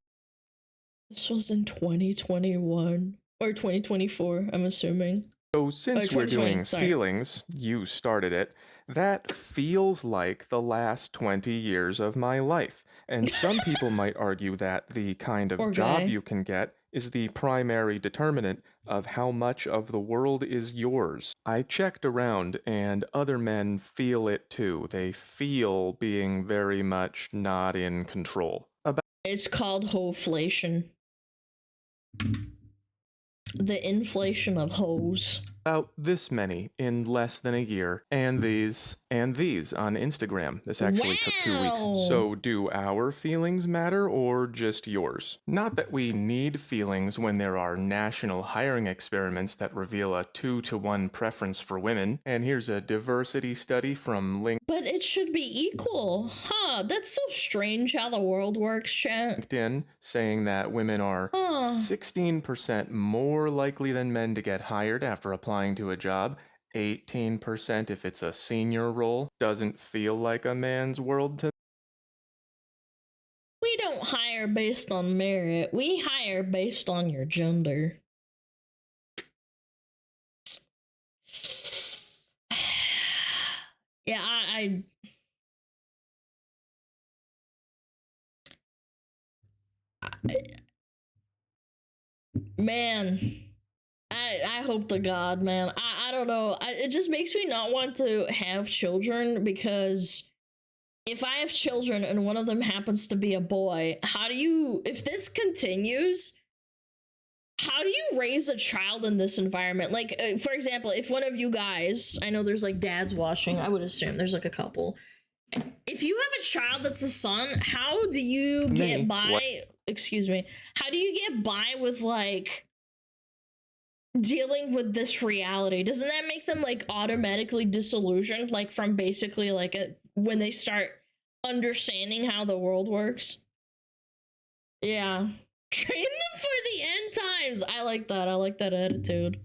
this was in 2021 or 2024, I'm assuming.
So since we're doing feelings, you started it, that feels like the last 20 years of my life. And some people might argue that the kind of job you can get is the primary determinant of how much of the world is yours. I checked around, and other men feel it too. They feel being very much not in control.
It's called hoflation. The inflation of hoes.
About this many in less than a year, and these on Instagram. This actually took 2 weeks. So do our feelings matter or just yours? Not that we need feelings when there are national hiring experiments that reveal a 2-to-1 preference for women. And here's a diversity study from
But it should be equal. Huh, that's so strange how the world works, chat.
LinkedIn, saying that women are 16% more likely than men to get hired after applying to a job, 18% if it's a senior role. Doesn't feel like a man's world to me.
We don't hire based on merit. We hire based on your gender. Yeah, man, I hope to God, man. I don't know. It just makes me not want to have children, because if I have children and one of them happens to be a boy, if this continues, how do you raise a child in this environment? Like, for example, if one of you guys, I know there's like dads watching, I would assume there's like a couple. If you have a child that's a son, how do you get by? Excuse me. How do you get by with like dealing with this reality? Doesn't that make them like automatically disillusioned, like from basically like when they start understanding how the world works? Yeah. Train them for the end times. I like that. I like that attitude.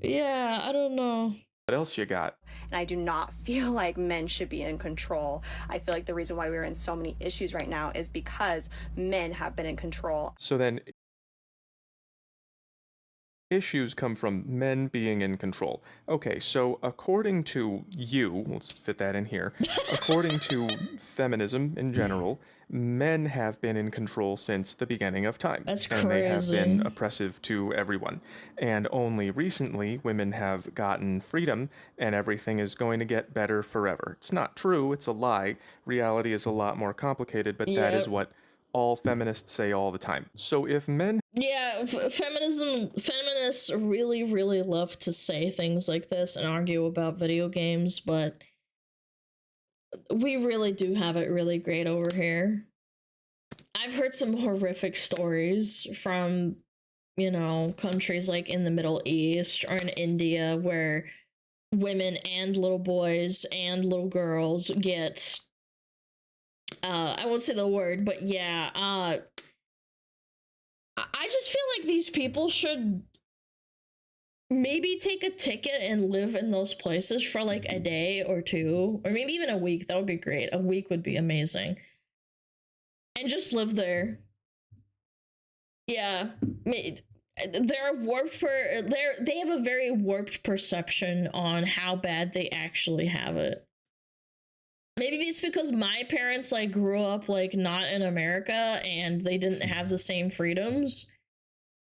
Yeah, I don't know.
What else you got?
And I do not feel like men should be in control. I feel like the reason why we're in so many issues right now is because men have been in control.
So then Issues come from men being in control. Okay, so according to you, let's fit that in here, according to feminism in general, men have been in control since the beginning of time.
That's
and they have been
crazy.
oppressive to everyone. And only recently, women have gotten freedom, and everything is going to get better forever. It's not true, it's a lie. Reality is a lot more complicated, but that is
Yep.
what all feminists say all the time. So if men
Yeah, feminists really, really love to say things like this and argue about video games, but we really do have it really great over here. I've heard some horrific stories from, you know, countries like in the Middle East or in India where women and little boys and little girls get, I won't say the word, but yeah, I just feel like these people should maybe take a ticket and live in those places for like a day or two, or maybe even a week. That would be great. A week would be amazing. And just live there. Yeah. They're warped they have a very warped perception on how bad they actually have it. Maybe it's because my parents like grew up like not in America and they didn't have the same freedoms.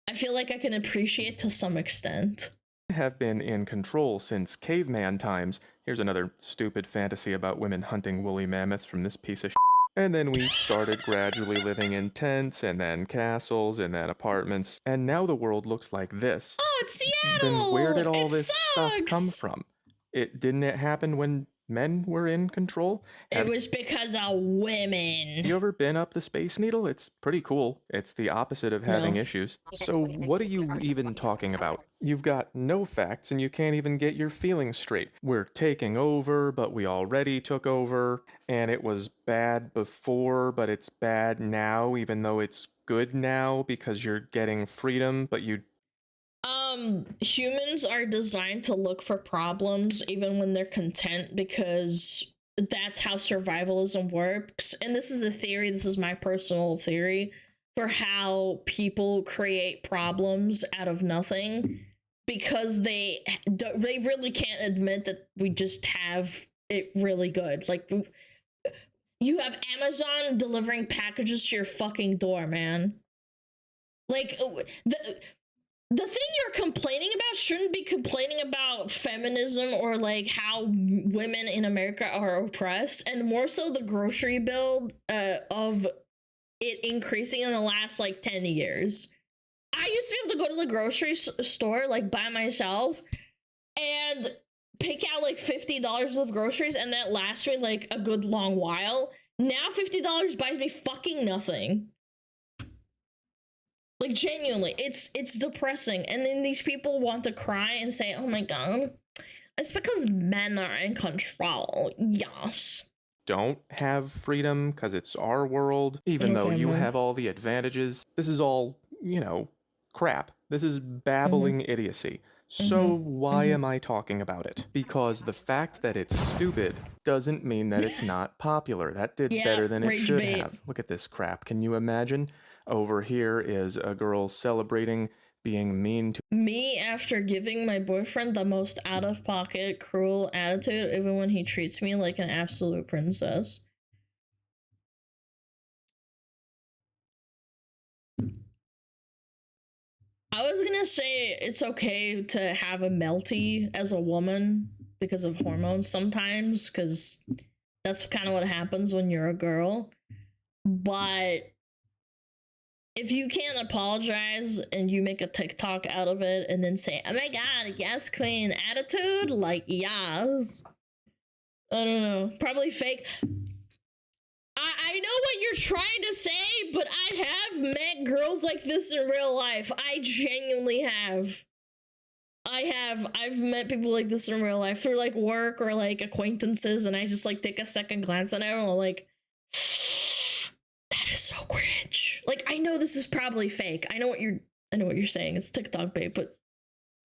I feel like I can appreciate to some extent.
have been in control since caveman times. Here's another stupid fantasy about women hunting woolly mammoths from this piece of shit. And then we started gradually living in tents, and then castles, and then apartments. And now the world looks like this.
Oh, it's Seattle!
Then where did all
It
this stuff come
sucks!
from? Didn't it happen when men were in control?
It was because of women.
You ever been up the Space Needle? It's pretty cool. It's the opposite of having
No.
issues. So what are you even talking about? You've got no facts and you can't even get your feelings straight. We're taking over, but we already took over, and it was bad before, but it's bad now, even though it's good now because you're getting freedom, but you
humans are designed to look for problems even when they're content because that's how survivalism works. And this is a theory, this is my personal theory for how people create problems out of nothing because they really can't admit that we just have it really good. Like, you have Amazon delivering packages to your fucking door, man. Like, the thing you're complaining about shouldn't be complaining about feminism or like how women in America are oppressed, and more so the grocery bill of it increasing in the last like 10 years. I used to be able to go to the grocery store like by myself and pick out like $50 of groceries, and that lasts me like a good long while. Now $50 buys me fucking nothing. Like, genuinely, it's depressing. And then these people want to cry and say, oh my god, it's because men are in control. Yes.
don't have freedom because it's our world, even though you have all the advantages. This is all, you know, crap. This is babbling idiocy. So why am I talking about it? Because the fact that it's stupid doesn't mean that it's not popular. That did better than it should have. Look at this crap. Can you imagine? Over here is a girl celebrating being mean to
me after giving my boyfriend the most out-of-pocket, cruel attitude, even when he treats me like an absolute princess. I was gonna say it's okay to have a melty as a woman because of hormones sometimes, because that's kind of what happens when you're a girl. But if you can't apologize and you make a TikTok out of it and then say, oh my god, yes, queen attitude, like, yes. I don't know, probably fake. I know what you're trying to say, but I have met girls like this in real life. I genuinely have. I've met people like this in real life through like work or like acquaintances, and I just like take a second glance at it and I'm like, that is so cringe. Like, I know this is probably fake. I know what you're saying. It's TikTok bait, but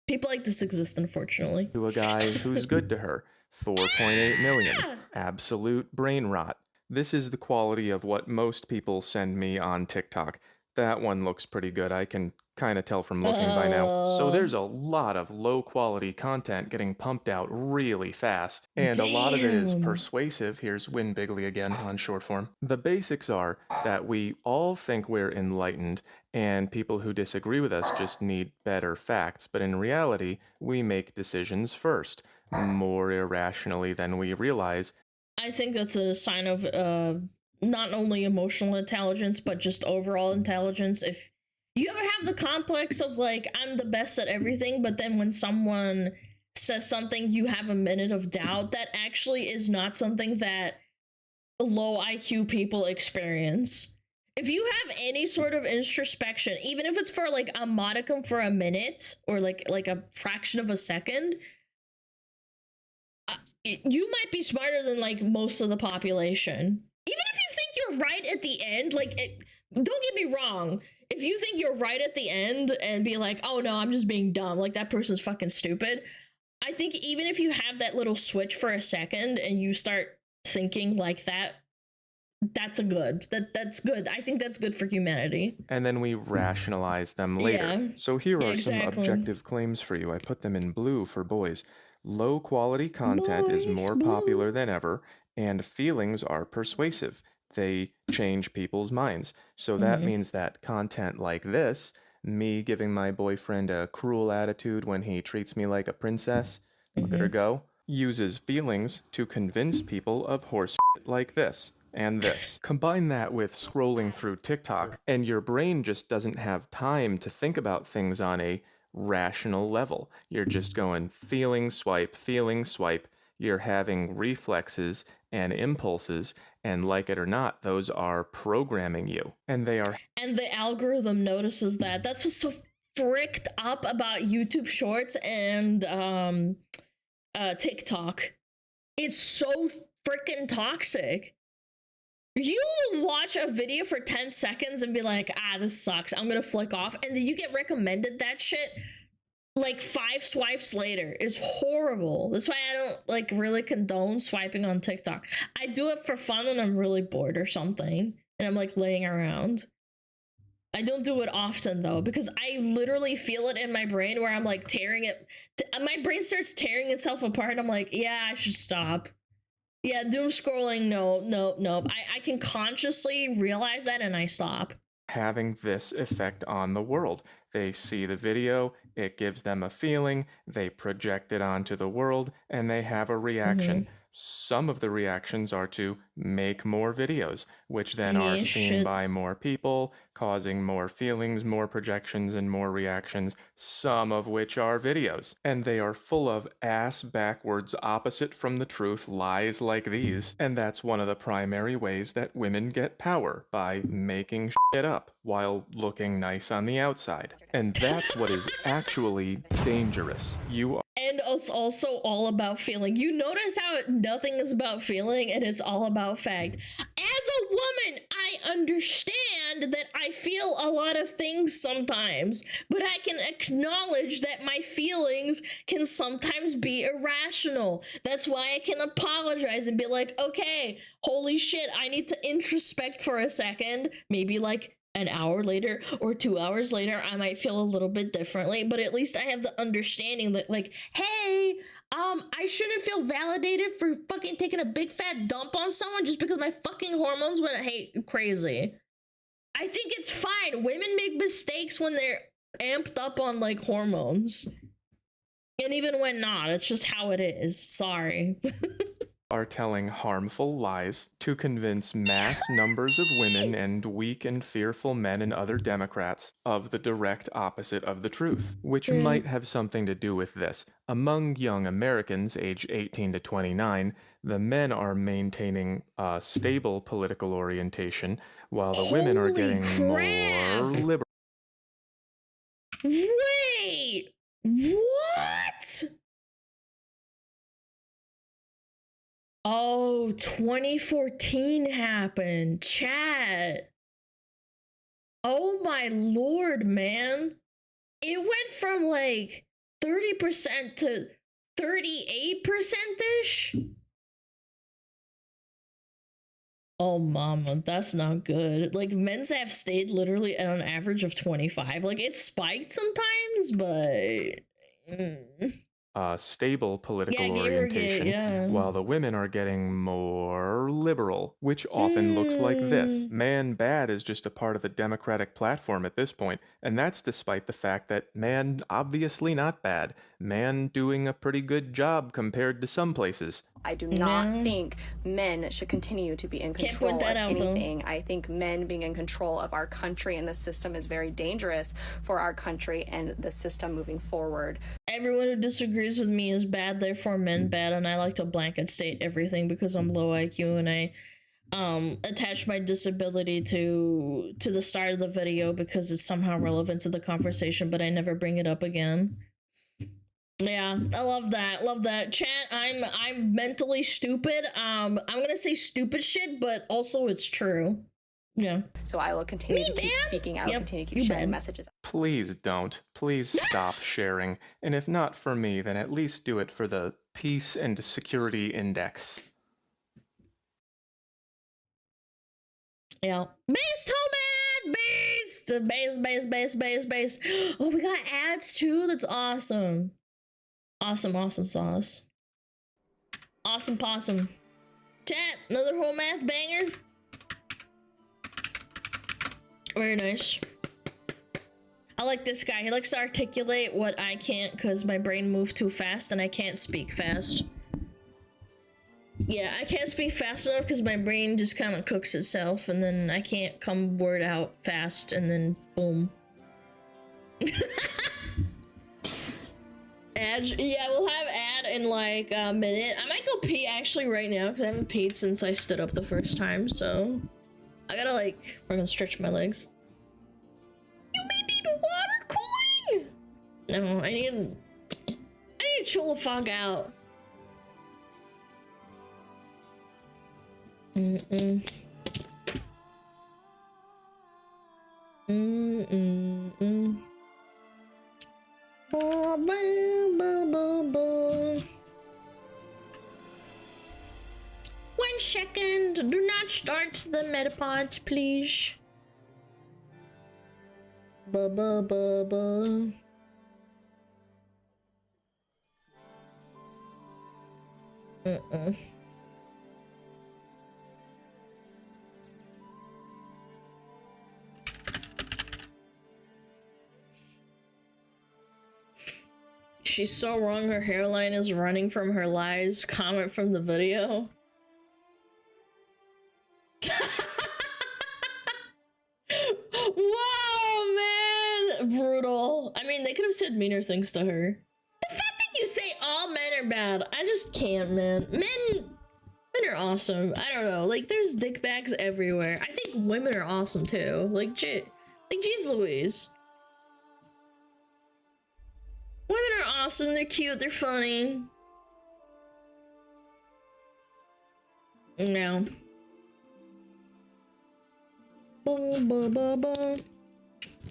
people like this exist, unfortunately.
a guy who's good to her. 4.8 million. Absolute brain rot. This is the quality of what most people send me on TikTok. That one looks pretty good. I can kind of tell from looking by now. So there's a lot of low quality content getting pumped out really fast, and a lot of it is persuasive. Here's Win Bigley again on short form. The basics are that we all think we're enlightened, and people who disagree with us just need better facts, but in reality, we make decisions first, more irrationally than we realize.
I think that's a sign of not only emotional intelligence, but just overall intelligence. If you ever have the complex of like, I'm the best at everything, but then when someone says something, you have a minute of doubt, that actually is not something that low IQ people experience. If you have any sort of introspection, even if it's for like a modicum for a minute or like a fraction of a second, you might be smarter than like most of the population. Even if you think you're right at the end, don't get me wrong. If you think you're right at the end and be like, oh no, I'm just being dumb, like that person's fucking stupid. I think even if you have that little switch for a second and you start thinking like that, that's good. That's good. I think that's good for humanity.
And then we rationalize them later.
Yeah.
So here are some
Exactly.
objective claims for you. I put them in blue for boys. Low quality content is more popular than ever, and feelings are persuasive. They change people's minds. So that means that content like this, me giving my boyfriend a cruel attitude when he treats me like a princess, look at her go, uses feelings to convince people of horse shit like this and this. Combine that with scrolling through TikTok, and your brain just doesn't have time to think about things on a rational level. You're just going feeling swipe. You're having reflexes and impulses, and like it or not, those are programming you. And they are.
And the algorithm notices that. That's what's so fricked up about YouTube Shorts and TikTok. It's so freaking toxic. You watch a video for 10 seconds and be like, this sucks, I'm gonna flick off, and then you get recommended that shit like 5 swipes later. It's horrible. That's why I don't like really condone swiping on TikTok. I do it for fun when I'm really bored or something and I'm like laying around. I don't do it often though, because I literally feel it in my brain where I'm like tearing it. My brain starts tearing itself apart. I'm like, yeah, I should stop. Yeah, doom scrolling, no. I can consciously realize that and I stop.
Having this effect on the world. They see the video, it gives them a feeling, they project it onto the world, and they have a reaction. Some of the reactions are to make more videos, which then are seen by more people, causing more feelings, more projections, and more reactions, some of which are videos. And they are full of ass-backwards, opposite from the truth lies like these. And that's one of the primary ways that women get power, by making shit up while looking nice on the outside. And that's what is actually dangerous.
And it's also all about feeling. You notice how nothing is about feeling and it's all about fact. As a woman, I understand that I feel a lot of things sometimes, but I can acknowledge that my feelings can sometimes be irrational. That's why I can apologize and be like, okay, holy shit, I need to introspect for a second, maybe like an hour later or 2 hours later, I might feel a little bit differently, but at least I have the understanding that like, hey, I shouldn't feel validated for fucking taking a big fat dump on someone just because my fucking hormones went crazy. I think it's fine. Women make mistakes when they're amped up on like hormones. And even when not, it's just how it is. Sorry.
Are telling harmful lies to convince mass numbers of women and weak and fearful men and other Democrats of the direct opposite of the truth, which might have something to do with this. Among young Americans aged 18 to 29, the men are maintaining a stable political orientation, while the women are getting more liberal.
Wait, what? Oh, 2014 happened. Chat. Oh my lord, man. It went from like 30% to 38%-ish. Oh, mama, that's not good. Like, men's have stayed literally at an average of 25. Like, it's spiked sometimes, but...
Stable political
Yeah,
orientation,
Gamergate, yeah.
while the women are getting more liberal, which often looks like this. Man bad is just a part of the Democratic platform at this point, and that's despite the fact that man obviously not bad. Man doing a pretty good job compared to some places.
I do not think men should continue to be in control of anything. I think men being in control of our country and the system is very dangerous for our country and the system moving forward.
Everyone who disagrees with me is bad, therefore men bad, and I like to blanket state everything because I'm low IQ and I attach my disability to the start of the video because it's somehow relevant to the conversation, but I never bring it up again. Yeah, I love that. Love that. Chat, I'm mentally stupid. I'm gonna say stupid shit, but also it's true. Yeah.
So I will continue to keep speaking. I will continue to keep sharing messages.
Please don't. Please stop sharing. And if not for me, then at least do it for the Peace and Security Index.
Yeah. Beast, Homan! Beast! Oh, we got ads too? That's awesome. Awesome sauce. Awesome possum. Chat, another whole math banger. Very nice. I like this guy. He likes to articulate what I can't because my brain moves too fast and I can't speak fast. Yeah, I can't speak fast enough because my brain just kind of cooks itself and then I can't come word out fast and then boom. Ad, yeah, we'll have ad in like a minute. I might go pee actually right now because I haven't peed since I stood up the first time, so I gotta like, we're gonna stretch my legs. You may need water cooling. No, I need to chill the fuck out. Ba, ba, ba, ba, ba. 1 second. Do not start the metapods, please. Ba ba ba ba. She's so wrong, her hairline is running from her lies. Comment from the video. Whoa, man! Brutal. I mean, they could have said meaner things to her. The fact that you say all men are bad, I just can't, man. Men are awesome. I don't know. Like, there's dickbags everywhere. I think women are awesome, too. Like, jeez Louise. Women are awesome, they're cute, they're funny. No.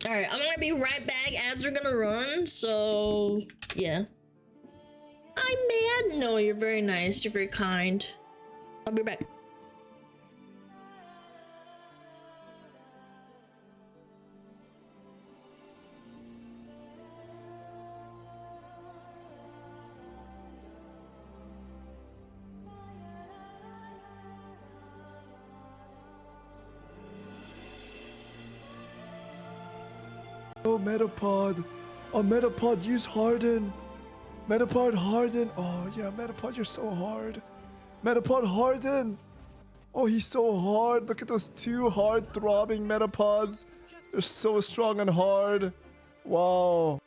Alright, I'm gonna be right back. Ads are gonna run, so yeah. I'm mad? No, you're very nice, you're very kind. I'll be back.
Oh, Metapod. Oh, Metapod, use Harden. Metapod, Harden. Oh, yeah, Metapod, you're so hard. Metapod, Harden. Oh, he's so hard. Look at those 2 hard throbbing Metapods. They're so strong and hard. Wow.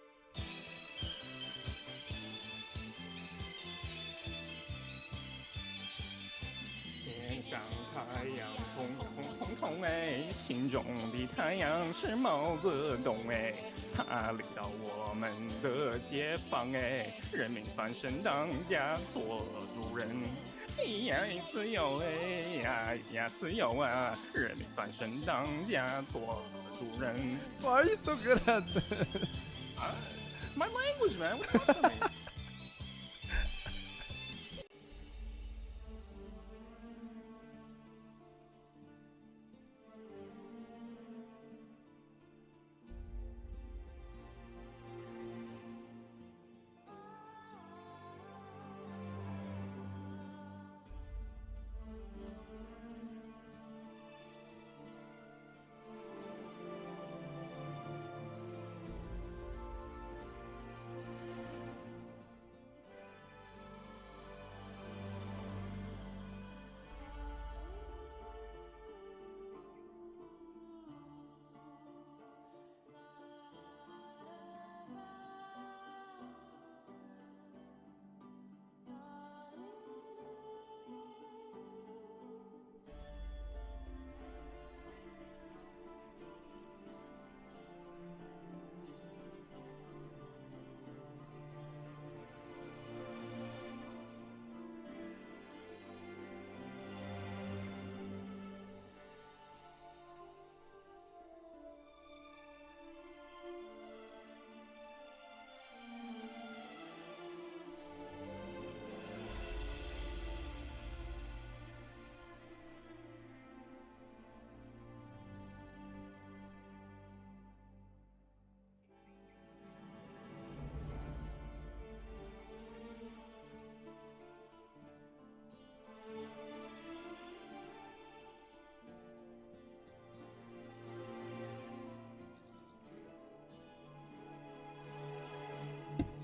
Why are you so good at this?
My language, man. What's up with me?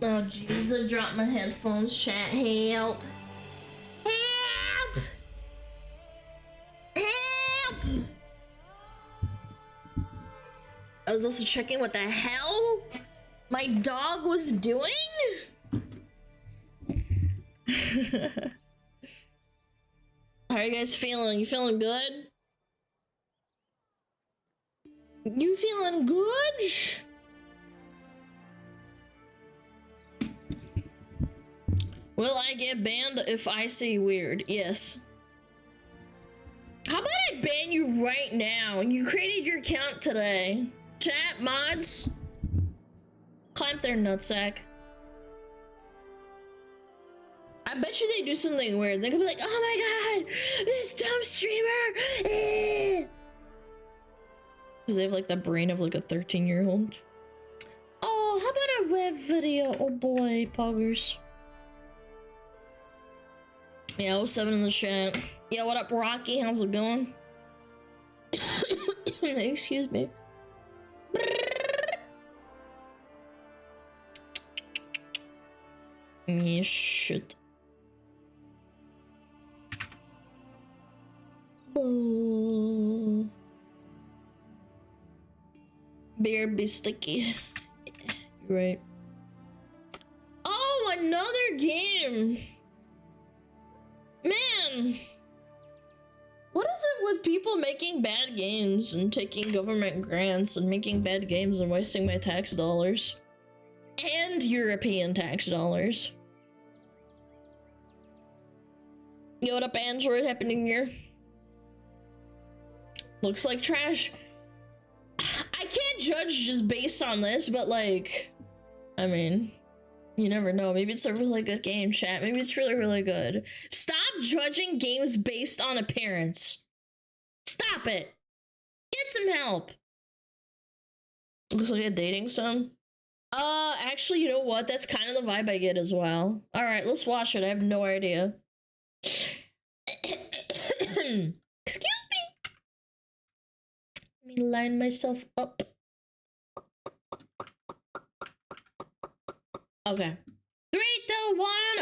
Oh jeez, I dropped my headphones, chat. Help! Help! Help! I was also checking what the hell my dog was doing. How are you guys feeling? You feeling good? You feeling good? Will I get banned if I say weird? Yes. How about I ban you right now? You created your account today. Chat mods, clamp their nutsack. I bet you they do something weird. They're gonna be like, oh my god, this dumb streamer. Because they have like the brain of like a 13-year-old. Oh, how about a web video? Oh boy, poggers. Yeah, 07 in the chat. Yeah, what up, Rocky? How's it going? Excuse me. Yeah, shit. Oh. Beer be sticky. Yeah, you're right. Oh, another game. Man. What is it with people making bad games and taking government grants and making bad games and wasting my tax dollars? And European tax dollars. Yo, what up, Android? Happy New Year. Looks like trash. I can't judge just based on this, but like, I mean, you never know. Maybe it's a really good game, chat. Maybe it's really, really good. Stop judging games based on appearance. Stop it. Get some help. Looks like a dating sim. Actually, you know what? That's kind of the vibe I get as well. All right, let's watch it. I have no idea. Excuse me. Let me line myself up. Okay. 3, 2,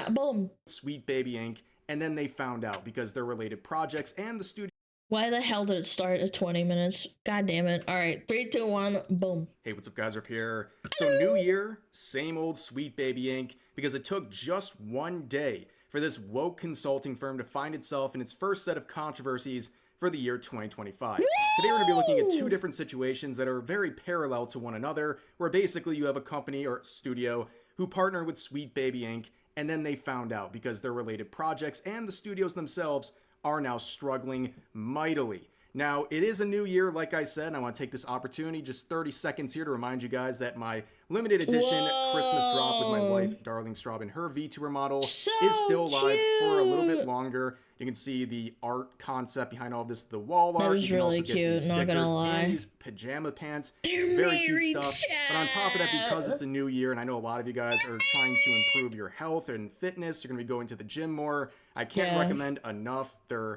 1, boom.
Sweet Baby Inc. And then they found out because they're related projects and the studio.
Why the hell did it start at 20 minutes? God damn it. All right, 3, 2, 1, boom.
Hey, what's up, guys? Up here. So new year, same old Sweet Baby Inc. Because it took just one day for this woke consulting firm to find itself in its first set of controversies for the year 2025. Woo! Today we're going to be looking at two different situations that are very parallel to one another, where basically you have a company or studio who partner with Sweet Baby Inc. and then they found out because their related projects and the studios themselves are now struggling mightily. Now, it is a new year, like I said, and I want to take this opportunity, just 30 seconds here, to remind you guys that my limited edition Christmas drop with my wife, Darling Straub, and her VTuber model is still live for a little bit longer. You can see the art concept behind all of this, the wall art.
That was
you can
really
also get
cute,
these
not
stickers
gonna lie.
and these pajama pants.
They're
very cute
very
stuff. But on top of that, because it's a new year, and I know a lot of you guys are trying to improve your health and fitness, you're going to be going to the gym more. I can't recommend enough their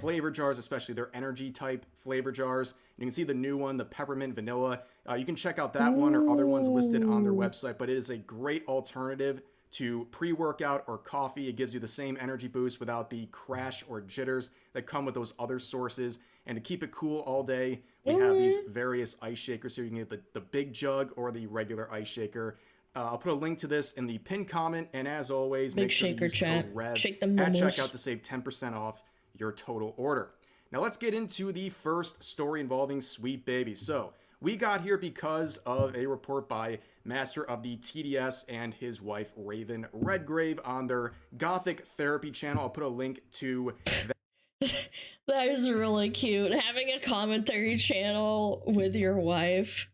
flavor jars, especially their energy type flavor jars. You can see the new one, the peppermint vanilla. You can check out that one or other ones listed on their website, but it is a great alternative to pre-workout or coffee. It gives you the same energy boost without the crash or jitters that come with those other sources. And to keep it cool all day, we have these various ice shakers here. You can get the big jug or the regular ice shaker. I'll put a link to this in the pinned comment, and as always, make sure you use code REV at checkout to save 10% off your total order. Now let's get into the first story involving Sweet Baby. So we got here because of a report by Master of the TDS and his wife Raven Redgrave on their Gothic Therapy channel. I'll put a link to that.
That is really cute. Having a commentary channel with your wife.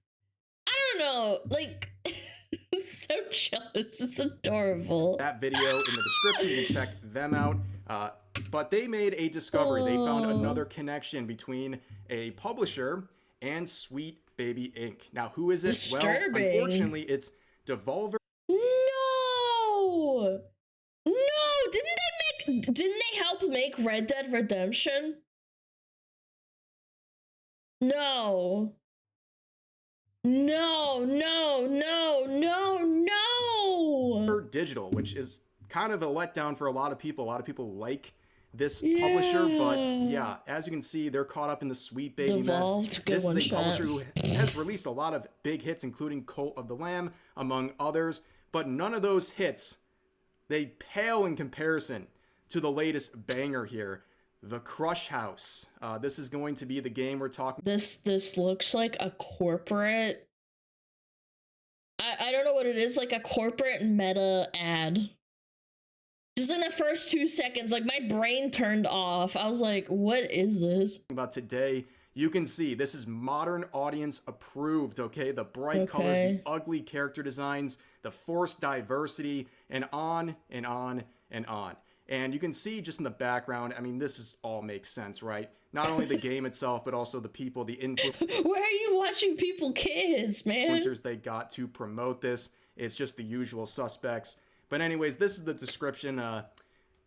I don't know, like, I'm so jealous. It's adorable.
That video in the description, you can check them out. But they made a discovery. They found another connection between a publisher and Sweet Baby Inc. Now, who is it?
Disturbing.
Well, unfortunately, it's Devolver.
No! No! Didn't they help make Red Dead Redemption? No. No, no, no, no, no!
Digital, which is kind of a letdown for a lot of people. A lot of people like this publisher, but yeah, as you can see, they're caught up in the Sweet Baby mess. This is a publisher who has released a lot of big hits, including Cult of the Lamb, among others, but none of those hits, they pale in comparison to the latest banger here, The Crush House. This is going to be the game we're talking.
This looks like a corporate. I don't know what it is, like a corporate meta ad. Just in the first 2 seconds, like my brain turned off. I was like, what is this?
About today, you can see this is modern audience approved, okay? The bright colors, the ugly character designs, the forced diversity, and on and on and on. And you can see just in the background, I mean, this is all makes sense, right? Not only the game itself, but also the people, the influencers.
Where are you watching people kiss, man?
They got to promote this. It's just the usual suspects. But anyways, this is the description.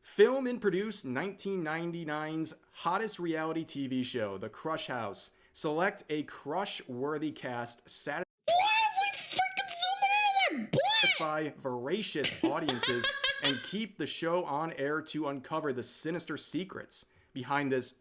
Film and produce 1999's hottest reality TV show, The Crush House. Select a crush-worthy cast.
Why are we freaking zooming into that
satisfy voracious audiences and keep the show on air to uncover the sinister secrets behind this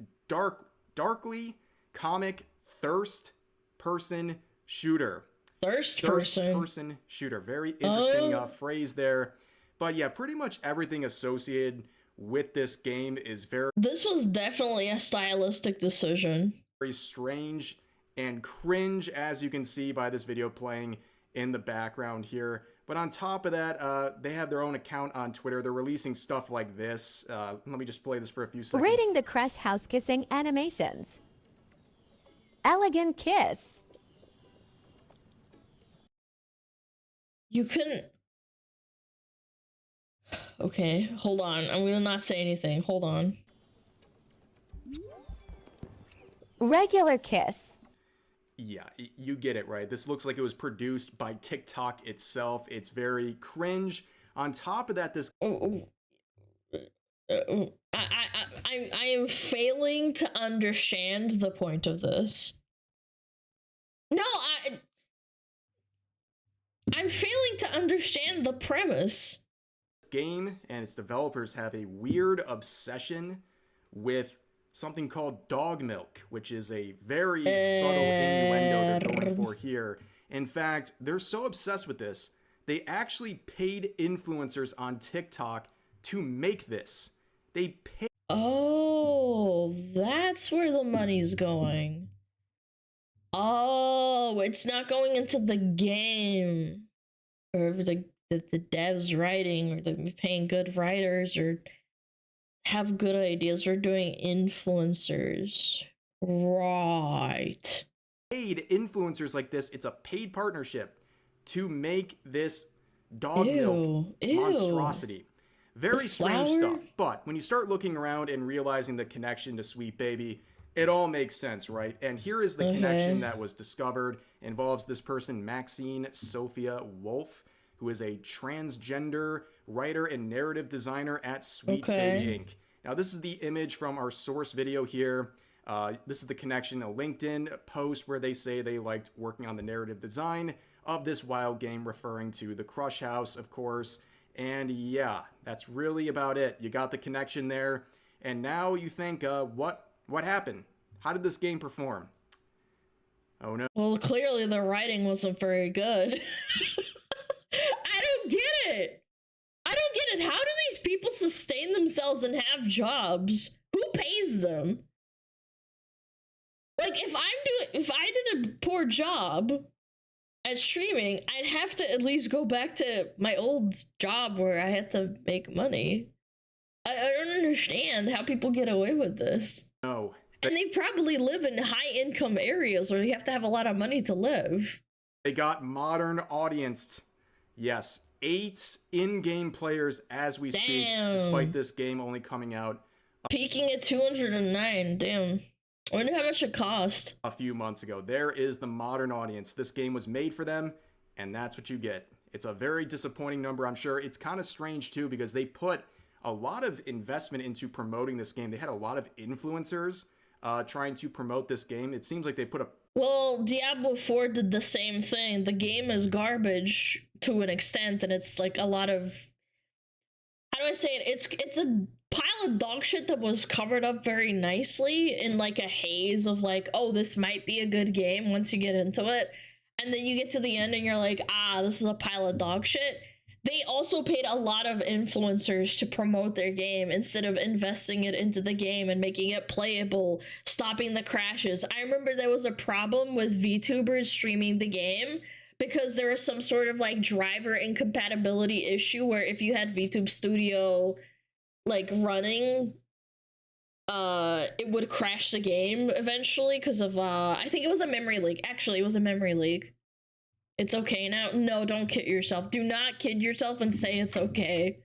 darkly comic thirst-person shooter.
Thirst person
shooter. Very interesting phrase there. But yeah, pretty much everything associated with this game is very...
This was definitely a stylistic decision.
Very strange and cringe, as you can see by this video playing in the background here. But on top of that, they have their own account on Twitter. They're releasing stuff like this. Let me just play this for a few seconds.
Rating the Crush House kissing animations. Elegant kiss.
You couldn't... Okay, hold on. I'm gonna not say anything. Hold on.
Regular kiss.
Yeah, you get it, right? This looks like it was produced by TikTok itself. It's very cringe. On top of that, this...
I am failing to understand the point of this. No, I'm failing to understand the premise.
Game and its developers have a weird obsession with something called dog milk, which is a very subtle innuendo they're going for here. In fact, they're so obsessed with this, they actually paid influencers on TikTok to make this. They paid...
Oh, that's where the money's going. Oh, it's not going into the game. Or the devs writing, or they're paying good writers, or have good ideas. We're doing influencers. Right.
Paid influencers like this, it's a paid partnership to make this dog milk monstrosity. Very strange stuff. But when you start looking around and realizing the connection to Sweet Baby, it all makes sense, right? And here is the connection that was discovered. It involves this person, Maxine Sophia Wolf, who is a transgender writer and narrative designer at Sweet Baby Inc. Now, this is the image from our source video here. This is the connection, a LinkedIn post where they say they liked working on the narrative design of this wild game, referring to the Crush House, of course. And yeah, that's really about it. You got the connection there. And now you think, what happened? How did this game perform? Oh no.
Well, clearly the writing wasn't very good. I don't get it. I don't get it. How do these people sustain themselves and have jobs? Who pays them? Like, if I did a poor job at streaming, I'd have to at least go back to my old job where I had to make money. I don't understand how people get away with this.
No.
And they probably live in high-income areas where you have to have a lot of money to live.
They got modern audience. Yes, 8 in-game players as we speak, despite this game only coming out.
Peaking at 209, damn. I wonder how much it cost.
A few months ago. There is the modern audience. This game was made for them, and that's what you get. It's a very disappointing number, I'm sure. It's kind of strange, too, because they put a lot of investment into promoting this game. They had a lot of influencers trying to promote this game. It seems like they put a...
Well, Diablo 4 did the same thing. The game is garbage to an extent, and it's like a lot of how do I say it? It's a pile of dog shit that was covered up very nicely in like a haze of like, oh, this might be a good game once you get into it. And then you get to the end and you're like, ah, this is a pile of dog shit. They also paid a lot of influencers to promote their game instead of investing it into the game and making it playable, stopping the crashes. I remember there was a problem with VTubers streaming the game because there was some sort of like driver incompatibility issue where if you had VTube Studio like running, it would crash the game eventually because of I think it was a memory leak. Actually, it was a memory leak. It's okay now. No, don't kid yourself. Do not kid yourself and say it's okay.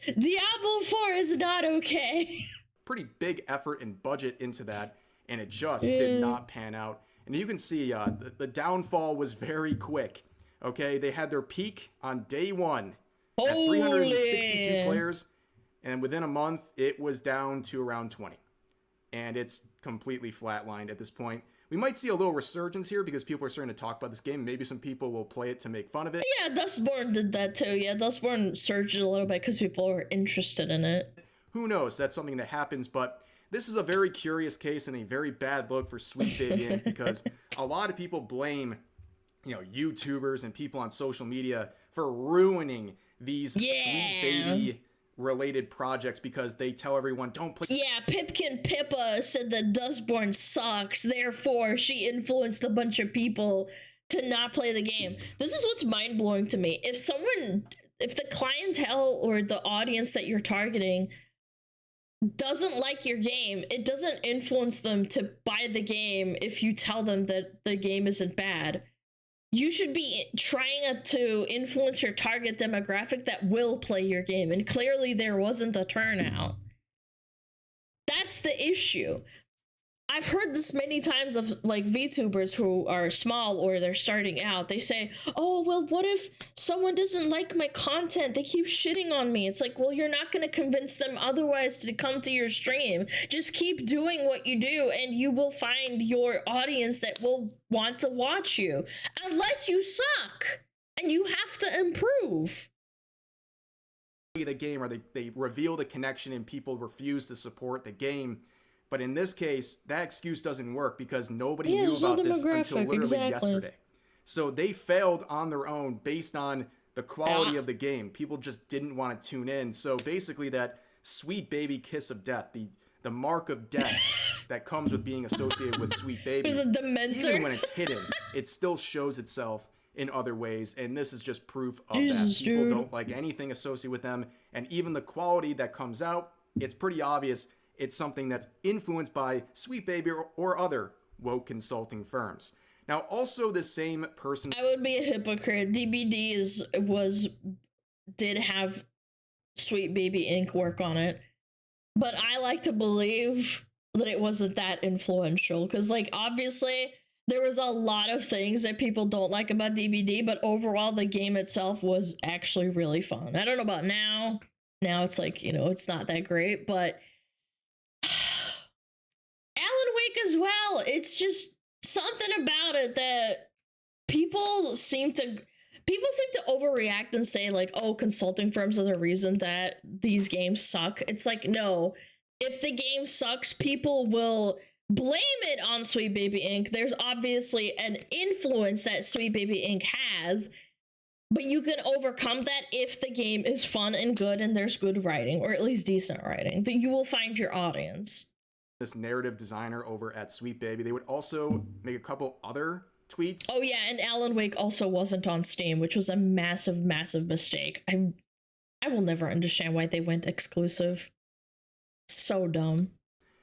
Diablo 4 is not okay.
Pretty big effort and budget into that, and it just did not pan out. And you can see the downfall was very quick. Okay, they had their peak on day one at 362 players, and within a month, it was down to around 20. And it's completely flatlined at this point. We might see a little resurgence here because people are starting to talk about this game. Maybe some people will play it to make fun of it.
Yeah, Dustborn did that too. Yeah, Dustborn surged a little bit because people were interested in it.
Who knows? That's something that happens, but this is a very curious case and a very bad look for Sweet Baby Inc. because a lot of people blame, you know, YouTubers and people on social media for ruining these Sweet Baby related projects because they tell everyone don't play.
Yeah, Pipkin Pippa said that Dustborn sucks, therefore she influenced a bunch of people to not play the game. This is what's mind-blowing to me. If the clientele or the audience that you're targeting doesn't like your game, it doesn't influence them to buy the game if you tell them that the game isn't bad. You should be trying to influence your target demographic that will play your game, and clearly there wasn't a turnout. That's the issue. I've heard this many times of like VTubers who are small or they're starting out. They say, oh, well, what if someone doesn't like my content? They keep shitting on me. It's like, well, you're not going to convince them otherwise to come to your stream. Just keep doing what you do and you will find your audience that will want to watch you. Unless you suck and you have to improve.
The game, or they reveal the connection and people refuse to support the game. But in this case, that excuse doesn't work because nobody knew about this until literally yesterday. So they failed on their own based on the quality of the game. People just didn't want to tune in. So basically that sweet baby kiss of death, the mark of death that comes with being associated with Sweet Baby, even when it's hidden, it still shows itself in other ways. And this is just proof of that. People don't like anything associated with them. And even the quality that comes out, it's pretty obvious it's something that's influenced by Sweet Baby or other woke consulting firms. Now, also the same person...
I would be a hypocrite. DBD did have Sweet Baby Inc. work on it. But I like to believe that it wasn't that influential. Because, like, obviously, there was a lot of things that people don't like about DBD. But overall, the game itself was actually really fun. I don't know about now. Now it's like, you know, it's not that great. But... Alan Wake as well. It's just something about it that people seem to overreact and say like, oh, consulting firms are the reason that these games suck. It's like, no, if the game sucks, people will blame it on Sweet Baby Inc. There's obviously an influence that Sweet Baby Inc. has, but you can overcome that if the game is fun and good and there's good writing, or at least decent writing, that you will find your audience.
This narrative designer over at Sweet Baby, they would also make a couple other tweets.
Oh yeah, and Alan Wake also wasn't on Steam, which was a massive, massive mistake. I will never understand why they went exclusive. So dumb.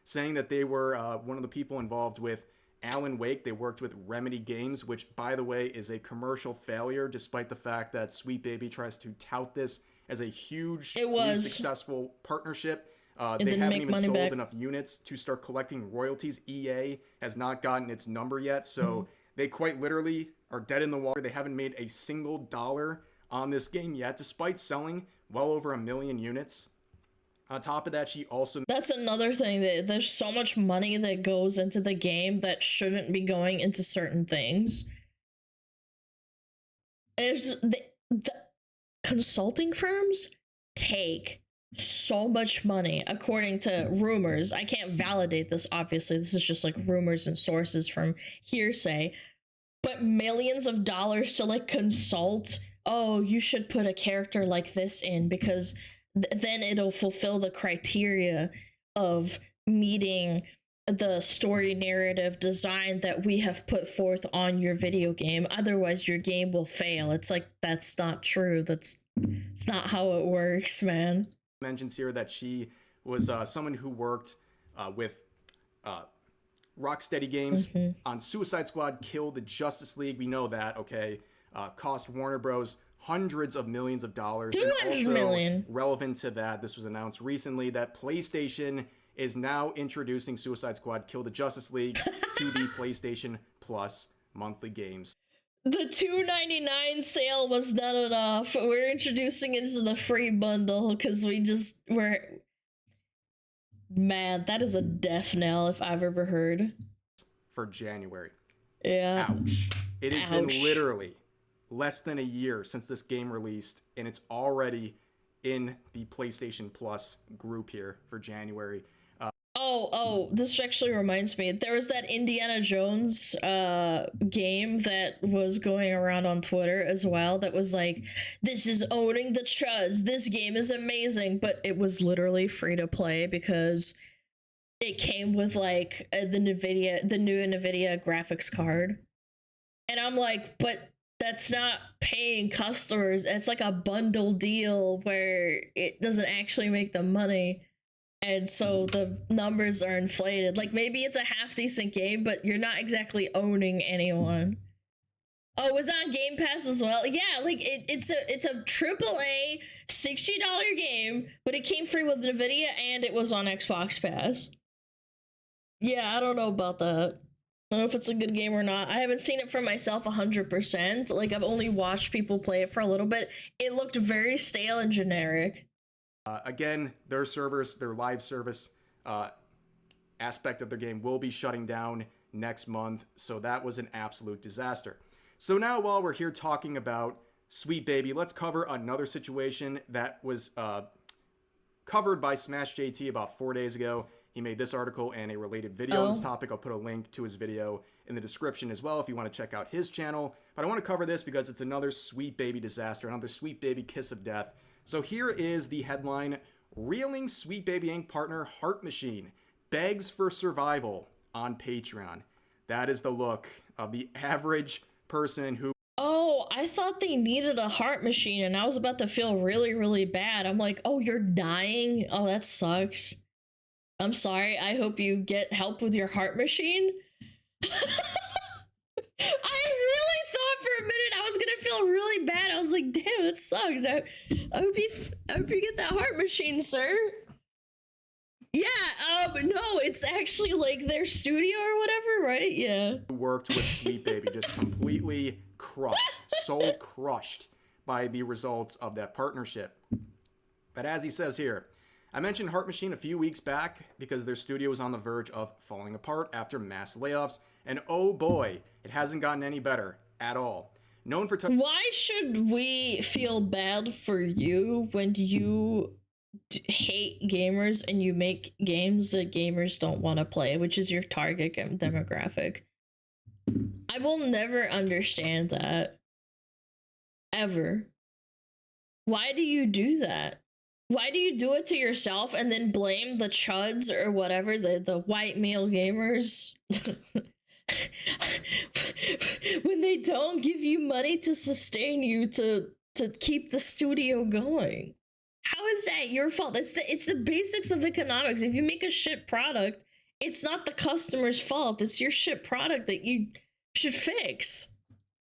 Saying that they were one of the people involved with Alan Wake. They worked with Remedy Games, which, by the way, is a commercial failure, despite the fact that Sweet Baby tries to tout this as a hugely successful partnership. They haven't even sold enough units to start collecting royalties. EA has not gotten its number yet, so they quite literally are dead in the water. They haven't made a single dollar on this game yet, despite selling well over 1 million units. On top of that, she also...
That's another thing, that there's so much money that goes into the game that shouldn't be going into certain things. The consulting firms take so much money, according to rumors. I can't validate this, obviously. This is just like rumors and sources from hearsay. But millions of dollars to like consult. Oh, you should put a character like this in because then it'll fulfill the criteria of meeting the story narrative design that we have put forth on your video game. Otherwise, your game will fail. It's like, that's not true. It's not how it works, man.
Mentions here that she was someone who worked with Rocksteady Games on Suicide Squad, Kill the Justice League. We know that, okay? Cost Warner Bros. Hundreds of millions of dollars. And also relevant to that, this was announced recently that PlayStation is now introducing Suicide Squad, Kill the Justice League to the PlayStation Plus monthly games.
The $2.99 sale was not enough. We're introducing it into the free bundle because we're... Man, that is a death knell if I've ever heard.
For January.
Yeah.
Ouch. It has been literally less than a year since this game released, and it's already in the PlayStation Plus group here for January.
This actually reminds me. There was that Indiana Jones game that was going around on Twitter as well that was like, this is owning the trust. This game is amazing. But it was literally free to play because it came with like the new NVIDIA graphics card. And I'm like, but that's not paying customers. It's like a bundle deal where it doesn't actually make them money. And so the numbers are inflated. Like, maybe it's a half decent game, but you're not exactly owning anyone. Oh, it was on Game Pass as well? Yeah, like, it's a AAA $60 game, but it came free with NVIDIA and it was on Xbox Pass. Yeah, I don't know about that. I don't know if it's a good game or not. I haven't seen it for myself 100%. Like, I've only watched people play it for a little bit. It looked very stale and generic.
Again, their servers, their live service aspect of their game will be shutting down next month. So that was an absolute disaster. So now while we're here talking about Sweet Baby, let's cover another situation that was covered by Smash JT about 4 days ago. He made this article and a related video on this topic. I'll put a link to his video in the description as well if you want to check out his channel. But I want to cover this because it's another Sweet Baby disaster, another Sweet Baby kiss of death. So here is the headline: Reeling Sweet Baby Inc. partner Heart Machine begs for survival on Patreon. That is the look of the average person who...
Oh, I thought they needed a heart machine and I was about to feel really, really bad. I'm like, oh, you're dying? Oh, that sucks. I'm sorry. I hope you get help with your heart machine. I really thought for a minute I was gonna feel really bad. I was like, damn, that sucks. I hope you get that heart machine, sir. Yeah, no, it's actually like their studio or whatever, right? Yeah.
Worked with Sweet Baby, just completely crushed, soul crushed by the results of that partnership. But as he says here, I mentioned Heart Machine a few weeks back because their studio was on the verge of falling apart after mass layoffs, and oh boy, it hasn't gotten any better at all. Known for...
Why should we feel bad for you when you hate gamers and you make games that gamers don't want to play, which is your target demographic? I will never understand that. Ever. Why do you do that? Why do you do it to yourself and then blame the chuds or whatever, the white male gamers? When they don't give you money to sustain you to keep the studio going. How is that your fault? It's the basics of economics. If you make a shit product, it's not the customer's fault. It's your shit product that you should fix.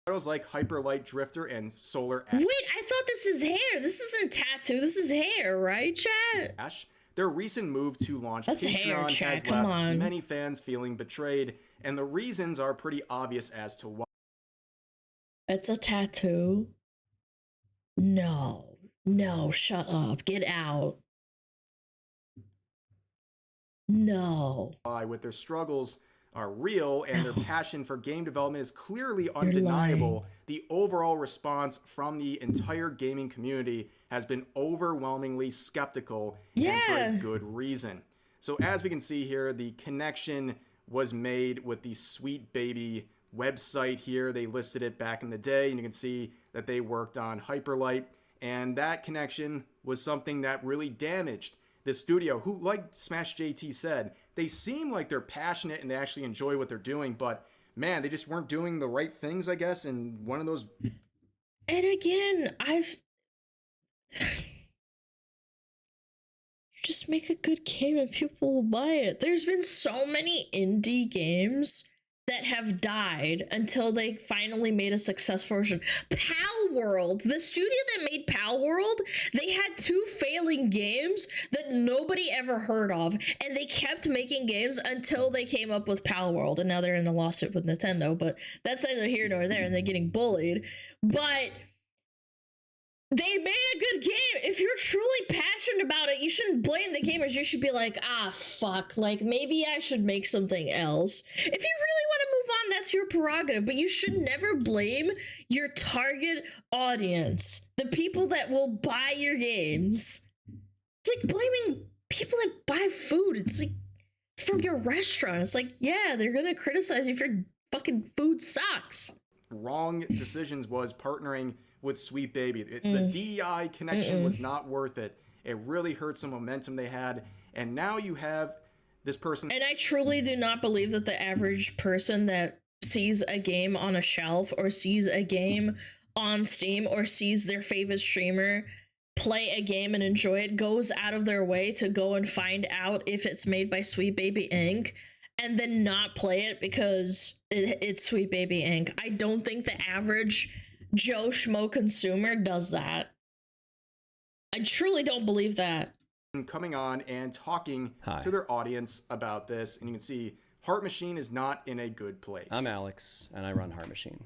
Titles like Hyper Light Drifter and Solar
Ash. Wait, I thought this is hair. This isn't tattoo. This is hair, right, chat?
Ash. Their recent move to launch
That's
Patreon
hair, chat.
has
Come
left
on.
many fans feeling betrayed, and the reasons are pretty obvious as to why.
It's a tattoo. No, shut up. Get out. No.
With their struggles are real and their passion for game development is clearly undeniable, the overall response from the entire gaming community has been overwhelmingly skeptical, and for a good reason. So as we can see here, the connection was made with the Sweet Baby website here. They listed it back in the day, and you can see that they worked on Hyperlight, and that connection was something that really damaged the studio, who, like Smash JT said, they seem like they're passionate and they actually enjoy what they're doing, but man, they just weren't doing the right things, I guess, and one of those...
And again, just make a good game and people will buy it. There's been so many indie games that have died until they finally made a successful version. Pal World, the studio that made Pal World, they had 2 failing games that nobody ever heard of, and they kept making games until they came up with Pal World, and now they're in a lawsuit with Nintendo, but that's neither here nor there, and they're getting bullied. But they made a good game. If you're truly passionate about it, you shouldn't blame the gamers. You should be like, ah, fuck, like, maybe I should make something else. If you really want to move on, that's your prerogative, but you should never blame your target audience, the people that will buy your games. It's like blaming people that buy food. It's like, it's from your restaurant. It's like, yeah, they're gonna criticize you if your fucking food sucks.
Wrong decisions was partnering with Sweet Baby. The DEI connection was not worth it. It really hurt some momentum they had, and now you have this person.
And I truly do not believe that the average person that sees a game on a shelf or sees a game on Steam or sees their favorite streamer play a game and enjoy it goes out of their way to go and find out if it's made by Sweet Baby Inc. and then not play it because it's Sweet Baby Inc. I don't think the average Joe Schmo consumer does that. I truly don't believe that.
Coming on and talking to their audience about this, and you can see Heart Machine is not in a good place.
I'm Alex, and I run Heart Machine.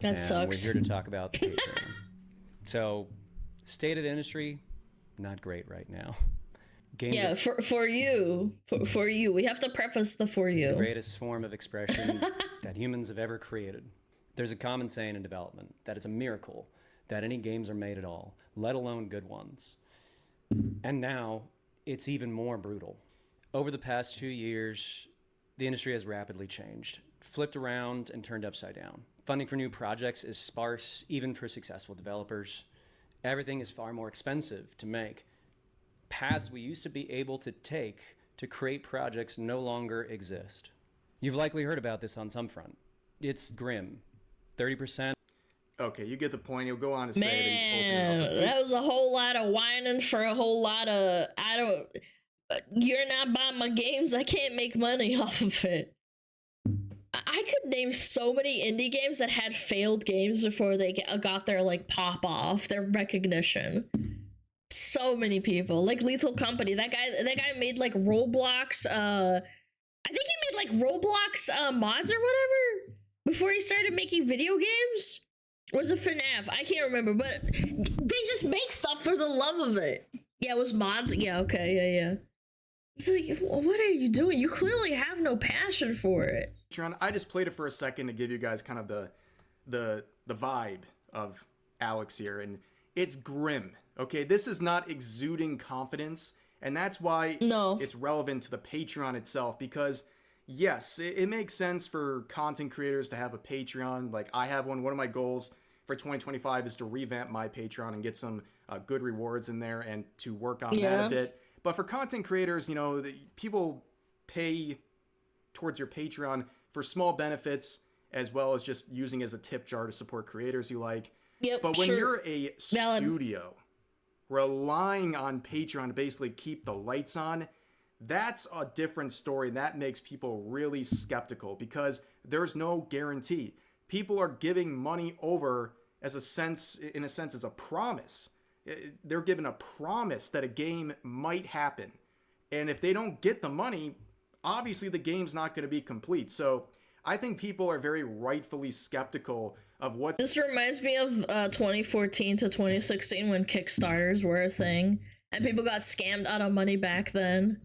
That sucks.
We're here to talk about the Patreon. So, state of the industry, not great right now. Games
for you, we have to preface the for you.
The greatest form of expression that humans have ever created. There's a common saying in development that it's a miracle that any games are made at all, let alone good ones. And now it's even more brutal. Over the past 2 years, the industry has rapidly changed, flipped around and turned upside down. Funding for new projects is sparse, even for successful developers. Everything is far more expensive to make. Paths we used to be able to take to create projects no longer exist. You've likely heard about this on some front. It's grim. 30%.
Okay, you get the point. He'll go on to say
Man,
that he's opening up.
that was a whole lot of whining for a whole lot of, you're not buying my games, I can't make money off of it. I could name so many indie games that had failed games before they got their, like, pop off, their recognition. So many people. Like Lethal Company, that guy made, like, Roblox, I think he made, like, Roblox mods or whatever before he started making video games. Or was it FNAF? I can't remember, but they just make stuff for the love of it. Yeah, it was mods. Yeah, okay, yeah. It's like, what are you doing? You clearly have no passion for it.
I just played it for a second to give you guys kind of the vibe of Alex here, and it's grim. Okay, this is not exuding confidence, and that's why it's relevant to the Patreon itself, because yes, it makes sense for content creators to have a Patreon. Like, I have one. One of my goals for 2025 is to revamp my Patreon and get some good rewards in there and to work on that a bit. But for content creators, you know, people pay towards your Patreon for small benefits as well as just using as a tip jar to support creators you like.
Yep,
but when you're a studio relying on Patreon to basically keep the lights on, that's a different story. That makes people really skeptical because there's no guarantee. People are giving money over in a sense, as a promise. They're given a promise that a game might happen. And if they don't get the money, obviously the game's not going to be complete. So I think people are very rightfully skeptical of what's...
This reminds me of 2014 to 2016 when Kickstarters were a thing. And people got scammed out of money back then.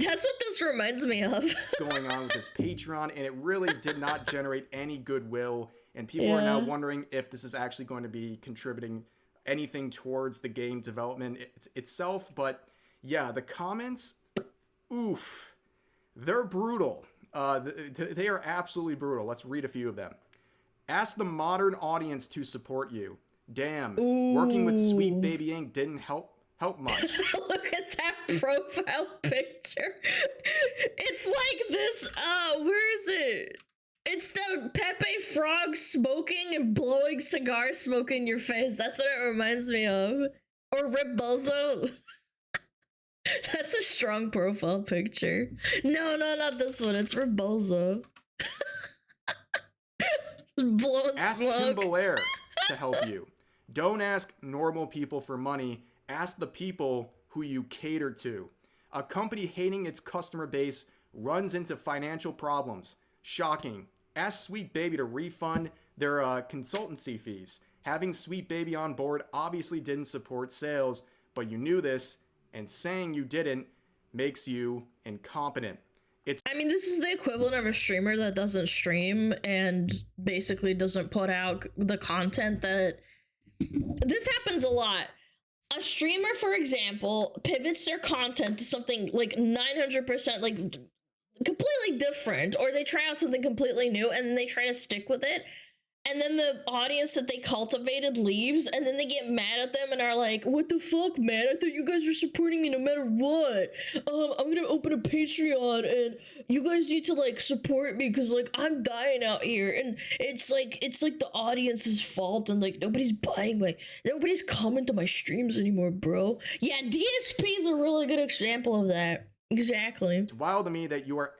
That's what this reminds me of.
What's going on with this Patreon, and it really did not generate any goodwill. And people are now wondering if this is actually going to be contributing anything towards the game development itself. But yeah, the comments, oof, they're brutal. They are absolutely brutal. Let's read a few of them. Ask the modern audience to support you. Damn, working with Sweet Baby Inc. didn't help much.
Look at that profile picture. It's like this, where is it? It's the Pepe Frog smoking and blowing cigar smoke in your face. That's what it reminds me of. Or Rip Bozo. That's a strong profile picture. No, not this one. It's Rip Bozo. Blowing
Ask
smoke.
Kim Belair to help you. Don't ask normal people for money. Ask the people who you cater to. A company hating its customer base runs into financial problems. Shocking. Ask Sweet Baby to refund their consultancy fees. Having Sweet Baby on board obviously didn't support sales, but you knew this, and saying you didn't makes you incompetent.
I mean, this is the equivalent of a streamer that doesn't stream and basically doesn't put out the content that... This happens a lot. A streamer, for example, pivots their content to something like 900% like completely different, or they try out something completely new and then they try to stick with it, and then the audience that they cultivated leaves, and then they get mad at them and are like, what the fuck, man? I thought you guys were supporting me no matter what. I'm gonna open a Patreon and you guys need to like support me because like I'm dying out here, and it's like the audience's fault, and like nobody's coming to my streams anymore, bro. Yeah, DSP is a really good example of that. Exactly.
It's wild to me that you are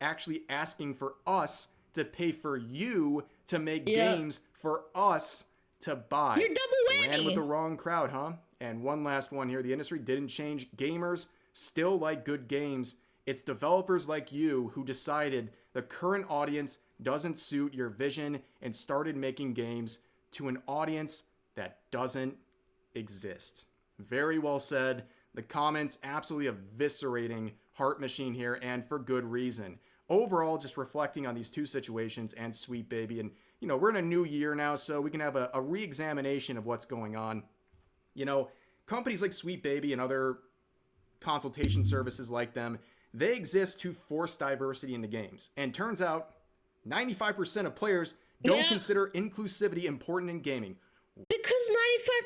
actually asking for us to pay for you to make games for us to buy.
You're double whammy.
Ran with the wrong crowd, huh? And one last one here. The industry didn't change. Gamers still like good games. It's developers like you who decided the current audience doesn't suit your vision and started making games to an audience that doesn't exist. Very well said. The comments absolutely eviscerating Heart Machine here, and for good reason. Overall, just reflecting on these two situations and Sweet Baby, and you know, we're in a new year now, so we can have a re-examination of what's going on. You know, companies like Sweet Baby and other consultation services like them, they exist to force diversity into games. And turns out 95% of players don't consider inclusivity important in gaming.
Because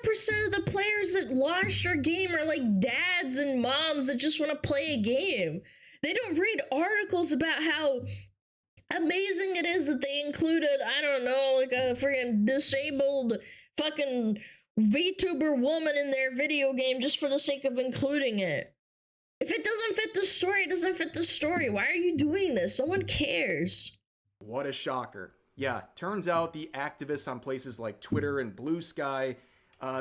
95% of the players that launch their game are like dads and moms that just want to play a game. They don't read articles about how amazing it is that they included, I don't know, like a freaking disabled fucking VTuber woman in their video game just for the sake of including it. If it doesn't fit the story, it doesn't fit the story. Why are you doing this? No one cares.
What a shocker. Yeah, turns out the activists on places like Twitter and Blue Sky,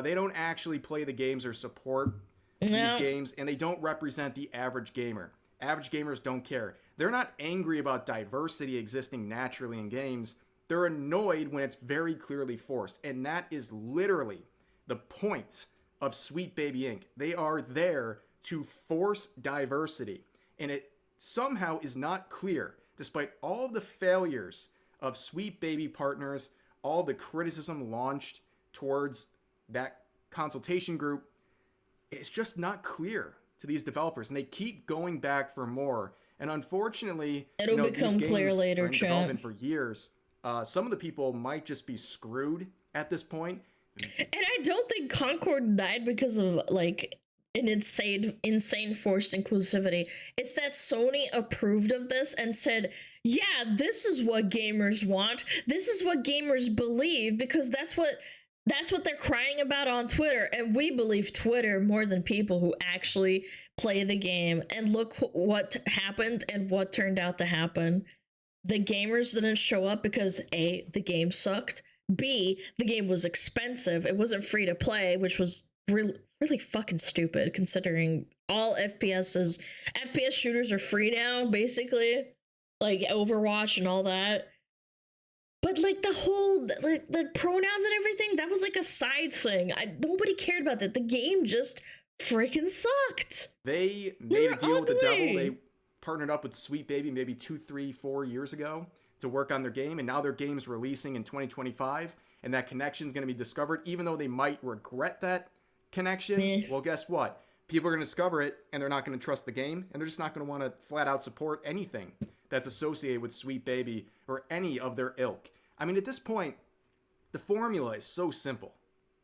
they don't actually play the games or support these games, and they don't represent the average gamer. Average gamers don't care. They're not angry about diversity existing naturally in games. They're annoyed when it's very clearly forced. And that is literally the point of Sweet Baby Inc. They are there to force diversity. And it somehow is not clear, despite all of the failures of Sweet Baby partners, all the criticism launched towards that consultation group, it's just not clear to these developers, and they keep going back for more. And unfortunately,
it'll become clear later,
in development for years. Some of the people might just be screwed at this point.
And I don't think Concord died because of like an insane forced inclusivity. It's that Sony approved of this and said, yeah, this is what gamers want. This is what gamers believe, because that's what they're crying about on Twitter, and we believe Twitter more than people who actually play the game. And look what happened and what turned out to happen. The gamers didn't show up because A, the game sucked, B, the game was expensive, it wasn't free to play, which was really fucking stupid considering all FPS shooters are free now, basically, like Overwatch and all that. But like the whole the pronouns and everything, that was like a side thing. Nobody cared about that. The game just freaking sucked.
They made a deal with the devil. partnered up with Sweet Baby maybe 2, 3, 4 years ago to work on their game, and now their game's releasing in 2025, and that connection's going to be discovered, even though they might regret that connection. Well, guess what? People are going to discover it, and they're not going to trust the game, and they're just not going to want to flat out support anything that's associated with Sweet Baby or any of their ilk. I mean, at this point, the formula is so simple.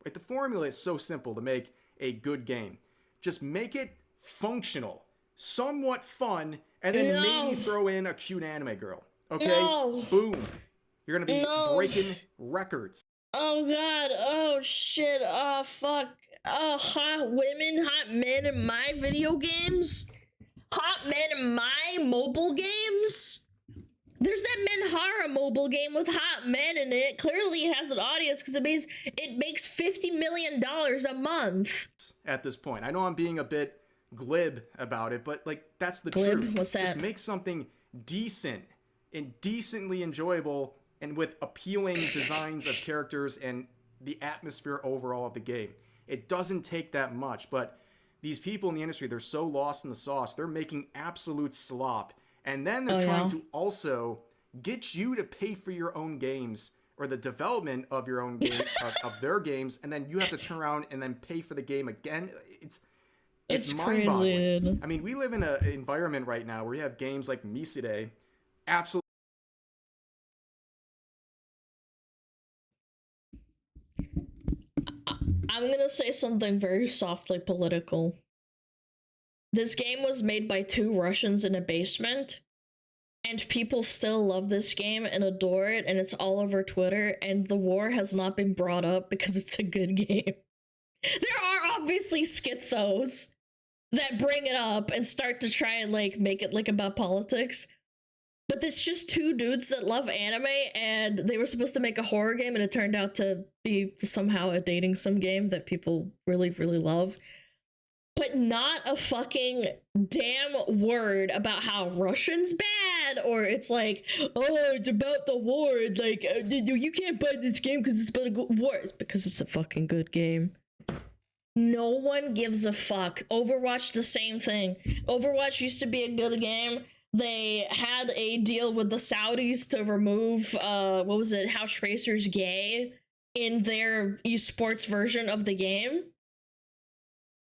Right? The formula is so simple to make a good game. Just make it functional, somewhat fun, and then maybe throw in a cute anime girl. Okay? Boom. You're going to be breaking records.
Oh god, oh shit, oh fuck. Oh, hot women, hot men in my video games? Hot men in my mobile games? There's that Menhara mobile game with hot men in it. Clearly it has an audience because it makes $50 million a month.
At this point. I know I'm being a bit glib about it, but like that's the truth.
What's that?
Just make something decent and decently enjoyable and with appealing designs of characters and the atmosphere overall of the game. It doesn't take that much, but these people in the industry, they're so lost in the sauce. They're making absolute slop. And then they're trying to also get you to pay for your own games or the development of your own game, of their games, and then you have to turn around and then pay for the game again. It's mind-boggling.
Crazy.
I mean, we live in an environment right now where we have games like Miside, absolutely.
I'm gonna say something very softly political. This game was made by 2 Russians in a basement, and people still love this game and adore it, and it's all over Twitter, and the war has not been brought up because it's a good game. There are obviously schizos that bring it up and start to try and like make it like about politics, but it's just 2 dudes that love anime, and they were supposed to make a horror game, and it turned out to be somehow a dating sim game that people really, really love. But not a fucking damn word about how Russian's bad, or it's like, oh, it's about the war, like, you can't buy this game because it's about a war. It's because it's a fucking good game. No one gives a fuck. Overwatch, the same thing. Overwatch used to be a good game. They had a deal with the Saudis to remove, what was it, House Racer's gay in their esports version of the game.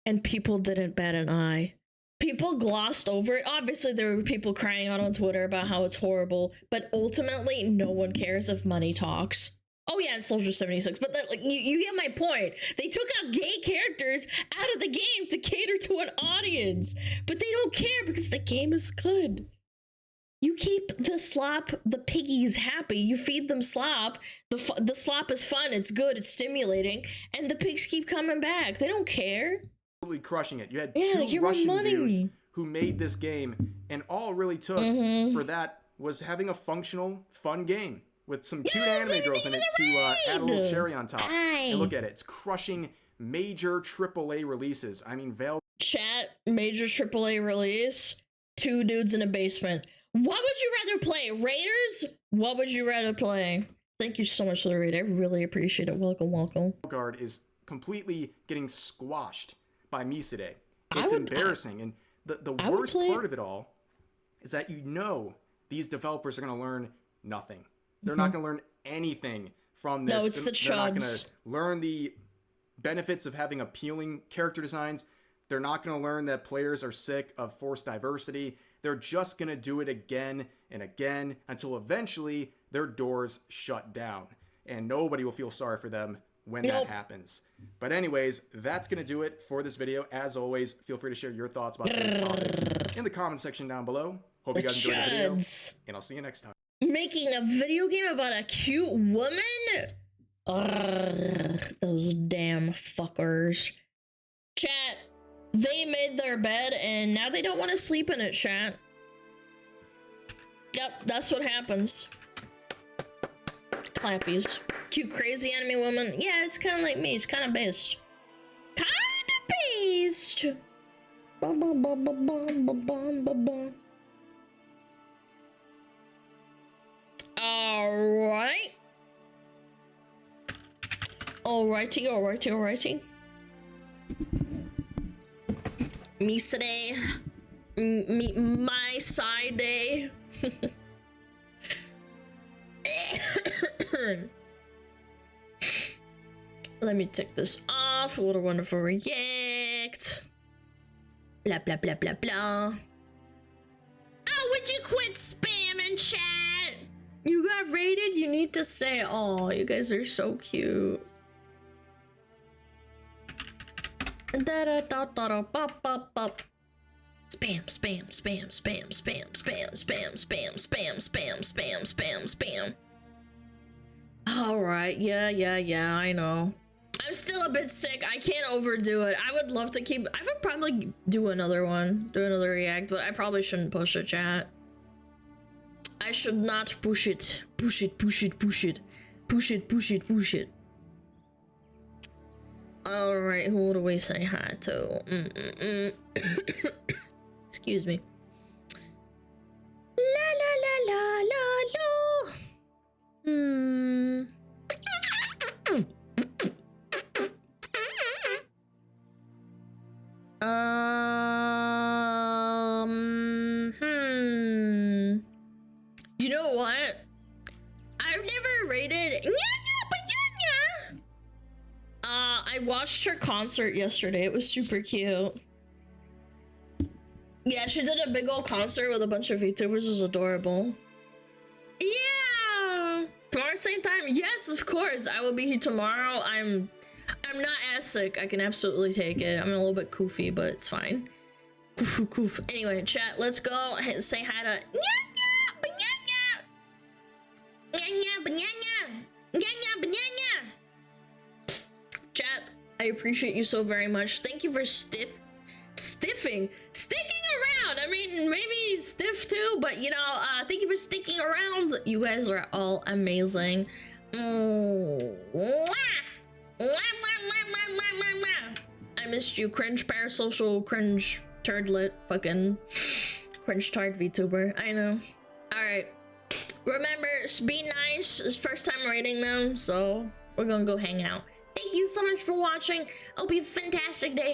And people didn't bat an eye. People glossed over it. Obviously, there were people crying out on Twitter about how it's horrible, but ultimately, no one cares if money talks. Oh yeah, it's Soldier 76, but like, you get my point. They took out gay characters out of the game to cater to an audience, but they don't care because the game is good. You keep the piggies happy. You feed them slop. The slop is fun. It's good. It's stimulating, and the pigs keep coming back. They don't care.
Crushing it. You had 2 Russian dudes who made this game, and all it really took for that was having a functional, fun game with some cute anime girls in it to add a little cherry on top. And look at it. It's crushing major AAA releases. I mean, Valve.
Chat, major AAA release, 2 dudes in a basement. What would you rather play? Raiders? What would you rather play? Thank you so much for the raid. I really appreciate it. Welcome, welcome.
Guard is completely getting squashed by Miside. It's embarrassing. And the worst part of it all is that these developers are going to learn nothing. They're not going to learn anything from this.
No, it's the chuds.
They're not going to learn the benefits of having appealing character designs. They're not going to learn that players are sick of forced diversity. They're just going to do it again and again until eventually their doors shut down. And nobody will feel sorry for them when that happens. But anyways, that's going to do it for this video. As always, feel free to share your thoughts about today's topics in the comment section down below. Hope you guys enjoyed the video, and I'll see you next time.
Making a video game about a cute woman? Those damn fuckers. Chat, they made their bed, and now they don't want to sleep in it, chat. Yep, that's what happens. Clappies. Cute, crazy anime woman. Yeah, it's kind of like me. It's kind of based. Kind of based. Alright. Alrighty. Misade. my side day. Let me take this off. What a wonderful react. Blah blah blah blah blah. Oh, would you quit spamming, chat? You got rated? You need to say, oh, you guys are so cute. Da da da da da bop bop bop. Spam, spam, spam, spam, spam, spam, spam, spam, spam, spam, spam, spam, spam. Alright, yeah, I know. I'm still a bit sick. I can't overdo it. I would love to keep... I would probably do another one. Do another react, but I probably shouldn't push it, chat. I should not push it. Push it, push it, push it. Push it, push it, push it. Alright, who do we say hi to? Excuse me. La la la la la la. You know what? I've never rated. I watched her concert yesterday. It was super cute. Yeah, she did a big old concert with a bunch of VTubers. It was adorable. Yeah. Tomorrow same time. Yes, of course. I will be here tomorrow. I'm not as sick. I can absolutely take it. I'm a little bit koofy, but it's fine. Koof. Anyway, chat, let's go. Say hi to Chat, I appreciate you so very much. Thank you for sticking around. I mean, maybe stiff too, but you know, thank you for sticking around. You guys are all amazing. I missed you, cringe parasocial, cringe turdlet, fucking cringe tard VTuber. I know. Alright. Remember, be nice. It's first time rating them, so we're gonna go hang out. Thank you so much for watching. Hope you have a fantastic day.